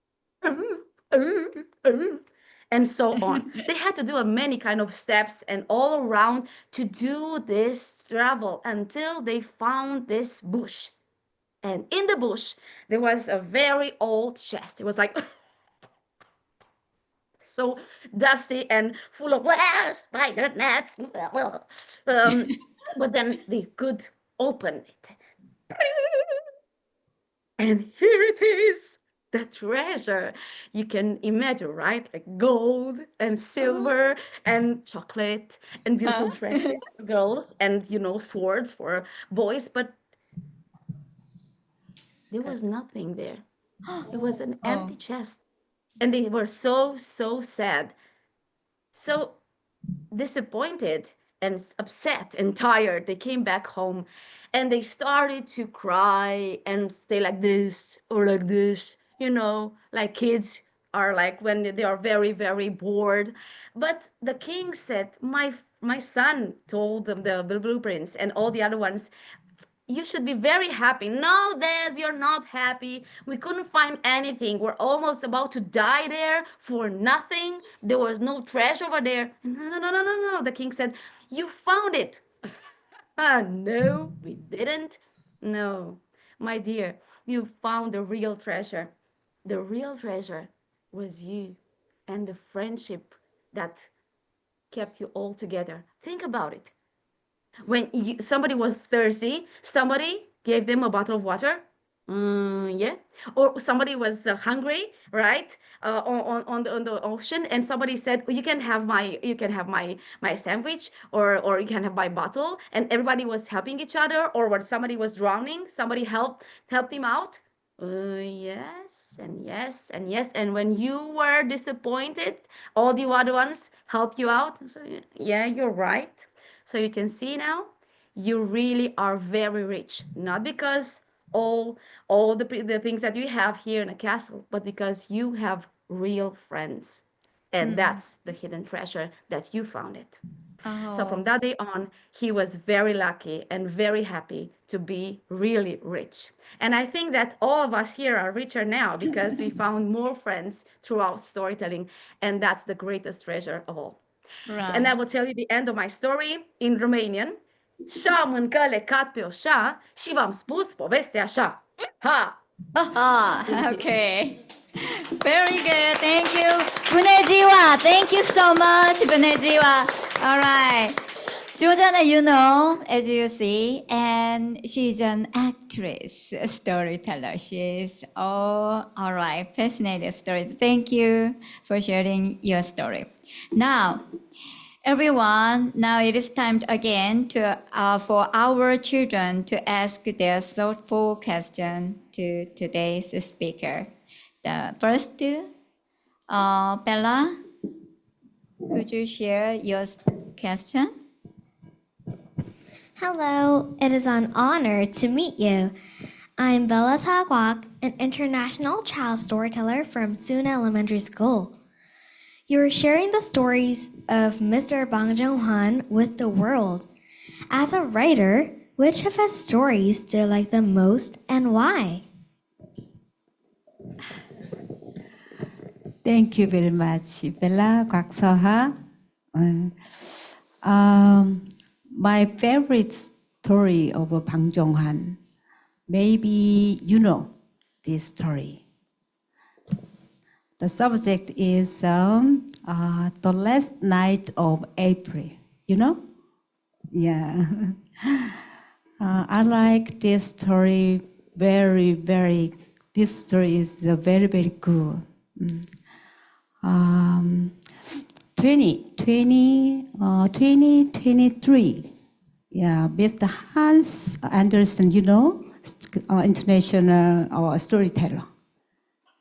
and so on. They had to do many kind of steps and all around to do this travel until they found this bush. And in the bush, there was a very old chest. It was like so dusty and full of spider nets. But then they could open it. And here it is. The treasure. You can imagine, right? Like gold and silver and chocolate and beautiful dresses for girls and, swords for boys. But there was nothing there. It was an empty chest. And they were so sad, so disappointed and upset and tired. They came back home and they started to cry and say like this or like this, like kids are like when they are very bored. But the king said, my son told them the blueprints and all the other ones, you should be very happy. No, Dad, we are not happy. We couldn't find anything. We're almost about to die there for nothing. There was no trash over there. No. The king said, you found it. No, we didn't. No, my dear, you found the real treasure. The real treasure was you and the friendship that kept you all together. Think about it. When somebody was thirsty, somebody gave them a bottle of water. Yeah. Or somebody was hungry, right? On the ocean, and somebody said, you can have my sandwich, or you can have my bottle, and everybody was helping each other. Or when somebody was drowning, somebody helped him out. Yes, and yes, and yes. And when you were disappointed, all the other ones helped you out. So, yeah, you're right. So you can see now, you really are very rich, not because all the things that you have here in a castle, but because you have real friends. And that's the hidden treasure that you found it. So from that day on, he was very lucky and very happy to be really rich. And I think that all of us here are richer now because we found more friends throughout storytelling. And that's the greatest treasure of all. Right. And I will tell you the end of my story in Romanian. Și-a mâncat lecat pe oșa și v-am spus povestea așa. Ha! Okay. Very good. Thank you. Bunejiwa. Thank you so much, Bunejiwa. All right. Jojana, you know, as you see, and she's an actress, a storyteller. She's all right, fascinating story. Thank you for sharing your story. Now, everyone, now it is time again for our children to ask their thoughtful question to today's speaker. The first, Bella, could you share your question? Hello, it is an honor to meet you. I'm Bella Tagwak, an international child storyteller from Soon Elementary School. You're sharing the stories of Mr. Bang Jong-han with the world. As a writer, which of his stories do you like the most and why? Thank you very much, Bella Kwaksoha. My favorite story of Bang Jong-han, maybe you know this story. The subject is the last night of April, you know? Yeah. I like this story this story is very good. 2023, yeah, Mr. Hans Andersen, you know, international storyteller.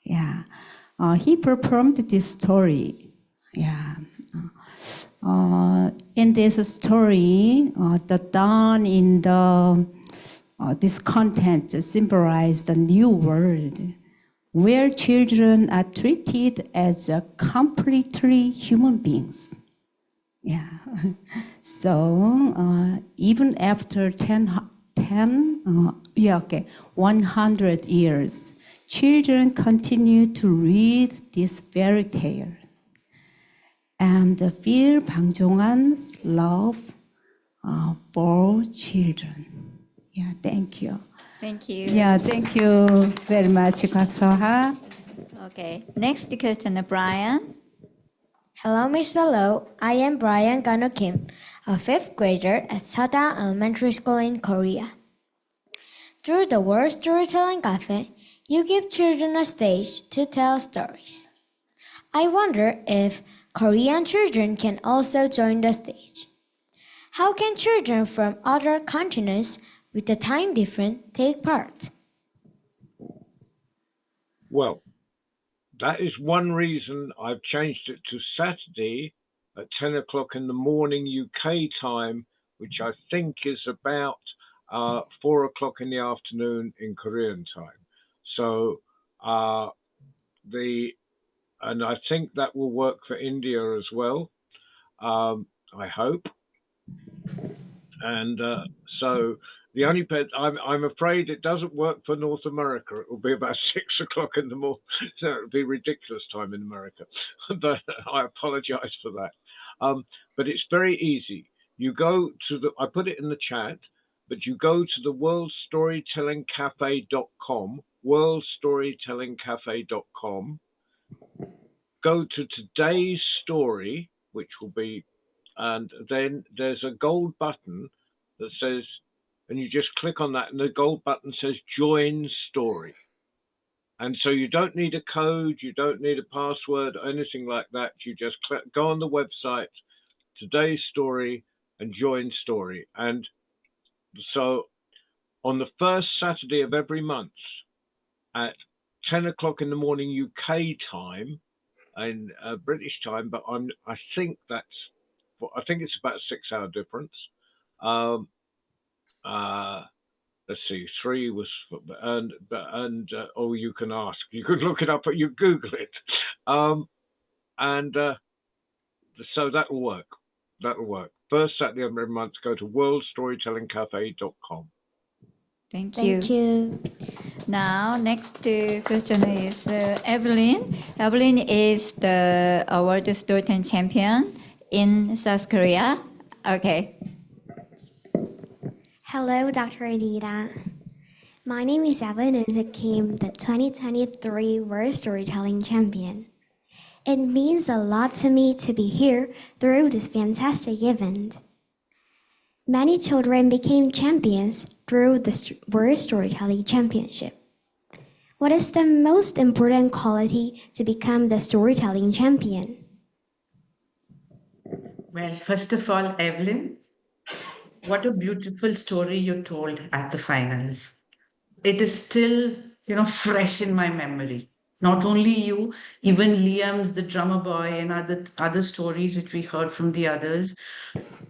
Yeah. He performed this story. Yeah. In this story, the dawn in this content symbolizes the new world, where children are treated as completely human beings. Yeah. So even after 100 years, children continue to read this fairy tale and feel Bang Jong-han's love for children. Yeah, thank you. Thank you. Yeah, thank you very much, Kwak Soha. Okay, next question, Brian. Hello, Mr. Low. I am Brian Gano Kim, a 5th grader at Sada Elementary School in Korea. Through the World Storytelling Cafe, you give children a stage to tell stories. I wonder if Korean children can also join the stage. How can children from other continents with a time difference take part? Well, that is one reason I've changed it to Saturday at 10 o'clock in the morning UK time, which I think is about 4 o'clock in the afternoon in Korean time. So and I think that will work for India as well. I hope. And so the only I'm afraid it doesn't work for North America. It will be about 6 o'clock in the morning. So it will be ridiculous time in America. But I apologize for that. But it's very easy. You go to I put it in the chat, but you go to the worldstorytellingcafe.com, worldstorytellingcafe.com, go to today's story, which will be, and then there's a gold button that says, and you just click on that, and the gold button says join story. And so you don't need a code, you don't need a password, anything like that. You just go on the website, today's story, and join story. And so on the first Saturday of every month at 10 o'clock in the morning UK time, and British time, but I think it's about a 6-hour difference. Let's see, 3 was, oh, you can ask, you could look it up, or you Google it, so that will work. That'll work. First Saturday of every month, go to worldstorytellingcafe.com. Thank you. Now, next question is Evelyn. Evelyn is the World Storytelling Champion in South Korea. Okay. Hello, Dr. Adida. My name is Evelyn and I became the 2023 World Storytelling Champion. It means a lot to me to be here through this fantastic event. Many children became champions through the World Storytelling Championship. What is the most important quality to become the storytelling champion? Well, first of all, Evelyn, what a beautiful story you told at the finals. It is still, fresh in my memory. Not only you, even Liam's, the drummer boy, and other stories which we heard from the others.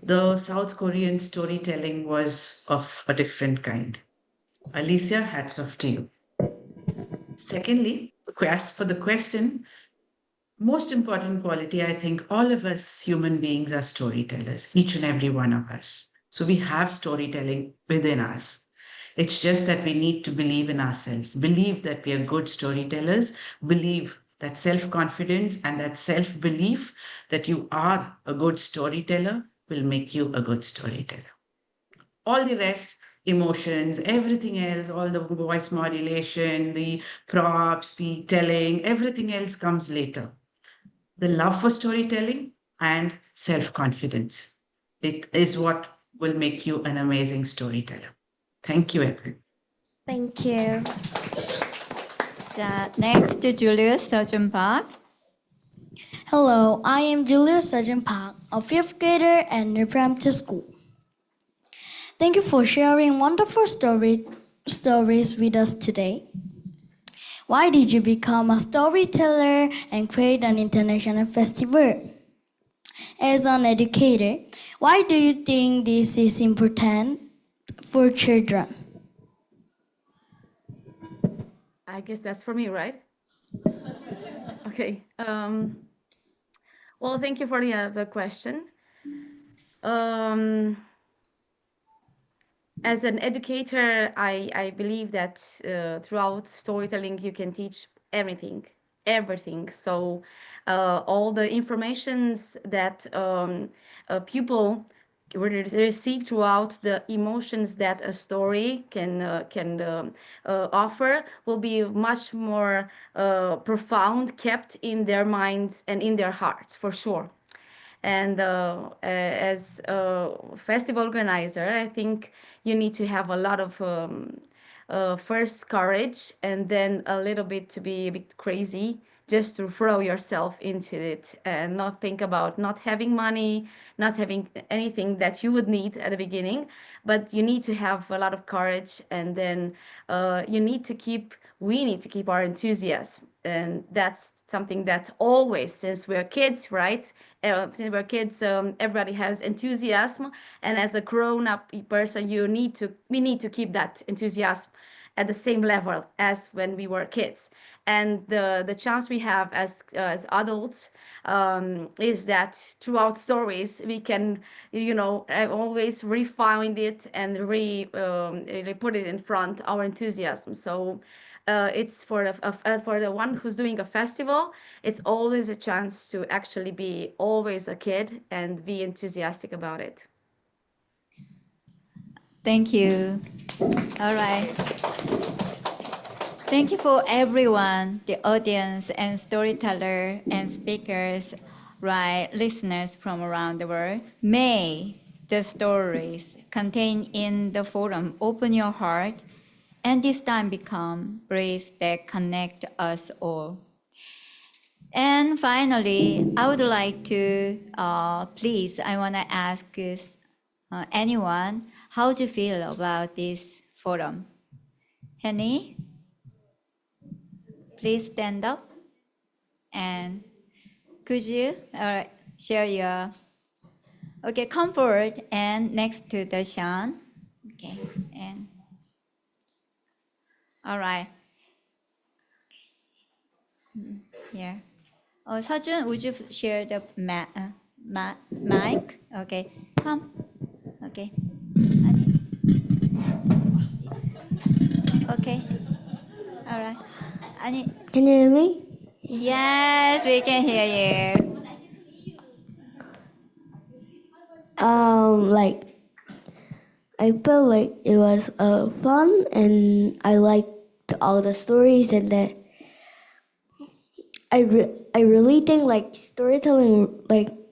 The South Korean storytelling was of a different kind. Alicia, hats off to you. Secondly, as for the question, most important quality, I think all of us human beings are storytellers, each and every one of us. So we have storytelling within us. It's just that we need to believe in ourselves, believe that we are good storytellers, believe that self-confidence and that self-belief that you are a good storyteller will make you a good storyteller. All the rest, emotions, everything else, all the voice modulation, the props, the telling, everything else comes later. The love for storytelling and self-confidence. It is what will make you an amazing storyteller. Thank you, Evelyn. Thank you. Next, Julius Surgeon Park. Hello, I am Julius Surgeon Park, a 5th grader at Northampton School. Thank you for sharing wonderful stories with us today. Why did you become a storyteller and create an international festival? As an educator, why do you think this is important for children? I guess that's for me, right? Okay. Well, thank you for the question. As an educator, I believe that throughout storytelling, you can teach everything. So all the informations that people receive throughout the emotions that a story can offer will be much more profound, kept in their minds and in their hearts, for sure. And as a festival organizer, I think you need to have a lot of first courage and then a little bit to be a bit crazy just to throw yourself into it and not think about not having money, not having anything that you would need at the beginning, but you need to have a lot of courage, and then we need to keep our enthusiasm. And that's something that always, since we're kids, right? Since we're kids, everybody has enthusiasm, and as a grown-up person, we need to keep that enthusiasm at the same level as when we were kids. And the chance we have as adults is that throughout stories we can, always refine it and put it in front our enthusiasm. So it's for the one who's doing a festival, it's always a chance to actually be always a kid and be enthusiastic about it. Thank you. All right. Thank you for everyone, the audience and storyteller and speakers, right, listeners from around the world. May the stories contained in the forum open your heart and this time become bridges that connect us all. And finally, I would like to, I want to ask anyone, how do you feel about this forum? Henny? Please stand up, and could you share your, come forward and next to the Sean. Okay, and all right. Here. Sejun, would you share the mic? Okay, come. Okay. Okay. All right. Can you hear me? Yes, we can hear you. I felt like it was fun, and I liked all the stories, and that I really think like storytelling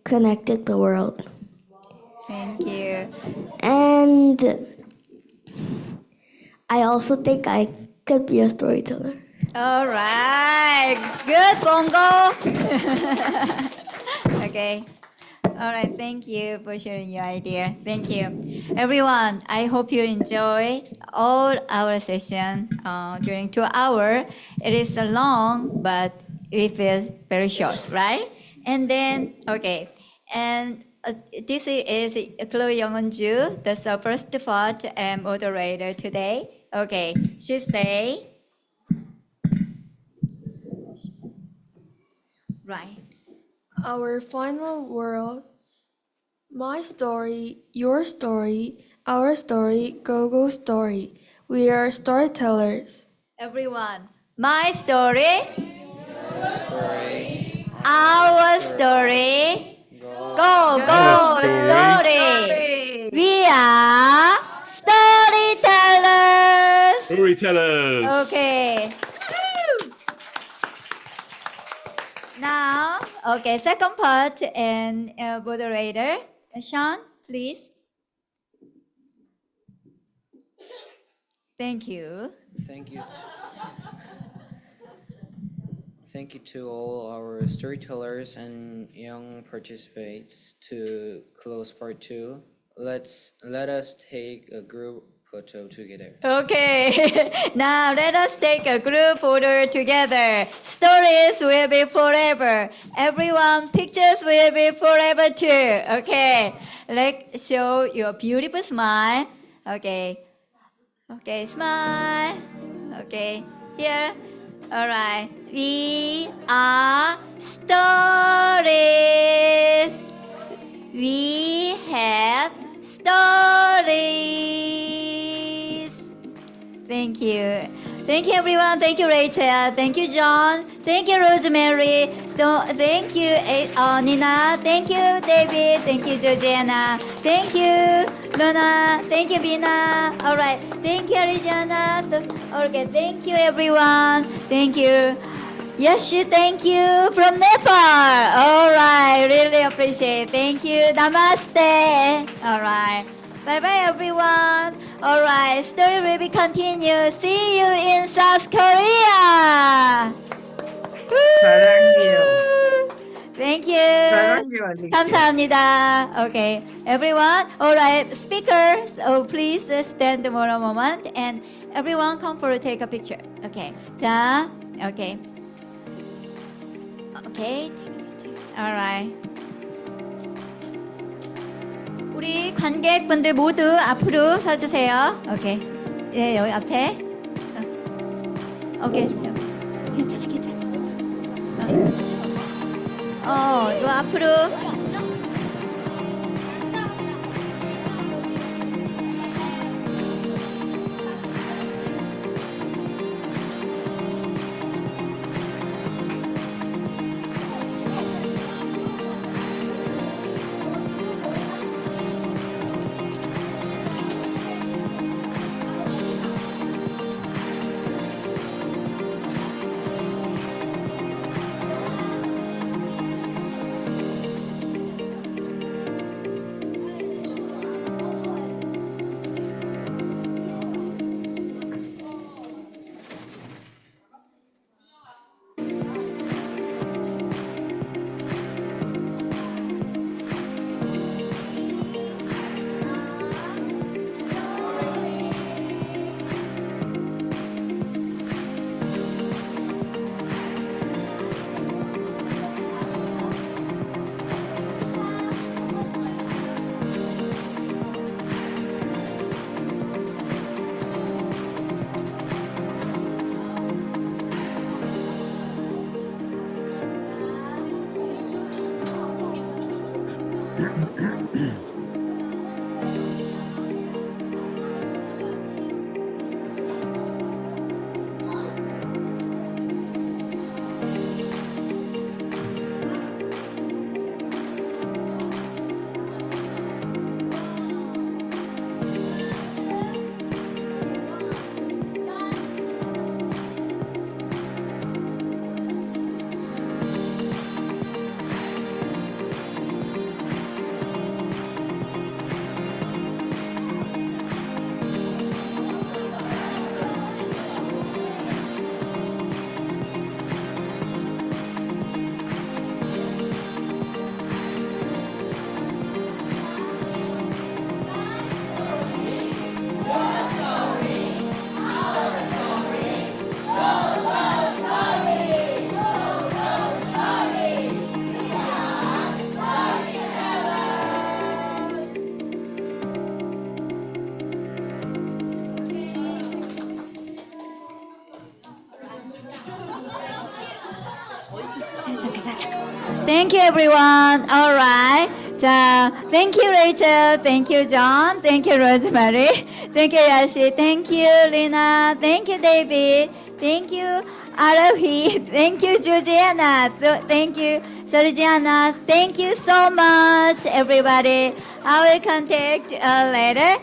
connected the world. Thank you. And I also think I could be a storyteller. All right, good, Bongo. Okay. All right, thank you for sharing your idea. Thank you. Everyone, I hope you enjoy all our session during 2 hours. It is long, but it feels very short, right? And then, okay. And this is Chloe Young-Eun-ju, the first part and moderator today. Okay, she say, right. Our final word, my story, your story, our story, go story. We are storytellers. Everyone, my story, Your story, our story, go story. We are storytellers. Storytellers. Okay. Now, okay, second part and moderator, Sean, please. Thank you. Thank you. Thank you to all our storytellers and young participants to close part 2. Let us take a group photo together. Okay, now let us take a group photo together. Stories will be forever. Everyone, pictures will be forever too. Okay, let's show your beautiful smile. Okay, okay, smile. Okay, here. All right, we are stories. We have stories. Thank you. Thank you, everyone. Thank you, Rachel. Thank you, John. Thank you, Rosemary. Thank you, Nina. Thank you, David. Thank you, Georgiana. Thank you, Luna. Thank you, Bina. All right. Thank you, Arijana. Okay. Thank you, everyone. Thank you. Yashu, thank you from Nepal. All right. Really appreciate it. Thank you. Namaste. All right. Bye-bye, everyone. All right, story will be continued. See you in South Korea. Thank you. 사랑해요, 알리시아. 감사합니다. Okay, everyone. All right, speakers. Oh, please stand for a moment, and everyone come for take a picture. Okay. 자, okay. Okay. All right. 우리 관객분들 모두 앞으로 서주세요. 오케이. 예, 여기 앞에. 오케이. 괜찮아, 괜찮아. 요 앞으로. Thank you, everyone. All right. 자, thank you, Rachel. Thank you, John. Thank you, Rosemary. Thank you, Yashi. Thank you, Lina. Thank you, David. Thank you, Arahi. Thank you, Georgiana. Thank you, Sergiana. Thank you so much, everybody. I will contact later.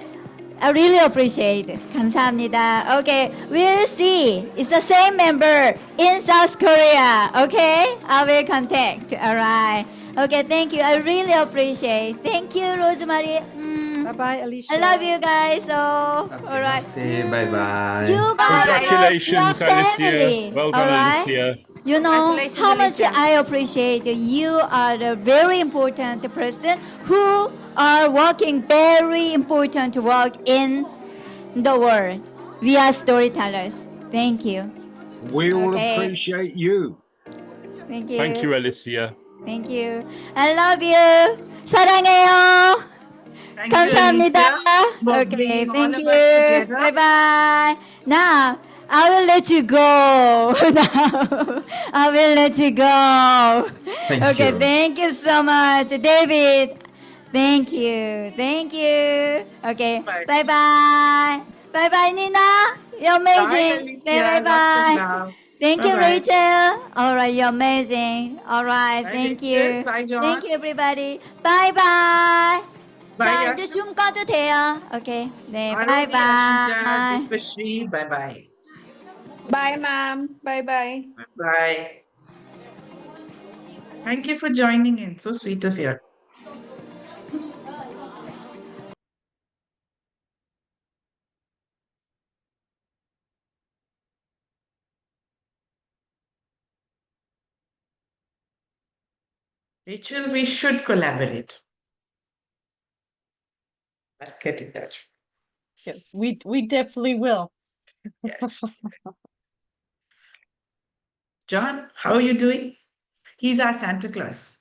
I really appreciate it. 감사합니다. Okay, we'll see. It's the same member in South Korea. Okay, I will contact. All right. Okay, thank you. I really appreciate. Thank you, Rosemary. Bye-bye, Alicia. I love you guys. So, all right. Bye-bye. You guys, Congratulations, you are family. Alicia. Well done, All right? Alicia. You know Congratulations, how much Alicia. I appreciate you. You are a very important person who are working very important work in the world. We are storytellers. Thank you. We all Okay. appreciate you. Thank you. Thank you, Alicia. Thank you. I love you. 사랑해요. Thank 감사합니다. you, Alicia, for Okay, bringing all thank of you. us together. Bye bye. Now, I will let you go. Now, I will let you go. Okay, thank you so much, David. Thank you. Thank you. Okay, bye bye. Bye bye, Nina. You're amazing. Bye, Alicia. Bye bye. Thank you, Bye-bye. Rachel. All right, you're amazing. All right, Bye, thank Rachel. you. Bye, John. Thank you, everybody. Bye bye. Bye, 자, Yash. 이제 줌 꺼도 돼요. 오케이. 네, Aruni, 바이바이. Ananda, Dipashri, bye-bye. Bye, ma'am. Bye-bye. Bye. Thank you for joining in. So sweet of you. Rachel, we should collaborate. I'll get in touch. Yes, we definitely will. Yes. John, how are you doing? He's our Santa Claus.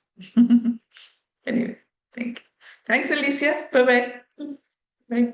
Anyway, thanks, Alicia. Bye-bye. Bye.